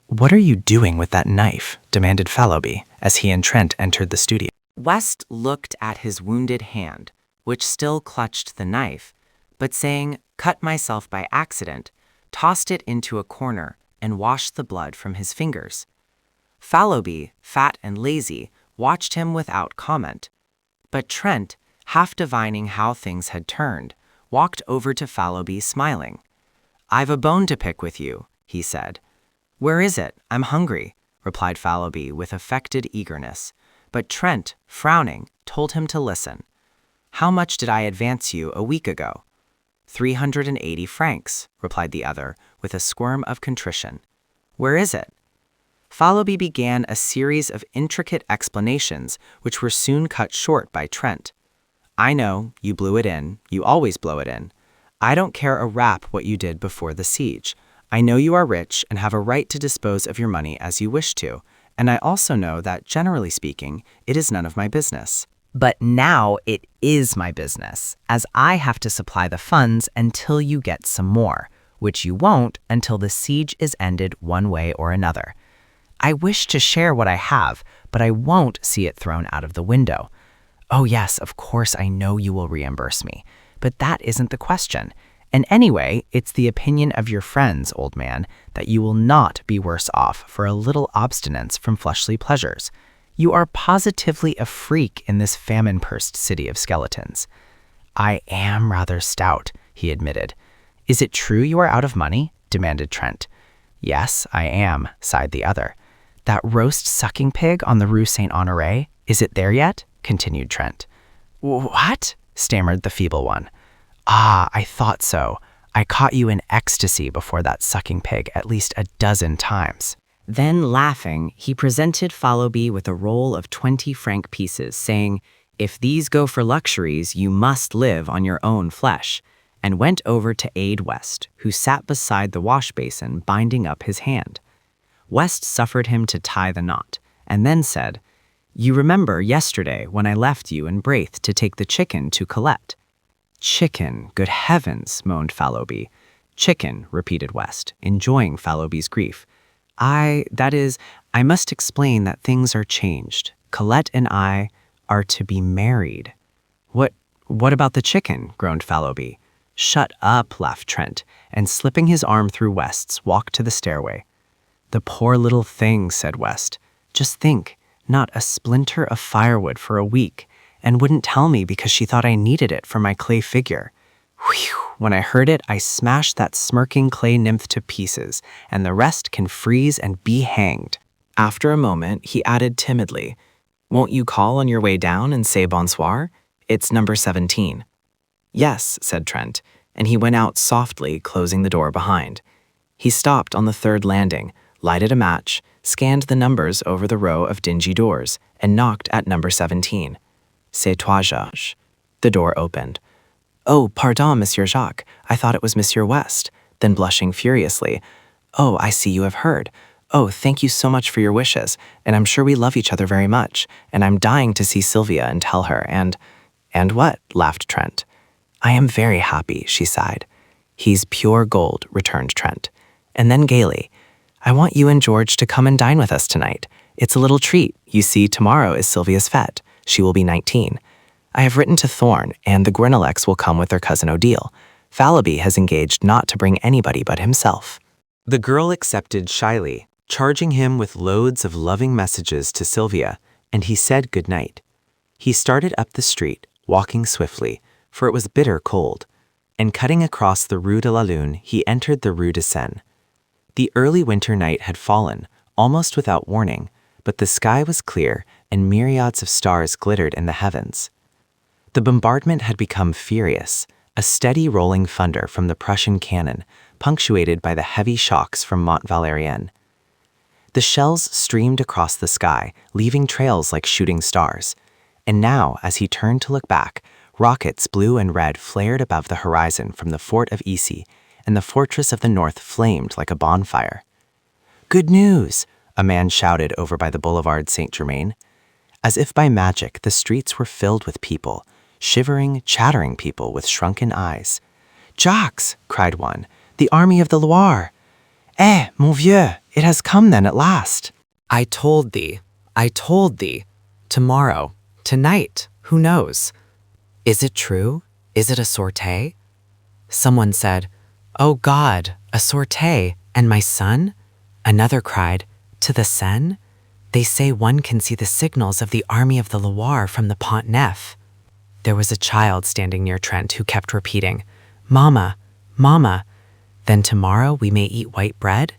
What are you doing with that knife? Demanded Fallowby, as he and Trent entered the studio. West looked at his wounded hand, which still clutched the knife, but saying, cut myself by accident, tossed it into a corner and washed the blood from his fingers. Fallowby, fat and lazy, watched him without comment. But Trent, half divining how things had turned, walked over to Fallowby smiling. I've a bone to pick with you, he said. Where is it? I'm hungry, replied Fallowby with affected eagerness. But Trent, frowning, told him to listen. How much did I advance you a week ago? 380 francs, replied the other, with a squirm of contrition. Where is it? Fallowby began a series of intricate explanations, which were soon cut short by Trent. I know, you blew it in, you always blow it in. I don't care a rap what you did before the siege. I know you are rich and have a right to dispose of your money as you wish to, and I also know that, generally speaking, it is none of my business. But now it is my business, as I have to supply the funds until you get some more, which you won't until the siege is ended one way or another. I wish to share what I have, but I won't see it thrown out of the window. Oh yes, of course I know you will reimburse me, but that isn't the question. And anyway, it's the opinion of your friends, old man, that you will not be worse off for a little abstinence from fleshly pleasures. You are positively a freak in this famine-cursed city of skeletons. I am rather stout, he admitted. Is it true you are out of money? Demanded Trent. Yes, I am, sighed the other. That roast sucking pig on the Rue Saint-Honoré, is it there yet? Continued Trent. What? Stammered the feeble one. Ah, I thought so. I caught you in ecstasy before that sucking pig at least a dozen times. Then, laughing, he presented Fallowby with a roll of 20-franc pieces, saying, "If these go for luxuries, you must live on your own flesh," and went over to aid West, who sat beside the wash basin binding up his hand. West suffered him to tie the knot, and then said, "You remember yesterday when I left you in Braith to take the chicken to Colette?" "Chicken, good heavens," moaned Fallowby. "Chicken," repeated West, enjoying Fallowby's grief. I must explain that things are changed. Colette and I are to be married." What about the chicken?" groaned Fallowby. "Shut up," laughed Trent, and slipping his arm through West's, walked to the stairway. "The poor little thing," said West. "Just think, not a splinter of firewood for a week, and wouldn't tell me because she thought I needed it for my clay figure. Whew! When I heard it, I smashed that smirking clay nymph to pieces, and the rest can freeze and be hanged." After a moment, he added timidly, "Won't you call on your way down and say bonsoir? It's number 17. "Yes," said Trent, and he went out softly, closing the door behind. He stopped on the third landing, lighted a match, scanned the numbers over the row of dingy doors, and knocked at number 17. "C'est toi, Jacques." The door opened. "Oh, pardon, Monsieur Jacques. I thought it was Monsieur West." Then blushing furiously, "Oh, I see you have heard. Oh, thank you so much for your wishes, and I'm sure we love each other very much, and I'm dying to see Sylvia and tell her, and what?" laughed Trent. "I am very happy," she sighed. "He's pure gold," returned Trent. And then gaily, "I want you and George to come and dine with us tonight. It's a little treat. You see, tomorrow is Sylvia's fête. She will be 19. I have written to Thorne, and the Grineleks will come with their cousin Odile. Fallowby has engaged not to bring anybody but himself." The girl accepted shyly, charging him with loads of loving messages to Sylvia, and he said good night. He started up the street, walking swiftly, for it was bitter cold, and cutting across the Rue de la Lune, he entered the Rue de Seine. The early winter night had fallen, almost without warning, but the sky was clear and myriads of stars glittered in the heavens. The bombardment had become furious, a steady rolling thunder from the Prussian cannon, punctuated by the heavy shocks from Mont Valérien. The shells streamed across the sky, leaving trails like shooting stars. And now, as he turned to look back, rockets blue and red flared above the horizon from the fort of Issy, and the fortress of the north flamed like a bonfire. "Good news!" a man shouted over by the Boulevard Saint-Germain. As if by magic, the streets were filled with people, shivering, chattering people with shrunken eyes. "Jacques!" cried one. "The army of the Loire!" "Eh, mon vieux, it has come then at last!" I told thee. Tomorrow, tonight, who knows? Is it true? Is it a sortie? Someone said, "Oh God, a sortie, and my son?" Another cried, "To the Seine? They say one can see the signals of the army of the Loire from the Pont Neuf." There was a child standing near Trent who kept repeating, "Mama, Mama." Then tomorrow we may eat white bread?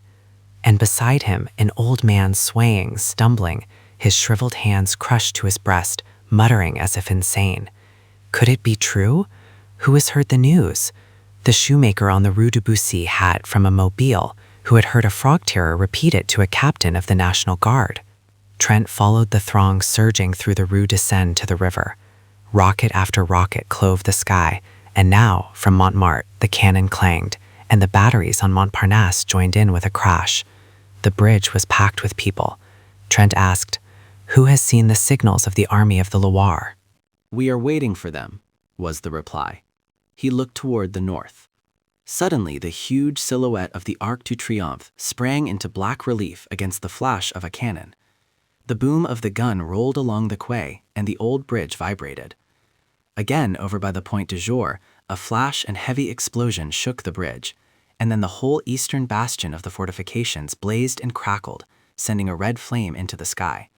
And beside him, an old man swaying, stumbling, his shriveled hands crushed to his breast, muttering as if insane. Could it be true? Who has heard the news? The shoemaker on the Rue de Bussy had from a mobile, who had heard a frog-terror repeat it to a captain of the National Guard. Trent followed the throng surging through the Rue de Seine to the river. Rocket after rocket clove the sky, and now, from Montmartre, the cannon clanged, and the batteries on Montparnasse joined in with a crash. The bridge was packed with people. Trent asked, "Who has seen the signals of the army of the Loire?" "We are waiting for them," was the reply. He looked toward the north. Suddenly, the huge silhouette of the Arc de Triomphe sprang into black relief against the flash of a cannon. The boom of the gun rolled along the quay, and the old bridge vibrated. Again, over by the Point du Jour, a flash and heavy explosion shook the bridge, and then the whole eastern bastion of the fortifications blazed and crackled, sending a red flame into the sky.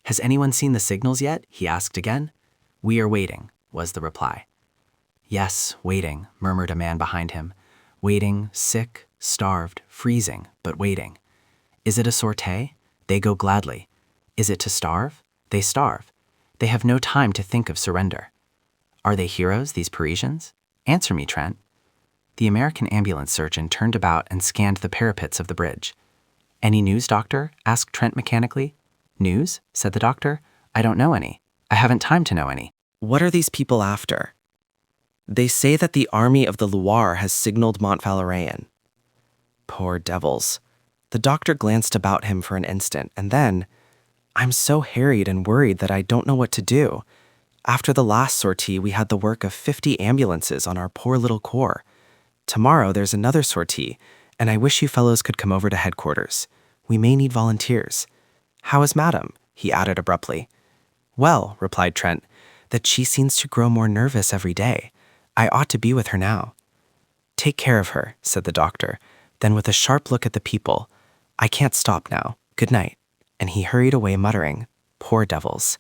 Has anyone seen the signals yet? He asked again. We are waiting, was the reply. Yes, waiting, murmured a man behind him. Waiting, sick, starved, freezing, but waiting. Is it a sortie? They go gladly. Is it to starve? They starve. They have no time to think of surrender. Are they heroes, these Parisians? Answer me, Trent. The American ambulance surgeon turned about and scanned the parapets of the bridge. Any news, doctor? Asked Trent mechanically. News? Said the doctor. I don't know any. I haven't time to know any. What are these people after? They say that the army of the Loire has signaled Montvalérien. Poor devils. The doctor glanced about him for an instant, and then, I'm so harried and worried that I don't know what to do. After the last sortie, we had the work of 50 ambulances on our poor little corps. Tomorrow there's another sortie, and I wish you fellows could come over to headquarters. We may need volunteers. How is Madame? He added abruptly. Well, replied Trent, that she seems to grow more nervous every day. I ought to be with her now. Take care of her, said the doctor. Then with a sharp look at the people, I can't stop now. Good night. And he hurried away muttering, Poor devils.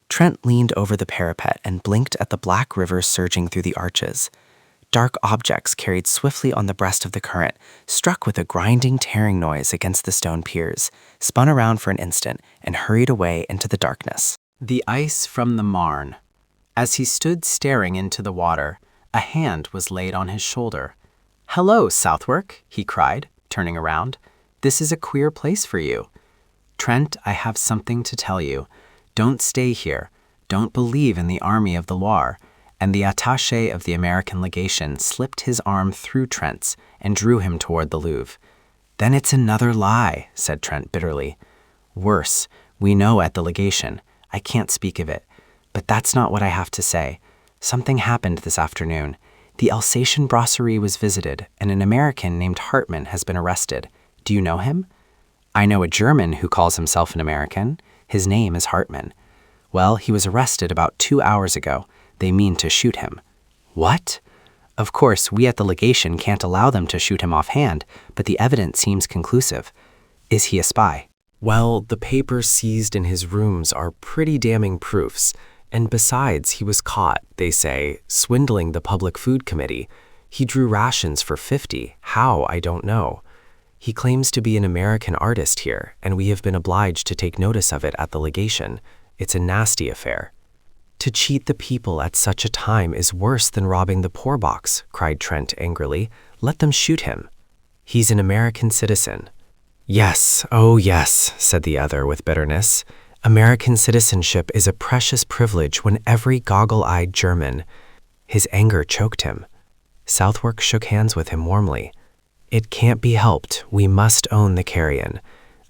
Trent leaned over the parapet and blinked at the black river surging through the arches. Dark objects carried swiftly on the breast of the current, struck with a grinding, tearing noise against the stone piers, spun around for an instant, and hurried away into the darkness. The ice from the Marne. As he stood staring into the water, a hand was laid on his shoulder. Hello, Southwark, he cried, turning around. This is a queer place for you. Trent, I have something to tell you. Don't stay here. Don't believe in the army of the Loire. And the attaché of the American legation slipped his arm through Trent's and drew him toward the Louvre. Then it's another lie, said Trent bitterly. Worse, we know at the legation. I can't speak of it. But that's not what I have to say. Something happened this afternoon. The Alsatian brasserie was visited, and an American named Hartmann has been arrested. Do you know him? I know a German who calls himself an American. His name is Hartmann. Well, he was arrested about 2 hours ago. They mean to shoot him. What? Of course, we at the legation can't allow them to shoot him offhand, but the evidence seems conclusive. Is he a spy? Well, the papers seized in his rooms are pretty damning proofs, and besides, he was caught, they say, swindling the Public Food Committee. He drew rations for 50. How, I don't know. He claims to be an American artist here, and we have been obliged to take notice of it at the legation. It's a nasty affair. To cheat the people at such a time is worse than robbing the poor box, cried Trent angrily. Let them shoot him. He's an American citizen. Yes, oh yes, said the other with bitterness. American citizenship is a precious privilege when every goggle-eyed German. His anger choked him. Southwark shook hands with him warmly. It can't be helped. We must own the carrion.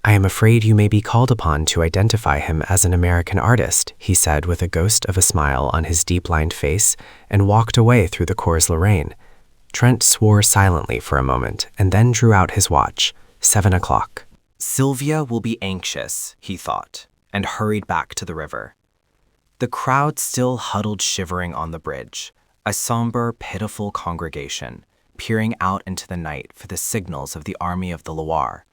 I am afraid you may be called upon to identify him as an American artist, he said with a ghost of a smile on his deep-lined face, and walked away through the Cours Lorraine. Trent swore silently for a moment, and then drew out his watch. 7 o'clock. Sylvia will be anxious, he thought, and hurried back to the river. The crowd still huddled shivering on the bridge, a somber, pitiful congregation, peering out into the night for the signals of the army of the Loire,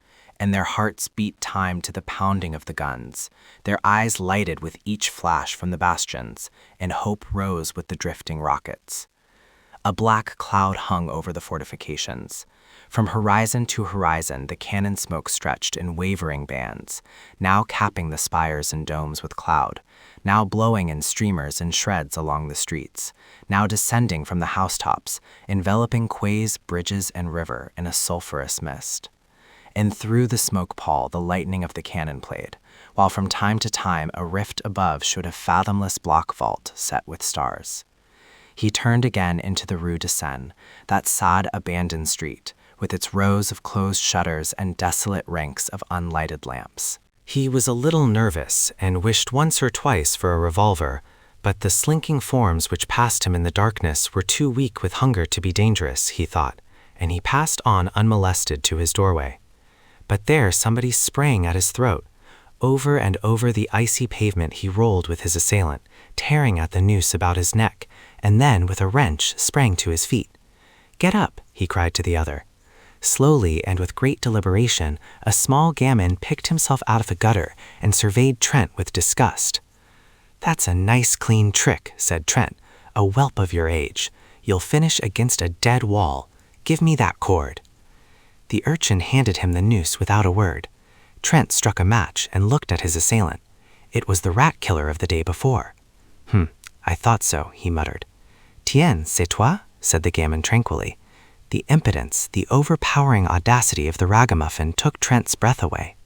and their hearts beat time to the pounding of the guns. Their eyes lighted with each flash from the bastions, and hope rose with the drifting rockets. A black cloud hung over the fortifications. From horizon to horizon, the cannon smoke stretched in wavering bands, now capping the spires and domes with cloud, now blowing in streamers and shreds along the streets, now descending from the housetops, enveloping quays, bridges, and river in a sulphurous mist. And through the smoke pall the lightning of the cannon played, while from time to time a rift above showed a fathomless block vault set with stars. He turned again into the Rue de Seine, that sad abandoned street, with its rows of closed shutters and desolate ranks of unlighted lamps. He was a little nervous and wished once or twice for a revolver, but the slinking forms which passed him in the darkness were too weak with hunger to be dangerous, he thought, and he passed on unmolested to his doorway. But there somebody sprang at his throat. Over and over the icy pavement he rolled with his assailant, tearing at the noose about his neck, and then with a wrench sprang to his feet. "Get up," he cried to the other. Slowly and with great deliberation, a small gamin picked himself out of the gutter and surveyed Trent with disgust. "That's a nice clean trick," said Trent, "a whelp of your age. You'll finish against a dead wall. Give me that cord." The urchin handed him the noose without a word. Trent struck a match and looked at his assailant. It was the rat killer of the day before. I thought so," he muttered. "Tiens, c'est toi?" said the gamin tranquilly. The impudence, the overpowering audacity of the ragamuffin took Trent's breath away.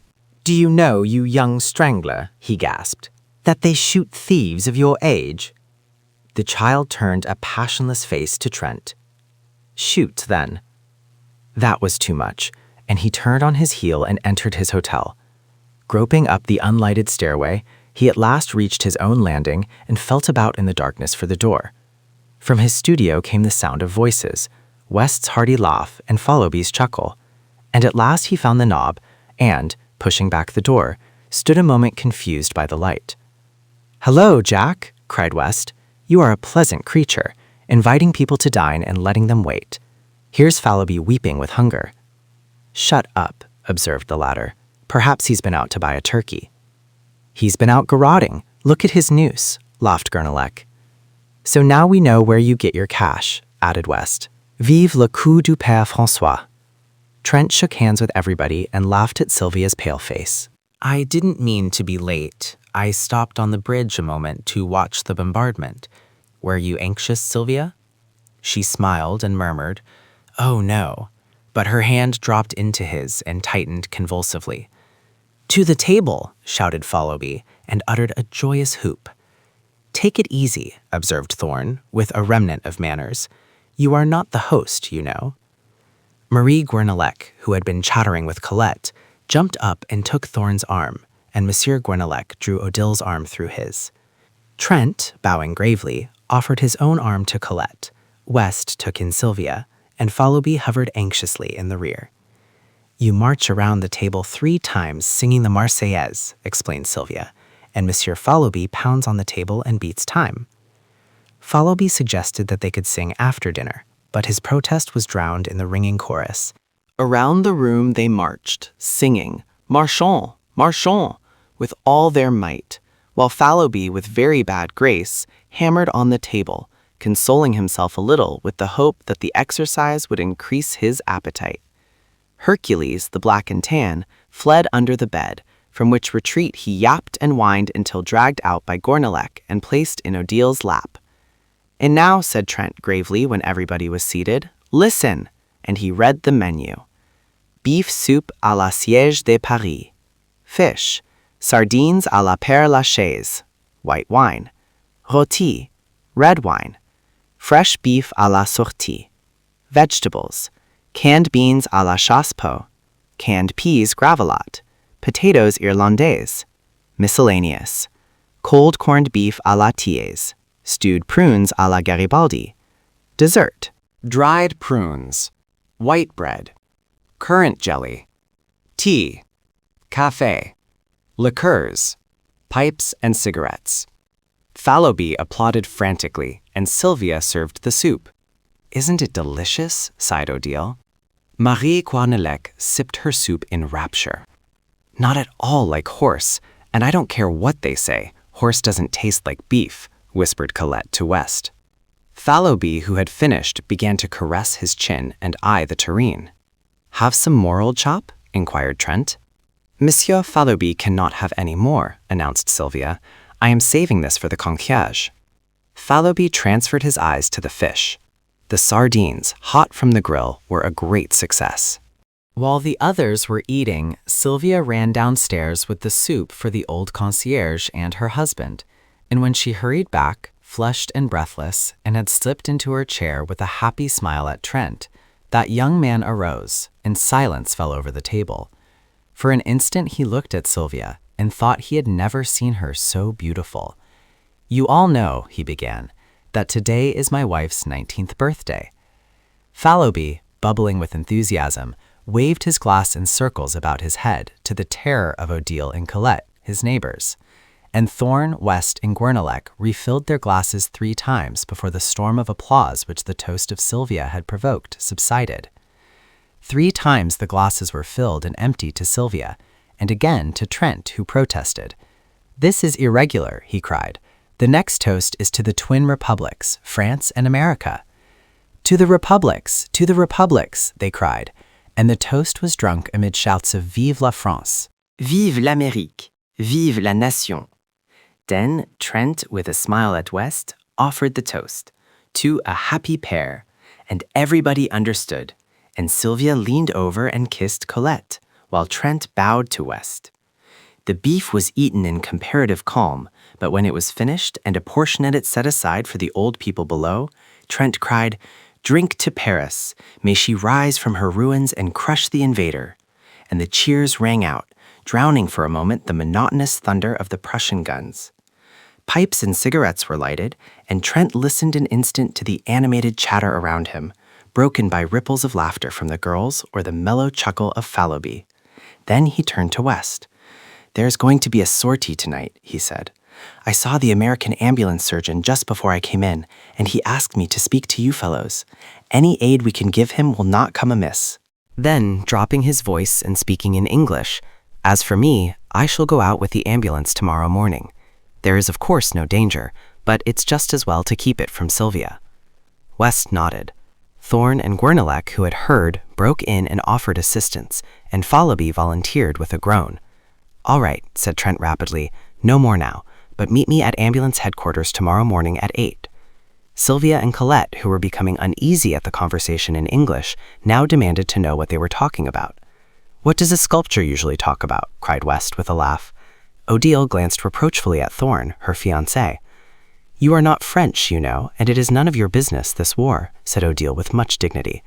"Do you know, you young strangler," he gasped, "that they shoot thieves of your age?" The child turned a passionless face to Trent. "Shoot, then." That was too much, and he turned on his heel and entered his hotel. Groping up the unlighted stairway, he at last reached his own landing and felt about in the darkness for the door. From his studio came the sound of voices, West's hearty laugh and Followby's chuckle, and at last he found the knob and, pushing back the door, stood a moment confused by the light. "Hello, Jack," cried West. "You are a pleasant creature, inviting people to dine and letting them wait. Here's Fallowby weeping with hunger." "Shut up," observed the latter. "Perhaps he's been out to buy a turkey." "He's been out garroting. Look at his noose," laughed Gurnelec. "So now we know where you get your cash," added West. "Vive le coup du Père François." Trent shook hands with everybody and laughed at Sylvia's pale face. "I didn't mean to be late. I stopped on the bridge a moment to watch the bombardment. Were you anxious, Sylvia?" She smiled and murmured, "Oh no," but her hand dropped into his and tightened convulsively. "To the table," shouted Followby, and uttered a joyous whoop. "Take it easy," observed Thorne, with a remnant of manners. "You are not the host, you know." Marie Guernalec, who had been chattering with Colette, jumped up and took Thorne's arm, and Monsieur Guernalec drew Odille's arm through his. Trent, bowing gravely, offered his own arm to Colette. West took in Sylvia, and Followby hovered anxiously in the rear. "You march around the table 3 times singing the Marseillaise," explained Sylvia, "and Monsieur Followby pounds on the table and beats time." Followby suggested that they could sing after dinner, but his protest was drowned in the ringing chorus. Around the room they marched, singing, "Marchons, marchons," with all their might, while Fallowby, with very bad grace, hammered on the table, consoling himself a little with the hope that the exercise would increase his appetite. Hercules, the black and tan, fled under the bed, from which retreat he yapped and whined until dragged out by Guernalec and placed in Odille's lap. "And now," said Trent gravely when everybody was seated, "listen," and he read the menu. Beef soup à la Siège de Paris. Fish. Sardines à la Père Lachaise. White wine. Rôti. Red wine. Fresh beef à la Sortie. Vegetables. Canned beans à la Chasse-Pot. Canned peas gravelotte. Potatoes irlandaises. Miscellaneous. Cold corned beef à la Thiers. Stewed prunes à la Garibaldi. Dessert. Dried prunes. White bread. Currant jelly. Tea. Café. Liqueurs. Pipes and cigarettes. Fallowby applauded frantically, and Sylvia served the soup. "Isn't it delicious?" sighed Odile. Marie Guernalec sipped her soup in rapture. "Not at all like horse, and I don't care what they say, horse doesn't taste like beef," whispered Colette to West. Fallowby, who had finished, began to caress his chin and eye the tureen. "Have some more, old chap?" inquired Trent. "Monsieur Fallowby cannot have any more," announced Sylvia. "I am saving this for the concierge." Fallowby transferred his eyes to the fish. The sardines, hot from the grill, were a great success. While the others were eating, Sylvia ran downstairs with the soup for the old concierge and her husband, and when she hurried back, flushed and breathless, and had slipped into her chair with a happy smile at Trent, that young man arose, and silence fell over the table. For an instant he looked at Sylvia and thought he had never seen her so beautiful. "You all know," he began, "that today is my wife's 19th birthday." Fallowby, bubbling with enthusiasm, waved his glass in circles about his head to the terror of Odile and Colette, his neighbors, and Thorne, West, and Guernalec refilled their glasses 3 times before the storm of applause which the toast of Sylvia had provoked subsided. 3 times the glasses were filled and emptied to Sylvia, and again to Trent, who protested. "This is irregular," he cried. "The next toast is to the twin republics, France and America." "To the republics! To the republics!" they cried, and the toast was drunk amid shouts of "Vive la France!" Vive l'Amérique! Vive la nation! Then Trent, with a smile at West, offered the toast to a happy pair, and everybody understood, and Sylvia leaned over and kissed Colette, while Trent bowed to West. The beef was eaten in comparative calm, but when it was finished and a portion of it set aside for the old people below, Trent cried, "Drink to Paris! May she rise from her ruins and crush the invader!" And the cheers rang out, drowning for a moment the monotonous thunder of the Prussian guns. Pipes and cigarettes were lighted, and Trent listened an instant to the animated chatter around him, broken by ripples of laughter from the girls or the mellow chuckle of Fallowby. Then he turned to West. "There's going to be a sortie tonight," he said. "I saw the American ambulance surgeon just before I came in, and he asked me to speak to you fellows. Any aid we can give him will not come amiss." Then, dropping his voice and speaking in English, "As for me, I shall go out with the ambulance tomorrow morning. There is of course no danger, but it's just as well to keep it from Sylvia." West nodded. Thorne and Guernalec, who had heard, broke in and offered assistance, and Fallowby volunteered with a groan. "All right," said Trent rapidly, "no more now, but meet me at ambulance headquarters tomorrow morning at 8. Sylvia and Colette, who were becoming uneasy at the conversation in English, now demanded to know what they were talking about. "What does a sculptor usually talk about?" cried West with a laugh. Odile glanced reproachfully at Thorne, her fiancé. "You are not French, you know, and it is none of your business, this war," said Odile with much dignity.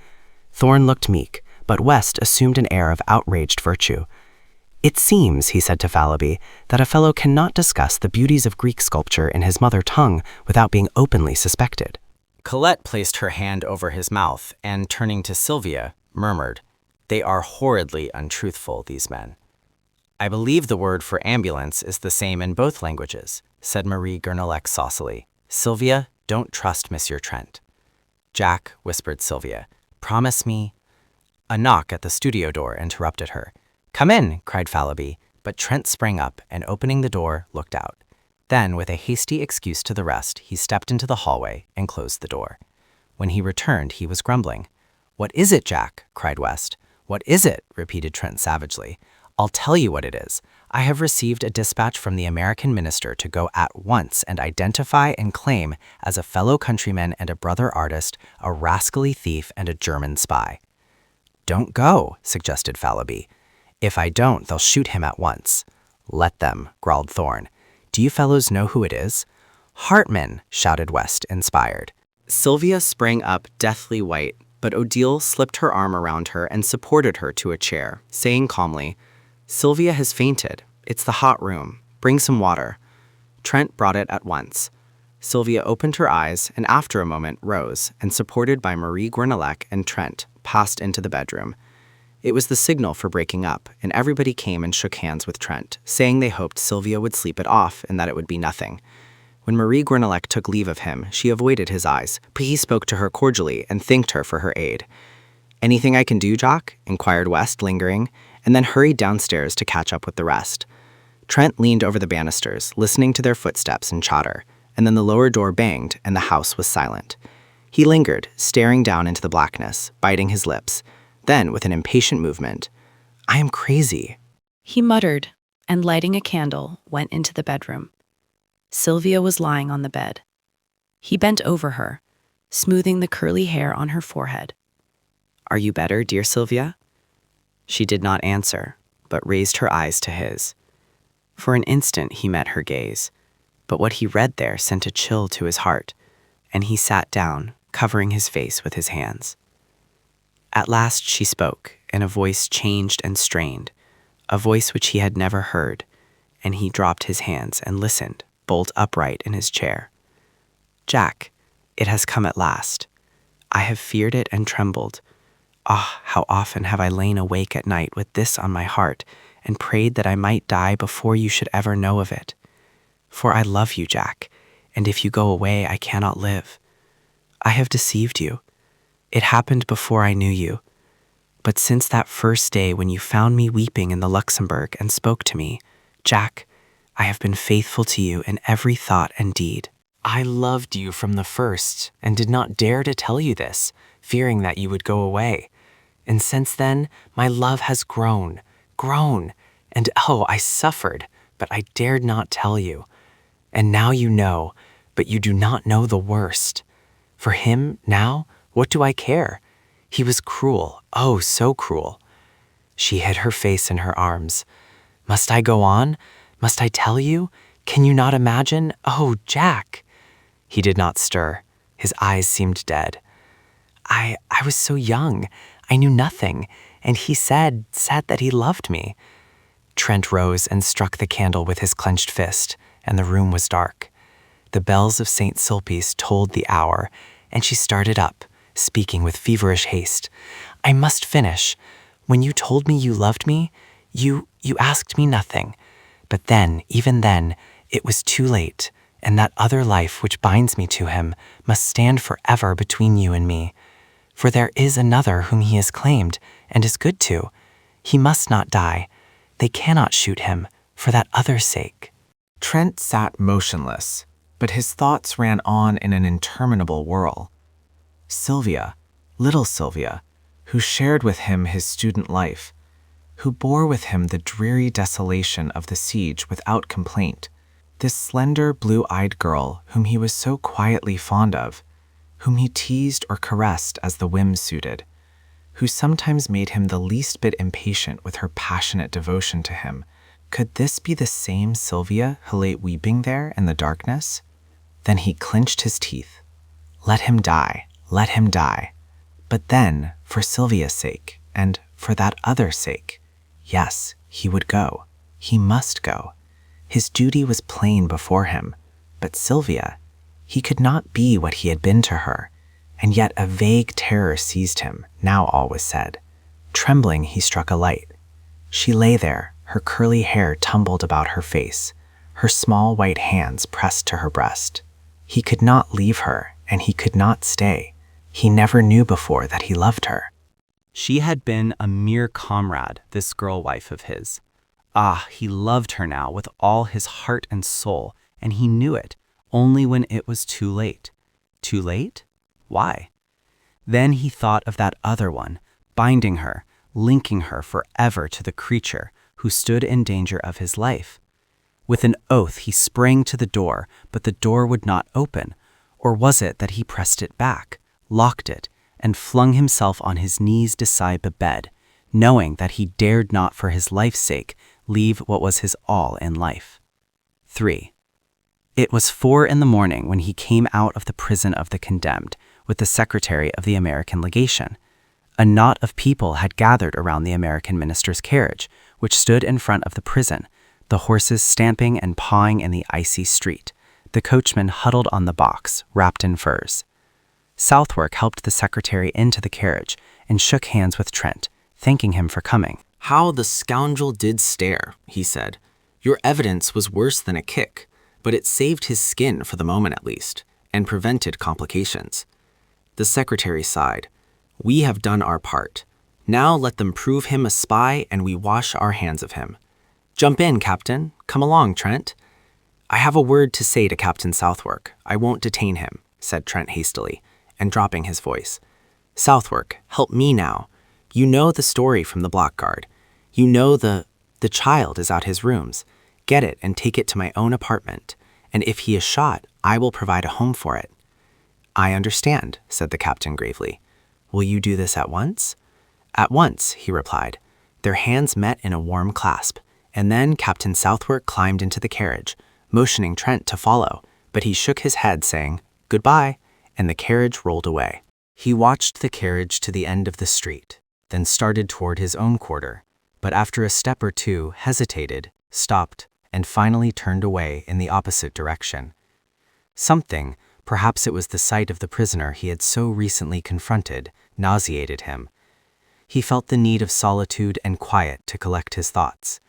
Thorne looked meek, but West assumed an air of outraged virtue. "It seems," he said to Fallowby, "that a fellow cannot discuss the beauties of Greek sculpture in his mother tongue without being openly suspected." Colette placed her hand over his mouth and, turning to Sylvia, murmured, "They are horridly untruthful, these men." "I believe the word for ambulance is the same in both languages," said Marie Guernalec saucily. "Sylvia, don't trust Monsieur Trent." "Jack," whispered Sylvia, "promise me—" A knock at the studio door interrupted her. "Come in," cried Fallowby, but Trent sprang up and, opening the door, looked out. Then, with a hasty excuse to the rest, he stepped into the hallway and closed the door. When he returned, he was grumbling. "What is it, Jack?" cried West. "What is it?" repeated Trent savagely. "I'll tell you what it is. I have received a dispatch from the American minister to go at once and identify and claim as a fellow countryman and a brother artist a rascally thief and a German spy." "Don't go," suggested Fallowby. "If I don't, they'll shoot him at once." "Let them," growled Thorne. "Do you fellows know who it is?" "Hartman," shouted West, inspired. Sylvia sprang up deathly white, but Odile slipped her arm around her and supported her to a chair, saying calmly, "Sylvia has fainted. It's the hot room. Bring some water." Trent brought it at once. Sylvia opened her eyes and after a moment rose and, supported by Marie Guernalec and Trent, passed into the bedroom. It was the signal for breaking up, and everybody came and shook hands with Trent, saying they hoped Sylvia would sleep it off and that it would be nothing. When Marie Guernalec took leave of him, she avoided his eyes, but he spoke to her cordially and thanked her for her aid. "Anything I can do, Jock?" inquired West, lingering, and then hurried downstairs to catch up with the rest. Trent leaned over the banisters, listening to their footsteps and chatter, and then the lower door banged and the house was silent. He lingered, staring down into the blackness, biting his lips. Then, with an impatient movement, "I am crazy," He muttered, and lighting a candle, went into the bedroom. Sylvia was lying on the bed. He bent over her, smoothing the curly hair on her forehead. "Are you better, dear Sylvia?" She did not answer, but raised her eyes to his. For an instant he met her gaze, but what he read there sent a chill to his heart, and he sat down, covering his face with his hands. At last she spoke, in a voice changed and strained, a voice which he had never heard, and he dropped his hands and listened, bolt upright in his chair. "Jack, it has come at last. I have feared it and trembled. Ah, how often have I lain awake at night with this on my heart and prayed that I might die before you should ever know of it. For I love you, Jack, and if you go away, I cannot live. I have deceived you. It happened before I knew you. But since that first day when you found me weeping in the Luxembourg and spoke to me, Jack, I have been faithful to you in every thought and deed. I loved you from the first and did not dare to tell you this, fearing that you would go away. And since then, my love has grown, and oh, I suffered, but I dared not tell you. And now you know, but you do not know the worst. For him, now, what do I care? He was cruel, oh, so cruel. She hid her face in her arms. Must I go on? Must I tell you? Can you not imagine? Oh, Jack! He did not stir. His eyes seemed dead. I was so young. I knew nothing, and he said that he loved me. Trent rose and struck the candle with his clenched fist, and the room was dark. The bells of St. Sulpice told the hour, and she started up, speaking with feverish haste. I must finish. When you told me you loved me, you asked me nothing. But then, even then, it was too late, and that other life which binds me to him must stand forever between you and me. For there is another whom he has claimed, and is good to. He must not die. They cannot shoot him, for that other's sake. Trent sat motionless, but his thoughts ran on in an interminable whirl. Sylvia, little Sylvia, who shared with him his student life, who bore with him the dreary desolation of the siege without complaint, this slender, blue-eyed girl whom he was so quietly fond of, whom he teased or caressed as the whim suited, who sometimes made him the least bit impatient with her passionate devotion to him. Could this be the same Sylvia who lay weeping there in the darkness? Then he clenched his teeth. Let him die, let him die. But then, for Sylvia's sake, and for that other's sake, yes, he would go. He must go. His duty was plain before him. But Sylvia, he could not be what he had been to her, and yet a vague terror seized him, now all was said. Trembling, he struck a light. She lay there, her curly hair tumbled about her face, her small white hands pressed to her breast. He could not leave her, and he could not stay. He never knew before that he loved her. She had been a mere comrade, this girl-wife of his. Ah, he loved her now with all his heart and soul, and he knew it, only when it was too late. Too late? Why? Then he thought of that other one, binding her, linking her forever to the creature who stood in danger of his life. With an oath he sprang to the door, but the door would not open. Or was it that he pressed it back, locked it, and flung himself on his knees beside the bed, knowing that he dared not for his life's sake leave what was his all in life? 3. It was 4 a.m. when he came out of the prison of the condemned with the secretary of the American legation. A knot of people had gathered around the American minister's carriage, which stood in front of the prison, the horses stamping and pawing in the icy street, the coachman huddled on the box, wrapped in furs. Southwark helped the secretary into the carriage and shook hands with Trent, thanking him for coming. How the scoundrel did stare, he said. Your evidence was worse than a kick, but it saved his skin for the moment at least, and prevented complications. The secretary sighed. We have done our part. Now let them prove him a spy and we wash our hands of him. Jump in, Captain. Come along, Trent. I have a word to say to Captain Southwark. I won't detain him, said Trent hastily, and dropping his voice. Southwark, help me now. You know the story from the blackguard. You know the child is out his rooms. Get it and take it to my own apartment, and if he is shot, I will provide a home for it. I understand, said the captain gravely. Will you do this at once? At once, he replied. Their hands met in a warm clasp, and then Captain Southwark climbed into the carriage, motioning Trent to follow, but he shook his head, saying, Goodbye, and the carriage rolled away. He watched the carriage to the end of the street, then started toward his own quarter, but after a step or two hesitated, stopped, and finally turned away in the opposite direction. Something, perhaps it was the sight of the prisoner he had so recently confronted, nauseated him. He felt the need of solitude and quiet to collect his thoughts.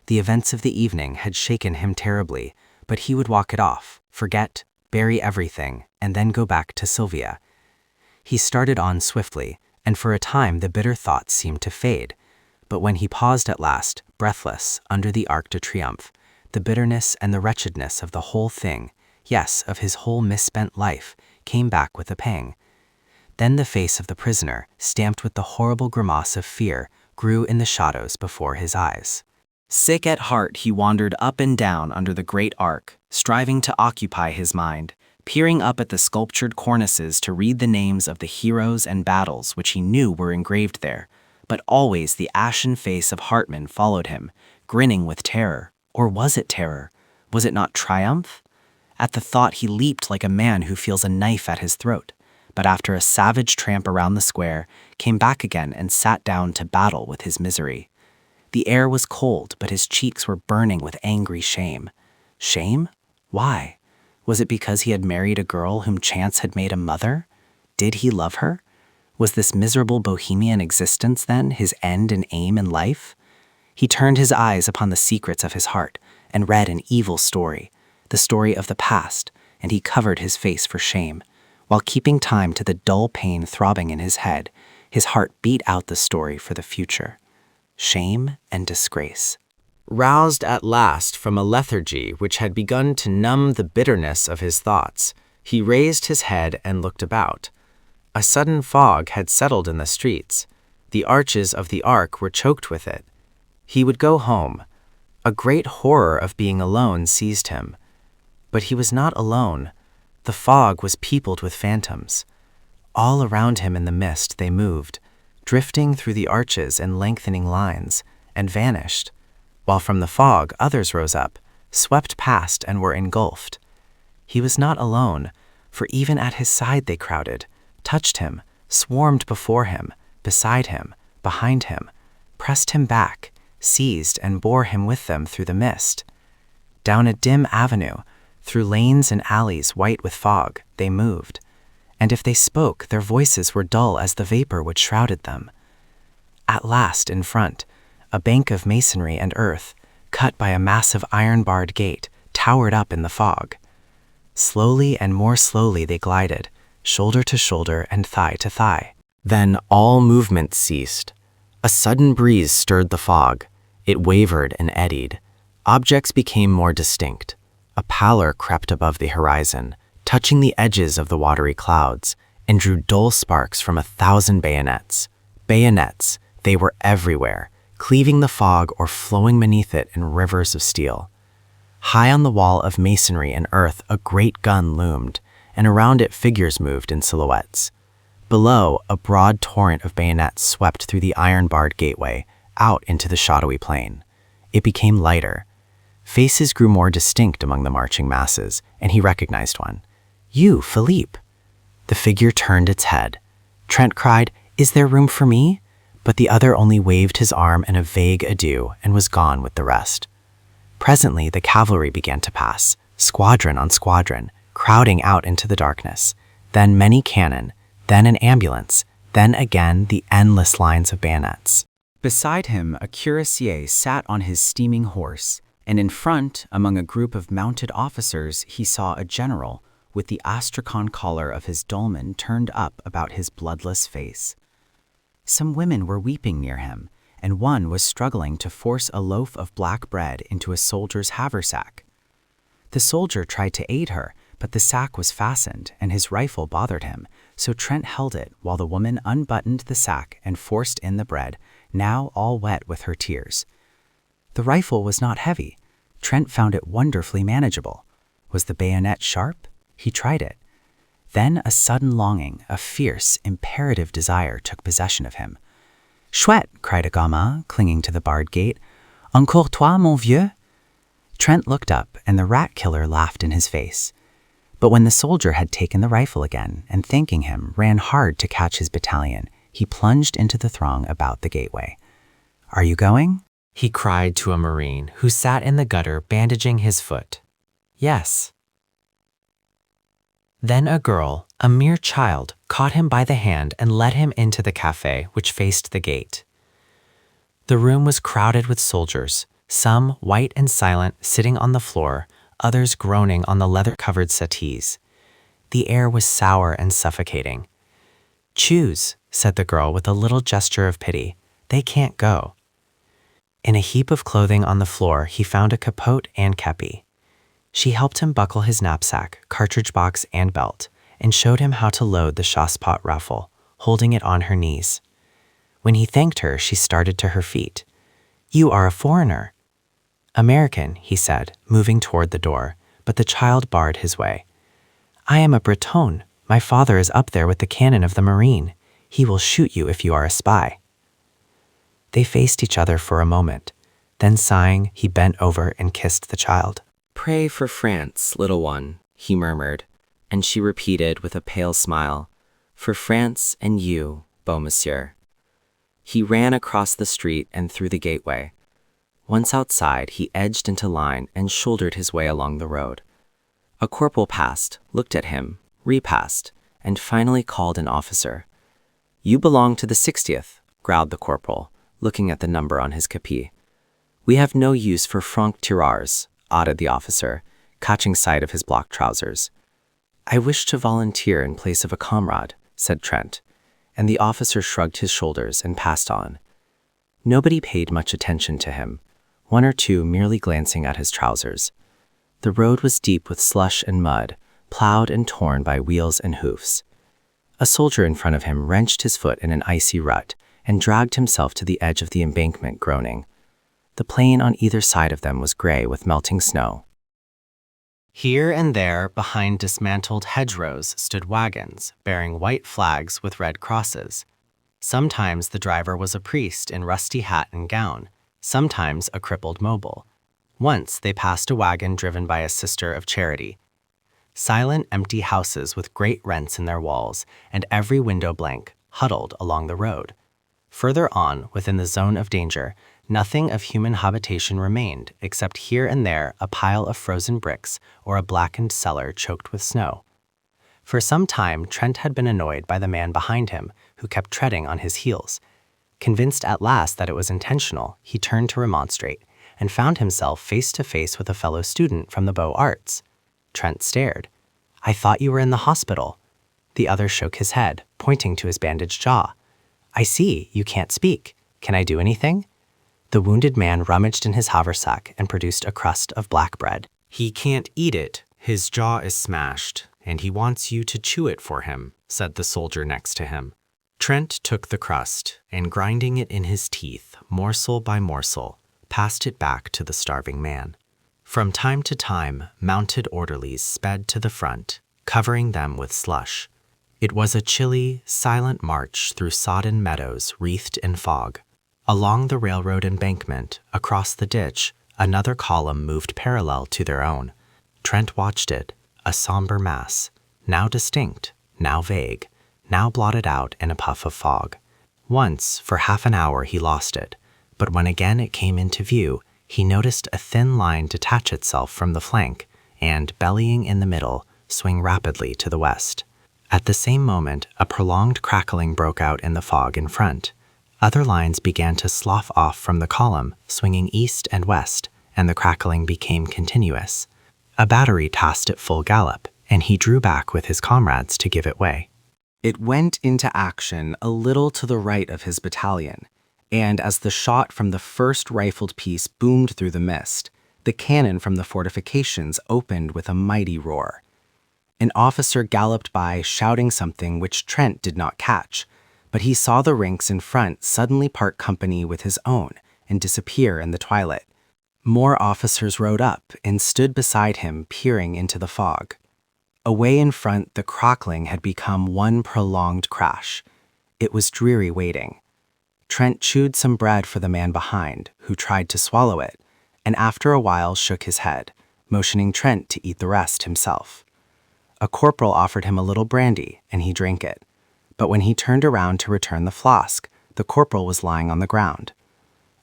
The events of the evening had shaken him terribly, but he would walk it off, forget, bury everything, and then go back to Sylvia. He started on swiftly, and for a time the bitter thoughts seemed to fade. But when he paused at last, breathless, under the Arc de Triomphe, the bitterness and the wretchedness of the whole thing, yes, of his whole misspent life, came back with a pang. Then the face of the prisoner, stamped with the horrible grimace of fear, grew in the shadows before his eyes. Sick at heart, he wandered up and down under the great arc, striving to occupy his mind, peering up at the sculptured cornices to read the names of the heroes and battles which he knew were engraved there. But always the ashen face of Hartman followed him, grinning with terror. Or was it terror? Was it not triumph? At the thought he leaped like a man who feels a knife at his throat, but after a savage tramp around the square, came back again and sat down to battle with his misery. The air was cold, but his cheeks were burning with angry shame. Shame? Why? Was it because he had married a girl whom chance had made a mother? Did he love her? Was this miserable bohemian existence, then, his end and aim in life? He turned his eyes upon the secrets of his heart and read an evil story, the story of the past, and he covered his face for shame. While keeping time to the dull pain throbbing in his head, his heart beat out the story for the future. Shame and disgrace. Roused at last from a lethargy which had begun to numb the bitterness of his thoughts, he raised his head and looked about. A sudden fog had settled in the streets. The arches of the Arc were choked with it. He would go home. A great horror of being alone seized him. But he was not alone. The fog was peopled with phantoms. All around him in the mist they moved, drifting through the arches in lengthening lines, and vanished, while from the fog others rose up, swept past and were engulfed. He was not alone, for even at his side they crowded, touched him, swarmed before him, beside him, behind him, pressed him back, seized and bore him with them through the mist. Down a dim avenue, through lanes and alleys white with fog, they moved, and if they spoke, their voices were dull as the vapor which shrouded them. At last, in front, a bank of masonry and earth, cut by a massive iron-barred gate, towered up in the fog. Slowly and more slowly they glided, shoulder to shoulder and thigh to thigh. Then all movement ceased. A sudden breeze stirred the fog. It wavered and eddied. Objects became more distinct. A pallor crept above the horizon, touching the edges of the watery clouds, and drew dull sparks from 1,000 bayonets. Bayonets, they were everywhere, cleaving the fog or flowing beneath it in rivers of steel. High on the wall of masonry and earth a great gun loomed, and around it figures moved in silhouettes. Below, a broad torrent of bayonets swept through the iron-barred gateway, out into the shadowy plain. It became lighter. Faces grew more distinct among the marching masses, and he recognized one. "You, Philippe." The figure turned its head. Trent cried, "Is there room for me?" But the other only waved his arm in a vague adieu and was gone with the rest. Presently, the cavalry began to pass, squadron on squadron, crowding out into the darkness. Then many cannon, then an ambulance, then again the endless lines of bayonets. Beside him, a cuirassier sat on his steaming horse, and in front, among a group of mounted officers, he saw a general, with the astrakhan collar of his dolman turned up about his bloodless face. Some women were weeping near him, and one was struggling to force a loaf of black bread into a soldier's haversack. The soldier tried to aid her, but the sack was fastened, and his rifle bothered him, so Trent held it while the woman unbuttoned the sack and forced in the bread, now all wet with her tears. The rifle was not heavy. Trent found it wonderfully manageable. Was the bayonet sharp? He tried it. Then a sudden longing, a fierce, imperative desire took possession of him. "Chouette!" cried a gamin, clinging to the barred gate. "Encore toi, mon vieux?" Trent looked up, and the rat-killer laughed in his face. But when the soldier had taken the rifle again, and thanking him, ran hard to catch his battalion, he plunged into the throng about the gateway. "Are you going?" he cried to a Marine who sat in the gutter bandaging his foot. "Yes." Then a girl, a mere child, caught him by the hand and led him into the café which faced the gate. The room was crowded with soldiers, some white and silent sitting on the floor, others groaning on the leather-covered settees. The air was sour and suffocating. Choose, said the girl with a little gesture of pity. They can't go. In a heap of clothing on the floor, he found a capote and kepi. She helped him buckle his knapsack, cartridge box, and belt, and showed him how to load the chassepot rifle, holding it on her knees. When he thanked her, she started to her feet. You are a foreigner. American, he said, moving toward the door, but the child barred his way. I am a Breton. My father is up there with the cannon of the Marine. He will shoot you if you are a spy. They faced each other for a moment. Then sighing, he bent over and kissed the child. Pray for France, little one, he murmured, and she repeated with a pale smile, For France and you, beau monsieur. He ran across the street and through the gateway. Once outside, he edged into line and shouldered his way along the road. A corporal passed, looked at him, repassed, and finally called an officer. You belong to the 60th, growled the corporal, looking at the number on his kepi. We have no use for franc-tireurs, added the officer, catching sight of his block trousers. I wish to volunteer in place of a comrade, said Trent, and the officer shrugged his shoulders and passed on. Nobody paid much attention to him, one or two merely glancing at his trousers. The road was deep with slush and mud, plowed and torn by wheels and hoofs. A soldier in front of him wrenched his foot in an icy rut and dragged himself to the edge of the embankment, groaning. The plain on either side of them was gray with melting snow. Here and there, behind dismantled hedgerows, stood wagons bearing white flags with red crosses. Sometimes the driver was a priest in rusty hat and gown, sometimes a crippled mobile. Once they passed a wagon driven by a sister of charity. Silent, empty houses with great rents in their walls and every window blank, huddled along the road. Further on, within the zone of danger, nothing of human habitation remained except here and there a pile of frozen bricks or a blackened cellar choked with snow. For some time, Trent had been annoyed by the man behind him, who kept treading on his heels. Convinced at last that it was intentional, he turned to remonstrate, and found himself face to face with a fellow student from the Beaux Arts. Trent stared. I thought you were in the hospital. The other shook his head, pointing to his bandaged jaw. I see, you can't speak. Can I do anything? The wounded man rummaged in his haversack and produced a crust of black bread. He can't eat it. His jaw is smashed, and he wants you to chew it for him, said the soldier next to him. Trent took the crust, and grinding it in his teeth, morsel by morsel, passed it back to the starving man. From time to time, mounted orderlies sped to the front, covering them with slush. It was a chilly, silent march through sodden meadows wreathed in fog. Along the railroad embankment, across the ditch, another column moved parallel to their own. Trent watched it, a somber mass, now distinct, now vague, now blotted out in a puff of fog. Once, for half an hour, he lost it, but when again it came into view, he noticed a thin line detach itself from the flank and, bellying in the middle, swing rapidly to the west. At the same moment, a prolonged crackling broke out in the fog in front. Other lines began to slough off from the column, swinging east and west, and the crackling became continuous. A battery tossed at full gallop, and he drew back with his comrades to give it way. It went into action a little to the right of his battalion, and as the shot from the first rifled piece boomed through the mist, the cannon from the fortifications opened with a mighty roar. An officer galloped by shouting something which Trent did not catch, but he saw the ranks in front suddenly part company with his own and disappear in the twilight. More officers rode up and stood beside him, peering into the fog. Away in front, the crackling had become one prolonged crash. It was dreary waiting. Trent chewed some bread for the man behind, who tried to swallow it, and after a while shook his head, motioning Trent to eat the rest himself. A corporal offered him a little brandy, and he drank it. But when he turned around to return the flask, the corporal was lying on the ground.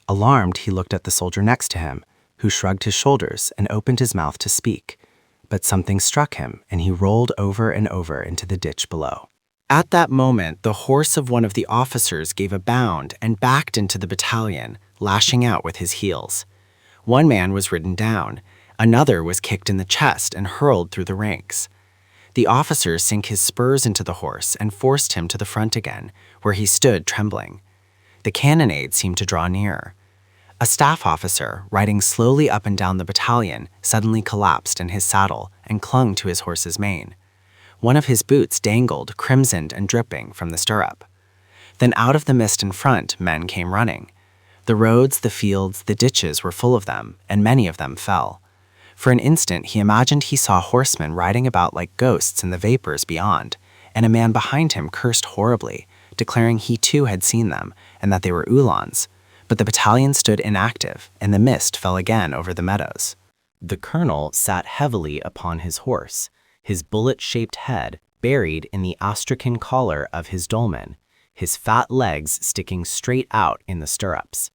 Alarmed, he looked at the soldier next to him, who shrugged his shoulders and opened his mouth to speak. But something struck him, and he rolled over and over into the ditch below. At that moment, the horse of one of the officers gave a bound and backed into the battalion, lashing out with his heels. One man was ridden down. Another was kicked in the chest and hurled through the ranks. The officers sank his spurs into the horse and forced him to the front again, where he stood trembling. The cannonade seemed to draw nearer. A staff officer, riding slowly up and down the battalion, suddenly collapsed in his saddle and clung to his horse's mane. One of his boots dangled, crimsoned and dripping, from the stirrup. Then out of the mist in front, men came running. The roads, the fields, the ditches were full of them, and many of them fell. For an instant he imagined he saw horsemen riding about like ghosts in the vapors beyond, and a man behind him cursed horribly, declaring he too had seen them, and that they were Uhlans. But the battalion stood inactive, and the mist fell again over the meadows. The colonel sat heavily upon his horse, his bullet-shaped head buried in the astrakhan collar of his dolman, his fat legs sticking straight out in the stirrups.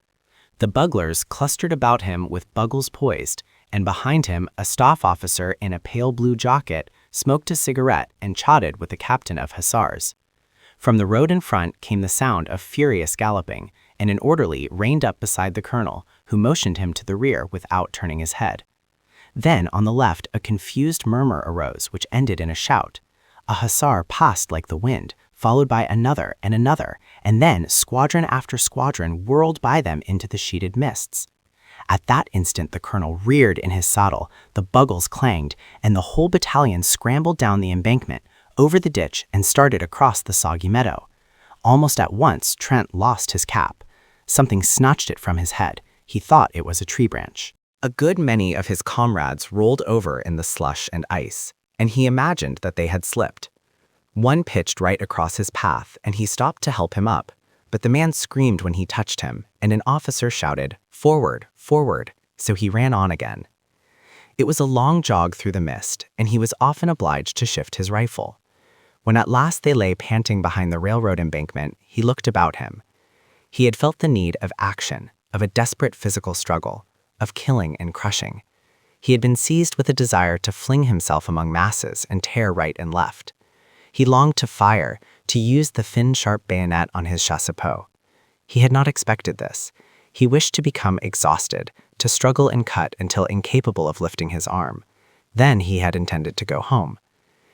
The buglers clustered about him with bugles poised, and behind him a staff officer in a pale blue jacket smoked a cigarette and chatted with the captain of hussars. From the road in front came the sound of furious galloping, and an orderly reined up beside the colonel, who motioned him to the rear without turning his head. Then, on the left, a confused murmur arose, which ended in a shout. A hussar passed like the wind, followed by another, and then squadron after squadron whirled by them into the sheeted mists. At that instant the colonel reared in his saddle, the bugles clanged, and the whole battalion scrambled down the embankment, over the ditch, and started across the soggy meadow. Almost at once Trent lost his cap. Something snatched it from his head. He thought it was a tree branch. A good many of his comrades rolled over in the slush and ice, and he imagined that they had slipped. One pitched right across his path, and he stopped to help him up, but the man screamed when he touched him, and an officer shouted, "Forward, forward," so he ran on again. It was a long jog through the mist, and he was often obliged to shift his rifle. When at last they lay panting behind the railroad embankment, he looked about him. He had felt the need of action, of a desperate physical struggle, of killing and crushing. He had been seized with a desire to fling himself among masses and tear right and left. He longed to fire, to use the thin, sharp bayonet on his chassepot. He had not expected this. He wished to become exhausted, to struggle and cut until incapable of lifting his arm. Then he had intended to go home.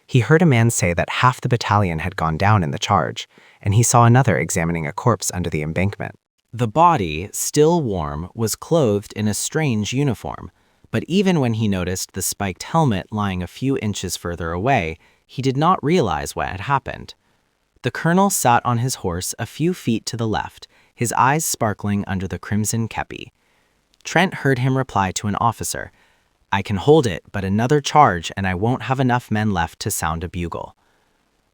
He heard a man say that half the battalion had gone down in the charge, and he saw another examining a corpse under the embankment. The body, still warm, was clothed in a strange uniform, but even when he noticed the spiked helmet lying a few inches further away, he did not realize what had happened. The colonel sat on his horse a few feet to the left, his eyes sparkling under the crimson kepi. Trent heard him reply to an officer, "I can hold it, but another charge and I won't have enough men left to sound a bugle."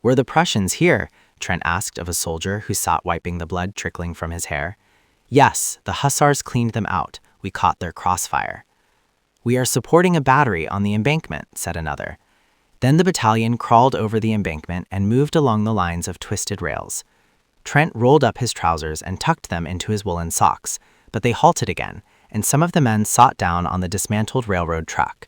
"Were the Prussians here?" Trent asked of a soldier who sat wiping the blood trickling from his hair. "Yes, the hussars cleaned them out. We caught their crossfire." "We are supporting a battery on the embankment," said another. Then the battalion crawled over the embankment and moved along the lines of twisted rails. Trent rolled up his trousers and tucked them into his woolen socks, but they halted again, and some of the men sat down on the dismantled railroad track.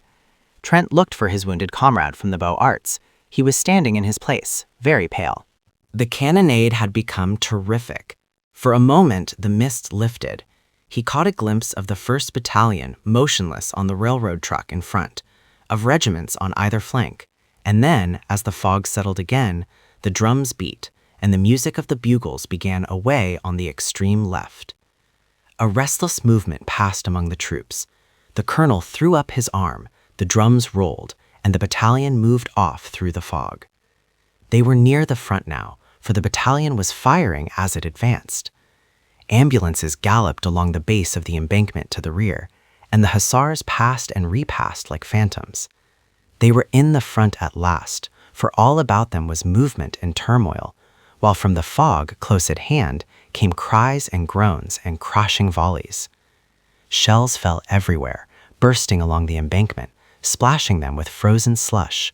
Trent looked for his wounded comrade from the Beaux Arts. He was standing in his place, very pale. The cannonade had become terrific. For a moment, the mist lifted. He caught a glimpse of the 1st Battalion motionless on the railroad truck in front, of regiments on either flank, and then, as the fog settled again, the drums beat, and the music of the bugles began away on the extreme left. A restless movement passed among the troops. The colonel threw up his arm, the drums rolled, and the battalion moved off through the fog. They were near the front now, for the battalion was firing as it advanced. Ambulances galloped along the base of the embankment to the rear, and the hussars passed and repassed like phantoms. They were in the front at last, for all about them was movement and turmoil, while from the fog close at hand came cries and groans and crashing volleys. Shells fell everywhere, bursting along the embankment, splashing them with frozen slush.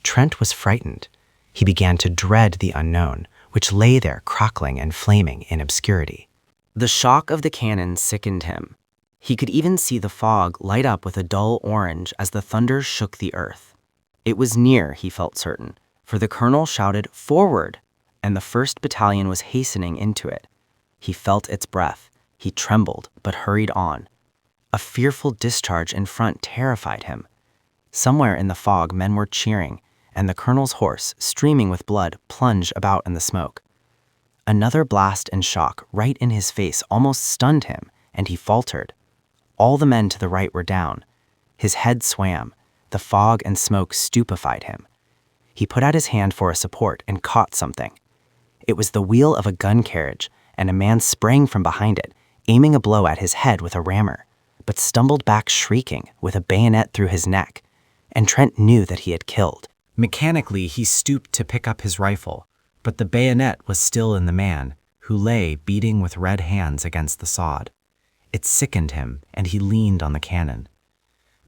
Trent was frightened. He began to dread the unknown, which lay there crackling and flaming in obscurity. The shock of the cannon sickened him. He could even see the fog light up with a dull orange as the thunder shook the earth. It was near, he felt certain, for the colonel shouted, "Forward!" and the 1st Battalion was hastening into it. He felt its breath. He trembled, but hurried on. A fearful discharge in front terrified him. Somewhere in the fog men were cheering, and the colonel's horse, streaming with blood, plunged about in the smoke. Another blast and shock right in his face almost stunned him, and he faltered. All the men to the right were down. His head swam. The fog and smoke stupefied him. He put out his hand for a support and caught something. It was the wheel of a gun carriage, and a man sprang from behind it, aiming a blow at his head with a rammer, but stumbled back shrieking with a bayonet through his neck, and Trent knew that he had killed. Mechanically, he stooped to pick up his rifle, but the bayonet was still in the man, who lay beating with red hands against the sod. It sickened him, and he leaned on the cannon.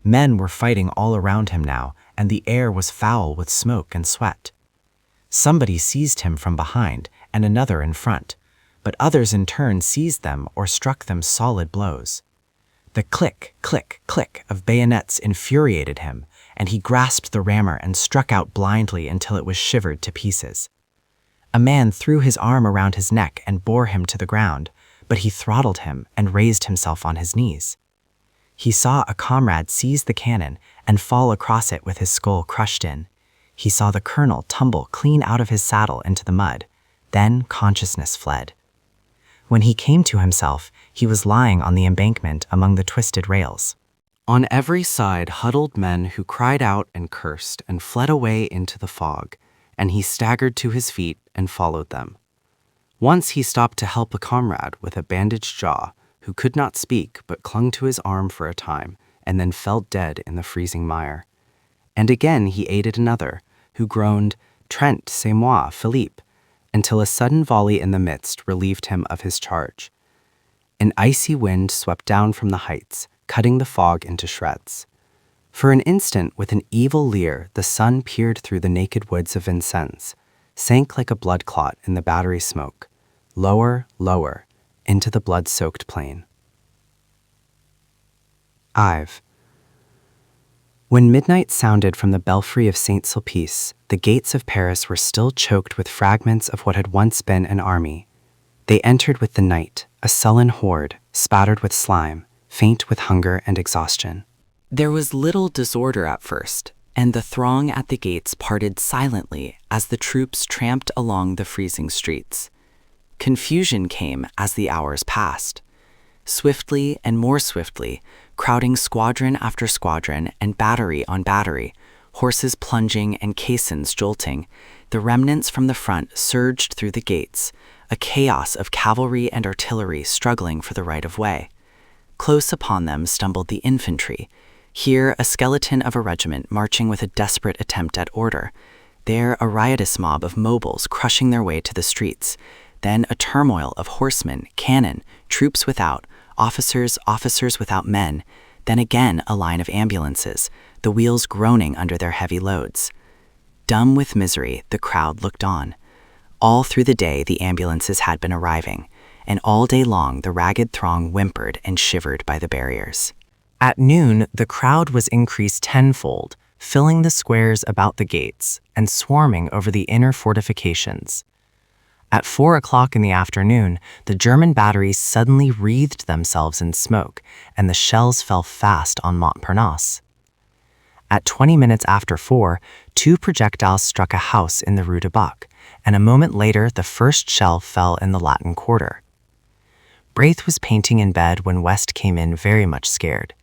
Men were fighting all around him now, and the air was foul with smoke and sweat. Somebody seized him from behind, and another in front, but others in turn seized them or struck them solid blows. The click, click, click of bayonets infuriated him, and he grasped the rammer and struck out blindly until it was shivered to pieces. A man threw his arm around his neck and bore him to the ground, but he throttled him and raised himself on his knees. He saw a comrade seize the cannon and fall across it with his skull crushed in. He saw the colonel tumble clean out of his saddle into the mud. Then consciousness fled. When he came to himself, he was lying on the embankment among the twisted rails. On every side huddled men who cried out and cursed and fled away into the fog, and he staggered to his feet and followed them. Once he stopped to help a comrade with a bandaged jaw who could not speak but clung to his arm for a time and then fell dead in the freezing mire. And again he aided another, who groaned, "Trent, c'est moi, Philippe," until a sudden volley in the midst relieved him of his charge. An icy wind swept down from the heights, cutting the fog into shreds. For an instant, with an evil leer, the sun peered through the naked woods of Vincennes, sank like a blood clot in the battery smoke, lower, lower, into the blood-soaked plain. Ive. When midnight sounded from the belfry of Saint-Sulpice, the gates of Paris were still choked with fragments of what had once been an army. They entered with the night, a sullen horde, spattered with slime, faint with hunger and exhaustion. There was little disorder at first, and the throng at the gates parted silently as the troops tramped along the freezing streets. Confusion came as the hours passed. Swiftly and more swiftly, crowding squadron after squadron and battery on battery, horses plunging and caissons jolting, the remnants from the front surged through the gates, a chaos of cavalry and artillery struggling for the right of way. Close upon them stumbled the infantry, here a skeleton of a regiment marching with a desperate attempt at order, there a riotous mob of mobiles crushing their way to the streets, then a turmoil of horsemen, cannon, troops without, officers without men, then again a line of ambulances, the wheels groaning under their heavy loads. Dumb with misery, the crowd looked on. All through the day the ambulances had been arriving, and all day long the ragged throng whimpered and shivered by the barriers. At noon, the crowd was increased tenfold, filling the squares about the gates and swarming over the inner fortifications. At 4 o'clock in the afternoon, the German batteries suddenly wreathed themselves in smoke, and the shells fell fast on Montparnasse. At 20 minutes after 4, 2 projectiles struck a house in the Rue du Bac, and a moment later the first shell fell in the Latin Quarter. Braith was painting in bed when West came in very much scared.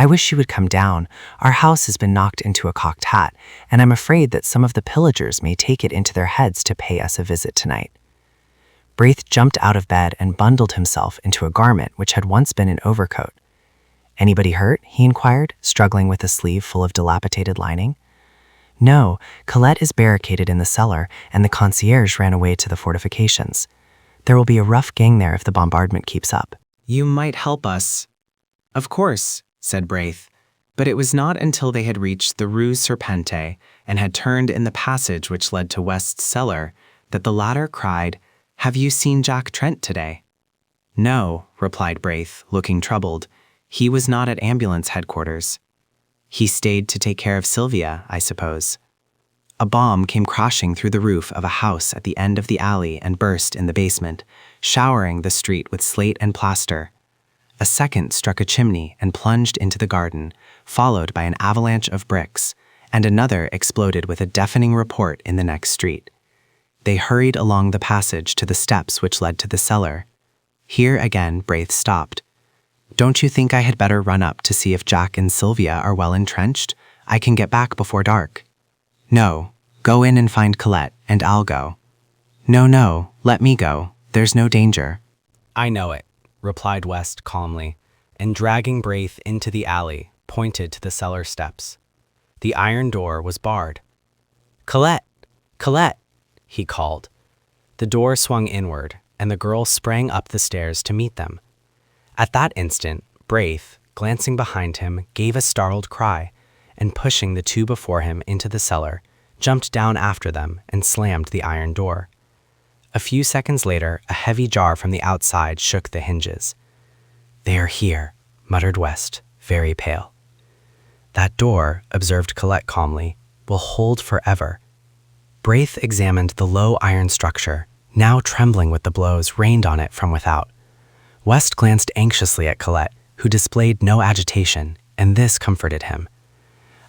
"I wish you would come down. Our house has been knocked into a cocked hat, and I'm afraid that some of the pillagers may take it into their heads to pay us a visit tonight." Braith jumped out of bed and bundled himself into a garment which had once been an overcoat. "Anybody hurt?" he inquired, struggling with a sleeve full of dilapidated lining. "No, Colette is barricaded in the cellar, and the concierge ran away to the fortifications. There will be a rough gang there if the bombardment keeps up." "You might help us." "Of course," said Braith, but it was not until they had reached the Rue Serpente and had turned in the passage which led to West's cellar that the latter cried, "Have you seen Jack Trent today?" "No," replied Braith, looking troubled. "He was not at ambulance headquarters." "He stayed to take care of Sylvia, I suppose." A bomb came crashing through the roof of a house at the end of the alley and burst in the basement, showering the street with slate and plaster. A second struck a chimney and plunged into the garden, followed by an avalanche of bricks, and another exploded with a deafening report in the next street. They hurried along the passage to the steps which led to the cellar. Here again Braith stopped. "Don't you think I had better run up to see if Jack and Sylvia are well entrenched? I can get back before dark." "No, go in and find Colette, and I'll go." No, let me go. There's no danger." "I know it," replied West calmly, and dragging Braith into the alley, pointed to the cellar steps. The iron door was barred. "Colette! Colette!" he called. The door swung inward, and the girl sprang up the stairs to meet them. At that instant, Braith, glancing behind him, gave a startled cry, and pushing the two before him into the cellar, jumped down after them and slammed the iron door. A few seconds later, a heavy jar from the outside shook the hinges. "They are here," muttered West, very pale. "That door," observed Colette calmly, "will hold forever." Braith examined the low iron structure, now trembling with the blows rained on it from without. West glanced anxiously at Colette, who displayed no agitation, and this comforted him.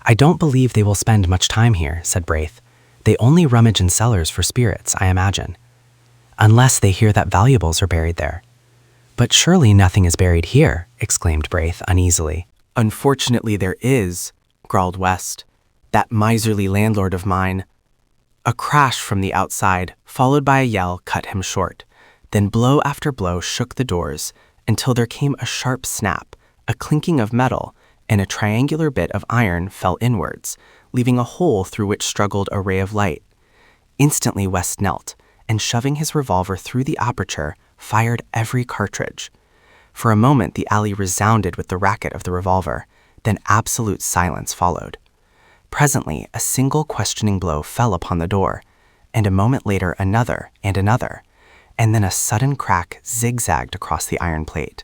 "I don't believe they will spend much time here," said Braith. "They only rummage in cellars for spirits, I imagine. Unless they hear that valuables are buried there." "But surely nothing is buried here," exclaimed Braith uneasily. "Unfortunately there is," growled West. "That miserly landlord of mine." A crash from the outside, followed by a yell, cut him short. Then blow after blow shook the doors, until there came a sharp snap, a clinking of metal, and a triangular bit of iron fell inwards, leaving a hole through which struggled a ray of light. Instantly West knelt, and shoving his revolver through the aperture, fired every cartridge. For a moment the alley resounded with the racket of the revolver, then absolute silence followed. Presently a single questioning blow fell upon the door, and a moment later another, and then a sudden crack zigzagged across the iron plate.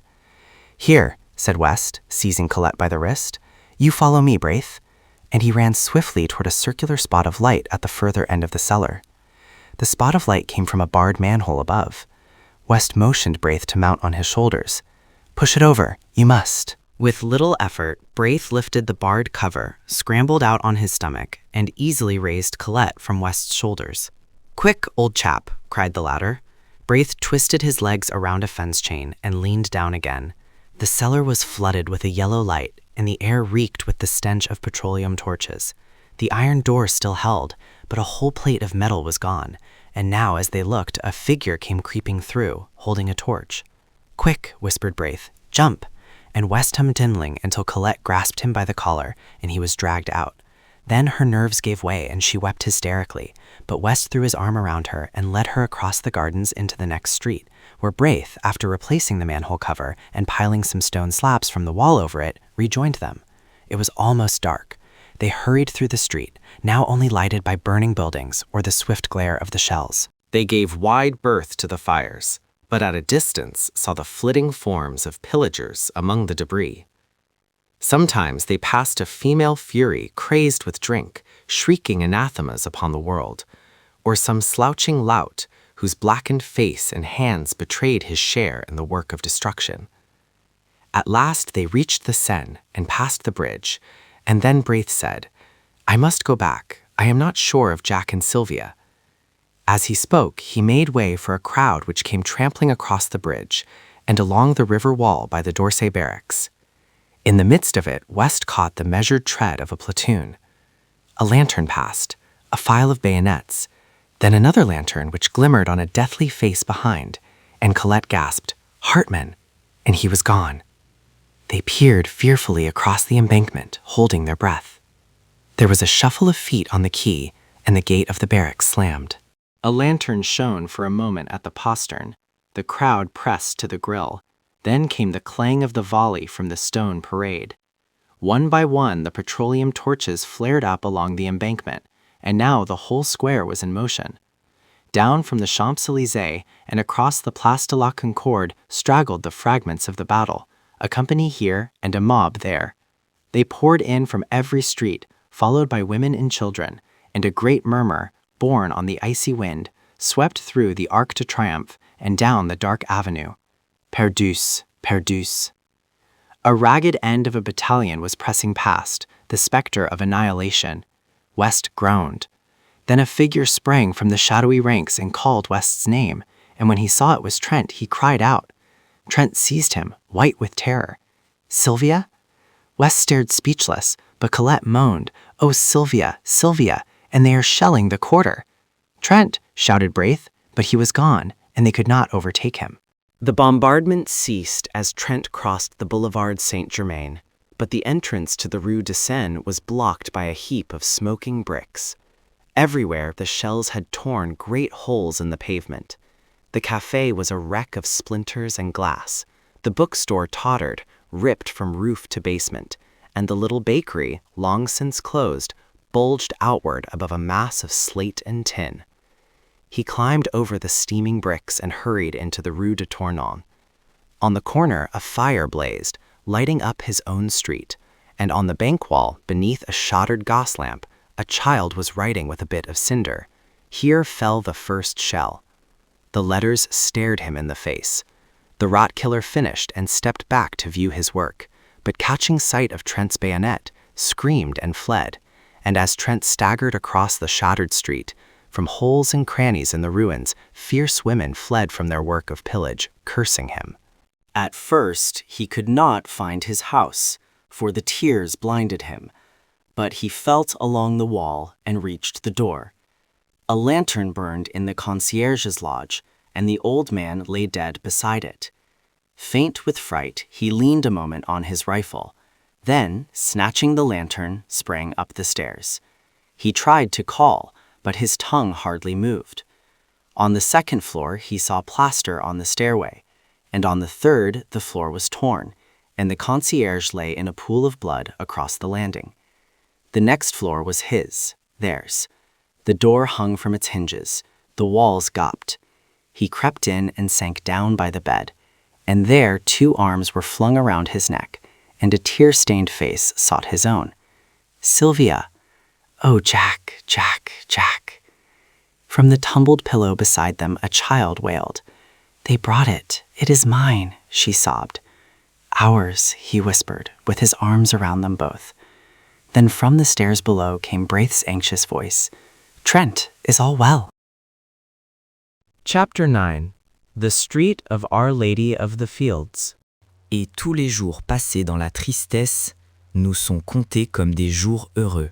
"Here," said West, seizing Colette by the wrist. "You follow me, Braith." And he ran swiftly toward a circular spot of light at the further end of the cellar. The spot of light came from a barred manhole above. West motioned Braith to mount on his shoulders. "Push it over, you must." With little effort, Braith lifted the barred cover, scrambled out on his stomach, and easily raised Colette from West's shoulders. "Quick, old chap," cried the latter. Braith twisted his legs around a fence chain and leaned down again. The cellar was flooded with a yellow light, and the air reeked with the stench of petroleum torches. The iron door still held, but a whole plate of metal was gone, and now as they looked, a figure came creeping through, holding a torch. "Quick," whispered Braith, "jump!" And West hummed dimly until Colette grasped him by the collar, and he was dragged out. Then her nerves gave way, and she wept hysterically, but West threw his arm around her and led her across the gardens into the next street, where Braith, after replacing the manhole cover and piling some stone slabs from the wall over it, rejoined them. It was almost dark. They hurried through the street, now only lighted by burning buildings or the swift glare of the shells. They gave wide berth to the fires, but at a distance saw the flitting forms of pillagers among the debris. Sometimes they passed a female fury crazed with drink, shrieking anathemas upon the world, or some slouching lout whose blackened face and hands betrayed his share in the work of destruction. At last they reached the Seine and passed the bridge, and then Braith said, "I must go back. I am not sure of Jack and Sylvia." As he spoke, he made way for a crowd which came trampling across the bridge and along the river wall by the d'Orsay barracks. In the midst of it, West caught the measured tread of a platoon. A lantern passed, a file of bayonets, then another lantern which glimmered on a deathly face behind, and Colette gasped, "Hartman!" and he was gone. They peered fearfully across the embankment, holding their breath. There was a shuffle of feet on the quay, and the gate of the barracks slammed. A lantern shone for a moment at the postern. The crowd pressed to the grill. Then came the clang of the volley from the stone parade. One by one, the petroleum torches flared up along the embankment, and now the whole square was in motion. Down from the Champs-Élysées and across the Place de la Concorde straggled the fragments of the battle, a company here and a mob there. They poured in from every street, followed by women and children, and a great murmur, borne on the icy wind, swept through the Arc de Triomphe and down the dark avenue. Perdus, perdus. A ragged end of a battalion was pressing past, the specter of annihilation. West groaned. Then a figure sprang from the shadowy ranks and called West's name, and when he saw it was Trent, he cried out. Trent seized him, white with terror. Sylvia? West stared speechless, but Colette moaned, "Oh, Sylvia, Sylvia, and they are shelling the quarter." "Trent!" shouted Braith, but he was gone, and they could not overtake him. The bombardment ceased as Trent crossed the Boulevard Saint-Germain, but the entrance to the Rue de Seine was blocked by a heap of smoking bricks. Everywhere, the shells had torn great holes in the pavement. The café was a wreck of splinters and glass. The bookstore tottered, ripped from roof to basement, and the little bakery, long since closed, bulged outward above a mass of slate and tin. He climbed over the steaming bricks and hurried into the Rue de Tournon. On the corner, a fire blazed, lighting up his own street, and on the bank wall, beneath a shattered gas lamp, a child was writing with a bit of cinder. Here fell the first shell. The letters stared him in the face. The rat killer finished and stepped back to view his work, but catching sight of Trent's bayonet, screamed and fled, and as Trent staggered across the shattered street, from holes and crannies in the ruins, fierce women fled from their work of pillage, cursing him. At first, he could not find his house, for the tears blinded him, but he felt along the wall and reached the door. A lantern burned in the concierge's lodge, and the old man lay dead beside it. Faint with fright, he leaned a moment on his rifle, then, snatching the lantern, sprang up the stairs. He tried to call, but his tongue hardly moved. On the second floor, he saw plaster on the stairway, and on the third, the floor was torn, and the concierge lay in a pool of blood across the landing. The next floor was his, theirs. The door hung from its hinges. The walls gaped. He crept in and sank down by the bed, and there 2 arms were flung around his neck, and a tear-stained face sought his own. "Sylvia! Oh, Jack, Jack, Jack!" From the tumbled pillow beside them, a child wailed. "They brought it. It is mine," she sobbed. "Ours," he whispered, with his arms around them both. Then from the stairs below came Braith's anxious voice. "Trent, is all well?" Chapter 9. The Street of Our Lady of the Fields. Et tous les jours passés dans la tristesse nous sont comptés comme des jours heureux.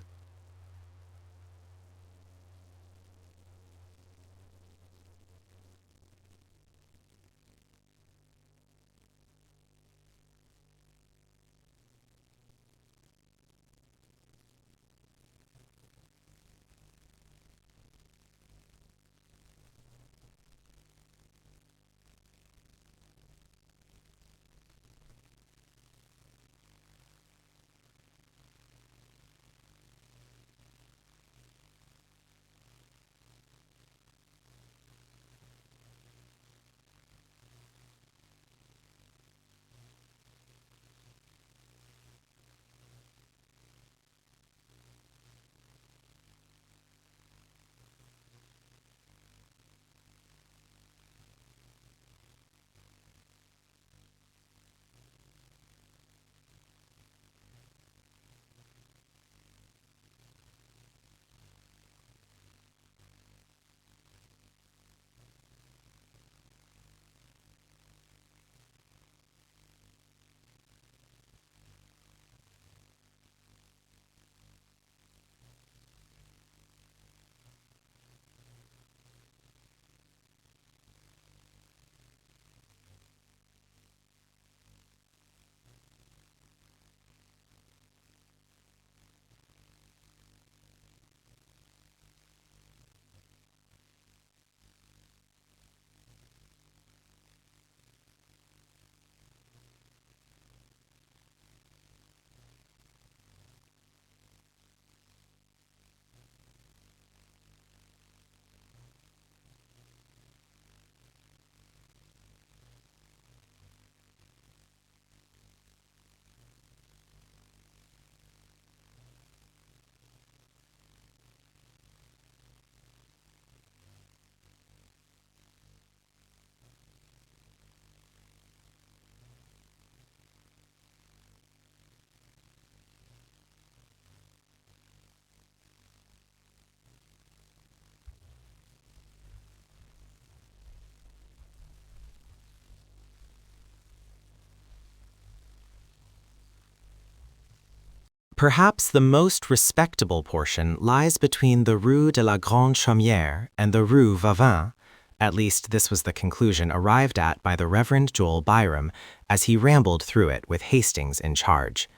Perhaps the most respectable portion lies between the Rue de la Grande Chaumière and the Rue Vavin. At least this was the conclusion arrived at by the Reverend Joel Byram as he rambled through it with Hastings in charge.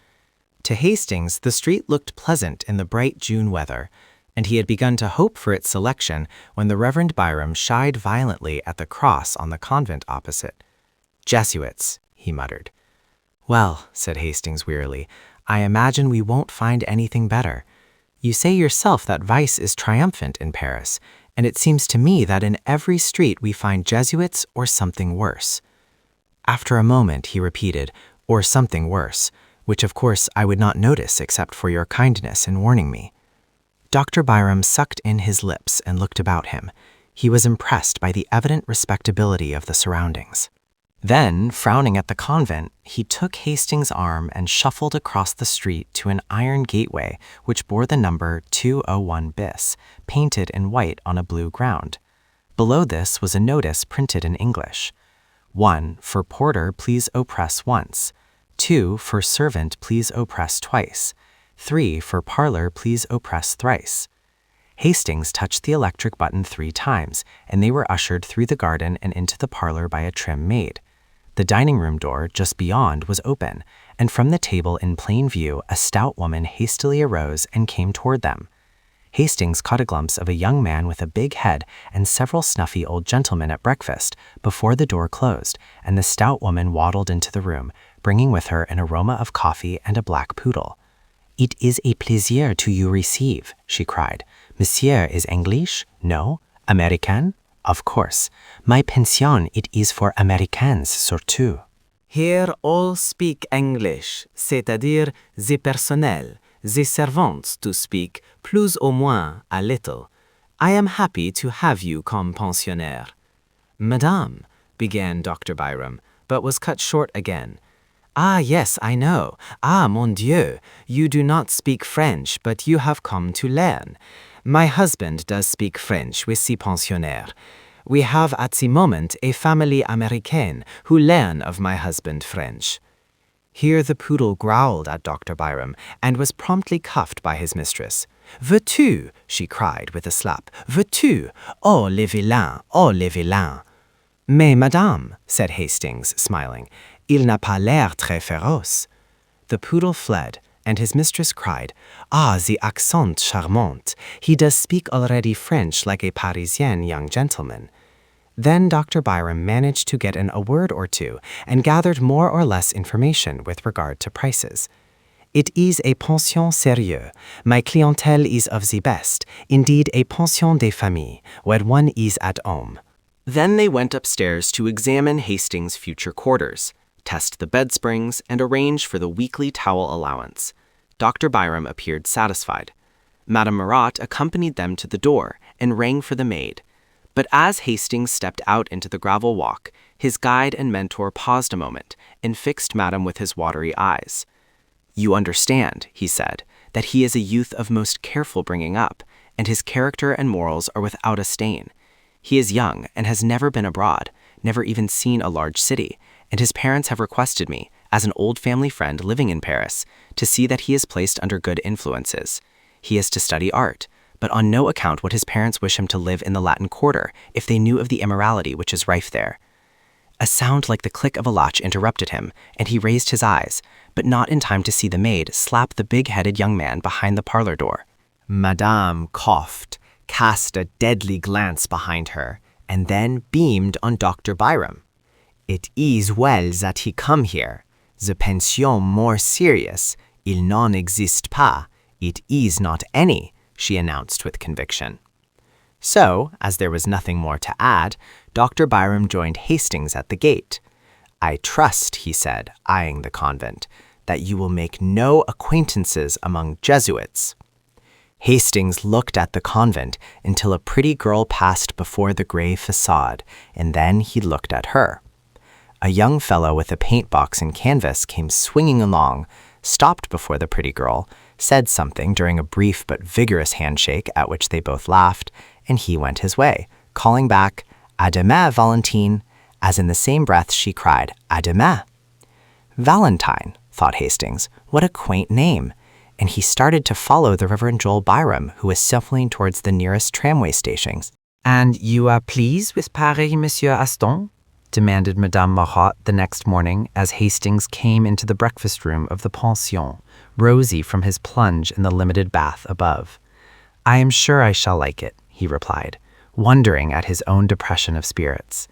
To Hastings, the street looked pleasant in the bright June weather, and he had begun to hope for its selection when the Reverend Byram shied violently at the cross on the convent opposite. "Jesuits," he muttered. "Well," said Hastings wearily, "I imagine we won't find anything better. You say yourself that vice is triumphant in Paris, and it seems to me that in every street we find Jesuits or something worse." After a moment, he repeated, "or something worse," which of course I would not notice except for your kindness in warning me. Dr. Byram sucked in his lips and looked about him. He was impressed by the evident respectability of the surroundings. Then, frowning at the convent, he took Hastings' arm and shuffled across the street to an iron gateway which bore the number 201 bis, painted in white on a blue ground. Below this was a notice printed in English. 1. For porter, please oppress once. 2. For servant, please oppress twice. 3. For parlor, please oppress thrice. Hastings touched the electric button 3 times, and they were ushered through the garden and into the parlor by a trim maid. The dining room door, just beyond, was open, and from the table in plain view a stout woman hastily arose and came toward them. Hastings caught a glimpse of a young man with a big head and several snuffy old gentlemen at breakfast before the door closed, and the stout woman waddled into the room, bringing with her an aroma of coffee and a black poodle. "It is a plaisir to you receive," she cried. "Monsieur is English? No? American? Of course. My pension it is for Americans surtout." Here all speak English, c'est-à-dire the personnel, the servants to speak plus ou moins a little. I am happy to have you comme pensionnaire. "Madame," began Dr. Byram, but was cut short again. Ah, yes, I know. Ah, mon Dieu, you do not speak French, but you have come to learn. My husband does speak French with the pensionnaire. We have at the moment a family Americaine who learn of my husband French." Here the poodle growled at Dr. Byram and was promptly cuffed by his mistress. "Veux-tu?" she cried with a slap. "Veux-tu? Oh, les vilains! Oh, les vilains!" "Mais, madame," said Hastings, smiling, "il n'a pas l'air très féroce." The poodle fled, and his mistress cried, "Ah, the accent charmant! He does speak already French like a Parisian young gentleman." Then Dr. Byram managed to get in a word or two and gathered more or less information with regard to prices. "It is a pension sérieux. My clientèle is of the best, indeed a pension de famille, where one is at home." Then they went upstairs to examine Hastings' future quarters, test the bed springs, and arrange for the weekly towel allowance. Dr. Byram appeared satisfied. Madame Marat accompanied them to the door and rang for the maid. But as Hastings stepped out into the gravel walk, his guide and mentor paused a moment and fixed Madame with his watery eyes. "You understand," he said, "that he is a youth of most careful bringing up, and his character and morals are without a stain. He is young and has never been abroad, never even seen a large city, and his parents have requested me, as an old family friend living in Paris, to see that he is placed under good influences. He is to study art, but on no account would his parents wish him to live in the Latin Quarter if they knew of the immorality which is rife there." A sound like the click of a latch interrupted him, and he raised his eyes, but not in time to see the maid slap the big-headed young man behind the parlor door. Madame coughed, cast a deadly glance behind her, and then beamed on Dr. Byram. "It is well that he come here. The pension more serious, il n'en existe pas. It is not any," she announced with conviction. So, as there was nothing more to add, Dr. Byram joined Hastings at the gate. "I trust," he said, eyeing the convent, "that you will make no acquaintances among Jesuits." Hastings looked at the convent until a pretty girl passed before the gray facade, and then he looked at her. A young fellow with a paint box and canvas came swinging along, stopped before the pretty girl, said something during a brief but vigorous handshake at which they both laughed, and he went his way, calling back, "À demain, Valentine," as in the same breath she cried, "À demain." Valentine, thought Hastings, what a quaint name. and he started to follow the Reverend Joel Byram, who was shuffling towards the nearest tramway stations. And you are pleased with Paris, Monsieur Aston? Demanded Madame Marat the next morning as Hastings came into the breakfast room of the pension, rosy from his plunge in the limited bath above. I am sure I shall like it, he replied, wondering at his own depression of spirits.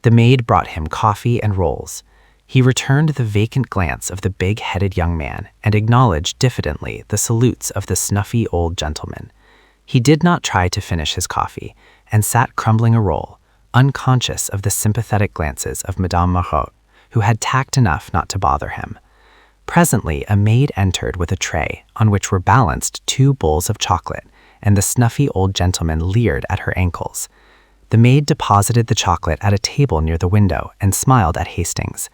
The maid brought him coffee and rolls. He returned the vacant glance of the big-headed young man and acknowledged diffidently the salutes of the snuffy old gentleman. He did not try to finish his coffee and sat crumbling a roll, unconscious of the sympathetic glances of Madame Marat, who had tact enough not to bother him. Presently, a maid entered with a tray on which were balanced 2 bowls of chocolate, and the snuffy old gentleman leered at her ankles. The maid deposited the chocolate at a table near the window and smiled at Hastings.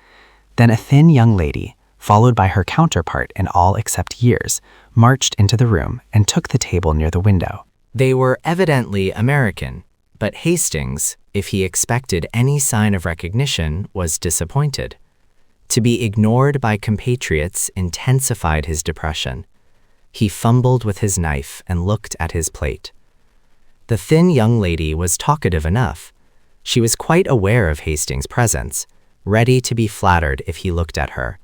Then a thin young lady, followed by her counterpart in all except years, marched into the room and took the table near the window. They were evidently American, but Hastings, if he expected any sign of recognition, was disappointed. To be ignored by compatriots intensified his depression. He fumbled with his knife and looked at his plate. The thin young lady was talkative enough. She was quite aware of Hastings' presence, ready to be flattered if he looked at her.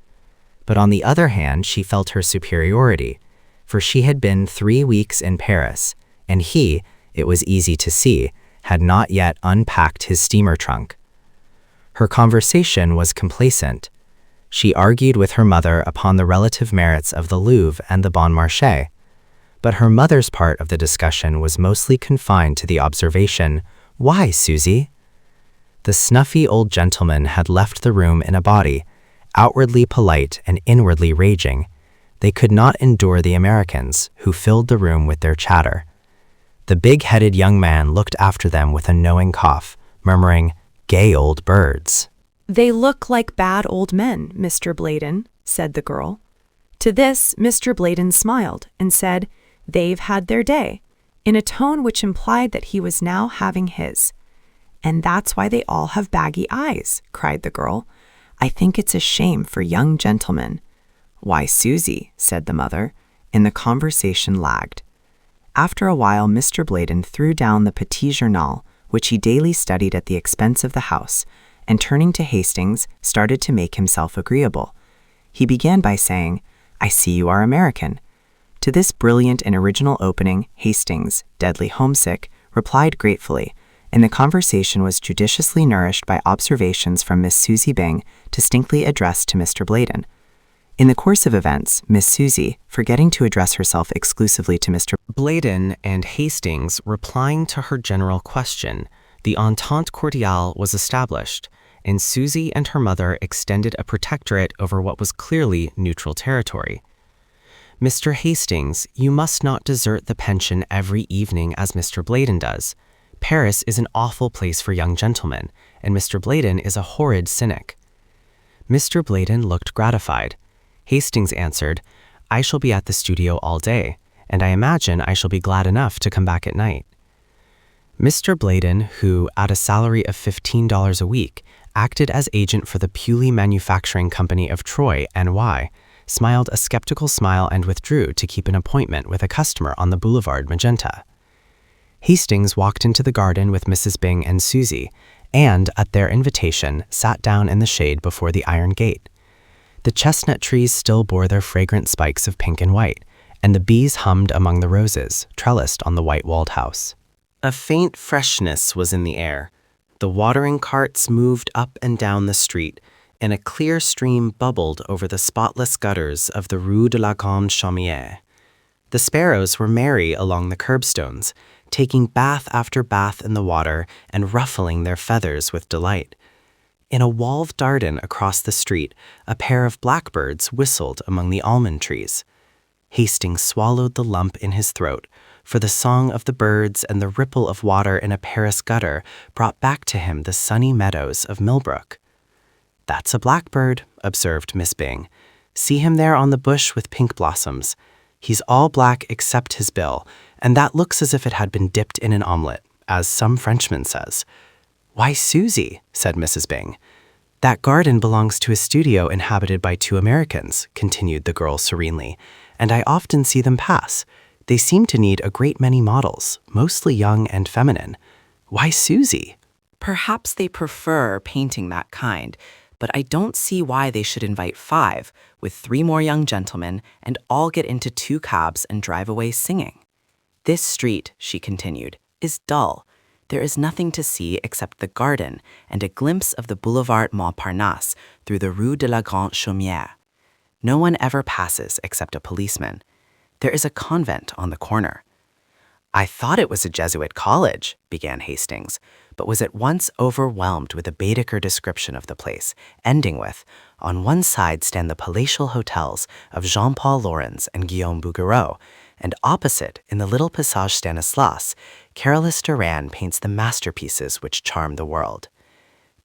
But on the other hand, she felt her superiority, for she had been 3 weeks in Paris, and he, it was easy to see, had not yet unpacked his steamer trunk. Her conversation was complacent. She argued with her mother upon the relative merits of the Louvre and the Bon Marché, but her mother's part of the discussion was mostly confined to the observation, "Why, Susie?" The snuffy old gentleman had left the room in a body, outwardly polite and inwardly raging. They could not endure the Americans, who filled the room with their chatter. The big-headed young man looked after them with a knowing cough, murmuring, "Gay old birds." "They look like bad old men, Mr. Bladen," said the girl. To this, Mr. Bladen smiled and said, "They've had their day," in a tone which implied that he was now having his. "And that's why they all have baggy eyes," cried the girl. "I think it's a shame for young gentlemen." "Why, Susie," said the mother, and the conversation lagged. After a while, Mr. Bladen threw down the Petit Journal, which he daily studied at the expense of the house, and turning to Hastings, started to make himself agreeable. He began by saying, "I see you are American." To this brilliant and original opening, Hastings, deadly homesick, replied gratefully, and the conversation was judiciously nourished by observations from Miss Susie Byng, distinctly addressed to Mr. Bladen. In the course of events, Miss Susie, forgetting to address herself exclusively to Mr. Bladen and Hastings replying to her general question, the entente cordiale was established, and Susie and her mother extended a protectorate over what was clearly neutral territory. "Mr. Hastings, you must not desert the pension every evening as Mr. Bladen does. Paris is an awful place for young gentlemen, and Mr. Bladen is a horrid cynic." Mr. Bladen looked gratified. Hastings answered, "I shall be at the studio all day, and I imagine I shall be glad enough to come back at night." Mr. Bladen, who, at a salary of $15 a week, acted as agent for the Pewley Manufacturing Company of Troy, NY, smiled a skeptical smile and withdrew to keep an appointment with a customer on the Boulevard Magenta. Hastings walked into the garden with Mrs. Byng and Susie, and, at their invitation, sat down in the shade before the iron gate. The chestnut trees still bore their fragrant spikes of pink and white, and the bees hummed among the roses, trellised on the white-walled house. A faint freshness was in the air. The watering carts moved up and down the street, and a clear stream bubbled over the spotless gutters of the Rue de la Grande Chaumière. The sparrows were merry along the curbstones, taking bath after bath in the water and ruffling their feathers with delight. In a walled garden across the street, a pair of blackbirds whistled among the almond trees. Hastings swallowed the lump in his throat, for the song of the birds and the ripple of water in a Paris gutter brought back to him the sunny meadows of Millbrook. "That's a blackbird," observed Miss Byng. "See him there on the bush with pink blossoms. He's all black except his bill, and that looks as if it had been dipped in an omelette, as some Frenchman says." "Why, Susie," said Mrs. Byng. "That garden belongs to a studio inhabited by 2 Americans," continued the girl serenely, and I often see them pass. They seem to need a great many models, mostly young and feminine. Why Susie? Perhaps they prefer painting that kind, but I don't see why they should invite 5, with 3 more young gentlemen, and all get into 2 cabs and drive away singing. This street, she continued, is dull. There is nothing to see except the garden and a glimpse of the Boulevard Montparnasse through the Rue de la Grande Chaumière. No one ever passes except a policeman. There is a convent on the corner. I thought it was a Jesuit college, began Hastings, but was at once overwhelmed with a Baedeker description of the place, ending with, on one side stand the palatial hotels of Jean-Paul Laurens and Guillaume Bouguereau, and opposite, in the little Passage Stanislas, Carolus Duran paints the masterpieces which charm the world.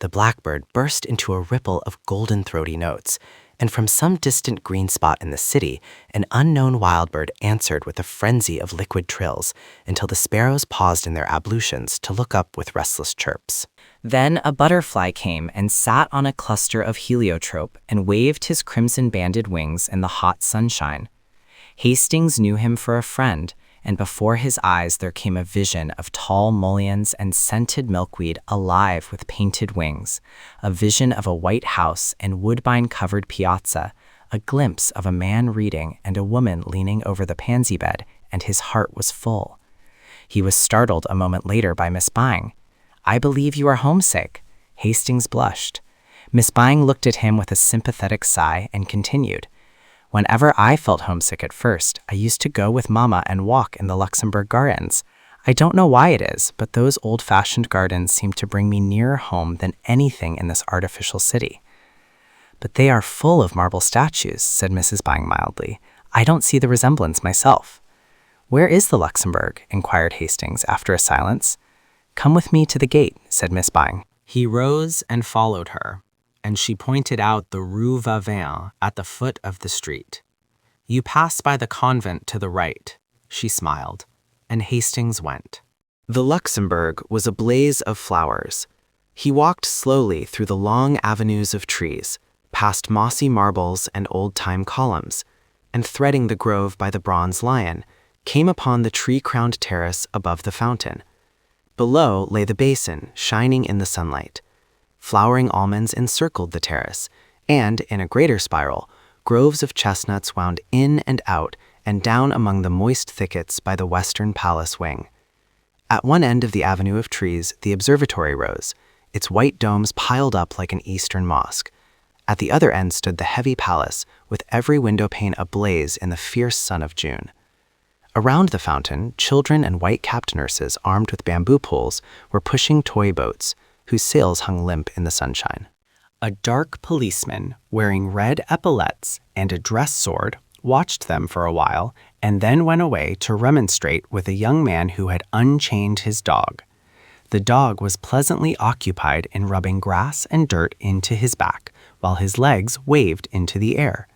The blackbird burst into a ripple of golden throaty notes, and from some distant green spot in the city, an unknown wild bird answered with a frenzy of liquid trills, until the sparrows paused in their ablutions to look up with restless chirps. Then a butterfly came and sat on a cluster of heliotrope and waved his crimson-banded wings in the hot sunshine. Hastings knew him for a friend, and before his eyes there came a vision of tall mulleins and scented milkweed alive with painted wings, a vision of a white house and woodbine-covered piazza, a glimpse of a man reading and a woman leaning over the pansy bed, and his heart was full. He was startled a moment later by Miss Byng. "I believe you are homesick." Hastings blushed. Miss Byng looked at him with a sympathetic sigh and continued, "Whenever I felt homesick at first, I used to go with Mama and walk in the Luxembourg Gardens. I don't know why it is, but those old-fashioned gardens seem to bring me nearer home than anything in this artificial city." "But they are full of marble statues," said Mrs. Byng mildly. "I don't see the resemblance myself." "Where is the Luxembourg?" inquired Hastings after a silence. "Come with me to the gate," said Miss Byng. He rose and followed her, and she pointed out the Rue Vavin at the foot of the street. "You pass by the convent to the right," she smiled, and Hastings went. The Luxembourg was a blaze of flowers. He walked slowly through the long avenues of trees, past mossy marbles and old-time columns, and threading the grove by the bronze lion, came upon the tree-crowned terrace above the fountain. Below lay the basin, shining in the sunlight. Flowering almonds encircled the terrace, and, in a greater spiral, groves of chestnuts wound in and out and down among the moist thickets by the western palace wing. At one end of the avenue of trees, the observatory rose, its white domes piled up like an eastern mosque. At the other end stood the heavy palace, with every window pane ablaze in the fierce sun of June. Around the fountain, children and white-capped nurses armed with bamboo poles were pushing toy boats, whose sails hung limp in the sunshine. A dark policeman, wearing red epaulettes and a dress sword, watched them for a while and then went away to remonstrate with a young man who had unchained his dog. The dog was pleasantly occupied in rubbing grass and dirt into his back, while his legs waved into the air.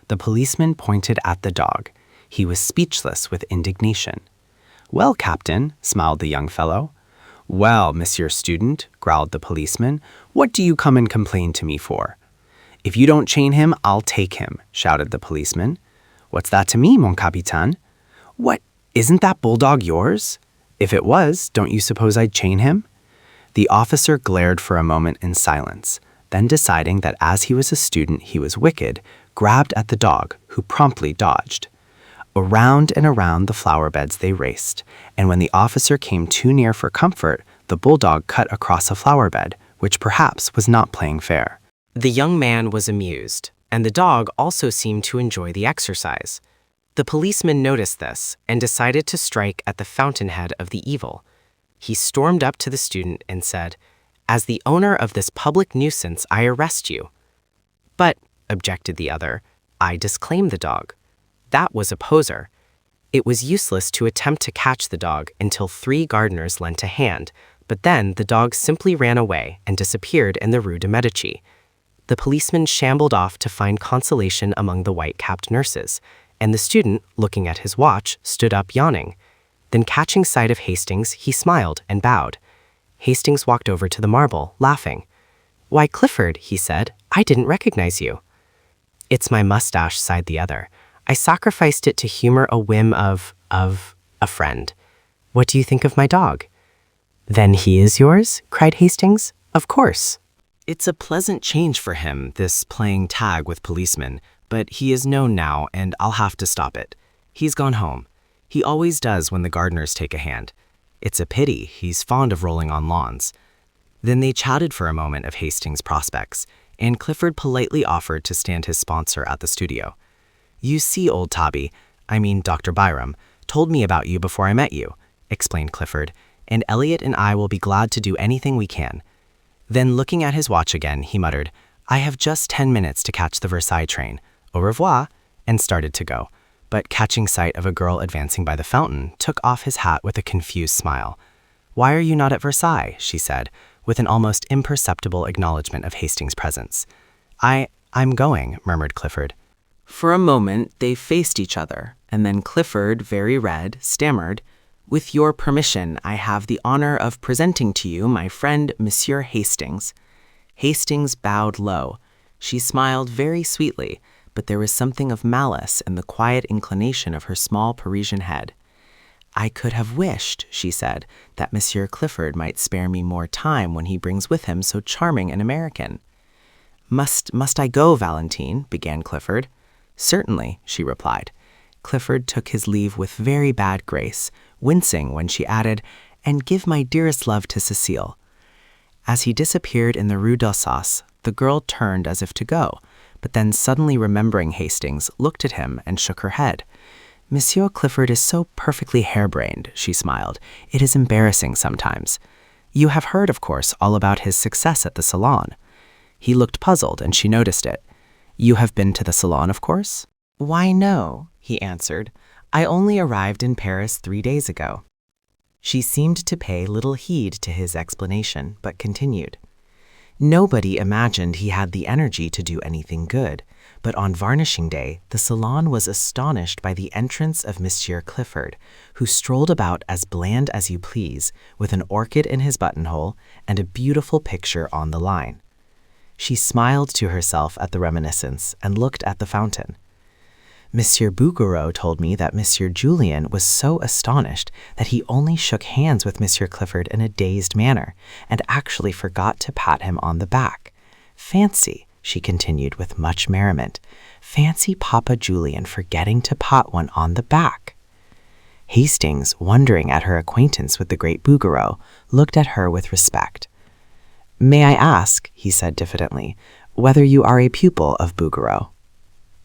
The policeman pointed at the dog. He was speechless with indignation. "Well, Captain," smiled the young fellow. "Well, Monsieur Student," growled the policeman, "what do you come and complain to me for?" "If you don't chain him, I'll take him," shouted the policeman. "What's that to me, mon capitaine?" "What, isn't that bulldog yours?" "If it was, don't you suppose I'd chain him?" The officer glared for a moment in silence, then deciding that as he was a student he was wicked, grabbed at the dog, who promptly dodged. Around and around the flower beds they raced, and when the officer came too near for comfort, the bulldog cut across a flower bed, which perhaps was not playing fair. The young man was amused, and the dog also seemed to enjoy the exercise. The policeman noticed this and decided to strike at the fountainhead of the evil. He stormed up to the student and said, "As the owner of this public nuisance, I arrest you." "But," objected the other, "I disclaim the dog." That was a poser. It was useless to attempt to catch the dog until 3 gardeners lent a hand, but then the dog simply ran away and disappeared in the Rue de Medici. The policeman shambled off to find consolation among the white-capped nurses, and the student, looking at his watch, stood up yawning. Then catching sight of Hastings, he smiled and bowed. Hastings walked over to the marble, laughing. "Why, Clifford," he said, "I didn't recognize you." "It's my mustache," sighed the other. I sacrificed it to humor a whim of a friend. What do you think of my dog? Then he is yours? Cried Hastings. Of course. It's a pleasant change for him, this playing tag with policemen, but he is known now and I'll have to stop it. He's gone home. He always does when the gardeners take a hand. It's a pity, he's fond of rolling on lawns. Then they chatted for a moment of Hastings' prospects, and Clifford politely offered to stand his sponsor at the studio. You see, old Tabby, I mean Dr. Byram, told me about you before I met you, explained Clifford, and Elliot and I will be glad to do anything we can. Then looking at his watch again, he muttered, I have just 10 minutes to catch the Versailles train. Au revoir, and started to go. But catching sight of a girl advancing by the fountain, took off his hat with a confused smile. Why are you not at Versailles? She said, with an almost imperceptible acknowledgement of Hastings' presence. I'm going, murmured Clifford. For a moment, they faced each other, and then Clifford, very red, stammered, With your permission, I have the honor of presenting to you my friend, Monsieur Hastings. Hastings bowed low. She smiled very sweetly, but there was something of malice in the quiet inclination of her small Parisian head. I could have wished, she said, that Monsieur Clifford might spare me more time when he brings with him so charming an American. Must I go, Valentine? Began Clifford. Certainly, she replied. Clifford took his leave with very bad grace, wincing when she added, and give my dearest love to Cecile. As he disappeared in the Rue d'Alsace, the girl turned as if to go, but then suddenly remembering Hastings, looked at him and shook her head. Monsieur Clifford is so perfectly harebrained, she smiled. It is embarrassing sometimes. You have heard, of course, all about his success at the salon. He looked puzzled, and she noticed it. You have been to the salon, of course? Why, no, he answered. I only arrived in Paris 3 days ago. She seemed to pay little heed to his explanation, but continued. Nobody imagined he had the energy to do anything good, but on varnishing day, the salon was astonished by the entrance of Monsieur Clifford, who strolled about as bland as you please, with an orchid in his buttonhole and a beautiful picture on the line. She smiled to herself at the reminiscence and looked at the fountain. Monsieur Bouguereau told me that Monsieur Julien was so astonished that he only shook hands with Monsieur Clifford in a dazed manner, and actually forgot to pat him on the back. Fancy, she continued with much merriment, fancy Papa Julien forgetting to pat one on the back. Hastings, wondering at her acquaintance with the great Bouguereau, looked at her with respect. May I ask, he said diffidently, whether you are a pupil of Bouguereau?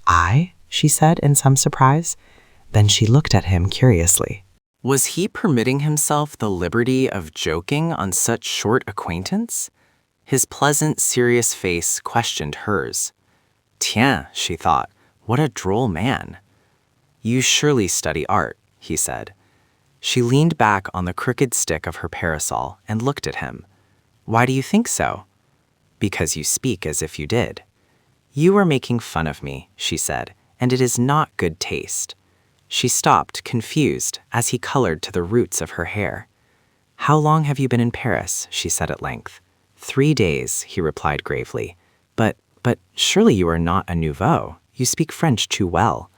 I? She said in some surprise. Then she looked at him curiously. Was he permitting himself the liberty of joking on such short acquaintance? His pleasant, serious face questioned hers. Tiens, she thought, what a droll man. You surely study art, he said. She leaned back on the crooked stick of her parasol and looked at him. Why do you think so? Because you speak as if you did. You are making fun of me, she said, and it is not good taste. She stopped, confused, as he colored to the roots of her hair. How long have you been in Paris? She said at length. 3 days, he replied gravely. But surely you are not a nouveau. You speak French too well.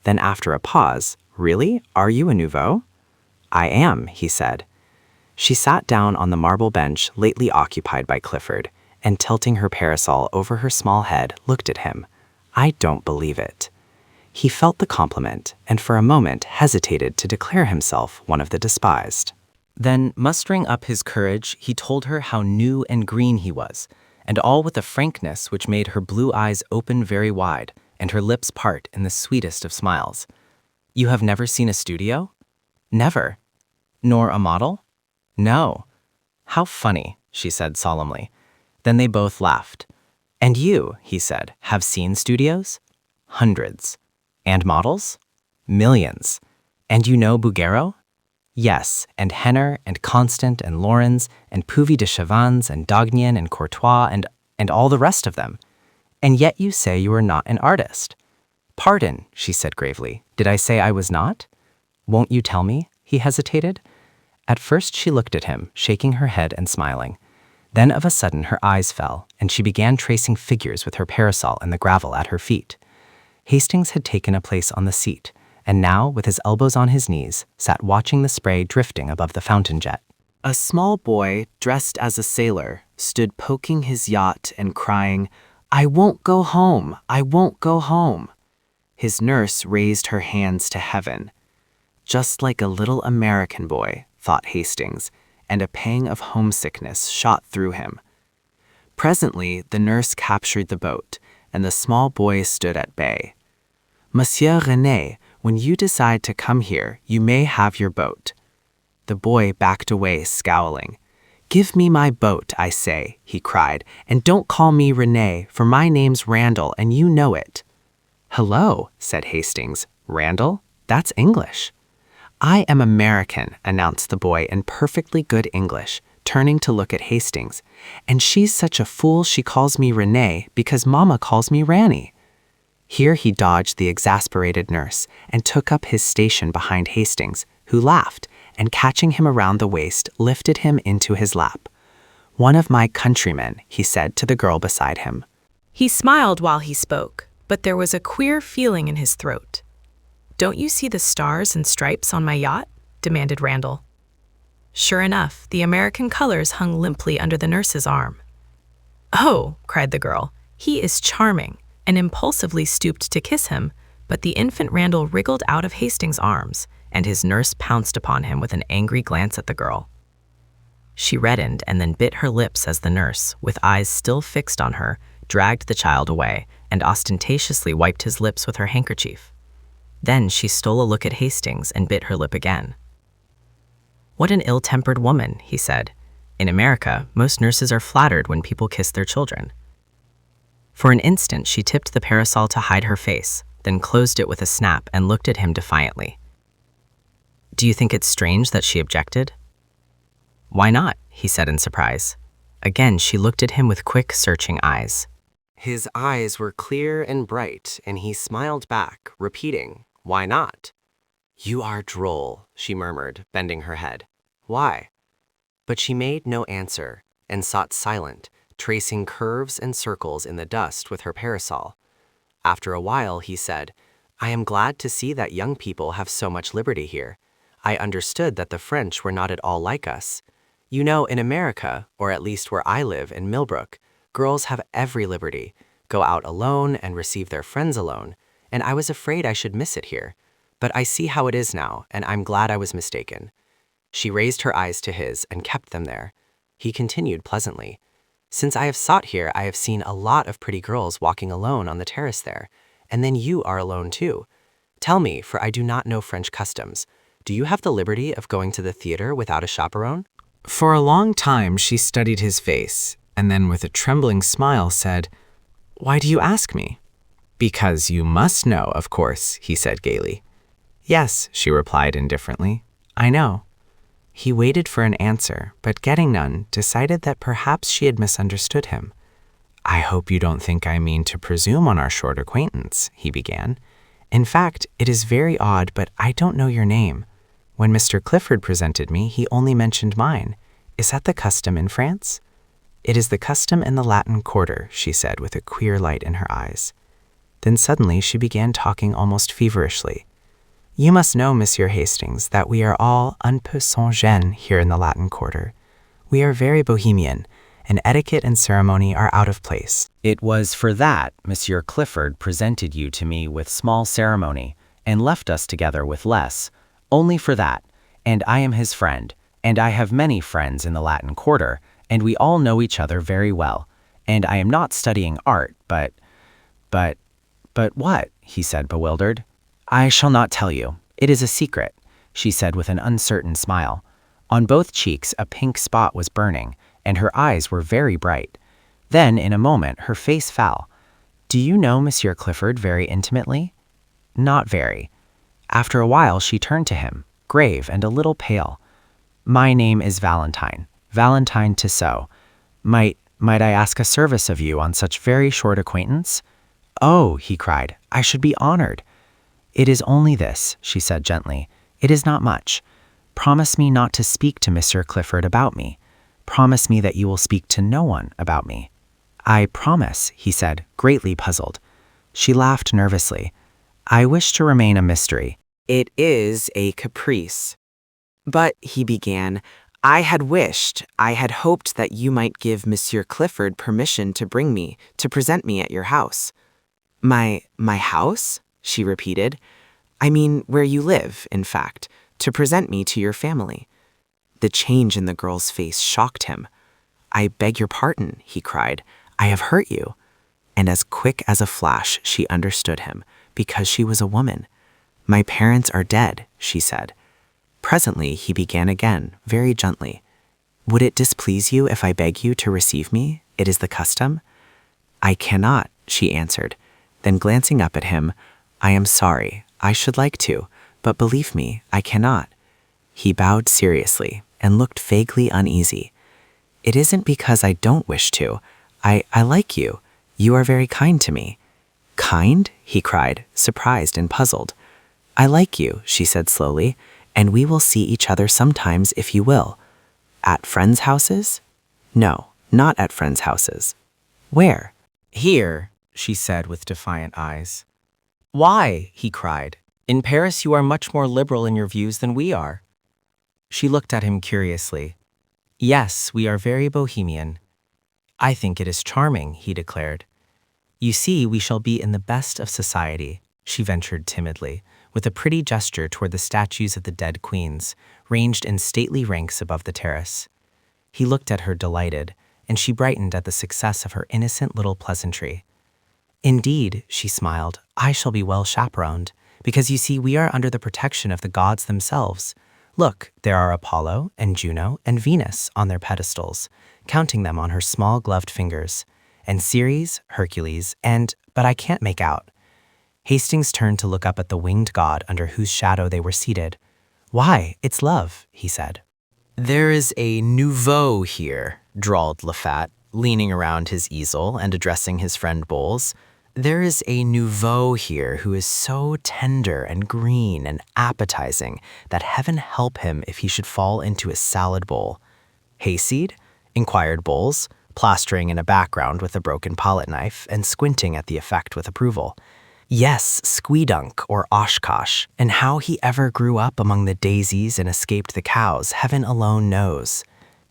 Then after a pause, really, are you a nouveau? I am, he said. She sat down on the marble bench lately occupied by Clifford, and tilting her parasol over her small head, looked at him. I don't believe it. He felt the compliment, and for a moment hesitated to declare himself one of the despised. Then, mustering up his courage, he told her how new and green he was, and all with a frankness which made her blue eyes open very wide, and her lips part in the sweetest of smiles. You have never seen a studio? Never. Nor a model? No. How funny, she said solemnly. Then they both laughed. And you, he said, have seen studios? Hundreds. And models? Millions. And you know Bouguereau? Yes, and Henner, and Constant, and Laurens, and Puvis de Chavannes, and Dognian, and Courtois, and all the rest of them. And yet you say you are not an artist. Pardon, she said gravely. Did I say I was not? Won't you tell me? He hesitated. At first she looked at him, shaking her head and smiling. Then of a sudden her eyes fell, and she began tracing figures with her parasol in the gravel at her feet. Hastings had taken a place on the seat, and now, with his elbows on his knees, sat watching the spray drifting above the fountain jet. A small boy, dressed as a sailor, stood poking his yacht and crying, "I won't go home! I won't go home!" His nurse raised her hands to heaven. Just like a little American boy, thought Hastings, and a pang of homesickness shot through him. Presently, the nurse captured the boat, and the small boy stood at bay. "Monsieur René, when you decide to come here, you may have your boat." The boy backed away, scowling. "Give me my boat, I say," he cried, "and don't call me René, for my name's Randall, and you know it." "Hello," said Hastings. "Randall? That's English." "I am American," announced the boy in perfectly good English, turning to look at Hastings. "And she's such a fool she calls me René because Mama calls me Ranny." Here he dodged the exasperated nurse and took up his station behind Hastings, who laughed, and catching him around the waist, lifted him into his lap. "One of my countrymen," he said to the girl beside him. He smiled while he spoke, but there was a queer feeling in his throat. "Don't you see the stars and stripes on my yacht?" demanded Randall. Sure enough, the American colors hung limply under the nurse's arm. "Oh," cried the girl, "he is charming," and impulsively stooped to kiss him, but the infant Randall wriggled out of Hastings' arms, and his nurse pounced upon him with an angry glance at the girl. She reddened and then bit her lips as the nurse, with eyes still fixed on her, dragged the child away and ostentatiously wiped his lips with her handkerchief. Then she stole a look at Hastings and bit her lip again. "What an ill-tempered woman," he said. "In America, most nurses are flattered when people kiss their children." For an instant, she tipped the parasol to hide her face, then closed it with a snap and looked at him defiantly. "Do you think it's strange that she objected?" "Why not?" he said in surprise. Again, she looked at him with quick, searching eyes. His eyes were clear and bright, and he smiled back, repeating, "Why not?" "You are droll," she murmured, bending her head. "Why?" But she made no answer, and sat silent, tracing curves and circles in the dust with her parasol. After a while, he said, "I am glad to see that young people have so much liberty here. I understood that the French were not at all like us. You know, in America, or at least where I live in Millbrook, girls have every liberty, go out alone and receive their friends alone, and I was afraid I should miss it here. But I see how it is now, and I'm glad I was mistaken." She raised her eyes to his and kept them there. He continued pleasantly, "Since I have sought here, I have seen a lot of pretty girls walking alone on the terrace there, and then you are alone too. Tell me, for I do not know French customs, do you have the liberty of going to the theater without a chaperone?" For a long time she studied his face, and then with a trembling smile said, "Why do you ask me?" "Because you must know, of course," he said gaily. "Yes," she replied indifferently, "I know." He waited for an answer, but getting none, decided that perhaps she had misunderstood him. "I hope you don't think I mean to presume on our short acquaintance," he began. "In fact, it is very odd, but I don't know your name. When Mr. Clifford presented me, he only mentioned mine. Is that the custom in France?" "It is the custom in the Latin Quarter," she said with a queer light in her eyes. Then suddenly she began talking almost feverishly. "You must know, Monsieur Hastings, that we are all un peu sans gêne here in the Latin Quarter. We are very bohemian, and etiquette and ceremony are out of place. It was for that Monsieur Clifford presented you to me with small ceremony, and left us together with less, only for that, and I am his friend, and I have many friends in the Latin Quarter, and we all know each other very well, and I am not studying art, but what?" he said, bewildered. "I shall not tell you. It is a secret," she said with an uncertain smile. On both cheeks a pink spot was burning, and her eyes were very bright. Then, in a moment, her face fell. "Do you know Monsieur Clifford very intimately?" "Not very." After a while she turned to him, grave and a little pale. "My name is Valentine Tissot. Might I ask a service of you on such very short acquaintance?" "Oh," he cried, "I should be honored." "It is only this," she said gently. "It is not much. Promise me not to speak to Mr. Clifford about me. Promise me that you will speak to no one about me." "I promise," he said, greatly puzzled. She laughed nervously. I wish to remain a mystery. It is a caprice. But, he began, I had hoped that you might give Monsieur Clifford permission to present me at your house. My house? She repeated. I mean, where you live, in fact, to present me to your family. The change in the girl's face shocked him. I beg your pardon, he cried. I have hurt you. And as quick as a flash, she understood him, because she was a woman. My parents are dead, she said. Presently, he began again, very gently. Would it displease you if I beg you to receive me? It is the custom. I cannot, she answered. Then glancing up at him, I am sorry, I should like to, but believe me, I cannot. He bowed seriously and looked vaguely uneasy. It isn't because I don't wish to. I like you. You are very kind to me. Kind? He cried, surprised and puzzled. I like you, she said slowly, and we will see each other sometimes if you will. At friends' houses? No, not at friends' houses. Where? Here, she said with defiant eyes. Why? He cried. In Paris you are much more liberal in your views than we are. She looked at him curiously. Yes, we are very bohemian. I think it is charming, he declared. You see, we shall be in the best of society, she ventured timidly, with a pretty gesture toward the statues of the dead queens, ranged in stately ranks above the terrace. He looked at her delighted, and she brightened at the success of her innocent little pleasantry. Indeed, she smiled, I shall be well chaperoned, because you see we are under the protection of the gods themselves. Look, there are Apollo and Juno and Venus on their pedestals, counting them on her small gloved fingers, and Ceres, Hercules, but I can't make out. Hastings turned to look up at the winged god under whose shadow they were seated. Why, it's love, he said. There is a nouveau here, drawled Lafat, leaning around his easel and addressing his friend Bowles. There is a nouveau here who is so tender and green and appetizing that heaven help him if he should fall into a salad bowl. Hayseed? Inquired Bowles, plastering in a background with a broken palette knife and squinting at the effect with approval. Yes, Squeedunk or Oshkosh, and how he ever grew up among the daisies and escaped the cows, heaven alone knows.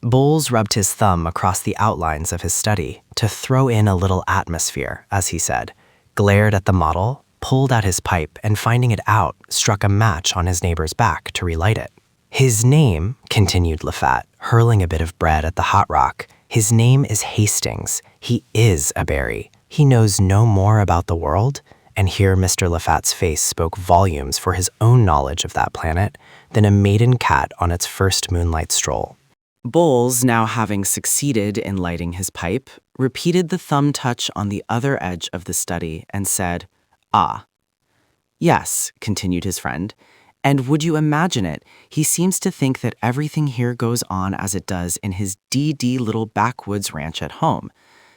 Bowles rubbed his thumb across the outlines of his study to throw in a little atmosphere, as he said, glared at the model, pulled out his pipe, and finding it out, struck a match on his neighbor's back to relight it. His name, continued Lafat, hurling a bit of bread at the hot rock, his name is Hastings. He is a Barrée. He knows no more about the world, and here Mr. Lafat's face spoke volumes for his own knowledge of that planet, than a maiden cat on its first moonlight stroll. Bowles, now having succeeded in lighting his pipe, repeated the thumb touch on the other edge of the study and said, Ah. Yes, continued his friend, and would you imagine it, he seems to think that everything here goes on as it does in his DD little backwoods ranch at home.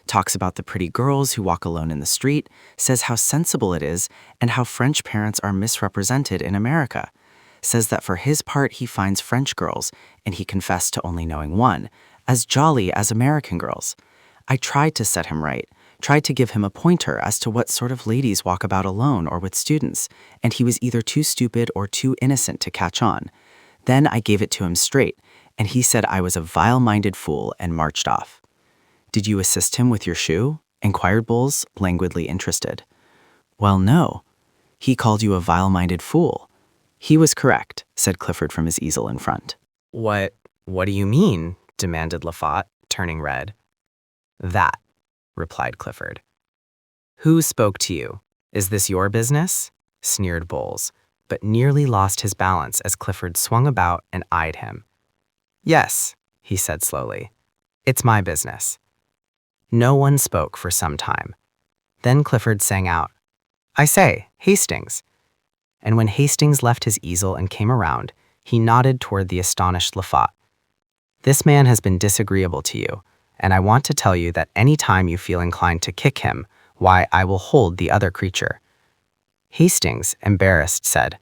Talks about the pretty girls who walk alone in the street, says how sensible it is, and how French parents are misrepresented in America. Says that for his part he finds French girls, and he confessed to only knowing one, as jolly as American girls. I tried to set him right, tried to give him a pointer as to what sort of ladies walk about alone or with students, and he was either too stupid or too innocent to catch on. Then I gave it to him straight, and he said I was a vile-minded fool and marched off. Did you assist him with your shoe? Inquired Bowles, languidly interested. Well, no. He called you a vile-minded fool. He was correct, said Clifford from his easel in front. What do you mean? Demanded Lafat, turning red. That, replied Clifford. Who spoke to you? Is this your business? Sneered Bowles, but nearly lost his balance as Clifford swung about and eyed him. Yes, he said slowly. It's my business. No one spoke for some time. Then Clifford sang out, I say, Hastings. And when Hastings left his easel and came around, he nodded toward the astonished Lafat. This man has been disagreeable to you, and I want to tell you that any time you feel inclined to kick him, why, I will hold the other creature. Hastings, embarrassed, said,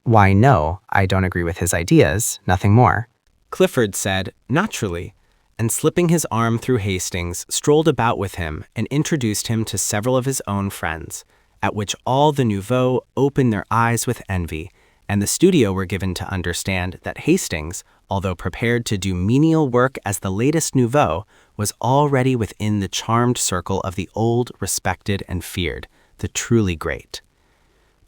Why, no, I don't agree with his ideas, nothing more. Clifford said, Naturally, and slipping his arm through Hastings, strolled about with him and introduced him to several of his own friends, at which all the nouveaux opened their eyes with envy, and the studio were given to understand that Hastings, although prepared to do menial work as the latest nouveau, was already within the charmed circle of the old, respected, and feared, the truly great.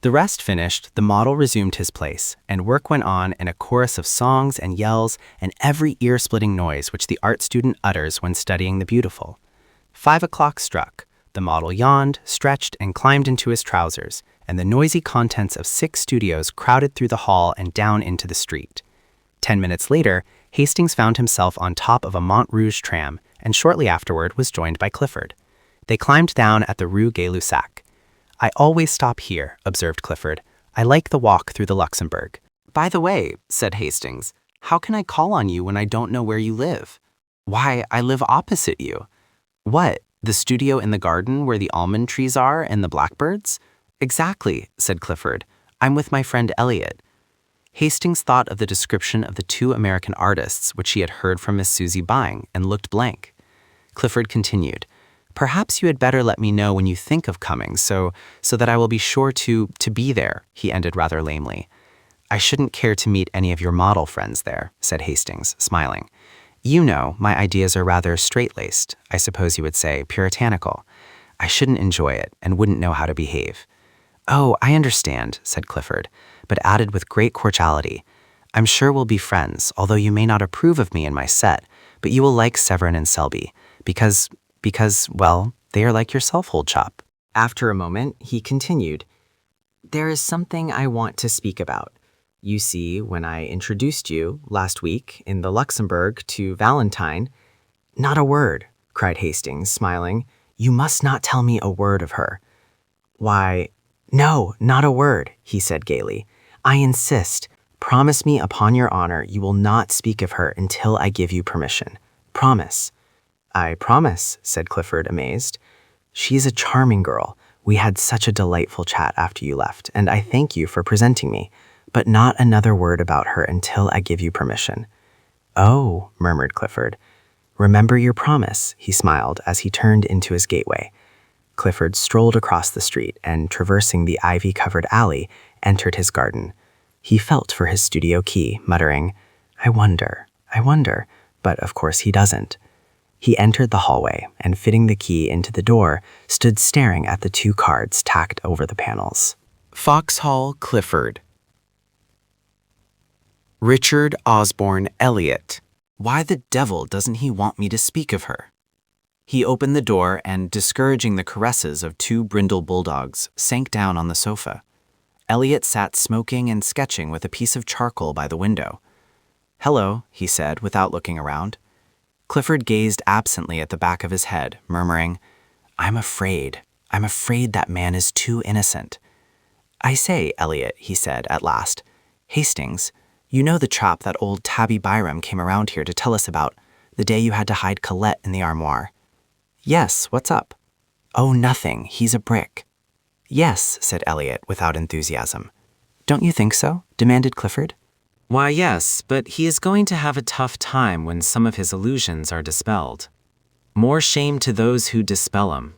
The rest finished, the model resumed his place, and work went on in a chorus of songs and yells and every ear-splitting noise which the art student utters when studying the beautiful. 5 o'clock struck. The model yawned, stretched, and climbed into his trousers, and the noisy contents of 6 studios crowded through the hall and down into the street. 10 minutes later, Hastings found himself on top of a Montrouge tram, and shortly afterward was joined by Clifford. They climbed down at the Rue Gay-Lussac. "I always stop here," observed Clifford. "I like the walk through the Luxembourg." "By the way," said Hastings, "how can I call on you when I don't know where you live?" "Why, I live opposite you." "What, the studio in the garden where the almond trees are and the blackbirds?" "Exactly," said Clifford. "I'm with my friend Elliot." Hastings thought of the description of the 2 American artists which he had heard from Miss Susie Byng and looked blank. Clifford continued, "Perhaps you had better let me know when you think of coming so that I will be sure to be there," he ended rather lamely. "I shouldn't care to meet any of your model friends there," said Hastings, smiling. "You know, my ideas are rather straight-laced, I suppose you would say puritanical. I shouldn't enjoy it and wouldn't know how to behave." "Oh, I understand," said Clifford, but added with great cordiality, "I'm sure we'll be friends, although you may not approve of me and my set, but you will like Severin and Selby, because, well, they are like yourself, old chap." After a moment, he continued, "There is something I want to speak about. You see, when I introduced you, last week, in the Luxembourg, to Valentine—" "Not a word," cried Hastings, smiling. "You must not tell me a word of her." "Why, no, not a word," he said gaily. "I insist. Promise me upon your honor you will not speak of her until I give you permission. Promise." "I promise," said Clifford, amazed. "She's a charming girl. We had such a delightful chat after you left, and I thank you for presenting me. But not another word about her until I give you permission." "Oh," murmured Clifford. "Remember your promise," he smiled as he turned into his gateway. Clifford strolled across the street and, traversing the ivy-covered alley, entered his garden. He felt for his studio key, muttering, I wonder, but of course he doesn't. He entered the hallway and, fitting the key into the door, stood staring at the 2 cards tacked over the panels. Foxhall Clifford. Richard Osborne Elliot. Why the devil doesn't he want me to speak of her? He opened the door and, discouraging the caresses of 2 brindle bulldogs, sank down on the sofa. Elliot sat smoking and sketching with a piece of charcoal by the window. "Hello," he said, without looking around. Clifford gazed absently at the back of his head, murmuring, I'm afraid that man is too innocent." "I say, Elliot," he said at last. "Hastings, you know the chap that old Tabby Byram came around here to tell us about, the day you had to hide Colette in the armoire?" "Yes, what's up?" "Oh, nothing. He's a brick." "Yes," said Elliot without enthusiasm. "Don't you think so?" demanded Clifford. Why, yes, but he is going to have a tough time when some of his illusions are dispelled. More shame to those who dispel 'em.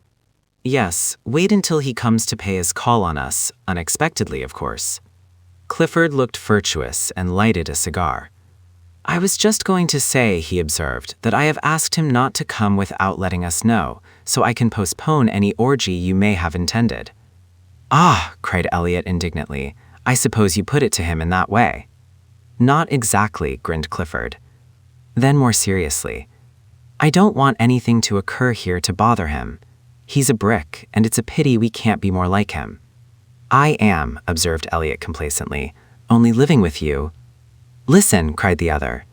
Yes, wait until he comes to pay his call on us, unexpectedly, of course. Clifford looked virtuous and lighted a cigar. "I was just going to say," he observed, "that I have asked him not to come without letting us know, so I can postpone any orgy you may have intended." "Ah," cried Elliot indignantly, "I suppose you put it to him in that way." "Not exactly," grinned Clifford. Then more seriously, "I don't want anything to occur here to bother him. He's a brick, and it's a pity we can't be more like him." "I am," observed Elliot complacently, "only living with you—" "Listen," cried the other.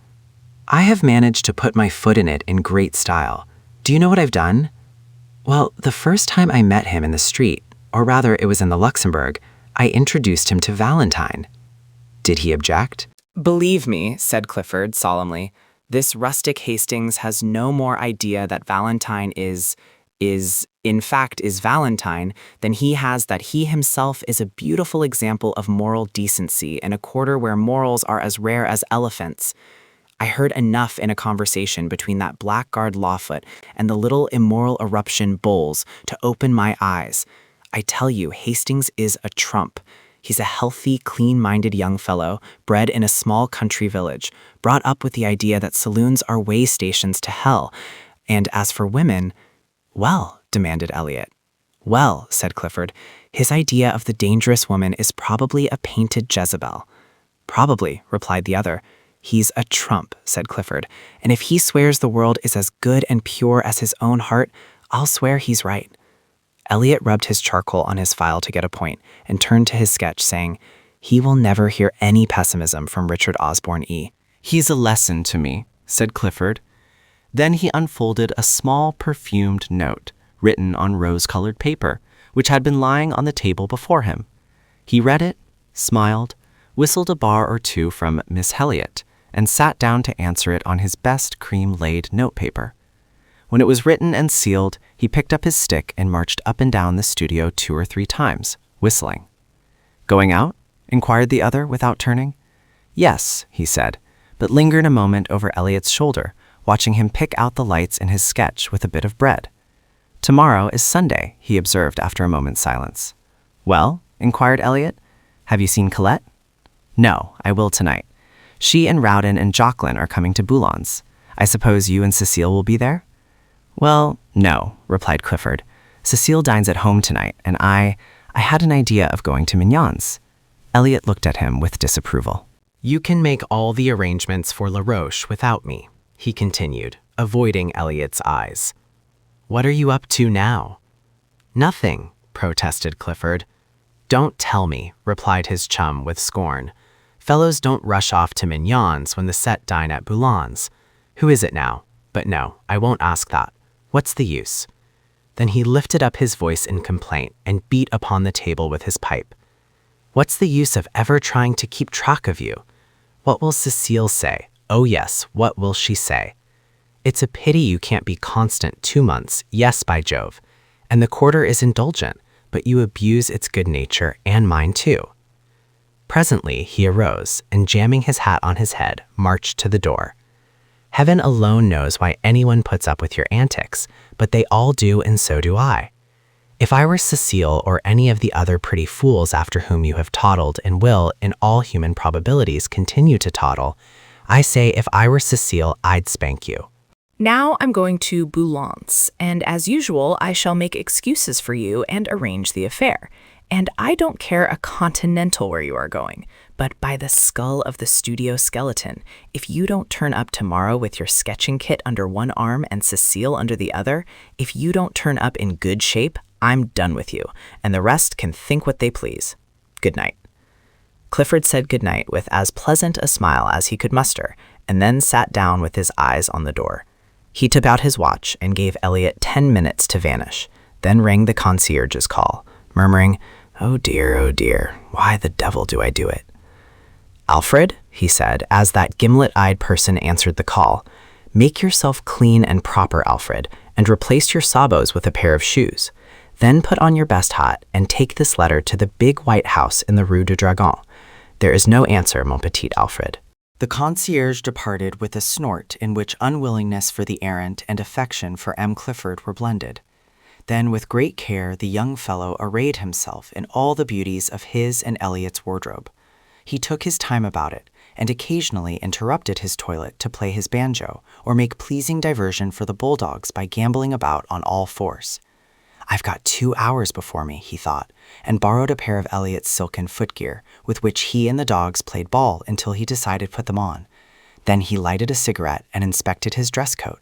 "I have managed to put my foot in it in great style. Do you know what I've done? Well, the first time I met him in the street, or rather it was in the Luxembourg, I introduced him to Valentine." "Did he object?" "Believe me," said Clifford solemnly, "this rustic Hastings has no more idea that Valentine is Valentine than he has that he himself is a beautiful example of moral decency in a quarter where morals are as rare as elephants. I heard enough in a conversation between that blackguard Lawfoot and the little immoral eruption Bowles to open my eyes. I tell you, Hastings is a trump. He's a healthy, clean-minded young fellow, bred in a small country village, brought up with the idea that saloons are way stations to hell. And as for women, well, demanded Elliot. Well, said Clifford, his idea of the dangerous woman is probably a painted Jezebel. Probably, replied the other. He's a trump, said Clifford, and if he swears the world is as good and pure as his own heart, I'll swear he's right. Elliot rubbed his charcoal on his file to get a point and turned to his sketch, saying, he will never hear any pessimism from Richard Osborne E. He's a lesson to me, said Clifford. Then he unfolded a small perfumed note, written on rose-colored paper, which had been lying on the table before him. He read it, smiled, whistled a bar or two from Miss Heliot, and sat down to answer it on his best cream-laid notepaper. When it was written and sealed, he picked up his stick and marched up and down the studio 2 or 3 times, whistling. Going out? Inquired the other without turning. Yes, he said, but lingered a moment over Elliot's shoulder, watching him pick out the lights in his sketch with a bit of bread. Tomorrow is Sunday, he observed after a moment's silence. Well, inquired Elliot, have you seen Colette? No, I will tonight. She and Rowden and Jocelyn are coming to Boulon's. I suppose you and Cecile will be there? Well, no, replied Clifford. Cecile dines at home tonight, and I had an idea of going to Mignon's. Elliot looked at him with disapproval. You can make all the arrangements for La Roche without me, he continued, avoiding Elliot's eyes. What are you up to now? Nothing, protested Clifford. Don't tell me, replied his chum with scorn. Fellows don't rush off to Mignon's when the set dine at Boulon's. Who is it now? But no, I won't ask that. What's the use? Then he lifted up his voice in complaint and beat upon the table with his pipe. What's the use of ever trying to keep track of you? What will Cecile say? Oh yes, what will she say? It's a pity you can't be constant 2 months, yes, by Jove. And the quarter is indulgent, but you abuse its good nature and mine too. Presently he arose, and jamming his hat on his head, marched to the door. Heaven alone knows why anyone puts up with your antics, but they all do, and so do I. If I were Cecile or any of the other pretty fools after whom you have toddled and will, in all human probabilities, continue to toddle, I say if I were Cecile, I'd spank you. Now I'm going to Boulon's, and as usual, I shall make excuses for you and arrange the affair. And I don't care a continental where you are going, but by the skull of the studio skeleton, if you don't turn up tomorrow with your sketching kit under one arm and Cecile under the other, if you don't turn up in good shape, I'm done with you, and the rest can think what they please. Good night. Clifford said good night with as pleasant a smile as he could muster, and then sat down with his eyes on the door. He took out his watch and gave Elliot 10 minutes to vanish, then rang the concierge's call, murmuring, oh dear, why the devil do I do it? Alfred, he said, as that gimlet-eyed person answered the call, make yourself clean and proper, Alfred, and replace your sabots with a pair of shoes. Then put on your best hat and take this letter to the big white house in the Rue du Dragon. There is no answer, mon petit Alfred. The concierge departed with a snort in which unwillingness for the errand and affection for M. Clifford were blended. Then, with great care, the young fellow arrayed himself in all the beauties of his and Elliot's wardrobe. He took his time about it, and occasionally interrupted his toilet to play his banjo or make pleasing diversion for the bulldogs by gambling about on all fours. I've got 2 hours before me, he thought, and borrowed a pair of Elliot's silken footgear, with which he and the dogs played ball until he decided to put them on. Then he lighted a cigarette and inspected his dress coat.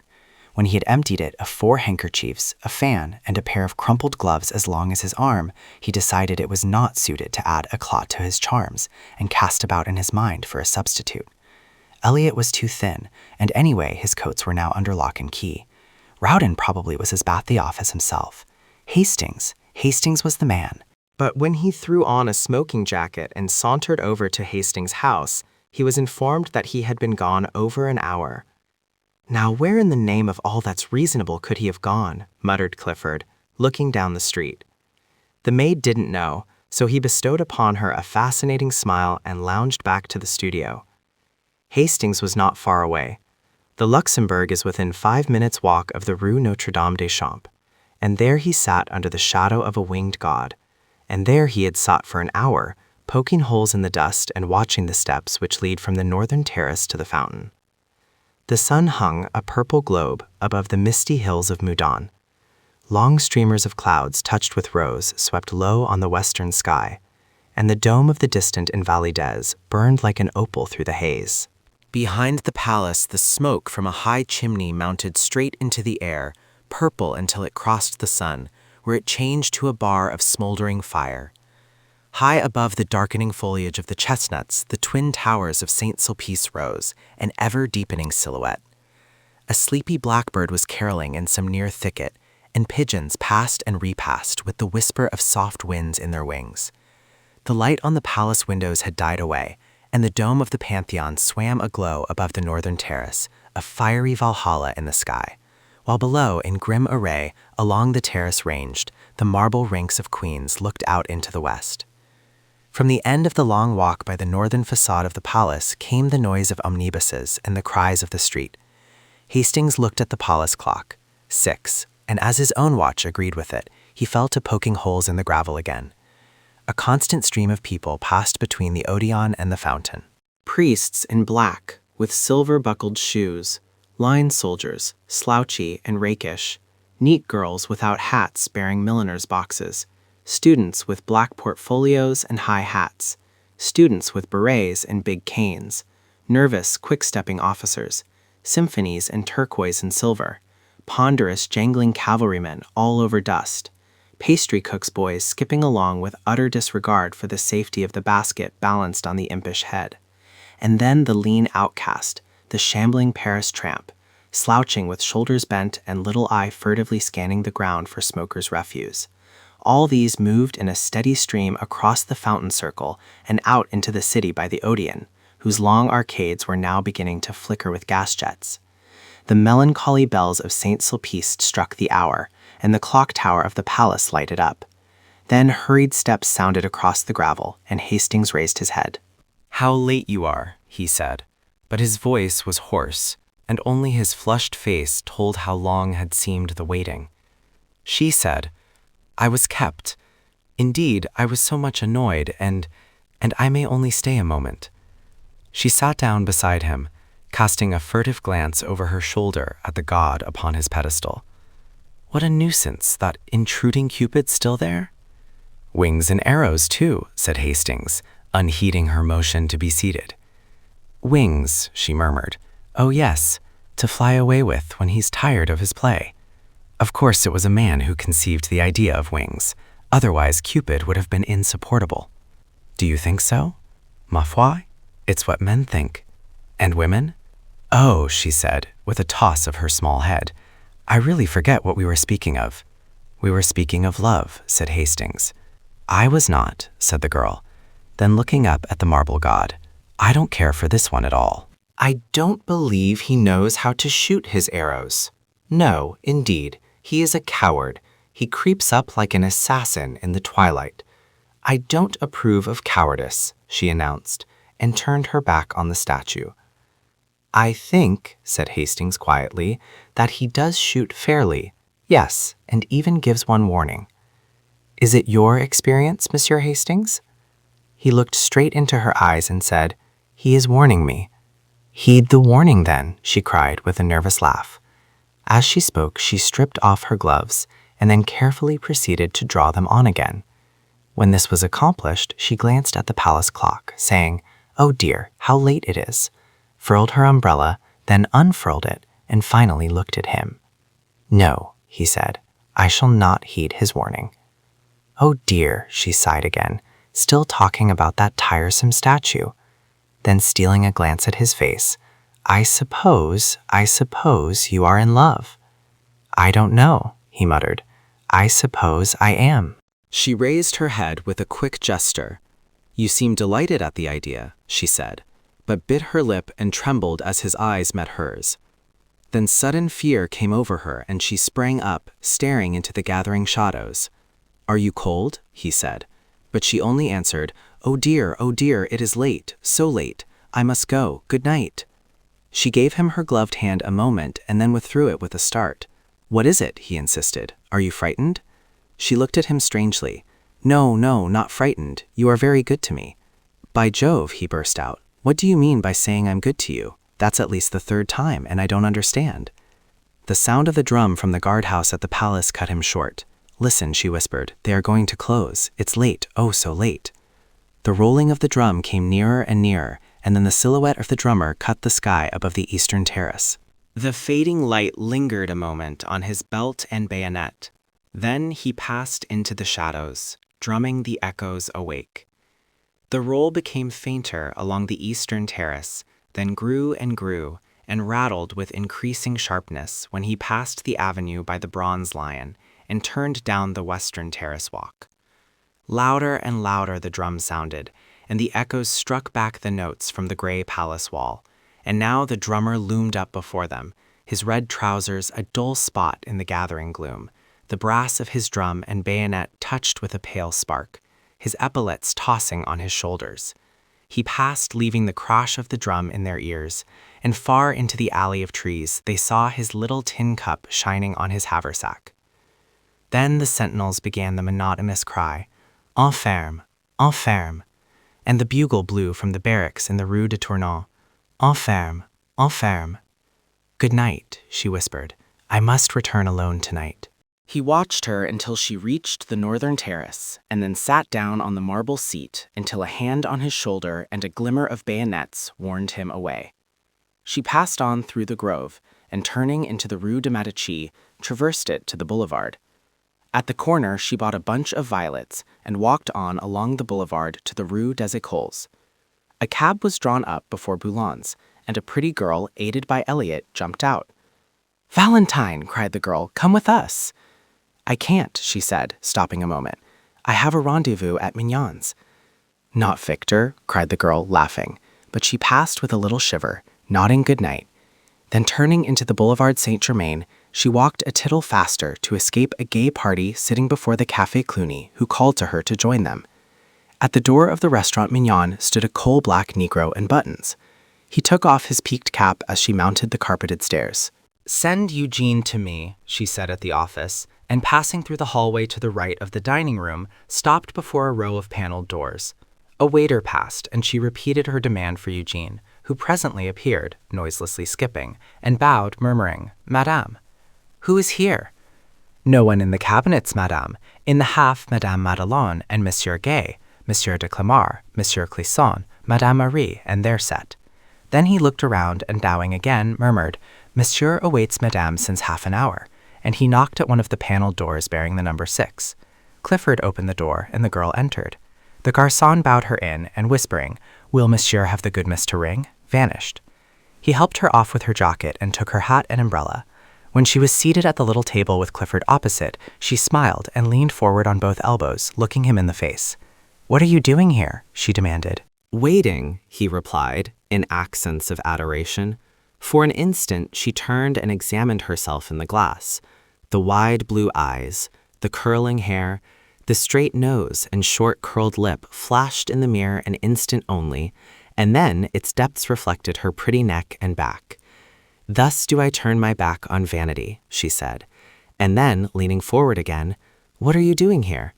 When he had emptied it of 4 handkerchiefs, a fan, and a pair of crumpled gloves as long as his arm, he decided it was not suited to add a clot to his charms, and cast about in his mind for a substitute. Elliot was too thin, and anyway his coats were now under lock and key. Rowden probably was as bathy off as himself. Hastings was the man. But when he threw on a smoking jacket and sauntered over to Hastings' house, he was informed that he had been gone over an hour. Now where in the name of all that's reasonable could he have gone? Muttered Clifford, looking down the street. The maid didn't know, so he bestowed upon her a fascinating smile and lounged back to the studio. Hastings was not far away. The Luxembourg is within 5 minutes' walk of the Rue Notre-Dame des Champs, and there he sat under the shadow of a winged god, and there he had sat for an hour, poking holes in the dust and watching the steps which lead from the northern terrace to the fountain. The sun hung, a purple globe, above the misty hills of Mudan. Long streamers of clouds touched with rose swept low on the western sky, and the dome of the distant Invalides burned like an opal through the haze. Behind the palace, the smoke from a high chimney mounted straight into the air, purple until it crossed the sun, where it changed to a bar of smoldering fire. High above the darkening foliage of the chestnuts, the twin towers of St. Sulpice rose, an ever-deepening silhouette. A sleepy blackbird was caroling in some near thicket, and pigeons passed and repassed with the whisper of soft winds in their wings. The light on the palace windows had died away, and the dome of the Pantheon swam aglow above the northern terrace, a fiery Valhalla in the sky, while below, in grim array, along the terrace ranged, the marble ranks of queens looked out into the west. From the end of the long walk by the northern facade of the palace came the noise of omnibuses and the cries of the street. Hastings looked at the palace clock, 6, and as his own watch agreed with it, he fell to poking holes in the gravel again. A constant stream of people passed between the Odeon and the fountain. Priests in black, with silver-buckled shoes, line soldiers, slouchy and rakish, neat girls without hats bearing milliners' boxes, students with black portfolios and high hats, students with berets and big canes, nervous, quick-stepping officers, symphonies in turquoise and silver, ponderous, jangling cavalrymen all over dust, pastry cooks' boys skipping along with utter disregard for the safety of the basket balanced on the impish head, and then the lean outcast, the shambling Paris tramp, slouching with shoulders bent and little eye furtively scanning the ground for smokers' refuse. All these moved in a steady stream across the fountain circle and out into the city by the Odeon, whose long arcades were now beginning to flicker with gas jets. The melancholy bells of St. Sulpice struck the hour, and the clock tower of the palace lighted up. Then hurried steps sounded across the gravel, and Hastings raised his head. "How late you are," he said, but his voice was hoarse, and only his flushed face told how long had seemed the waiting. She said, "I was kept. Indeed, I was so much annoyed, and I may only stay a moment." She sat down beside him, casting a furtive glance over her shoulder at the god upon his pedestal. What a nuisance, that intruding Cupid still there? "Wings and arrows, too," said Hastings, unheeding her motion to be seated. "Wings," she murmured. "Oh yes, to fly away with when he's tired of his play." Of course it was a man who conceived the idea of wings, otherwise Cupid would have been insupportable. "Do you think so?" "Ma foi, it's what men think." "And women?" "Oh," she said, with a toss of her small head, "I really forget what we were speaking of." "We were speaking of love," said Hastings. "I was not," said the girl. Then looking up at the marble god, "I don't care for this one at all. I don't believe he knows how to shoot his arrows. No, indeed. He is a coward. He creeps up like an assassin in the twilight. I don't approve of cowardice," she announced, and turned her back on the statue. "I think," said Hastings quietly, "that he does shoot fairly, yes, and even gives one warning." "Is it your experience, Monsieur Hastings?" He looked straight into her eyes and said, "He is warning me." "Heed the warning, then," she cried with a nervous laugh. As she spoke, she stripped off her gloves and then carefully proceeded to draw them on again. When this was accomplished, she glanced at the palace clock, saying, "Oh dear, how late it is," furled her umbrella, then unfurled it, and finally looked at him. "No," he said, "I shall not heed his warning." "Oh dear," she sighed again, still talking about that tiresome statue. Then stealing a glance at his face, I suppose you are in love." "I don't know," he muttered. "I suppose I am." She raised her head with a quick gesture. "You seem delighted at the idea," she said, but bit her lip and trembled as his eyes met hers. Then sudden fear came over her, and she sprang up, staring into the gathering shadows. "Are you cold?" he said, but she only answered, oh dear, it is late, so late. I must go. Good night." She gave him her gloved hand a moment and then withdrew it with a start. "What is it?" he insisted. "Are you frightened?" She looked at him strangely. No, no, not frightened. You are very good to me. By Jove, he burst out. What do you mean by saying I'm good to you? That's at least the third time, and I don't understand. The sound of the drum from the guardhouse at the palace cut him short. Listen, she whispered. They are going to close. It's late, oh so late. The rolling of the drum came nearer and nearer, and then the silhouette of the drummer cut the sky above the eastern terrace. The fading light lingered a moment on his belt and bayonet. Then he passed into the shadows, drumming the echoes awake. The roll became fainter along the eastern terrace, then grew and rattled with increasing sharpness when he passed the avenue by the Bronze Lion and turned down the western terrace walk. Louder and louder the drum sounded, and the echoes struck back the notes from the gray palace wall, and now the drummer loomed up before them, his red trousers a dull spot in the gathering gloom, the brass of his drum and bayonet touched with a pale spark, his epaulets tossing on his shoulders. He passed, leaving the crash of the drum in their ears, and far into the alley of trees they saw his little tin cup shining on his haversack. Then the sentinels began the monotonous cry, En ferme, en ferme, and the bugle blew from the barracks in the Rue de Tournon, En ferme, en ferme. Good night, she whispered. I must return alone tonight. He watched her until she reached the northern terrace, and then sat down on the marble seat until a hand on his shoulder and a glimmer of bayonets warned him away. She passed on through the grove, and turning into the Rue de Medici, traversed it to the boulevard. At the corner, she bought a bunch of violets and walked on along the boulevard to the Rue des Écoles. A cab was drawn up before Boulogn's, and a pretty girl, aided by Elliot, jumped out. Valentine, cried the girl, come with us. I can't, she said, stopping a moment. I have a rendezvous at Mignon's. Not Victor, cried the girl, laughing, but she passed with a little shiver, nodding good night. Then turning into the Boulevard Saint-Germain, she walked a tittle faster to escape a gay party sitting before the Café Cluny, who called to her to join them. At the door of the restaurant Mignon stood a coal-black Negro in buttons. He took off his peaked cap as she mounted the carpeted stairs. Send Eugene to me, she said at the office, and passing through the hallway to the right of the dining room, stopped before a row of paneled doors. A waiter passed, and she repeated her demand for Eugene, who presently appeared, noiselessly skipping, and bowed, murmuring, Madame. Who is here? No one in the cabinets, Madame. In the half, Madame Madelon and Monsieur Gay, Monsieur de Clamart, Monsieur Clisson, Madame Marie, and their set. Then he looked around and, bowing again, murmured, Monsieur awaits Madame since half an hour, and he knocked at one of the paneled doors bearing the number 6. Clifford opened the door, and the girl entered. The garçon bowed her in, and whispering, Will Monsieur have the goodness to ring? Vanished. He helped her off with her jacket and took her hat and umbrella. When she was seated at the little table with Clifford opposite, she smiled and leaned forward on both elbows, looking him in the face. What are you doing here? She demanded. Waiting, he replied, in accents of adoration. For an instant, she turned and examined herself in the glass. The wide blue eyes, the curling hair, the straight nose and short curled lip flashed in the mirror an instant only, and then its depths reflected her pretty neck and back. Thus do I turn my back on vanity, she said. And then, leaning forward again, what are you doing here?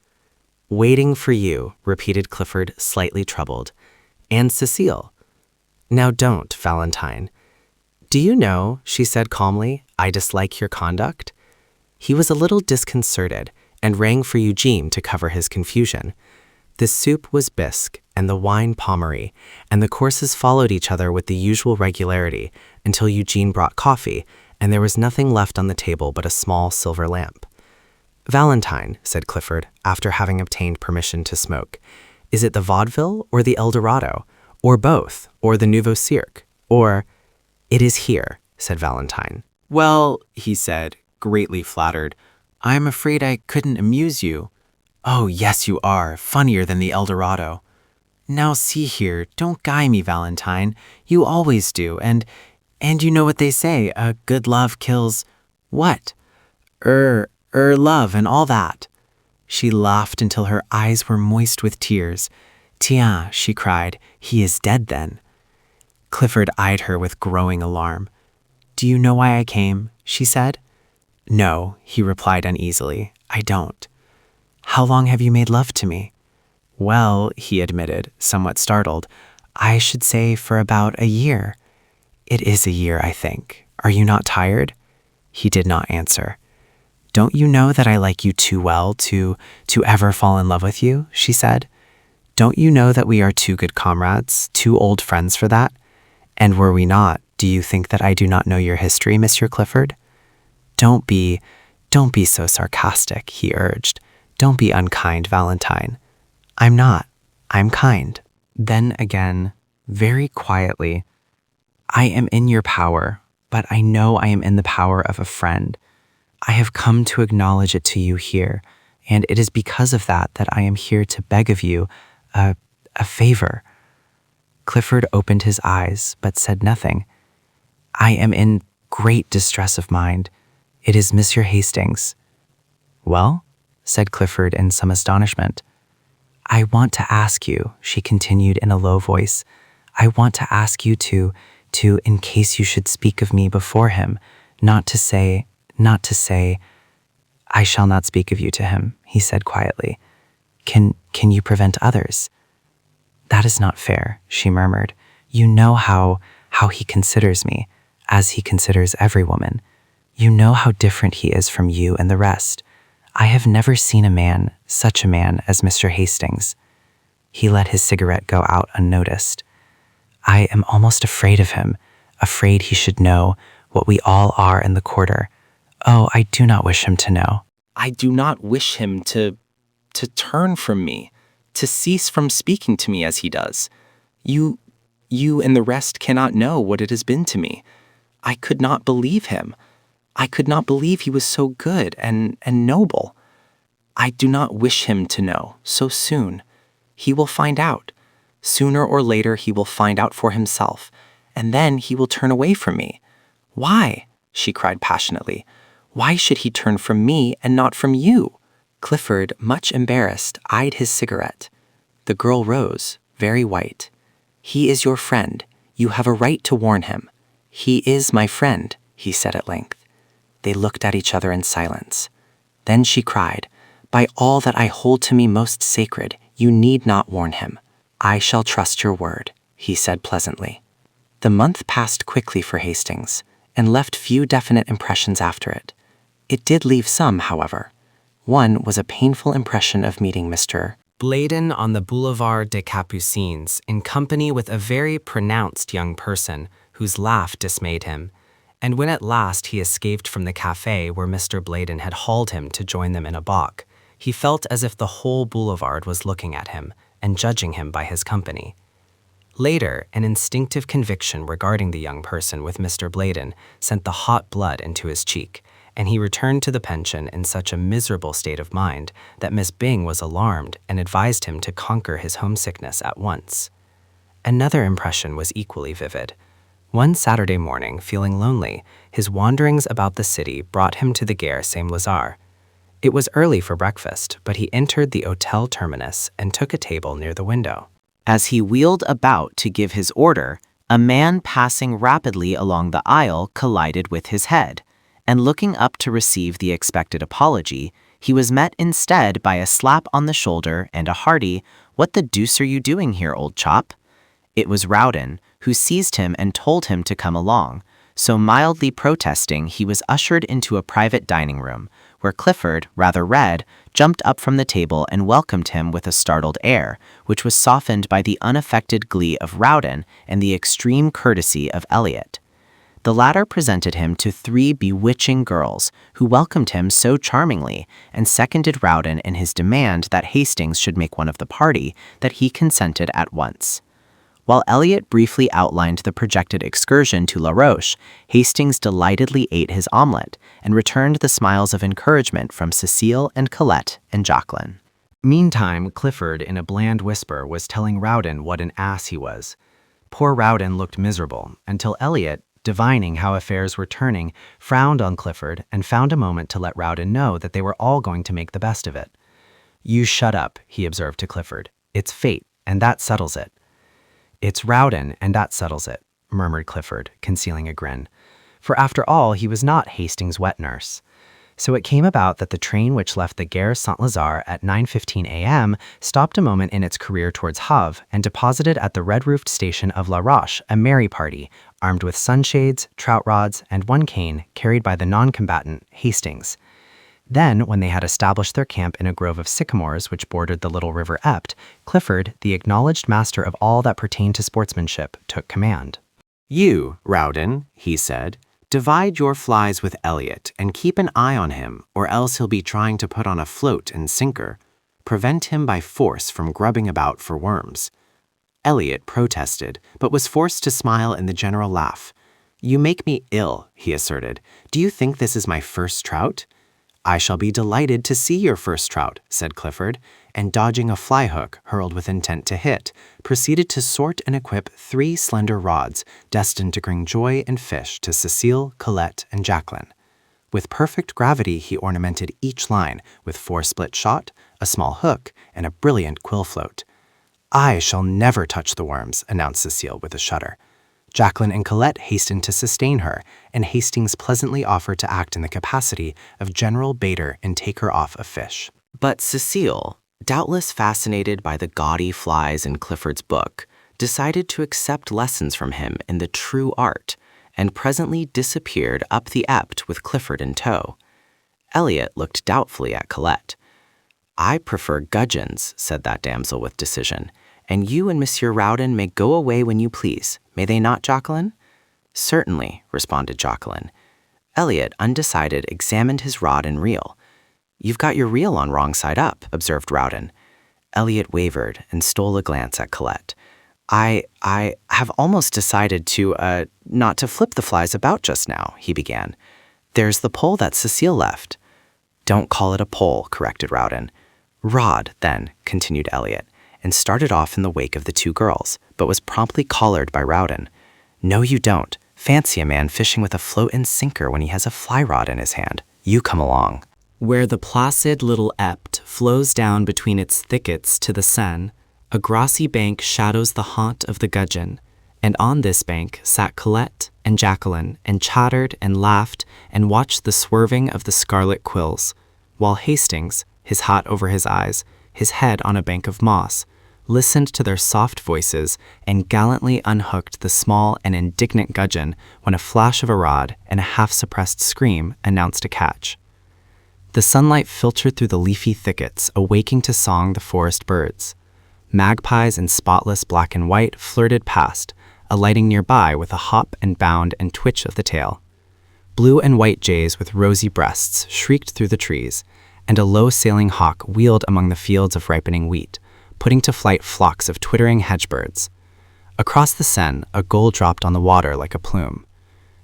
Waiting for you, repeated Clifford, slightly troubled. And Cecile. Now don't, Valentine. Do you know, she said calmly, I dislike your conduct? He was a little disconcerted and rang for Eugene to cover his confusion. The soup was bisque and the wine Pommery, and the courses followed each other with the usual regularity until Eugene brought coffee, and there was nothing left on the table but a small silver lamp. Valentine, said Clifford, after having obtained permission to smoke, is it the vaudeville or the Eldorado, or both, or the Nouveau Cirque, or— It is here, said Valentine. Well, he said, greatly flattered, I'm afraid I couldn't amuse you. Oh, yes, you are, funnier than the Eldorado. Now see here, don't guy me, Valentine. You always do, and you know what they say, a good love kills— What? Love and all that. She laughed until her eyes were moist with tears. Tiens, she cried, he is dead then. Clifford eyed her with growing alarm. Do you know why I came? She said. No, he replied uneasily, I don't. How long have you made love to me? Well, he admitted, somewhat startled, I should say for about a year. It is a year, I think. Are you not tired? He did not answer. Don't you know that I like you too well to ever fall in love with you? She said. Don't you know that we are too good comrades, too old friends for that? And were we not, do you think that I do not know your history, Monsieur Clifford? Don't be so sarcastic, he urged. Don't be unkind, Valentine. I'm not. I'm kind. Then again, very quietly, I am in your power, but I know I am in the power of a friend. I have come to acknowledge it to you here, and it is because of that I am here to beg of you a favor. Clifford opened his eyes, but said nothing. I am in great distress of mind. It is Monsieur Hastings. Well, said Clifford in some astonishment. I want to ask you, she continued in a low voice, I want to ask you to, in case you should speak of me before him, not to say, I shall not speak of you to him, he said quietly. Can you prevent others? That is not fair, she murmured. You know how he considers me, as he considers every woman. You know how different he is from you and the rest. I have never seen a man, such a man as Mr. Hastings. He let his cigarette go out unnoticed. I am almost afraid of him, afraid he should know what we all are in the quarter. Oh, I do not wish him to know. I do not wish him to turn from me, to cease from speaking to me as he does. You and the rest cannot know what it has been to me. I could not believe him. I could not believe he was so good and noble. I do not wish him to know so soon. He will find out. Sooner or later he will find out for himself, and then he will turn away from me. Why? She cried passionately. Why should he turn from me and not from you? Clifford, much embarrassed, eyed his cigarette. The girl rose, very white. He is your friend. You have a right to warn him. He is my friend, he said at length. They looked at each other in silence. Then she cried, By all that I hold to me most sacred, you need not warn him. I shall trust your word, he said pleasantly. The month passed quickly for Hastings, and left few definite impressions after it. It did leave some, however. One was a painful impression of meeting Mr. Bladen on the Boulevard des Capucines in company with a very pronounced young person whose laugh dismayed him, and when at last he escaped from the cafe where Mr. Bladen had hauled him to join them in a bock, he felt as if the whole boulevard was looking at him and judging him by his company. Later, an instinctive conviction regarding the young person with Mr. Bladen sent the hot blood into his cheek, and he returned to the pension in such a miserable state of mind that Miss Byng was alarmed and advised him to conquer his homesickness at once. Another impression was equally vivid. One Saturday morning, feeling lonely, his wanderings about the city brought him to the Gare Saint-Lazare. It was early for breakfast, but he entered the Hotel Terminus and took a table near the window. As he wheeled about to give his order, a man passing rapidly along the aisle collided with his head, and looking up to receive the expected apology, he was met instead by a slap on the shoulder and a hearty, "What the deuce are you doing here, old chap?" It was Rowden, who seized him and told him to come along, so mildly protesting he was ushered into a private dining room, where Clifford, rather red, jumped up from the table and welcomed him with a startled air, which was softened by the unaffected glee of Rowden and the extreme courtesy of Elliot. The latter presented him to 3 bewitching girls, who welcomed him so charmingly and seconded Rowden in his demand that Hastings should make one of the party, that he consented at once. While Elliot briefly outlined the projected excursion to La Roche, Hastings delightedly ate his omelette and returned the smiles of encouragement from Cecile and Colette and Jacqueline. Meantime, Clifford, in a bland whisper, was telling Rowden what an ass he was. Poor Rowden looked miserable, until Elliot, divining how affairs were turning, frowned on Clifford and found a moment to let Rowden know that they were all going to make the best of it. "You shut up," he observed to Clifford. "It's fate, and that settles it." "It's Rowden, and that settles it," murmured Clifford, concealing a grin. For after all, he was not Hastings' wet nurse. So it came about that the train which left the Gare Saint-Lazare at 9:15 a.m. stopped a moment in its career towards Havre and deposited at the red-roofed station of La Roche a merry party, armed with sunshades, trout rods, and one cane carried by the non-combatant, Hastings. Then, when they had established their camp in a grove of sycamores which bordered the little river Epte, Clifford, the acknowledged master of all that pertained to sportsmanship, took command. "You, Rowden," he said, "divide your flies with Elliot and keep an eye on him, or else he'll be trying to put on a float and sinker. Prevent him by force from grubbing about for worms." Elliot protested, but was forced to smile in the general laugh. "You make me ill," he asserted. "Do you think this is my first trout?" "I shall be delighted to see your first trout," said Clifford, and dodging a fly hook hurled with intent to hit, proceeded to sort and equip 3 slender rods destined to bring joy and fish to Cecile, Colette, and Jacqueline. With perfect gravity, he ornamented each line with 4 split shot, a small hook, and a brilliant quill float. "I shall never touch the worms," announced Cecile with a shudder. Jacqueline and Colette hastened to sustain her, and Hastings pleasantly offered to act in the capacity of general baiter and taker off of fish. But Cecile, doubtless fascinated by the gaudy flies in Clifford's book, decided to accept lessons from him in the true art, and presently disappeared up the Epte with Clifford in tow. Elliot looked doubtfully at Colette. "I prefer gudgeons," said that damsel with decision, "and you and Monsieur Rowden may go away when you please. May they not, Jacqueline?" "Certainly," responded Jacqueline. Elliot, undecided, examined his rod and reel. "You've got your reel on wrong side up," observed Rowden. Elliot wavered and stole a glance at Colette. I have almost decided not to flip the flies about just now," he began. "There's the pole that Cecile left." "Don't call it a pole," corrected Rowden. "Rod, then," continued Elliot, and started off in the wake of the 2 girls, but was promptly collared by Rowden. "No, you don't. Fancy a man fishing with a float and sinker when he has a fly rod in his hand. You come along." Where the placid little Epte flows down between its thickets to the Seine, a grassy bank shadows the haunt of the gudgeon, and on this bank sat Colette and Jacqueline and chattered and laughed and watched the swerving of the scarlet quills, while Hastings, his hat over his eyes, his head on a bank of moss, listened to their soft voices and gallantly unhooked the small and indignant gudgeon when a flash of a rod and a half-suppressed scream announced a catch. The sunlight filtered through the leafy thickets, awaking to song the forest birds. Magpies in spotless black and white flirted past, alighting nearby with a hop and bound and twitch of the tail. Blue and white jays with rosy breasts shrieked through the trees, and a low-sailing hawk wheeled among the fields of ripening wheat, putting to flight flocks of twittering hedge-birds. Across the Seine, a gull dropped on the water like a plume.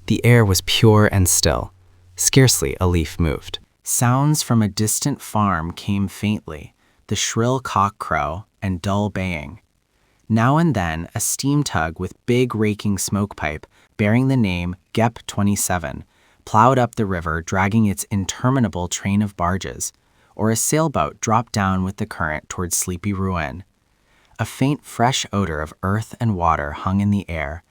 The air was pure and still. Scarcely a leaf moved. Sounds from a distant farm came faintly, the shrill cock crow and dull baying. Now and then, a steam tug with big raking smoke pipe bearing the name Gep 27 plowed up the river, dragging its interminable train of barges, or a sailboat dropped down with the current towards sleepy Rouen. A faint, fresh odor of earth and water hung in the air,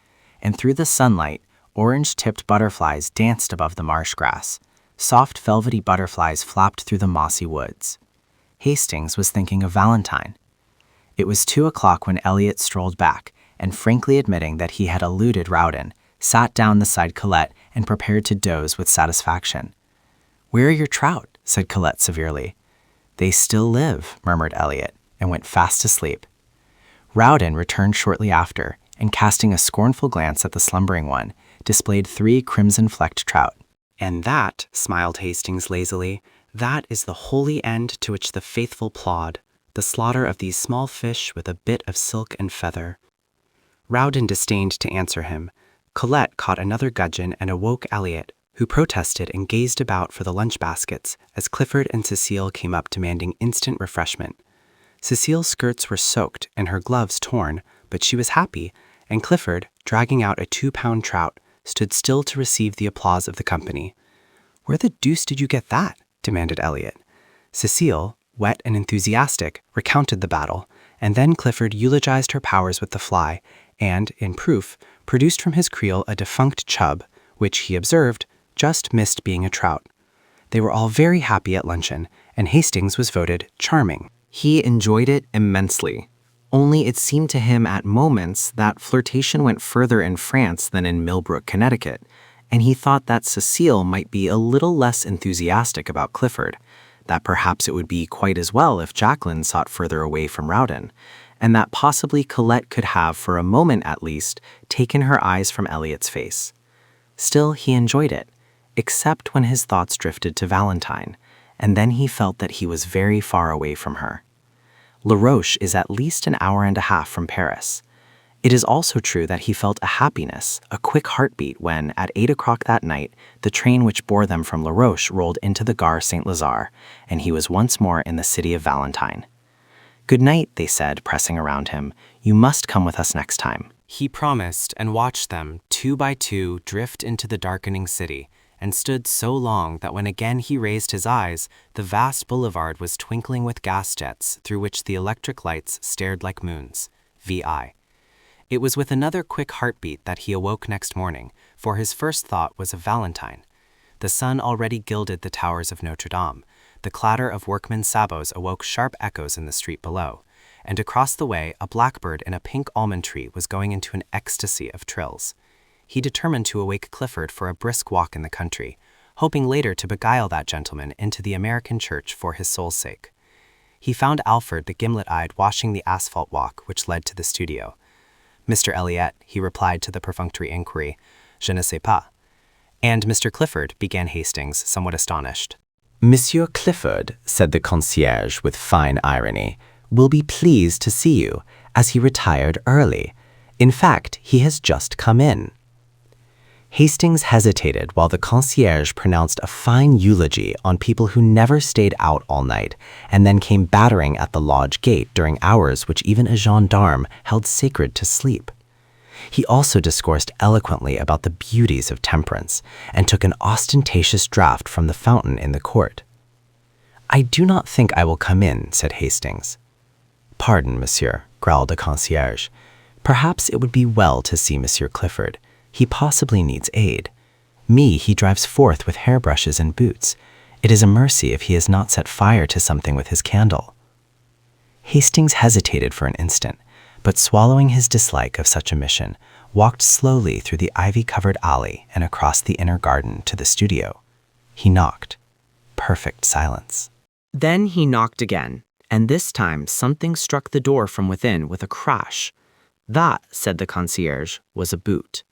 and through the sunlight, orange-tipped butterflies danced above the marsh grass. Soft, velvety butterflies flapped through the mossy woods. Hastings was thinking of Valentine. It was 2 o'clock when Elliot strolled back, and frankly admitting that he had eluded Rowden, sat down beside Colette and prepared to doze with satisfaction. "Where are your trout?" said Colette severely. "They still live," murmured Elliot, and went fast asleep. Rowden returned shortly after, and casting a scornful glance at the slumbering one, displayed 3 crimson-flecked trout. "And that," smiled Hastings lazily, "that is the holy end to which the faithful plod, the slaughter of these small fish with a bit of silk and feather." Rowden disdained to answer him. Colette caught another gudgeon and awoke Elliot, who protested and gazed about for the lunch baskets as Clifford and Cecile came up demanding instant refreshment. Cecile's skirts were soaked and her gloves torn, but she was happy, and Clifford, dragging out a 2-pound trout, stood still to receive the applause of the company. "Where the deuce did you get that?" demanded Elliot. Cecile, wet and enthusiastic, recounted the battle, and then Clifford eulogized her powers with the fly, and, in proof, produced from his creel a defunct chub, which, he observed, just missed being a trout. They were all very happy at luncheon, and Hastings was voted charming. He enjoyed it immensely. Only it seemed to him at moments that flirtation went further in France than in Millbrook, Connecticut, and he thought that Cecile might be a little less enthusiastic about Clifford, that perhaps it would be quite as well if Jacqueline sought further away from Rowden, and that possibly Colette could have, for a moment at least, taken her eyes from Elliot's face. Still, he enjoyed it, except when his thoughts drifted to Valentine, and then he felt that he was very far away from her. La Roche is at least an hour and a half from Paris. It is also true that he felt a happiness, a quick heartbeat when, at 8 o'clock that night, the train which bore them from La Roche rolled into the Gare Saint-Lazare, and he was once more in the city of Valentine. "Good night," they said, pressing around him. "You must come with us next time." He promised and watched them, 2 by 2, drift into the darkening city, and stood so long that when again he raised his eyes, the vast boulevard was twinkling with gas jets through which the electric lights stared like moons. VI. It was with another quick heartbeat that he awoke next morning, for his first thought was of Valentine. The sun already gilded the towers of Notre Dame. The clatter of workmen's sabots awoke sharp echoes in the street below, and across the way a blackbird in a pink almond tree was going into an ecstasy of trills. He determined to awake Clifford for a brisk walk in the country, hoping later to beguile that gentleman into the American church for his soul's sake. He found Alfred the gimlet-eyed washing the asphalt walk which led to the studio. "Mr. Elliot," he replied to the perfunctory inquiry, "Je ne sais pas." "And Mr. Clifford," began Hastings, somewhat astonished. "Monsieur Clifford," said the concierge with fine irony, "will be pleased to see you, as he retired early. In fact, he has just come in." Hastings hesitated while the concierge pronounced a fine eulogy on people who never stayed out all night and then came battering at the lodge gate during hours which even a gendarme held sacred to sleep. He also discoursed eloquently about the beauties of temperance and took an ostentatious draught from the fountain in the court. "I do not think I will come in," said Hastings. "Pardon, monsieur," growled the concierge. "Perhaps it would be well to see Monsieur Clifford. He possibly needs aid. Me he drives forth with hairbrushes and boots. It is a mercy if he has not set fire to something with his candle." Hastings hesitated for an instant, but swallowing his dislike of such a mission, walked slowly through the ivy-covered alley and across the inner garden to the studio. He knocked. Perfect silence. Then he knocked again, and this time something struck the door from within with a crash. That, said the concierge, was a boot.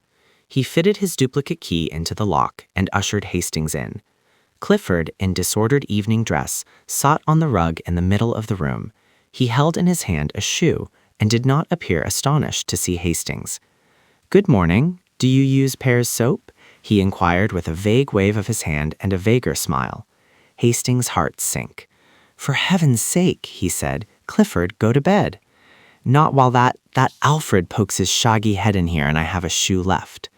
He fitted his duplicate key into the lock and ushered Hastings in. Clifford, in disordered evening dress, sat on the rug in the middle of the room. He held in his hand a shoe and did not appear astonished to see Hastings. "Good morning. Do you use Pear's soap?" he inquired with a vague wave of his hand and a vaguer smile. Hastings' heart sank. "For heaven's sake," he said, "Clifford, go to bed. Not while that Alfred pokes his shaggy head in here and I have a shoe left."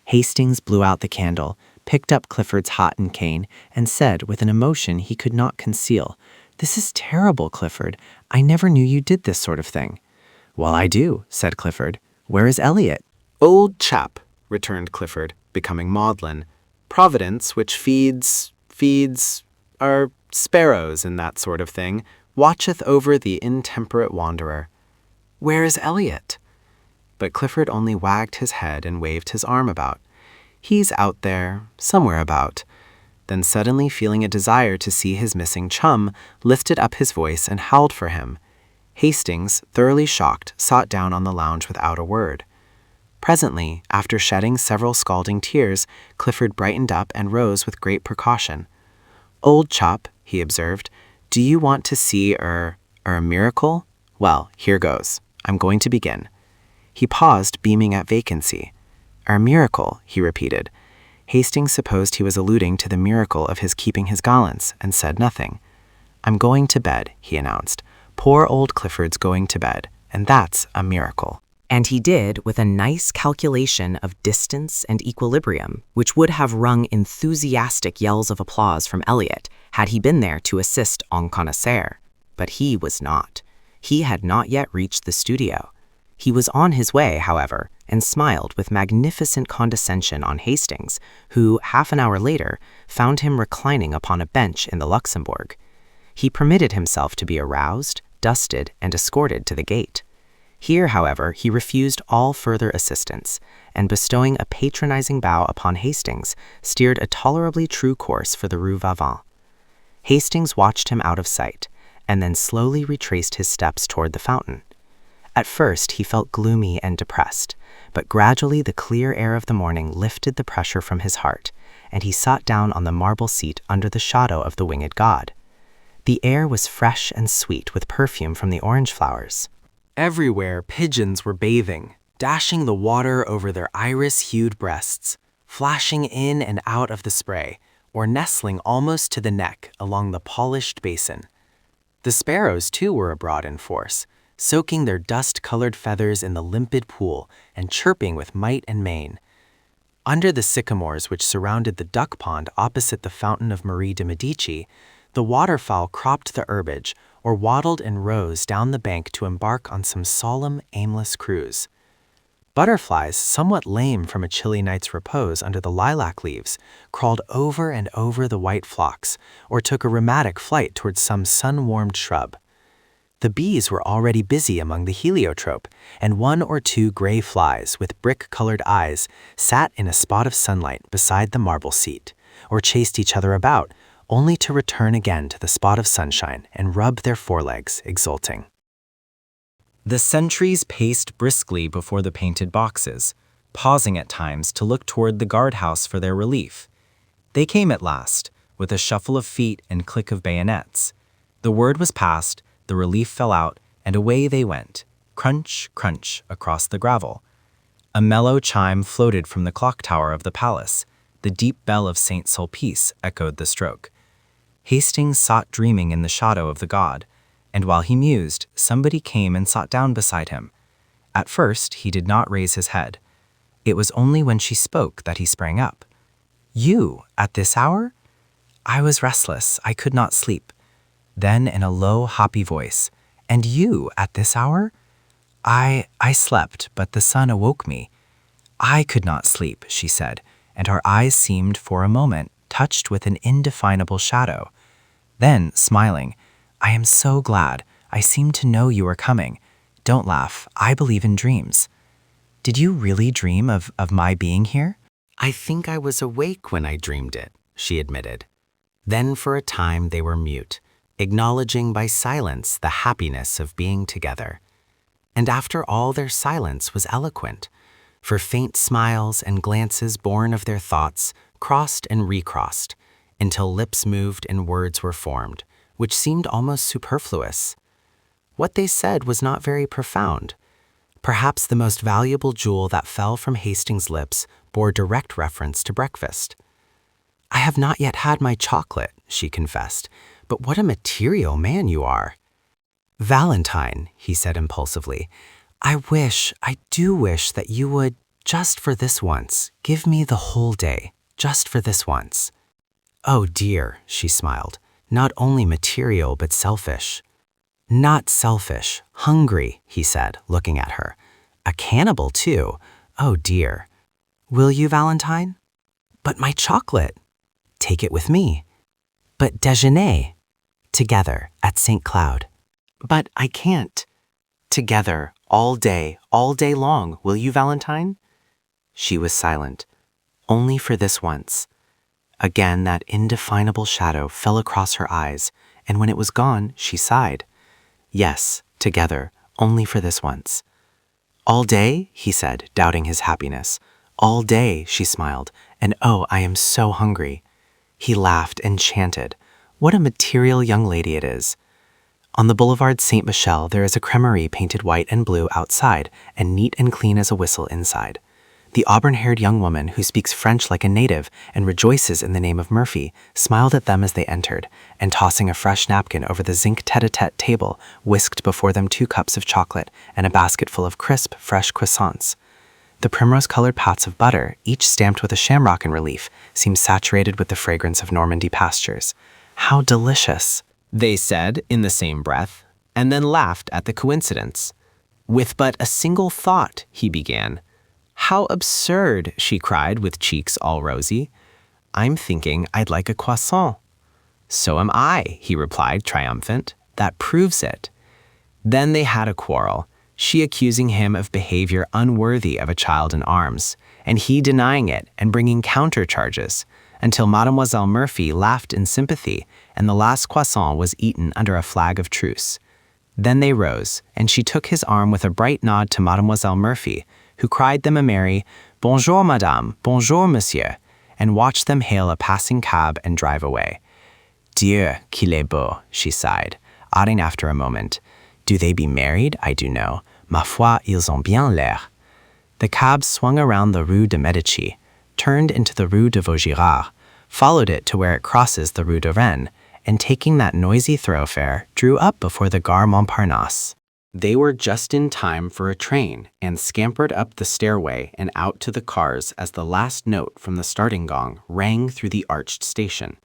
Hastings blew out the candle, picked up Clifford's hat and cane, and said with an emotion he could not conceal, "This is terrible, Clifford. I never knew you did this sort of thing." "Well, I do," said Clifford. "Where is Elliot?" "Old chap," returned Clifford, becoming maudlin. "Providence, which feeds sparrows and that sort of thing, watcheth over the intemperate wanderer." "Where is Elliot?" But Clifford only wagged his head and waved his arm about. "He's out there, somewhere about." Then suddenly feeling a desire to see his missing chum, lifted up his voice and howled for him. Hastings, thoroughly shocked, sat down on the lounge without a word. Presently, after shedding several scalding tears, Clifford brightened up and rose with great precaution. "Old chap," he observed, "do you want to see a miracle? Well, here goes. I'm going to begin." He paused, beaming at vacancy. "A miracle," he repeated. Hastings supposed he was alluding to the miracle of his keeping his gallants, and said nothing. "I'm going to bed," he announced. "Poor old Clifford's going to bed, and that's a miracle." And he did with a nice calculation of distance and equilibrium, which would have wrung enthusiastic yells of applause from Elliot had he been there to assist en connoisseur. But he was not. He had not yet reached the studio. He was on his way, however, and smiled with magnificent condescension on Hastings, who, half an hour later, found him reclining upon a bench in the Luxembourg. He permitted himself to be aroused, dusted, and escorted to the gate. Here, however, he refused all further assistance, and bestowing a patronizing bow upon Hastings, steered a tolerably true course for the Rue Vavant. Hastings watched him out of sight, and then slowly retraced his steps toward the fountain. At first he felt gloomy and depressed, but gradually the clear air of the morning lifted the pressure from his heart, and he sat down on the marble seat under the shadow of the winged god. The air was fresh and sweet with perfume from the orange flowers. Everywhere pigeons were bathing, dashing the water over their iris-hued breasts, flashing in and out of the spray, or nestling almost to the neck along the polished basin. The sparrows, too, were abroad in force, soaking their dust-colored feathers in the limpid pool and chirping with might and main. Under the sycamores which surrounded the duck pond opposite the fountain of Marie de Medici, the waterfowl cropped the herbage or waddled in rows down the bank to embark on some solemn, aimless cruise. Butterflies, somewhat lame from a chilly night's repose under the lilac leaves, crawled over and over the white phlox, or took a rheumatic flight towards some sun-warmed shrub. The bees were already busy among the heliotrope, and one or two gray flies with brick-colored eyes sat in a spot of sunlight beside the marble seat, or chased each other about, only to return again to the spot of sunshine and rub their forelegs, exulting. The sentries paced briskly before the painted boxes, pausing at times to look toward the guardhouse for their relief. They came at last, with a shuffle of feet and click of bayonets. The word was passed, the relief fell out, and away they went, crunch, crunch, across the gravel. A mellow chime floated from the clock tower of the palace. The deep bell of St. Sulpice echoed the stroke. Hastings sat dreaming in the shadow of the god, and while he mused, somebody came and sat down beside him. At first, he did not raise his head. It was only when she spoke that he sprang up. "You, at this hour?" "I was restless. I could not sleep." Then, in a low, hoppy voice, "And you, at this hour?" I slept, but the sun awoke me." "I could not sleep," she said, and her eyes seemed, for a moment, touched with an indefinable shadow. Then, smiling, "I am so glad. I seem to know you are coming. Don't laugh. I believe in dreams." "Did you really dream of my being here?" "I think I was awake when I dreamed it," she admitted. Then for a time they were mute, acknowledging by silence the happiness of being together. And after all their silence was eloquent, for faint smiles and glances born of their thoughts crossed and recrossed, until lips moved and words were formed, which seemed almost superfluous. What they said was not very profound. Perhaps the most valuable jewel that fell from Hastings' lips bore direct reference to breakfast. "I have not yet had my chocolate," she confessed, "but what a material man you are." "Valentine," he said impulsively, I do wish that you would, just for this once, give me the whole day, just for this once." "Oh dear," she smiled, "not only material but selfish." "Not selfish, hungry," he said, looking at her. "A cannibal, too. Oh dear." "Will you, Valentine?" "But my chocolate." "Take it with me." "But déjeuner." "Together, at St. Cloud." "But I can't." "Together, all day long, will you, Valentine?" She was silent. "Only for this once." Again that indefinable shadow fell across her eyes, and when it was gone, she sighed. "Yes, together, only for this once." "All day?" he said, doubting his happiness. "All day," she smiled, "and oh, I am so hungry." He laughed, enchanted. What a material young lady it is. On the boulevard Saint Michel, there is a cremerie painted white and blue outside, and neat and clean as a whistle inside. The auburn-haired young woman, who speaks French like a native and rejoices in the name of Murphy, smiled at them as they entered, and tossing a fresh napkin over the zinc tete-a-tete table, whisked before them 2 cups of chocolate and a basket full of crisp, fresh croissants. The primrose-colored pats of butter, each stamped with a shamrock in relief, seemed saturated with the fragrance of Normandy pastures. "How delicious," they said in the same breath, and then laughed at the coincidence. "With but a single thought," he began. How absurd, she cried with cheeks all rosy. I'm thinking I'd like a croissant. So am I, he replied, triumphant. That proves it. Then they had a quarrel, she accusing him of behavior unworthy of a child in arms, and he denying it and bringing countercharges, until Mademoiselle Murphy laughed in sympathy and the last croissant was eaten under a flag of truce. Then they rose, and she took his arm with a bright nod to Mademoiselle Murphy, who cried them a merry "Bonjour, madame, bonjour, monsieur," and watched them hail a passing cab and drive away. Dieu, qu'il est beau, she sighed, adding after a moment, do they be married? I do know. Ma foi, ils ont bien l'air. The cab swung around the Rue de Medici, turned into the Rue de Vaugirard, followed it to where it crosses the Rue de Rennes, and taking that noisy thoroughfare, drew up before the Gare Montparnasse. They were just in time for a train and scampered up the stairway and out to the cars as the last note from the starting gong rang through the arched station.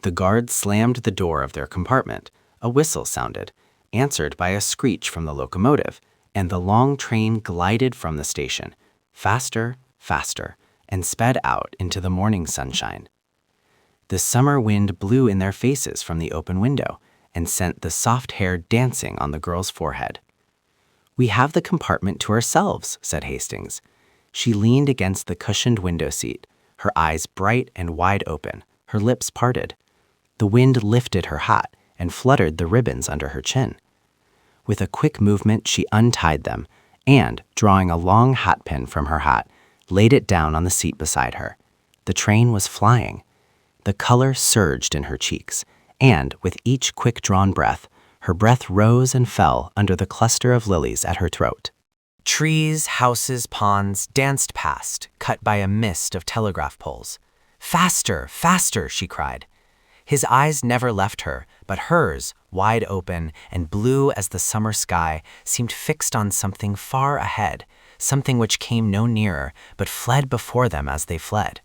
The guard slammed the door of their compartment. A whistle sounded, answered by a screech from the locomotive, and the long train glided from the station, faster, faster, and sped out into the morning sunshine. The summer wind blew in their faces from the open window and sent the soft hair dancing on the girl's forehead. We have the compartment to ourselves, said Hastings. She leaned against the cushioned window seat, her eyes bright and wide open, her lips parted. The wind lifted her hat and fluttered the ribbons under her chin. With a quick movement, she untied them and, drawing a long hat pin from her hat, laid it down on the seat beside her. The train was flying. The color surged in her cheeks, and, with each quick-drawn breath, her breath rose and fell under the cluster of lilies at her throat. Trees, houses, ponds danced past, cut by a mist of telegraph poles. Faster, faster, she cried. His eyes never left her, but hers, wide open and blue as the summer sky, seemed fixed on something far ahead, something which came no nearer, but fled before them as they fled.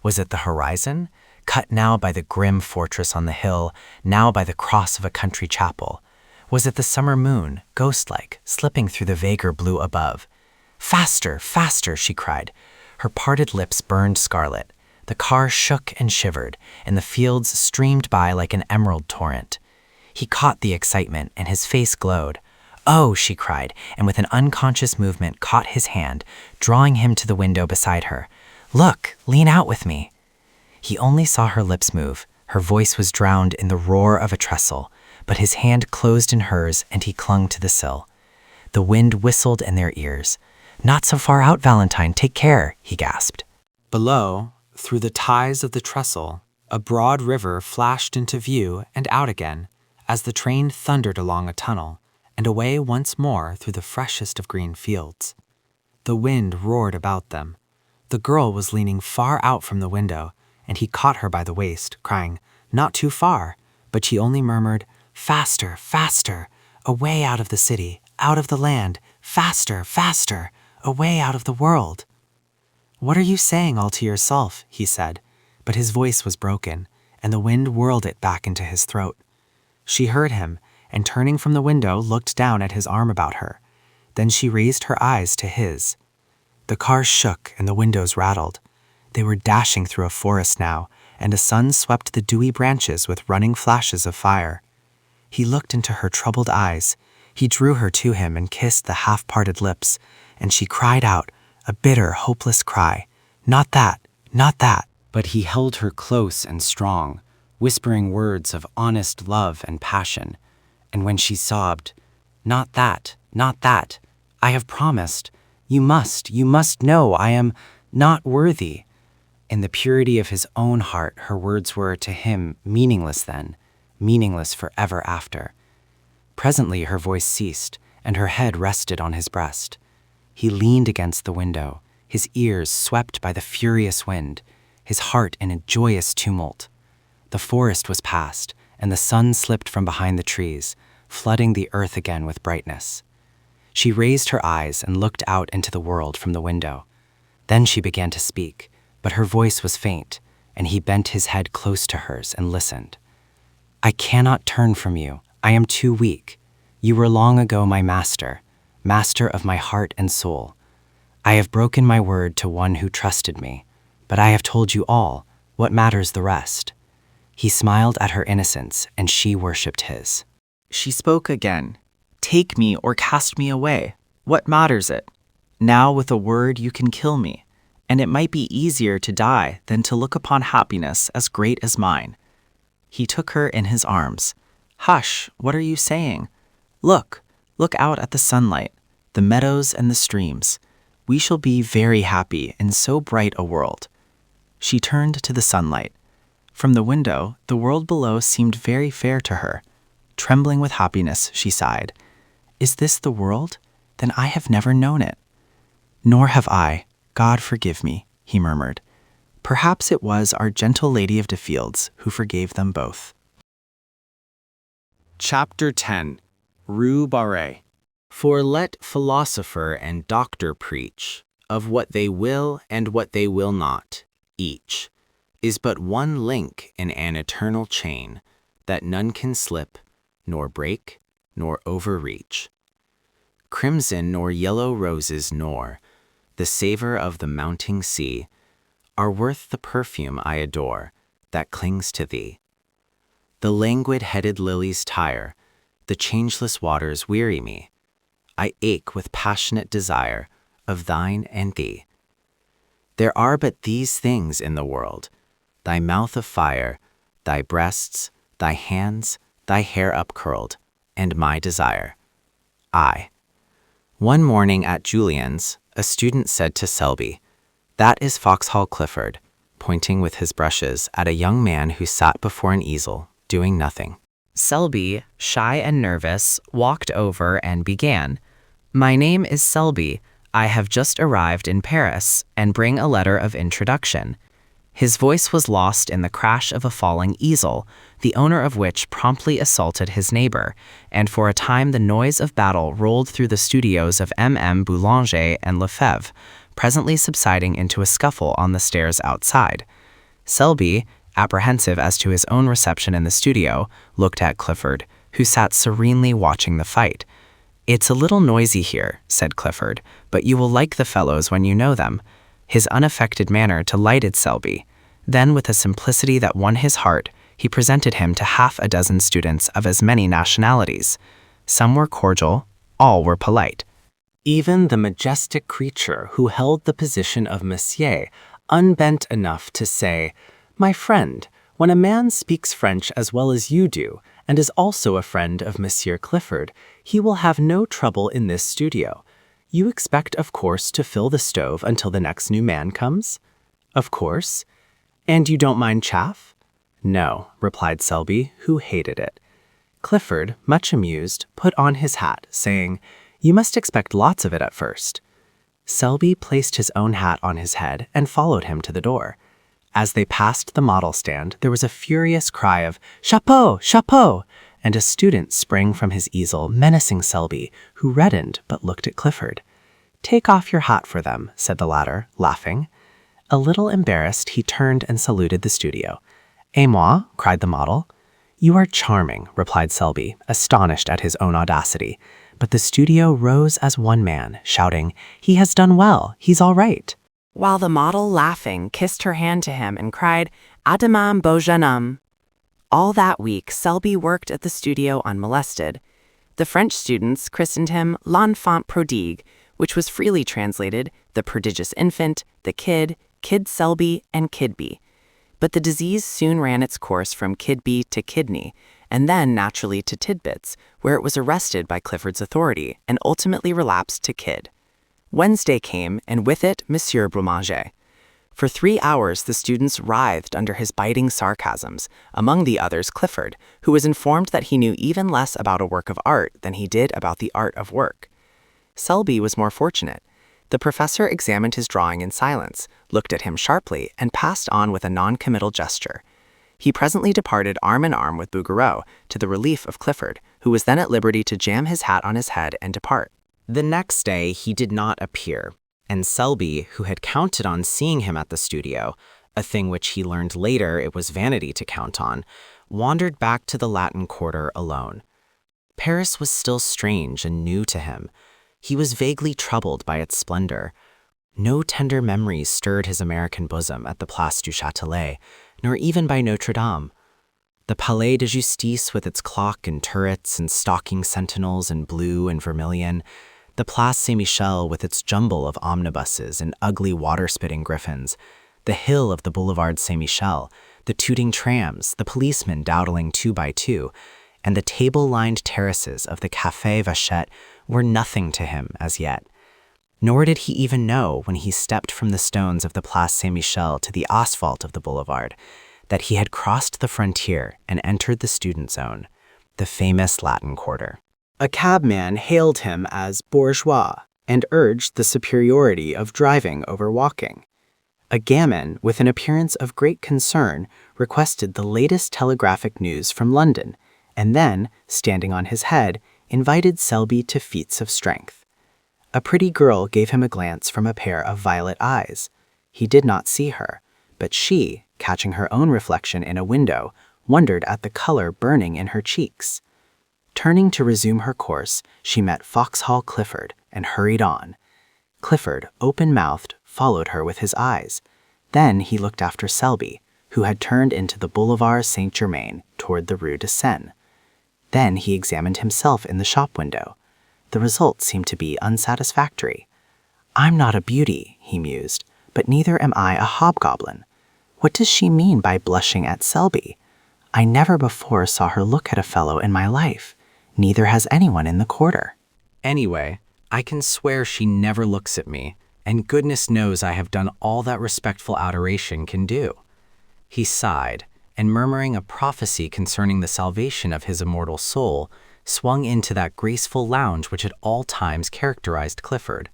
Was it the horizon, cut now by the grim fortress on the hill, now by the cross of a country chapel? Was it the summer moon, ghost-like, slipping through the vaguer blue above? Faster, faster, she cried. Her parted lips burned scarlet. The car shook and shivered, and the fields streamed by like an emerald torrent. He caught the excitement, and his face glowed. Oh, she cried, and with an unconscious movement caught his hand, drawing him to the window beside her. Look, lean out with me. He only saw her lips move. Her voice was drowned in the roar of a trestle, but his hand closed in hers, and he clung to the sill. The wind whistled in their ears. Not so far out, Valentine, take care, he gasped. Below, through the ties of the trestle, a broad river flashed into view and out again, as the train thundered along a tunnel, and away once more through the freshest of green fields. The wind roared about them. The girl was leaning far out from the window, and he caught her by the waist, crying, not too far, but she only murmured, faster, faster, away out of the city, out of the land, faster, faster, away out of the world. What are you saying all to yourself? He said, but his voice was broken, and the wind whirled it back into his throat. She heard him, and turning from the window, looked down at his arm about her. Then she raised her eyes to his. The car shook and the windows rattled. They were dashing through a forest now, and a sun swept the dewy branches with running flashes of fire. He looked into her troubled eyes. He drew her to him and kissed the half-parted lips, and she cried out, a bitter, hopeless cry. Not that, not that. But he held her close and strong, whispering words of honest love and passion. And when she sobbed, not that, I have promised. You must know I am not worthy. In the purity of his own heart, her words were to him meaningless then, meaningless forever after. Presently her voice ceased, and her head rested on his breast. He leaned against the window, his ears swept by the furious wind, his heart in a joyous tumult. The forest was past, and the sun slipped from behind the trees, flooding the earth again with brightness. She raised her eyes and looked out into the world from the window. Then she began to speak, but her voice was faint, and he bent his head close to hers and listened. I cannot turn from you. I am too weak. You were long ago my master, master of my heart and soul. I have broken my word to one who trusted me, but I have told you all. What matters the rest? He smiled at her innocence, and she worshipped his. She spoke again. Take me or cast me away. What matters it? Now with a word you can kill me, and it might be easier to die than to look upon happiness as great as mine. He took her in his arms. Hush, what are you saying? Look out at the sunlight, the meadows and the streams. We shall be very happy in so bright a world. She turned to the sunlight. From the window, the world below seemed very fair to her. Trembling with happiness, she sighed. Is this the world? Then I have never known it. Nor have I. God forgive me, he murmured. Perhaps it was our gentle Lady of the Fields who forgave them both. Chapter 10. Rue Barrée. For let philosopher and doctor preach of what they will and what they will not. Each is but one link in an eternal chain that none can slip, nor break, nor overreach. Crimson nor yellow roses nor the savor of the mounting sea are worth the perfume I adore that clings to thee. The languid-headed lilies tire, the changeless waters weary me. I ache with passionate desire of thine and thee. There are but these things in the world, thy mouth of fire, thy breasts, thy hands, thy hair upcurled, and my desire. I. One morning at Julian's, a student said to Selby, "That is Foxhall Clifford," pointing with his brushes at a young man who sat before an easel, doing nothing. Selby, shy and nervous, walked over and began, "My name is Selby. I have just arrived in Paris and bring a letter of introduction." His voice was lost in the crash of a falling easel, the owner of which promptly assaulted his neighbor, and for a time the noise of battle rolled through the studios of M. Boulanger and Lefebvre, presently subsiding into a scuffle on the stairs outside. Selby, apprehensive as to his own reception in the studio, looked at Clifford, who sat serenely watching the fight. "It's a little noisy here," said Clifford, "but you will like the fellows when you know them." His unaffected manner delighted Selby. Then, with a simplicity that won his heart, he presented him to half a dozen students of as many nationalities. Some were cordial, all were polite. Even the majestic creature who held the position of Monsieur unbent enough to say, "My friend, when a man speaks French as well as you do, and is also a friend of Monsieur Clifford, he will have no trouble in this studio. You expect, of course, to fill the stove until the next new man comes?" "Of course." "And you don't mind chaff?" "No," replied Selby, who hated it. Clifford, much amused, put on his hat, saying, "You must expect lots of it at first." Selby placed his own hat on his head and followed him to the door. As they passed the model stand, there was a furious cry of "Chapeau! Chapeau!" and a student sprang from his easel, menacing Selby, who reddened but looked at Clifford. "Take off your hat for them," said the latter, laughing. A little embarrassed, he turned and saluted the studio. "Et moi?" cried the model. "You are charming," replied Selby, astonished at his own audacity. But the studio rose as one man, shouting, "He has done well, he's all right," while the model, laughing, kissed her hand to him and cried, "À demain, beau jeune homme." All that week, Selby worked at the studio unmolested. The French students christened him l'enfant prodigue, which was freely translated the prodigious infant, the kid, Kid Selby, and Kidby. But the disease soon ran its course from Kidby to kidney, and then naturally to Tidbits, where it was arrested by Clifford's authority and ultimately relapsed to Kid. Wednesday came, and with it Monsieur Boulanger. For 3 hours the students writhed under his biting sarcasms, among the others Clifford, who was informed that he knew even less about a work of art than he did about the art of work. Selby was more fortunate. The professor examined his drawing in silence, looked at him sharply, and passed on with a non-committal gesture. He presently departed arm in arm with Bouguereau, to the relief of Clifford, who was then at liberty to jam his hat on his head and depart. The next day he did not appear, and Selby, who had counted on seeing him at the studio, a thing which he learned later it was vanity to count on, wandered back to the Latin Quarter alone. Paris was still strange and new to him. He was vaguely troubled by its splendor. No tender memories stirred his American bosom at the Place du Châtelet, nor even by Notre Dame. The Palais de Justice with its clock and turrets and stalking sentinels in blue and vermilion, the Place Saint-Michel with its jumble of omnibuses and ugly water-spitting griffins, the hill of the Boulevard Saint-Michel, the tooting trams, the policemen dawdling 2 by 2, and the table-lined terraces of the Café Vachette were nothing to him as yet. Nor did he even know, when he stepped from the stones of the Place Saint-Michel to the asphalt of the boulevard, that he had crossed the frontier and entered the student zone, the famous Latin Quarter. A cabman hailed him as bourgeois and urged the superiority of driving over walking. A gamin, with an appearance of great concern, requested the latest telegraphic news from London, and then, standing on his head, invited Selby to feats of strength. A pretty girl gave him a glance from a pair of violet eyes. He did not see her, but she, catching her own reflection in a window, wondered at the color burning in her cheeks. Turning to resume her course, she met Foxhall Clifford and hurried on. Clifford, open-mouthed, followed her with his eyes. Then he looked after Selby, who had turned into the Boulevard Saint-Germain toward the Rue de Seine. Then he examined himself in the shop window. The result seemed to be unsatisfactory. "I'm not a beauty," he mused, "but neither am I a hobgoblin. What does she mean by blushing at Selby? I never before saw her look at a fellow in my life. Neither has anyone in the quarter." Anyway, I can swear she never looks at me, and goodness knows I have done all that respectful adoration can do. He sighed, and murmuring a prophecy concerning the salvation of his immortal soul, swung into that graceful lounge which at all times characterized Clifford.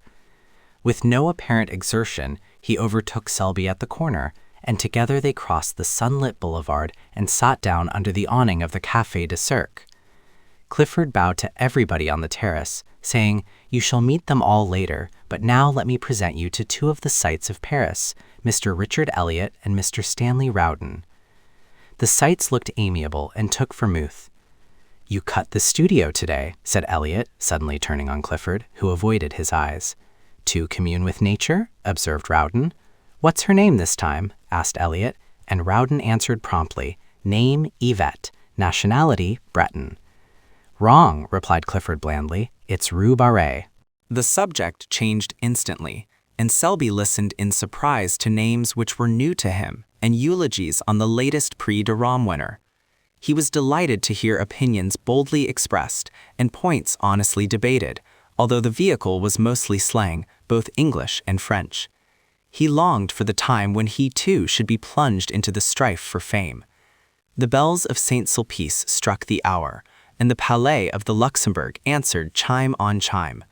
With no apparent exertion, he overtook Selby at the corner, and together they crossed the sunlit boulevard and sat down under the awning of the Café de Cirque. Clifford bowed to everybody on the terrace, saying, "You shall meet them all later, but now let me present you to 2 of the sights of Paris, Mr. Richard Elliot and Mr. Stanley Rowden." The sights looked amiable and took vermouth. "You cut the studio today," said Elliot, suddenly turning on Clifford, who avoided his eyes. "To commune with nature?" observed Rowden. "What's her name this time?" asked Elliot, and Rowden answered promptly, "Name, Yvette. Nationality, Breton." "Wrong," replied Clifford blandly. "It's Rue Barrée." The subject changed instantly, and Selby listened in surprise to names which were new to him and eulogies on the latest Prix de Rome winner. He was delighted to hear opinions boldly expressed and points honestly debated, although the vehicle was mostly slang, both English and French. He longed for the time when he too should be plunged into the strife for fame. The bells of Saint-Sulpice struck the hour, and the Palais of the Luxembourg answered chime on chime.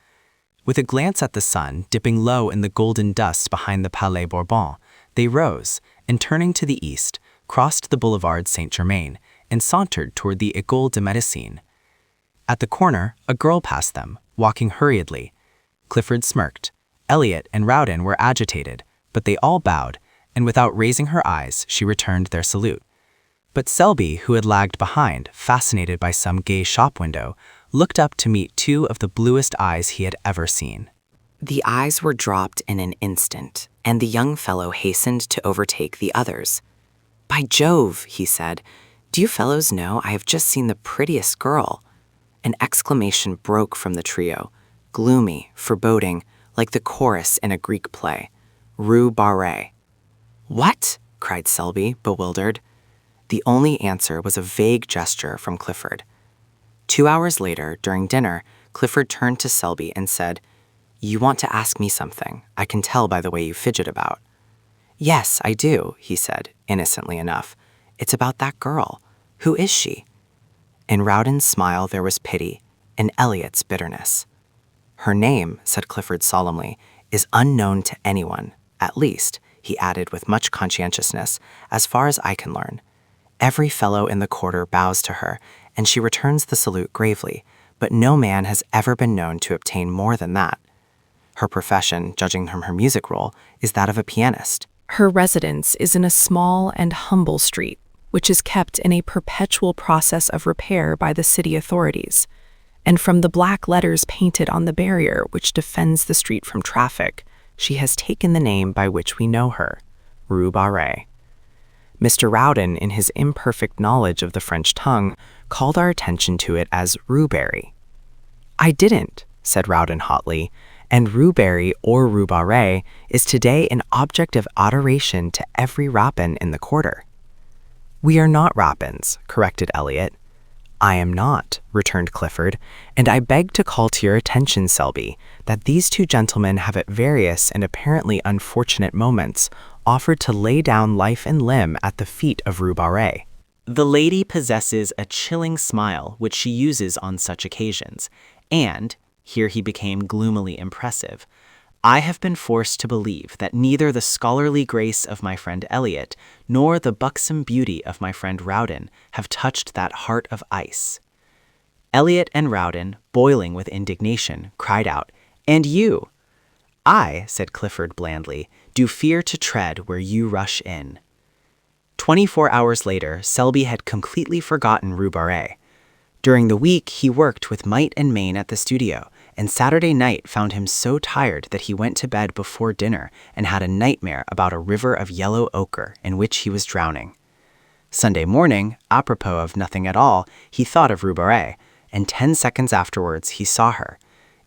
With a glance at the sun dipping low in the golden dust behind the Palais Bourbon, they rose, and turning to the east, crossed the Boulevard Saint-Germain, and sauntered toward the École de Médecine. At the corner, a girl passed them, walking hurriedly. Clifford smirked. Elliot and Rowden were agitated, but they all bowed, and without raising her eyes, she returned their salute. But Selby, who had lagged behind, fascinated by some gay shop window, looked up to meet 2 of the bluest eyes he had ever seen. The eyes were dropped in an instant, and the young fellow hastened to overtake the others. "By Jove," he said, "do you fellows know I have just seen the prettiest girl?" An exclamation broke from the trio, gloomy, foreboding, like the chorus in a Greek play. Rue Barrée. "What?" cried Selby, bewildered. The only answer was a vague gesture from Clifford. 2 hours later, during dinner, Clifford turned to Selby and said, "You want to ask me something. I can tell by the way you fidget about." "Yes, I do," he said, innocently enough. "It's about that girl. Who is she?" In Rowden's smile there was pity, in Elliot's bitterness. "Her name," said Clifford solemnly, "is unknown to anyone, at least," he added with much conscientiousness, "as far as I can learn. Every fellow in the quarter bows to her, and she returns the salute gravely, but no man has ever been known to obtain more than that. Her profession, judging from her music roll, is that of a pianist. Her residence is in a small and humble street, which is kept in a perpetual process of repair by the city authorities, and from the black letters painted on the barrier which defends the street from traffic, she has taken the name by which we know her, Rue Barrée. Mr. Rowden, in his imperfect knowledge of the French tongue, called our attention to it as rhueberry. I didn't, said Rowden hotly, and rhueberry or Rue Barrée is today an object of adoration to every rapin in the quarter. We are not rapins, corrected Elliot. I am not, returned Clifford, and I beg to call to your attention, Selby, that these two gentlemen have at various and apparently unfortunate moments offered to lay down life and limb at the feet of Rue Barrée. The lady possesses a chilling smile which she uses on such occasions, and, here he became gloomily impressive, I have been forced to believe that neither the scholarly grace of my friend Elliot nor the buxom beauty of my friend Rowden have touched that heart of ice. Elliot and Rowden, boiling with indignation, cried out, "And you?" "I," said Clifford blandly, "do fear to tread where you rush in." 24 hours later, Selby had completely forgotten Rue Barrée. During the week, he worked with might and main at the studio, and Saturday night found him so tired that he went to bed before dinner and had a nightmare about a river of yellow ochre in which he was drowning. Sunday morning, apropos of nothing at all, he thought of Rue Barrée, and 10 seconds afterwards he saw her.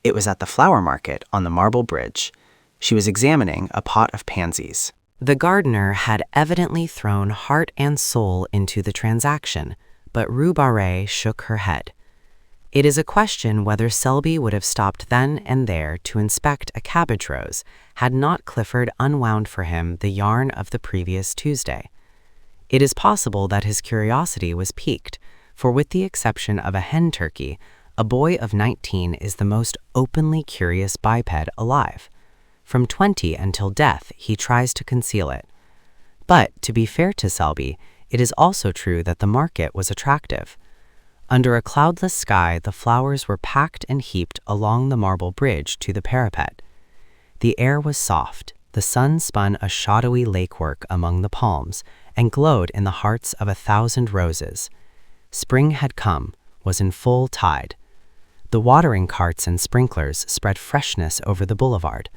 It was at the flower market on the Marble Bridge. She was examining a pot of pansies. The gardener had evidently thrown heart and soul into the transaction, but Rue Barrée shook her head. It is a question whether Selby would have stopped then and there to inspect a cabbage rose had not Clifford unwound for him the yarn of the previous Tuesday. It is possible that his curiosity was piqued, for with the exception of a hen turkey, a boy of 19 is the most openly curious biped alive. From 20 until death, he tries to conceal it. But, to be fair to Selby, it is also true that the market was attractive. Under a cloudless sky, the flowers were packed and heaped along the marble bridge to the parapet. The air was soft, the sun spun a shadowy lakework among the palms, and glowed in the hearts of 1,000 roses. Spring had come, was in full tide. The watering carts and sprinklers spread freshness over the boulevard.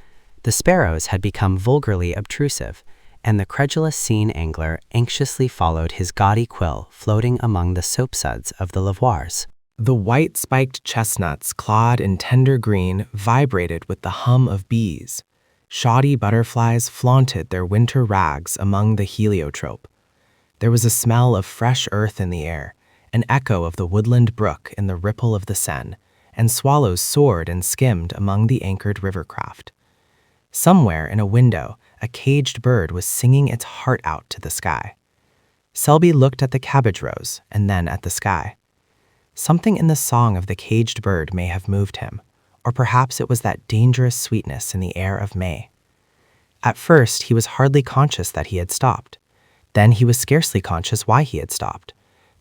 The sparrows had become vulgarly obtrusive, and the credulous scene angler anxiously followed his gaudy quill floating among the soapsuds of the lavoirs. The white-spiked chestnuts, clad in tender green, vibrated with the hum of bees. Shoddy butterflies flaunted their winter rags among the heliotrope. There was a smell of fresh earth in the air, an echo of the woodland brook in the ripple of the Seine, and swallows soared and skimmed among the anchored rivercraft. Somewhere in a window, a caged bird was singing its heart out to the sky. Selby looked at the cabbage rose and then at the sky. Something in the song of the caged bird may have moved him, or perhaps it was that dangerous sweetness in the air of May. At first, he was hardly conscious that he had stopped. Then he was scarcely conscious why he had stopped.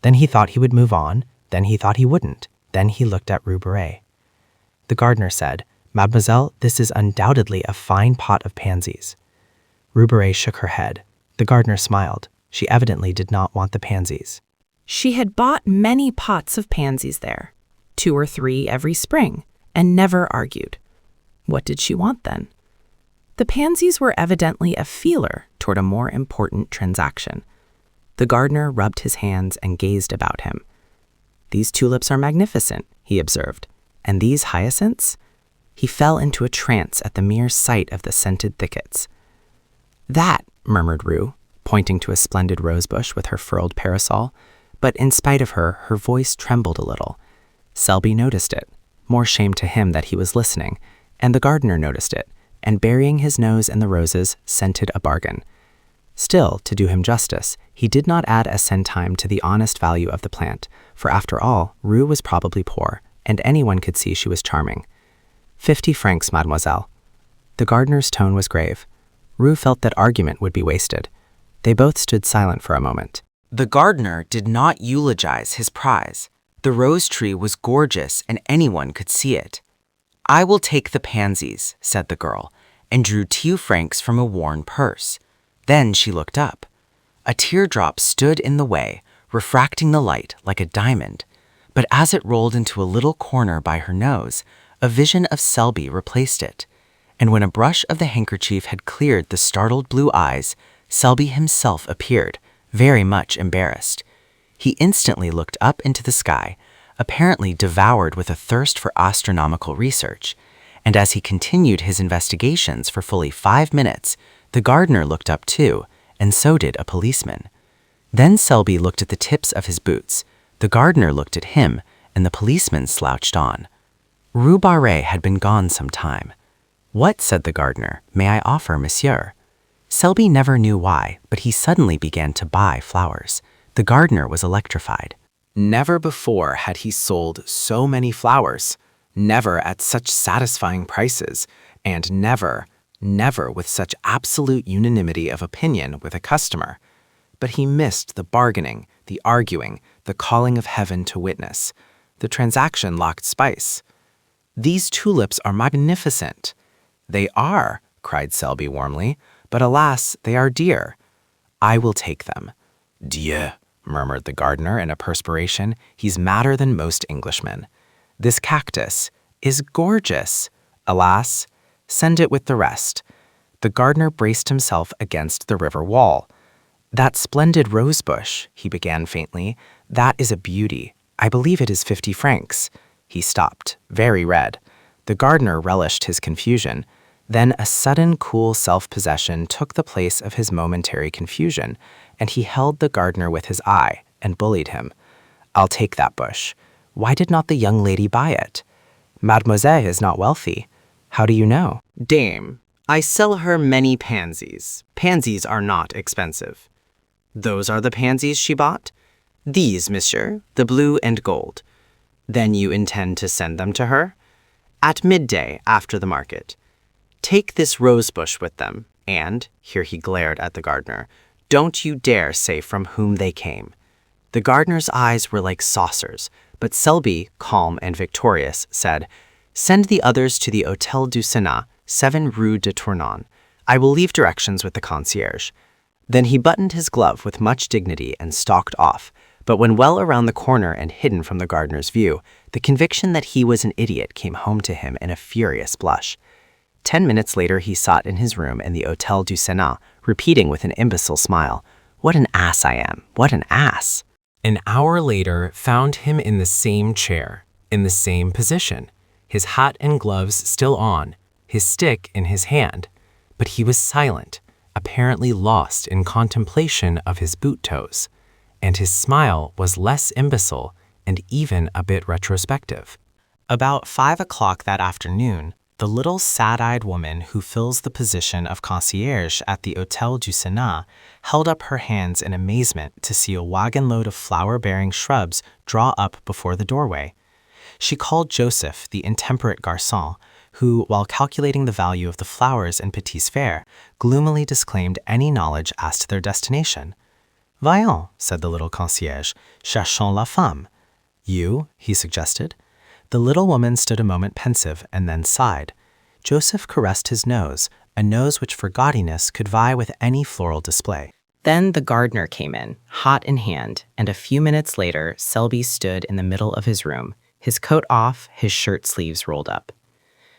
Then he thought he would move on, then he thought he wouldn't. Then he looked at Rue Barrée. The gardener said, "Mademoiselle, this is undoubtedly a fine pot of pansies." Rue Barrée shook her head. The gardener smiled. She evidently did not want the pansies. She had bought many pots of pansies there, 2 or 3 every spring, and never argued. What did she want then? The pansies were evidently a feeler toward a more important transaction. The gardener rubbed his hands and gazed about him. "These tulips are magnificent," he observed. "And these hyacinths?" He fell into a trance at the mere sight of the scented thickets. "That," murmured Rue, pointing to a splendid rosebush with her furled parasol, but in spite of her, her voice trembled a little. Selby noticed it, more shame to him that he was listening, and the gardener noticed it, and burying his nose in the roses, scented a bargain. Still, to do him justice, he did not add a centime to the honest value of the plant, for after all, Rue was probably poor, and anyone could see she was charming. 50 francs, mademoiselle." The gardener's tone was grave. Rue felt that argument would be wasted. They both stood silent for a moment. The gardener did not eulogize his prize. The rose tree was gorgeous and anyone could see it. "I will take the pansies," said the girl, and drew 2 francs from a worn purse. Then she looked up. A teardrop stood in the way, refracting the light like a diamond. But as it rolled into a little corner by her nose, a vision of Selby replaced it. and when a brush of the handkerchief had cleared the startled blue eyes, Selby himself appeared, very much embarrassed. He instantly looked up into the sky, apparently devoured with a thirst for astronomical research, and as he continued his investigations for fully 5 minutes, the gardener looked up too, and so did a policeman. Then Selby looked at the tips of his boots, the gardener looked at him, and the policeman slouched on. Rue Barrée had been gone some time. "What," said the gardener, "may I offer, monsieur?" Selby never knew why, but he suddenly began to buy flowers. The gardener was electrified. Never before had he sold so many flowers, never at such satisfying prices, and never with such absolute unanimity of opinion with a customer. But he missed the bargaining, the arguing, the calling of heaven to witness. The transaction lacked spice. "These tulips are magnificent." "They are," cried Selby warmly, "but alas, they are dear." "I will take them." "Dieu," murmured the gardener in a perspiration. "He's madder than most Englishmen." "This cactus is gorgeous." "Alas, send it with the rest." The gardener braced himself against the river wall. "That splendid rose bush," he began faintly, "that is a beauty. I believe it is 50 francs. He stopped, very red. The gardener relished his confusion. Then a sudden cool self-possession took the place of his momentary confusion, and he held the gardener with his eye and bullied him. "I'll take that bush. Why did not the young lady buy it?" "Mademoiselle is not wealthy." "How do you know?" "Dame, I sell her many pansies. Pansies are not expensive." "Those are the pansies she bought?" "These, monsieur, the blue and gold." "Then you intend to send them to her?" "At midday, after the market." "Take this rose bush with them, and," here he glared at the gardener, "don't you dare say from whom they came." The gardener's eyes were like saucers, but Selby, calm and victorious, said, "Send the others to the Hôtel du Sénat, 7 Rue de Tournon. I will leave directions with the concierge." Then he buttoned his glove with much dignity and stalked off, but when well around the corner and hidden from the gardener's view, the conviction that he was an idiot came home to him in a furious blush. 10 minutes later he sat in his room in the Hôtel du Sénat, repeating with an imbecile smile, "What an ass I am, what an ass." An hour later found him in the same chair, in the same position, his hat and gloves still on, his stick in his hand, but he was silent, apparently lost in contemplation of his boot toes, and his smile was less imbecile and even a bit retrospective. About 5 o'clock that afternoon, the little sad-eyed woman who fills the position of concierge at the Hôtel du Sénat held up her hands in amazement to see a wagon-load of flower-bearing shrubs draw up before the doorway. She called Joseph, the intemperate garçon, who, while calculating the value of the flowers in Petits Verres, gloomily disclaimed any knowledge as to their destination. "Voyons," said the little concierge, "cherchons la femme." "You?" he suggested. The little woman stood a moment pensive and then sighed. Joseph caressed his nose, a nose which for gaudiness could vie with any floral display. Then the gardener came in, hat in hand, and a few minutes later Selby stood in the middle of his room, his coat off, his shirt sleeves rolled up.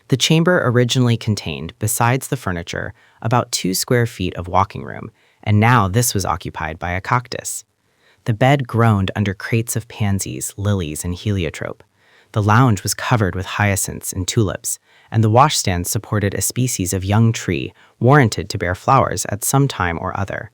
The chamber originally contained, besides the furniture, about 2 square feet of walking room, and now this was occupied by a cactus. The bed groaned under crates of pansies, lilies, and heliotrope. The lounge was covered with hyacinths and tulips, and the washstand supported a species of young tree warranted to bear flowers at some time or other.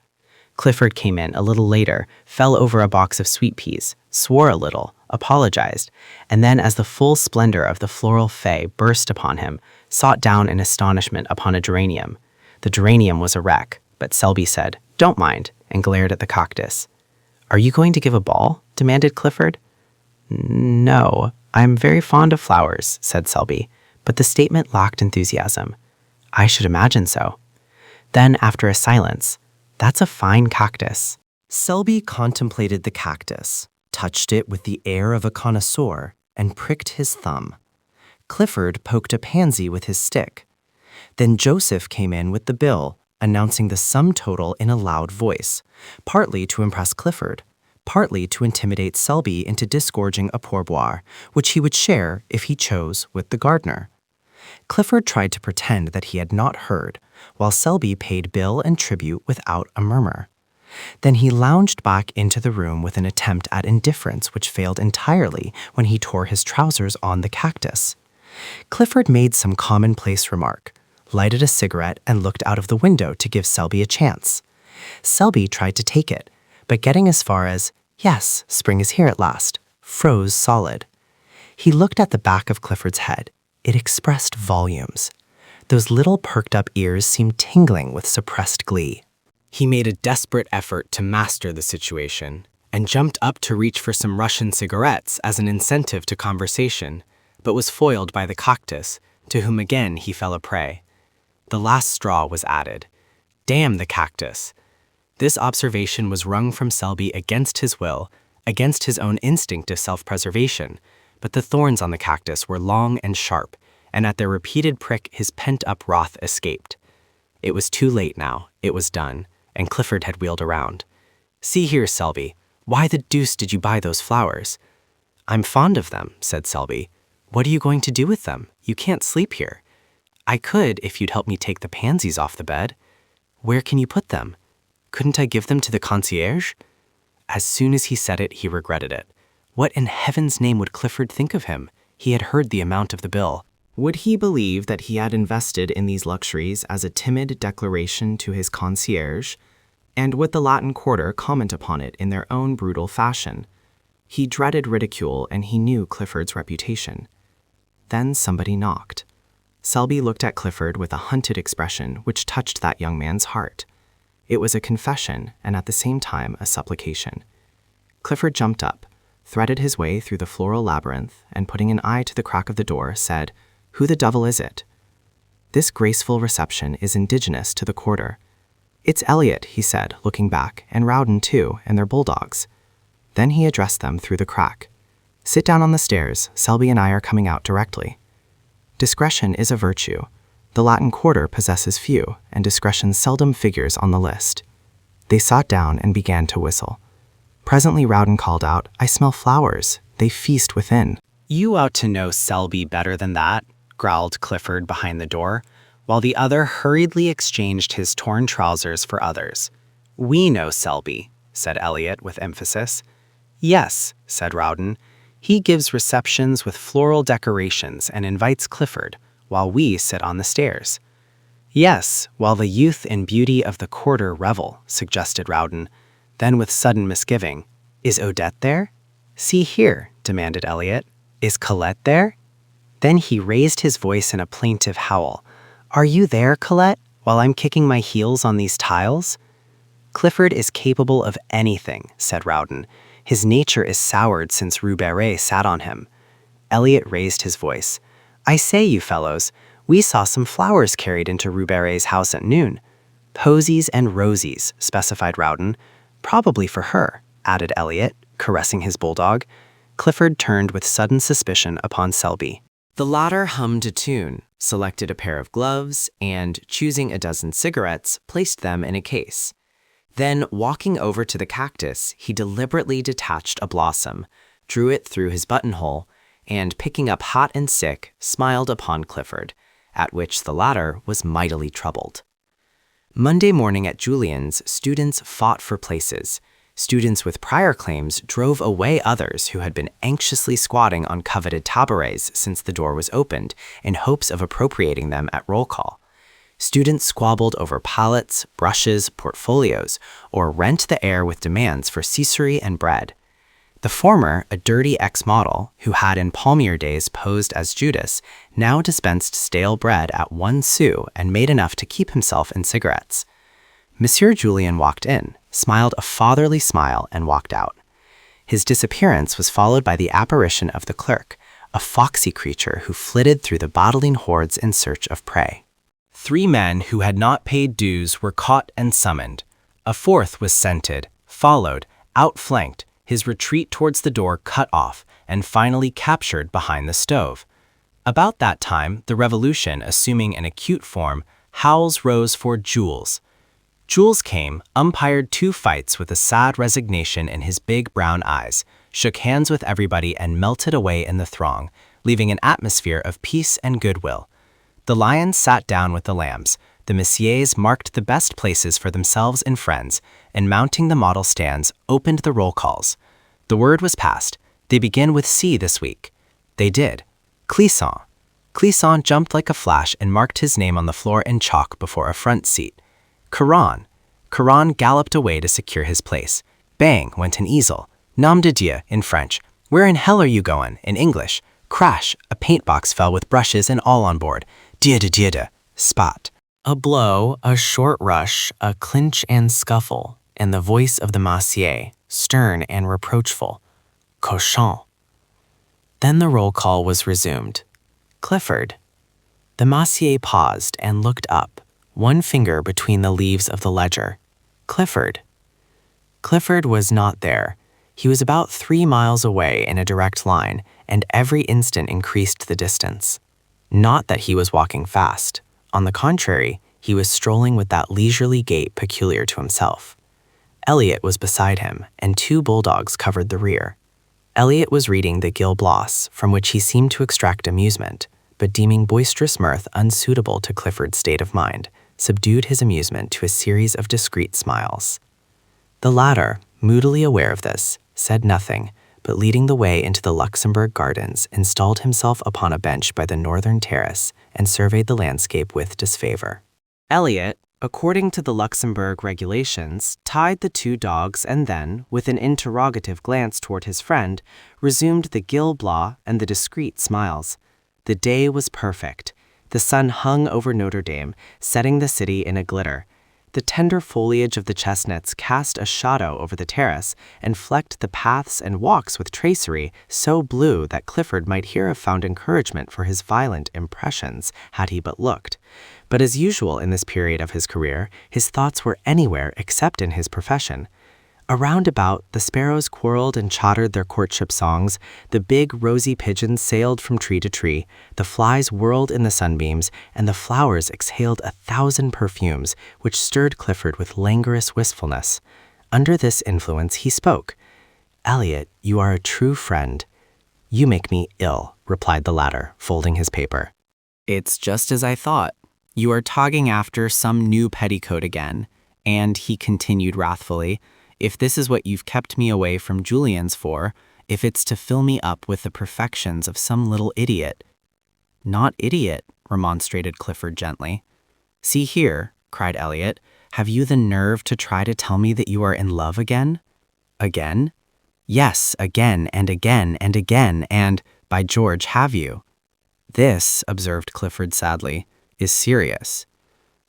Clifford came in a little later, fell over a box of sweet peas, swore a little, apologized, and then as the full splendor of the floral fay burst upon him, sat down in astonishment upon a geranium. The geranium was a wreck, but Selby said, "Don't mind," and glared at the cactus. "Are you going to give a ball?" demanded Clifford. "No, I'm very fond of flowers," said Selby, but the statement lacked enthusiasm. "I should imagine so." Then, after a silence, "That's a fine cactus." Selby contemplated the cactus, touched it with the air of a connoisseur, and pricked his thumb. Clifford poked a pansy with his stick. Then Joseph came in with the bill, announcing the sum total in a loud voice, partly to impress Clifford, partly to intimidate Selby into disgorging a pourboire, which he would share, if he chose, with the gardener. Clifford tried to pretend that he had not heard, while Selby paid bill and tribute without a murmur. Then he lounged back into the room with an attempt at indifference which failed entirely when he tore his trousers on the cactus. Clifford made some commonplace remark, lighted a cigarette, and looked out of the window to give Selby a chance. Selby tried to take it, but getting as far as, "Yes, spring is here at last," froze solid. He looked at the back of Clifford's head. It expressed volumes. Those little perked-up ears seemed tingling with suppressed glee. He made a desperate effort to master the situation and jumped up to reach for some Russian cigarettes as an incentive to conversation, but was foiled by the cactus, to whom again he fell a prey. The last straw was added. Damn the cactus! This observation was wrung from Selby against his will, against his own instinct of self-preservation, but the thorns on the cactus were long and sharp, and at their repeated prick his pent-up wrath escaped. It was too late now, it was done, and Clifford had wheeled around. "See here, Selby, why the deuce did you buy those flowers?" "I'm fond of them," said Selby. "What are you going to do with them? You can't sleep here." "I could if you'd help me take the pansies off the bed." "Where can you put them?" "Couldn't I give them to the concierge?" As soon as he said it, he regretted it. What in heaven's name would Clifford think of him? He had heard the amount of the bill. Would he believe that he had invested in these luxuries as a timid declaration to his concierge? And would the Latin Quarter comment upon it in their own brutal fashion? He dreaded ridicule, and he knew Clifford's reputation. Then somebody knocked. Selby looked at Clifford with a hunted expression which touched that young man's heart. It was a confession and at the same time a supplication. Clifford jumped up, threaded his way through the floral labyrinth, and putting an eye to the crack of the door, said, "Who the devil is it?" This graceful reception is indigenous to the quarter. "It's Elliot," he said, looking back, "and Rowden too, and their bulldogs." Then he addressed them through the crack. "Sit down on the stairs. Selby and I are coming out directly." Discretion is a virtue. The Latin Quarter possesses few, and discretion seldom figures on the list. They sat down and began to whistle. Presently Rowden called out, "I smell flowers. They feast within." "You ought to know Selby better than that," growled Clifford behind the door, while the other hurriedly exchanged his torn trousers for others. "We know Selby," said Elliot with emphasis. "Yes," said Rowden. "He gives receptions with floral decorations and invites Clifford, while we sit on the stairs." "Yes, while the youth and beauty of the quarter revel," suggested Rowden. Then with sudden misgiving, "Is Odette there?" "See here," demanded Elliot. "Is Colette there?" Then he raised his voice in a plaintive howl. "Are you there, Colette, while I'm kicking my heels on these tiles?" "Clifford is capable of anything," said Rowden. "His nature is soured since Rue Barrée sat on him." Elliot raised his voice. "I say, you fellows, we saw some flowers carried into Rue Barrée's house at noon." "Posies and rosies," specified Rowden. "Probably for her," added Elliot, caressing his bulldog. Clifford turned with sudden suspicion upon Selby. The latter hummed a tune, selected a pair of gloves, and, choosing a dozen cigarettes, placed them in a case. Then, walking over to the cactus, he deliberately detached a blossom, drew it through his buttonhole, and, picking up hot and sick, smiled upon Clifford, at which the latter was mightily troubled. Monday morning at Julian's, students fought for places. Students with prior claims drove away others who had been anxiously squatting on coveted tabourets since the door was opened in hopes of appropriating them at roll call. Students squabbled over palettes, brushes, portfolios, or rent the air with demands for Caesarea and bread. The former, a dirty ex-model, who had in palmier days posed as Judas, now dispensed stale bread at 1 sou and made enough to keep himself in cigarettes. Monsieur Julien walked in, smiled a fatherly smile, and walked out. His disappearance was followed by the apparition of the clerk, a foxy creature who flitted through the bottling hordes in search of prey. 3 men who had not paid dues were caught and summoned. A 4th was scented, followed, outflanked, his retreat towards the door cut off, and finally captured behind the stove. About that time, the revolution assuming an acute form, howls rose for Jules. Jules came, umpired 2 fights with a sad resignation in his big brown eyes, shook hands with everybody and melted away in the throng, leaving an atmosphere of peace and goodwill. The lions sat down with the lambs, the messieurs marked the best places for themselves and friends, and mounting the model stands, opened the roll calls. The word was passed. They begin with C this week. They did. Clisson. Clisson jumped like a flash and marked his name on the floor in chalk before a front seat. Caron. Caron galloped away to secure his place. Bang went an easel. Nom de Dieu in French. Where in hell are you going? In English. Crash. A paint box fell with brushes and all on board. Dieu de. Spot. A blow, a short rush, a clinch and scuffle, and the voice of the massier, stern and reproachful. Cochon. Then the roll call was resumed. Clifford. The massier paused and looked up, one finger between the leaves of the ledger. Clifford. Clifford was not there. He was about 3 miles away in a direct line, and every instant increased the distance. Not that he was walking fast. On the contrary, he was strolling with that leisurely gait peculiar to himself. Elliot was beside him, and 2 bulldogs covered the rear. Elliot was reading the Gil Blas, from which he seemed to extract amusement, but deeming boisterous mirth unsuitable to Clifford's state of mind, subdued his amusement to a series of discreet smiles. The latter, moodily aware of this, said nothing, but leading the way into the Luxembourg Gardens, installed himself upon a bench by the northern terrace and surveyed the landscape with disfavor. Elliot, according to the Luxembourg regulations, tied the 2 dogs and then, with an interrogative glance toward his friend, resumed the Gil Blas and the discreet smiles. The day was perfect. The sun hung over Notre Dame, setting the city in a glitter. The tender foliage of the chestnuts cast a shadow over the terrace and flecked the paths and walks with tracery so blue that Clifford might here have found encouragement for his violent impressions had he but looked. But as usual in this period of his career, his thoughts were anywhere except in his profession. Around about, the sparrows quarreled and chattered their courtship songs, the big rosy pigeons sailed from tree to tree, the flies whirled in the sunbeams, and the flowers exhaled 1,000 perfumes, which stirred Clifford with languorous wistfulness. Under this influence he spoke. "Elliot, you are a true friend." "You make me ill," replied the latter, folding his paper. "It's just as I thought. You are togging after some new petticoat again." And he continued wrathfully, "If this is what you've kept me away from Julian's for, if it's to fill me up with the perfections of some little idiot." "Not idiot," remonstrated Clifford gently. "See here," cried Elliot, "have you the nerve to try to tell me that you are in love again?" "Again?" "Yes, again and again and again, and, by George, have you?" "This," observed Clifford sadly, "is serious."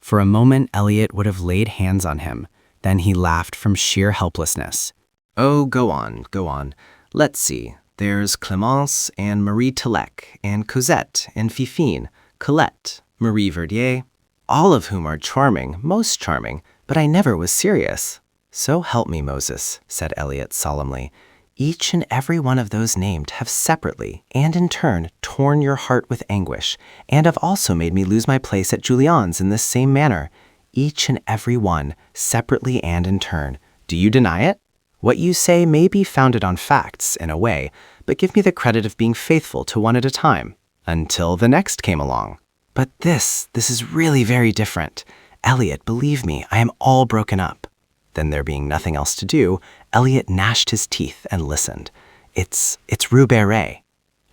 For a moment Elliot would have laid hands on him. Then he laughed from sheer helplessness. Oh, go on. Let's see. There's Clémence and Marie Tillec and Cosette and Fifine, Colette, Marie Verdier, all of whom are charming, most charming, but I never was serious. So help me, Moses, said Elliot solemnly. Each and every one of those named have separately, and in turn, torn your heart with anguish, and have also made me lose my place at Julian's in this same manner. Each and every one, separately and in turn. Do you deny it? What you say may be founded on facts, in a way, but give me the credit of being faithful to one at a time, until the next came along. But this is really very different. Elliot, believe me, I am all broken up. Then there being nothing else to do, Elliot gnashed his teeth and listened. It's Rue Barrée.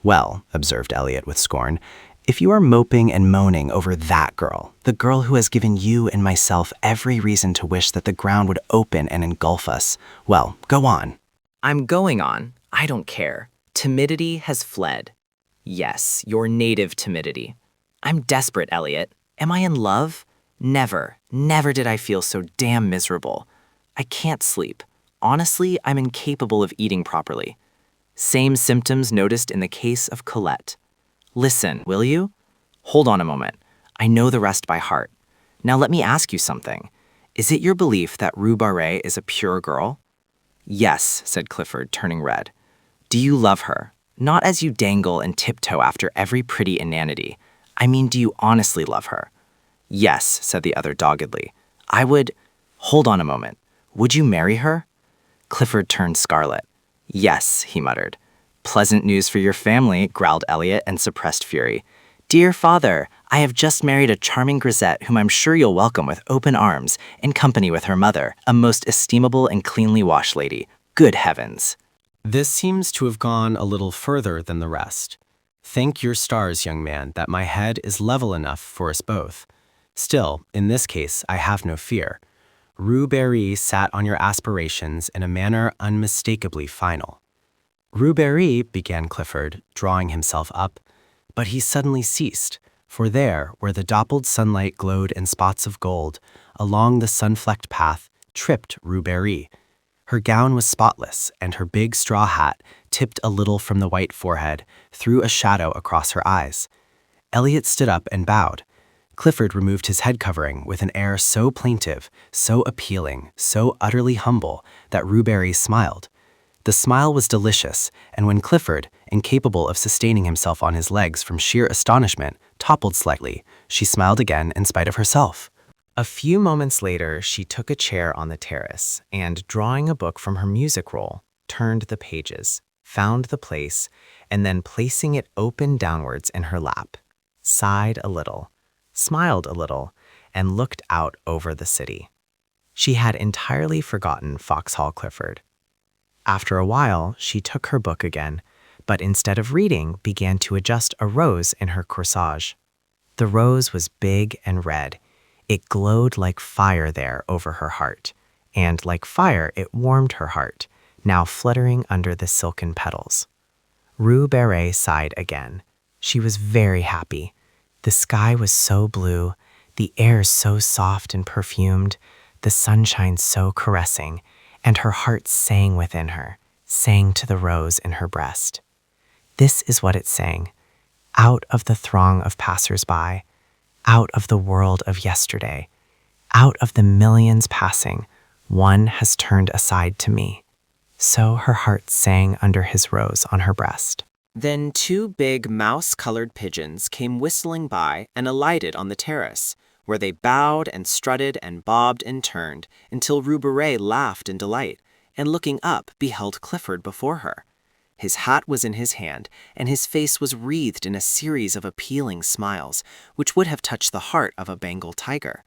Well, observed Elliot with scorn, if you are moping and moaning over that girl, the girl who has given you and myself every reason to wish that the ground would open and engulf us, well, go on. I'm going on. I don't care. Timidity has fled. Yes, your native timidity. I'm desperate, Elliot. Am I in love? Never did I feel so damn miserable. I can't sleep. Honestly, I'm incapable of eating properly. Same symptoms noticed in the case of Colette. Listen, will you? Hold on a moment. I know the rest by heart. Now let me ask you something. Is it your belief that Rue Barrée is a pure girl? Yes, said Clifford, turning red. Do you love her? Not as you dangle and tiptoe after every pretty inanity. I mean, do you honestly love her? Yes, said the other doggedly. I would... Hold on a moment. Would you marry her? Clifford turned scarlet. Yes, he muttered. Pleasant news for your family, growled Elliot and suppressed fury. Dear father, I have just married a charming grisette whom I'm sure you'll welcome with open arms, in company with her mother, a most estimable and cleanly washed lady. Good heavens. This seems to have gone a little further than the rest. Thank your stars, young man, that my head is level enough for us both. Still, in this case, I have no fear. Rue Barrée sat on your aspirations in a manner unmistakably final. Rue Barrée, began Clifford, drawing himself up, but he suddenly ceased, for there, where the doppled sunlight glowed in spots of gold, along the sun-flecked path, tripped Rue Barrée. Her gown was spotless, and her big straw hat, tipped a little from the white forehead, threw a shadow across her eyes. Elliot stood up and bowed. Clifford removed his head covering with an air so plaintive, so appealing, so utterly humble, that Rue Barrée smiled. The smile was delicious, and when Clifford, incapable of sustaining himself on his legs from sheer astonishment, toppled slightly, she smiled again in spite of herself. A few moments later, she took a chair on the terrace and, drawing a book from her music roll, turned the pages, found the place, and then placing it open downwards in her lap, sighed a little, smiled a little, and looked out over the city. She had entirely forgotten Foxhall Clifford. After a while, she took her book again, but instead of reading, began to adjust a rose in her corsage. The rose was big and red. It glowed like fire there over her heart, and like fire it warmed her heart, now fluttering under the silken petals. Rue Barrée sighed again. She was very happy. The sky was so blue, the air so soft and perfumed, the sunshine so caressing, and her heart sang within her, sang to the rose in her breast. This is what it sang. Out of the throng of passers-by, out of the world of yesterday, out of the millions passing, one has turned aside to me. So her heart sang under his rose on her breast. Then two big mouse-colored pigeons came whistling by and alighted on the terrace, where they bowed and strutted and bobbed and turned until Rue Barrée laughed in delight, and looking up beheld Clifford before her. His hat was in his hand, and his face was wreathed in a series of appealing smiles, which would have touched the heart of a Bengal tiger.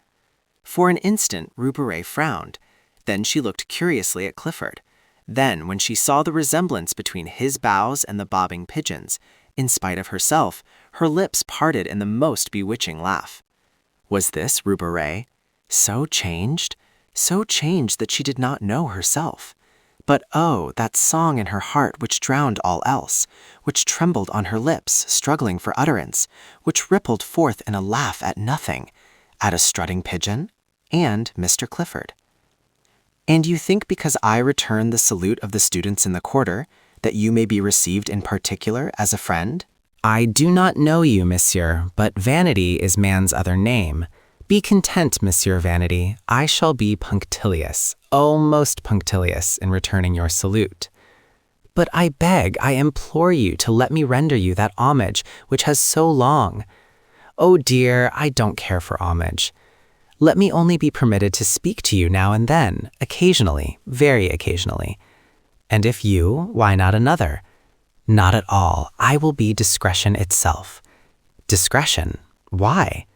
For an instant Rue Barrée frowned. Then she looked curiously at Clifford. Then, when she saw the resemblance between his bows and the bobbing pigeons, in spite of herself, her lips parted in the most bewitching laugh. Was this Rue Barrée? So changed that she did not know herself. But oh, that song in her heart which drowned all else, which trembled on her lips, struggling for utterance, which rippled forth in a laugh at nothing, at a strutting pigeon, and Mr. Clifford. And you think because I return the salute of the students in the quarter, that you may be received in particular as a friend? I do not know you, monsieur, but vanity is man's other name. Be content, Monsieur Vanity. I shall be punctilious, oh, most punctilious, in returning your salute. But I beg, I implore you to let me render you that homage which has so long. Oh dear, I don't care for homage. Let me only be permitted to speak to you now and then, occasionally, very occasionally. And if you, why not another? Not at all. I will be discretion itself. Discretion? Why?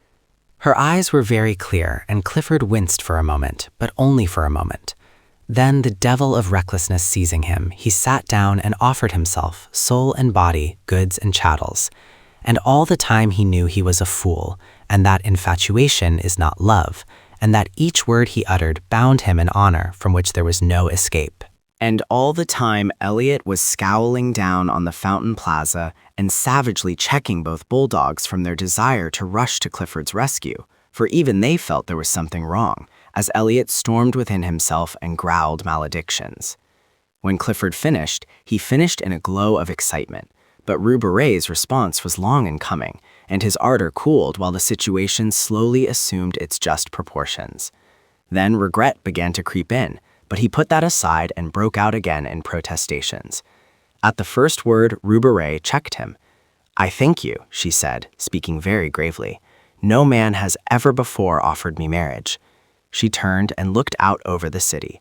Her eyes were very clear, and Clifford winced for a moment, but only for a moment. Then, the devil of recklessness seizing him, he sat down and offered himself, soul and body, goods and chattels. And all the time he knew he was a fool, and that infatuation is not love, and that each word he uttered bound him in honor from which there was no escape. And all the time Elliot was scowling down on the Fountain Plaza and savagely checking both bulldogs from their desire to rush to Clifford's rescue, for even they felt there was something wrong, as Elliot stormed within himself and growled maledictions. When Clifford finished, he finished in a glow of excitement, but Rue Barrée's response was long in coming, and his ardor cooled while the situation slowly assumed its just proportions. Then regret began to creep in, but he put that aside and broke out again in protestations. At the first word, Rue Barrée checked him. "I thank you," she said, speaking very gravely. "No man has ever before offered me marriage." She turned and looked out over the city.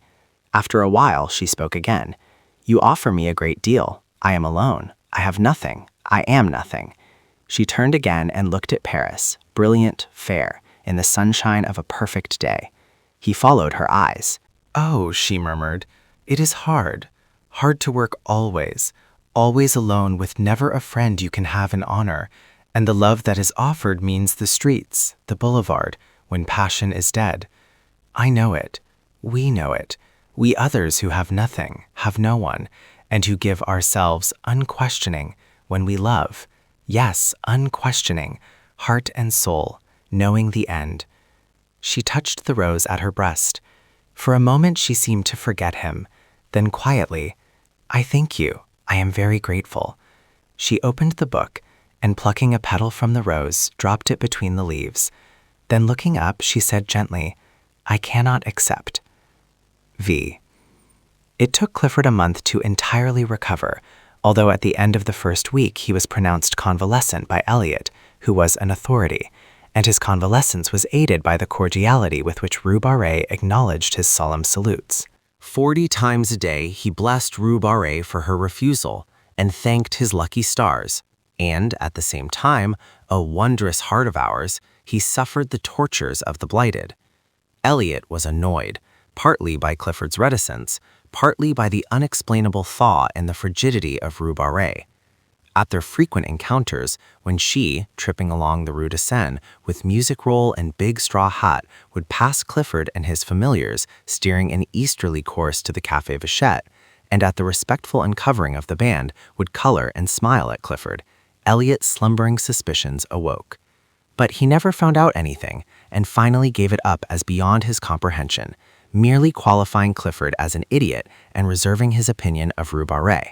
After a while, she spoke again. "You offer me a great deal. I am alone. I have nothing. I am nothing. She turned again and looked at Paris, brilliant, fair, in the sunshine of a perfect day. He followed her eyes. "Oh," she murmured, "it is hard. Hard to work always, always alone with never a friend you can have in honor, and the love that is offered means the streets, the boulevard, when passion is dead. I know it. We know it. We others who have nothing, have no one, and who give ourselves unquestioning when we love. Yes, unquestioning, heart and soul, knowing the end." She touched the rose at her breast. For a moment she seemed to forget him. Then quietly, "I thank you. I am very grateful." She opened the book, and plucking a petal from the rose, dropped it between the leaves. Then looking up, she said gently, "I cannot accept." V. It took Clifford a month to entirely recover, although at the end of the first week he was pronounced convalescent by Eliot, who was an authority, and his convalescence was aided by the cordiality with which Rue Barrée acknowledged his solemn salutes. 40 times a day he blessed Rue Barrée for her refusal and thanked his lucky stars, and at the same time, O wondrous heart of ours, he suffered the tortures of the blighted. Eliot was annoyed, partly by Clifford's reticence, partly by the unexplainable thaw and the frigidity of Rue Barrée. At their frequent encounters, when she, tripping along the Rue de Seine with music roll and big straw hat, would pass Clifford and his familiars, steering an easterly course to the Café Vachette, and at the respectful uncovering of the band, would color and smile at Clifford, Eliot's slumbering suspicions awoke. But he never found out anything, and finally gave it up as beyond his comprehension, merely qualifying Clifford as an idiot and reserving his opinion of Rue Barrée.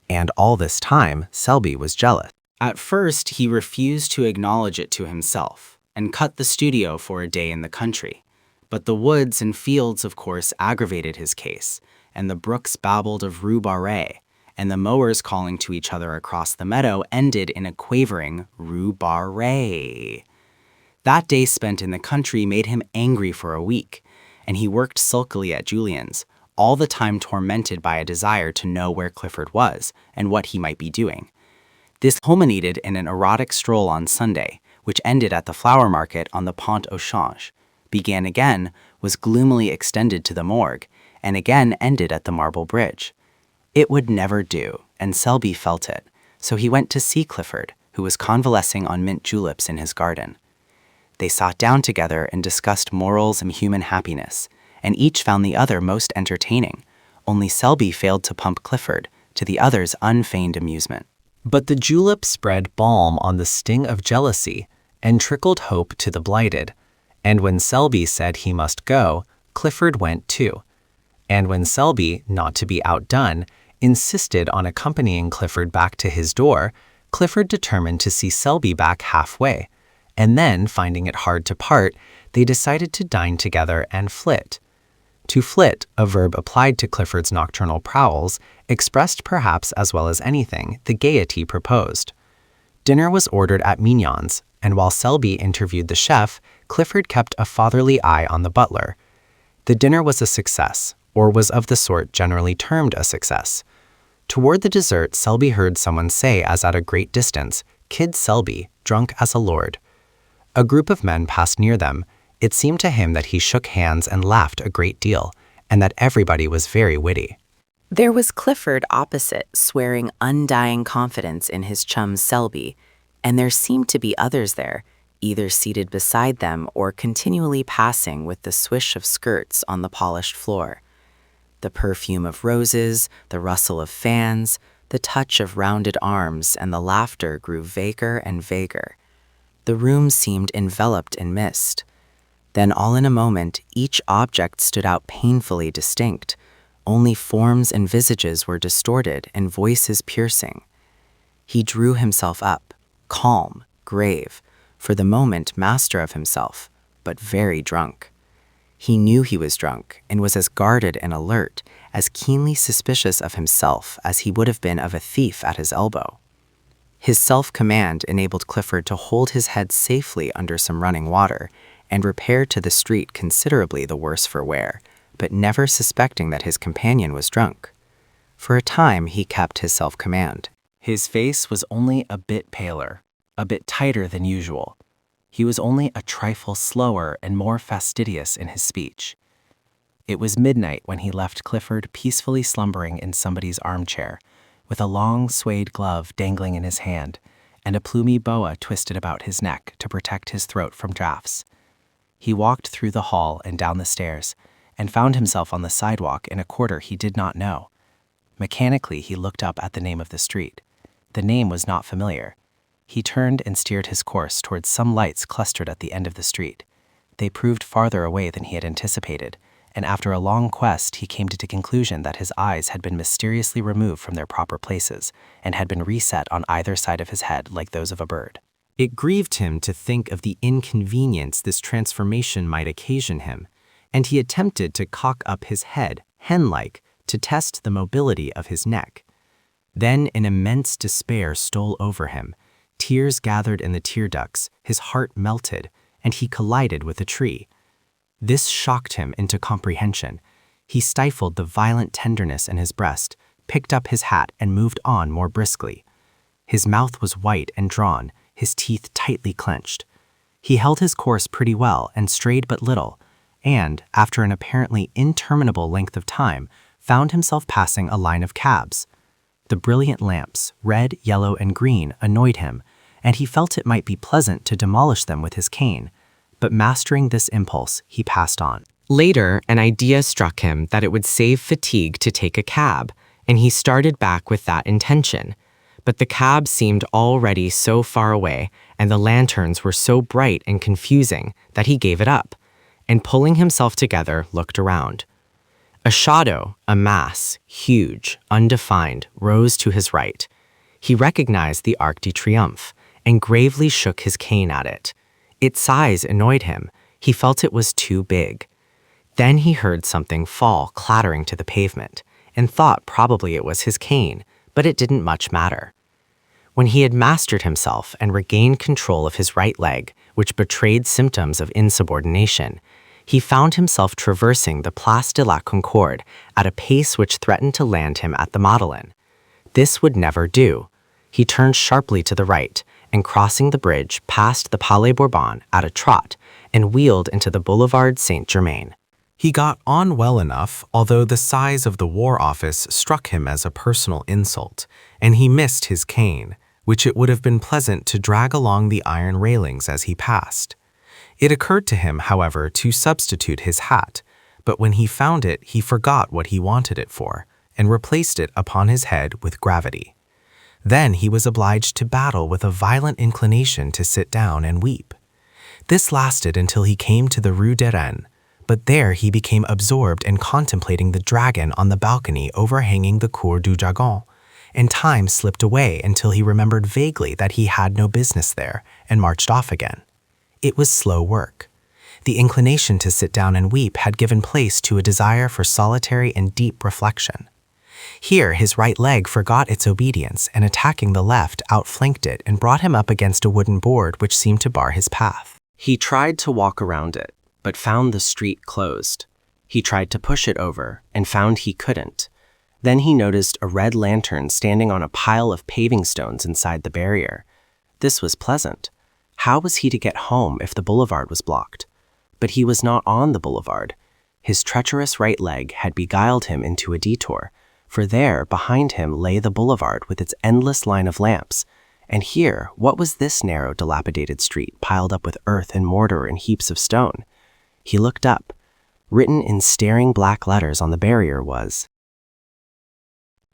And all this time, Selby was jealous. At first, he refused to acknowledge it to himself and cut the studio for a day in the country. But the woods and fields, of course, aggravated his case, and the brooks babbled of Rue Barrée, and the mowers calling to each other across the meadow ended in a quavering Rue Barrée. That day spent in the country made him angry for a week, and he worked sulkily at Julian's, all the time tormented by a desire to know where Clifford was and what he might be doing. This culminated in an erotic stroll on Sunday, which ended at the flower market on the Pont au Change, began again, was gloomily extended to the morgue, and again ended at the Marble Bridge. It would never do, and Selby felt it, so he went to see Clifford, who was convalescing on mint juleps in his garden. They sat down together and discussed morals and human happiness, and each found the other most entertaining, only Selby failed to pump Clifford, to the other's unfeigned amusement. But the julep spread balm on the sting of jealousy and trickled hope to the blighted, and when Selby said he must go, Clifford went too. And when Selby, not to be outdone, insisted on accompanying Clifford back to his door, Clifford determined to see Selby back halfway, and then, finding it hard to part, they decided to dine together and flit. To flit, a verb applied to Clifford's nocturnal prowls, expressed perhaps as well as anything the gaiety proposed. Dinner was ordered at Mignon's, and while Selby interviewed the chef, Clifford kept a fatherly eye on the butler. The dinner was a success, or was of the sort generally termed a success. Toward the dessert, Selby heard someone say as at a great distance, "Kid Selby, drunk as a lord." A group of men passed near them. It seemed to him that he shook hands and laughed a great deal, and that everybody was very witty. There was Clifford opposite, swearing undying confidence in his chum Selby, and there seemed to be others there, either seated beside them or continually passing with the swish of skirts on the polished floor. The perfume of roses, the rustle of fans, the touch of rounded arms, and the laughter grew vaguer and vaguer. The room seemed enveloped in mist. Then all in a moment, each object stood out painfully distinct. Only forms and visages were distorted and voices piercing. He drew himself up, calm, grave, for the moment master of himself, but very drunk. He knew he was drunk and was as guarded and alert, as keenly suspicious of himself as he would have been of a thief at his elbow. His self-command enabled Clifford to hold his head safely under some running water and repair to the street considerably the worse for wear, but never suspecting that his companion was drunk. For a time he kept his self-command. His face was only a bit paler, a bit tighter than usual. He was only a trifle slower and more fastidious in his speech. It was midnight when he left Clifford peacefully slumbering in somebody's armchair, with a long suede glove dangling in his hand and a plumy boa twisted about his neck to protect his throat from drafts. He walked through the hall and down the stairs and found himself on the sidewalk in a quarter he did not know. Mechanically, he looked up at the name of the street. The name was not familiar. He turned and steered his course towards some lights clustered at the end of the street. They proved farther away than he had anticipated, and after a long quest he came to the conclusion that his eyes had been mysteriously removed from their proper places and had been reset on either side of his head like those of a bird. It grieved him to think of the inconvenience this transformation might occasion him, and he attempted to cock up his head, hen-like, to test the mobility of his neck. Then an immense despair stole over him. Tears gathered in the tear ducts, his heart melted, and he collided with a tree. This shocked him into comprehension. He stifled the violent tenderness in his breast, picked up his hat, and moved on more briskly. His mouth was white and drawn, his teeth tightly clenched. He held his course pretty well and strayed but little, and, after an apparently interminable length of time, found himself passing a line of cabs. The brilliant lamps, red, yellow, and green, annoyed him, and he felt it might be pleasant to demolish them with his cane. But mastering this impulse, he passed on. Later, an idea struck him that it would save fatigue to take a cab, and he started back with that intention. But the cab seemed already so far away, and the lanterns were so bright and confusing that he gave it up, and pulling himself together, looked around. A shadow, a mass, huge, undefined, rose to his right. He recognized the Arc de Triomphe, and gravely shook his cane at it. Its size annoyed him. He felt it was too big. Then he heard something fall clattering to the pavement, and thought probably it was his cane, but it didn't much matter. When he had mastered himself and regained control of his right leg, which betrayed symptoms of insubordination, he found himself traversing the Place de la Concorde at a pace which threatened to land him at the Madeleine. This would never do. He turned sharply to the right, and crossing the bridge, passed the Palais Bourbon at a trot and wheeled into the Boulevard Saint-Germain. He got on well enough, although the size of the War Office struck him as a personal insult, and he missed his cane, which it would have been pleasant to drag along the iron railings as he passed. It occurred to him, however, to substitute his hat, but when he found it, he forgot what he wanted it for, and replaced it upon his head with gravity. Then he was obliged to battle with a violent inclination to sit down and weep. This lasted until he came to the Rue de Rennes, but there he became absorbed in contemplating the dragon on the balcony overhanging the Cour du Dragon, and time slipped away until he remembered vaguely that he had no business there, and marched off again. It was slow work. The inclination to sit down and weep had given place to a desire for solitary and deep reflection. Here his right leg forgot its obedience, and attacking the left outflanked it and brought him up against a wooden board which seemed to bar his path. He tried to walk around it, but found the street closed. He tried to push it over, and found he couldn't. Then he noticed a red lantern standing on a pile of paving stones inside the barrier. This was pleasant. How was he to get home if the boulevard was blocked? But he was not on the boulevard. His treacherous right leg had beguiled him into a detour, for there, behind him, lay the boulevard with its endless line of lamps. And here, what was this narrow, dilapidated street, piled up with earth and mortar and heaps of stone? He looked up. Written in staring black letters on the barrier was,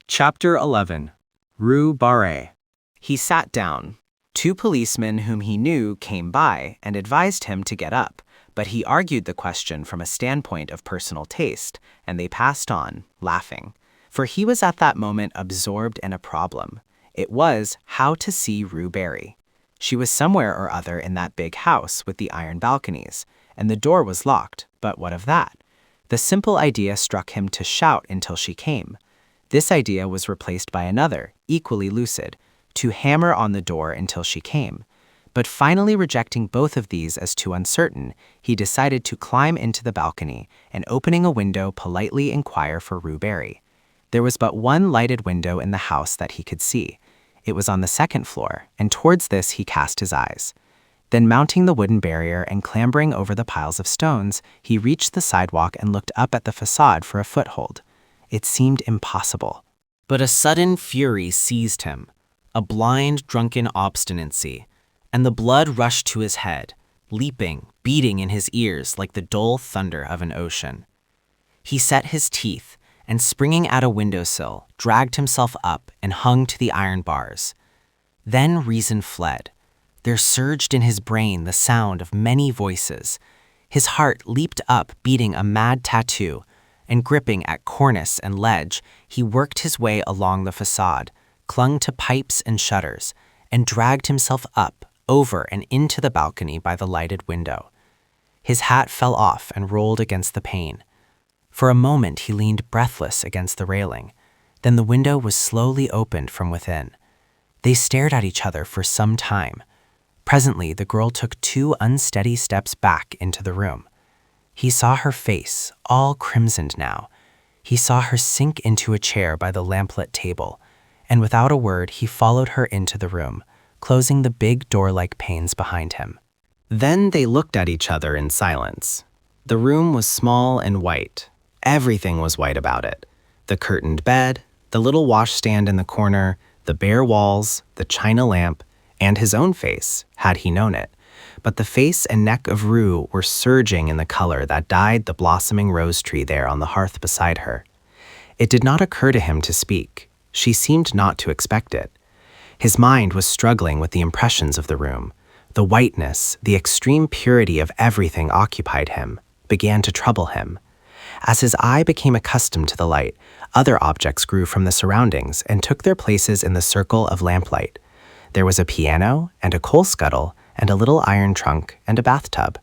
Chapter 11. Rue Barrée. He sat down. 2 policemen whom he knew came by and advised him to get up, but he argued the question from a standpoint of personal taste, and they passed on, laughing. For he was at that moment absorbed in a problem. It was how to see Rue Barrée. She was somewhere or other in that big house with the iron balconies, and the door was locked, but what of that? The simple idea struck him to shout until she came. This idea was replaced by another, equally lucid, to hammer on the door until she came. But finally rejecting both of these as too uncertain, he decided to climb into the balcony and, opening a window, politely inquire for Rue Barrée. There was but one lighted window in the house that he could see. It was on the second floor, and towards this he cast his eyes. Then mounting the wooden barrier and clambering over the piles of stones, he reached the sidewalk and looked up at the facade for a foothold. It seemed impossible. But a sudden fury seized him, a blind, drunken obstinacy, and the blood rushed to his head, leaping, beating in his ears like the dull thunder of an ocean. He set his teeth, and springing at a windowsill, dragged himself up and hung to the iron bars. Then reason fled. There surged in his brain the sound of many voices. His heart leaped up, beating a mad tattoo, and gripping at cornice and ledge, he worked his way along the facade, clung to pipes and shutters, and dragged himself up, over and into the balcony by the lighted window. His hat fell off and rolled against the pane. For a moment he leaned breathless against the railing. Then the window was slowly opened from within. They stared at each other for some time. Presently, the girl took 2 unsteady steps back into the room. He saw her face, all crimsoned now. He saw her sink into a chair by the lamplit table, and without a word he followed her into the room, closing the big door-like panes behind him. Then they looked at each other in silence. The room was small and white. Everything was white about it. The curtained bed, the little washstand in the corner, the bare walls, the china lamp, and his own face, had he known it. But the face and neck of Rue were surging in the color that dyed the blossoming rose tree there on the hearth beside her. It did not occur to him to speak. She seemed not to expect it. His mind was struggling with the impressions of the room. The whiteness, the extreme purity of everything occupied him, began to trouble him. As his eye became accustomed to the light, other objects grew from the surroundings and took their places in the circle of lamplight. There was a piano and a coal scuttle and a little iron trunk and a bathtub.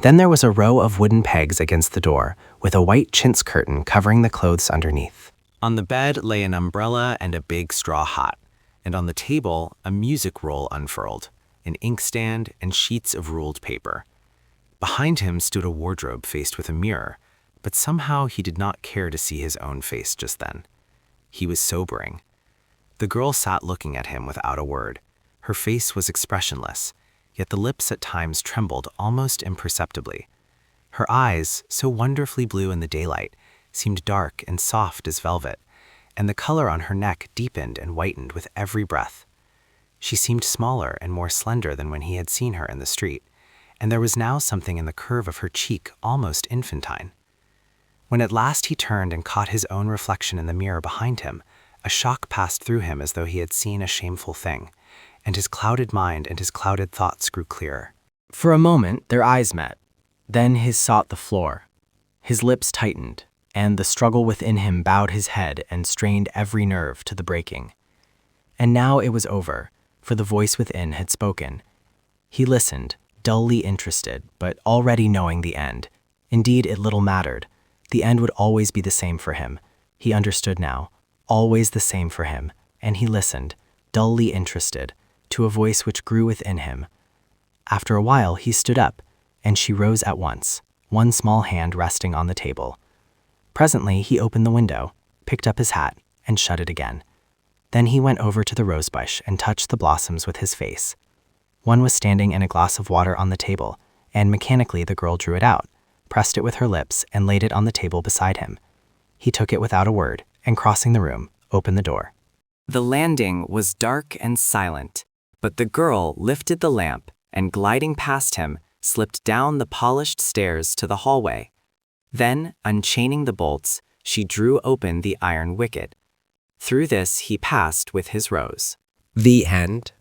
Then there was a row of wooden pegs against the door, with a white chintz curtain covering the clothes underneath. On the bed lay an umbrella and a big straw hat, and on the table a music roll unfurled, an inkstand, and sheets of ruled paper. Behind him stood a wardrobe faced with a mirror, but somehow he did not care to see his own face just then. He was sobering. The girl sat looking at him without a word. Her face was expressionless, yet the lips at times trembled almost imperceptibly. Her eyes, so wonderfully blue in the daylight, seemed dark and soft as velvet, and the color on her neck deepened and whitened with every breath. She seemed smaller and more slender than when he had seen her in the street, and there was now something in the curve of her cheek almost infantine. When at last he turned and caught his own reflection in the mirror behind him, a shock passed through him as though he had seen a shameful thing, and his clouded mind and his clouded thoughts grew clearer. For a moment their eyes met. Then his sought the floor. His lips tightened, and the struggle within him bowed his head and strained every nerve to the breaking. And now it was over, for the voice within had spoken. He listened, dully interested, but already knowing the end. Indeed, it little mattered. The end would always be the same for him. He understood now, always the same for him, and he listened, dully interested, to a voice which grew within him. After a while he stood up, and she rose at once, one small hand resting on the table. Presently he opened the window, picked up his hat, and shut it again. Then he went over to the rosebush and touched the blossoms with his face. One was standing in a glass of water on the table, and mechanically the girl drew it out, pressed it with her lips, and laid it on the table beside him. He took it without a word, and crossing the room, opened the door. The landing was dark and silent, but the girl lifted the lamp and, gliding past him, slipped down the polished stairs to the hallway. Then, unchaining the bolts, she drew open the iron wicket. Through this he passed with his rose. The end.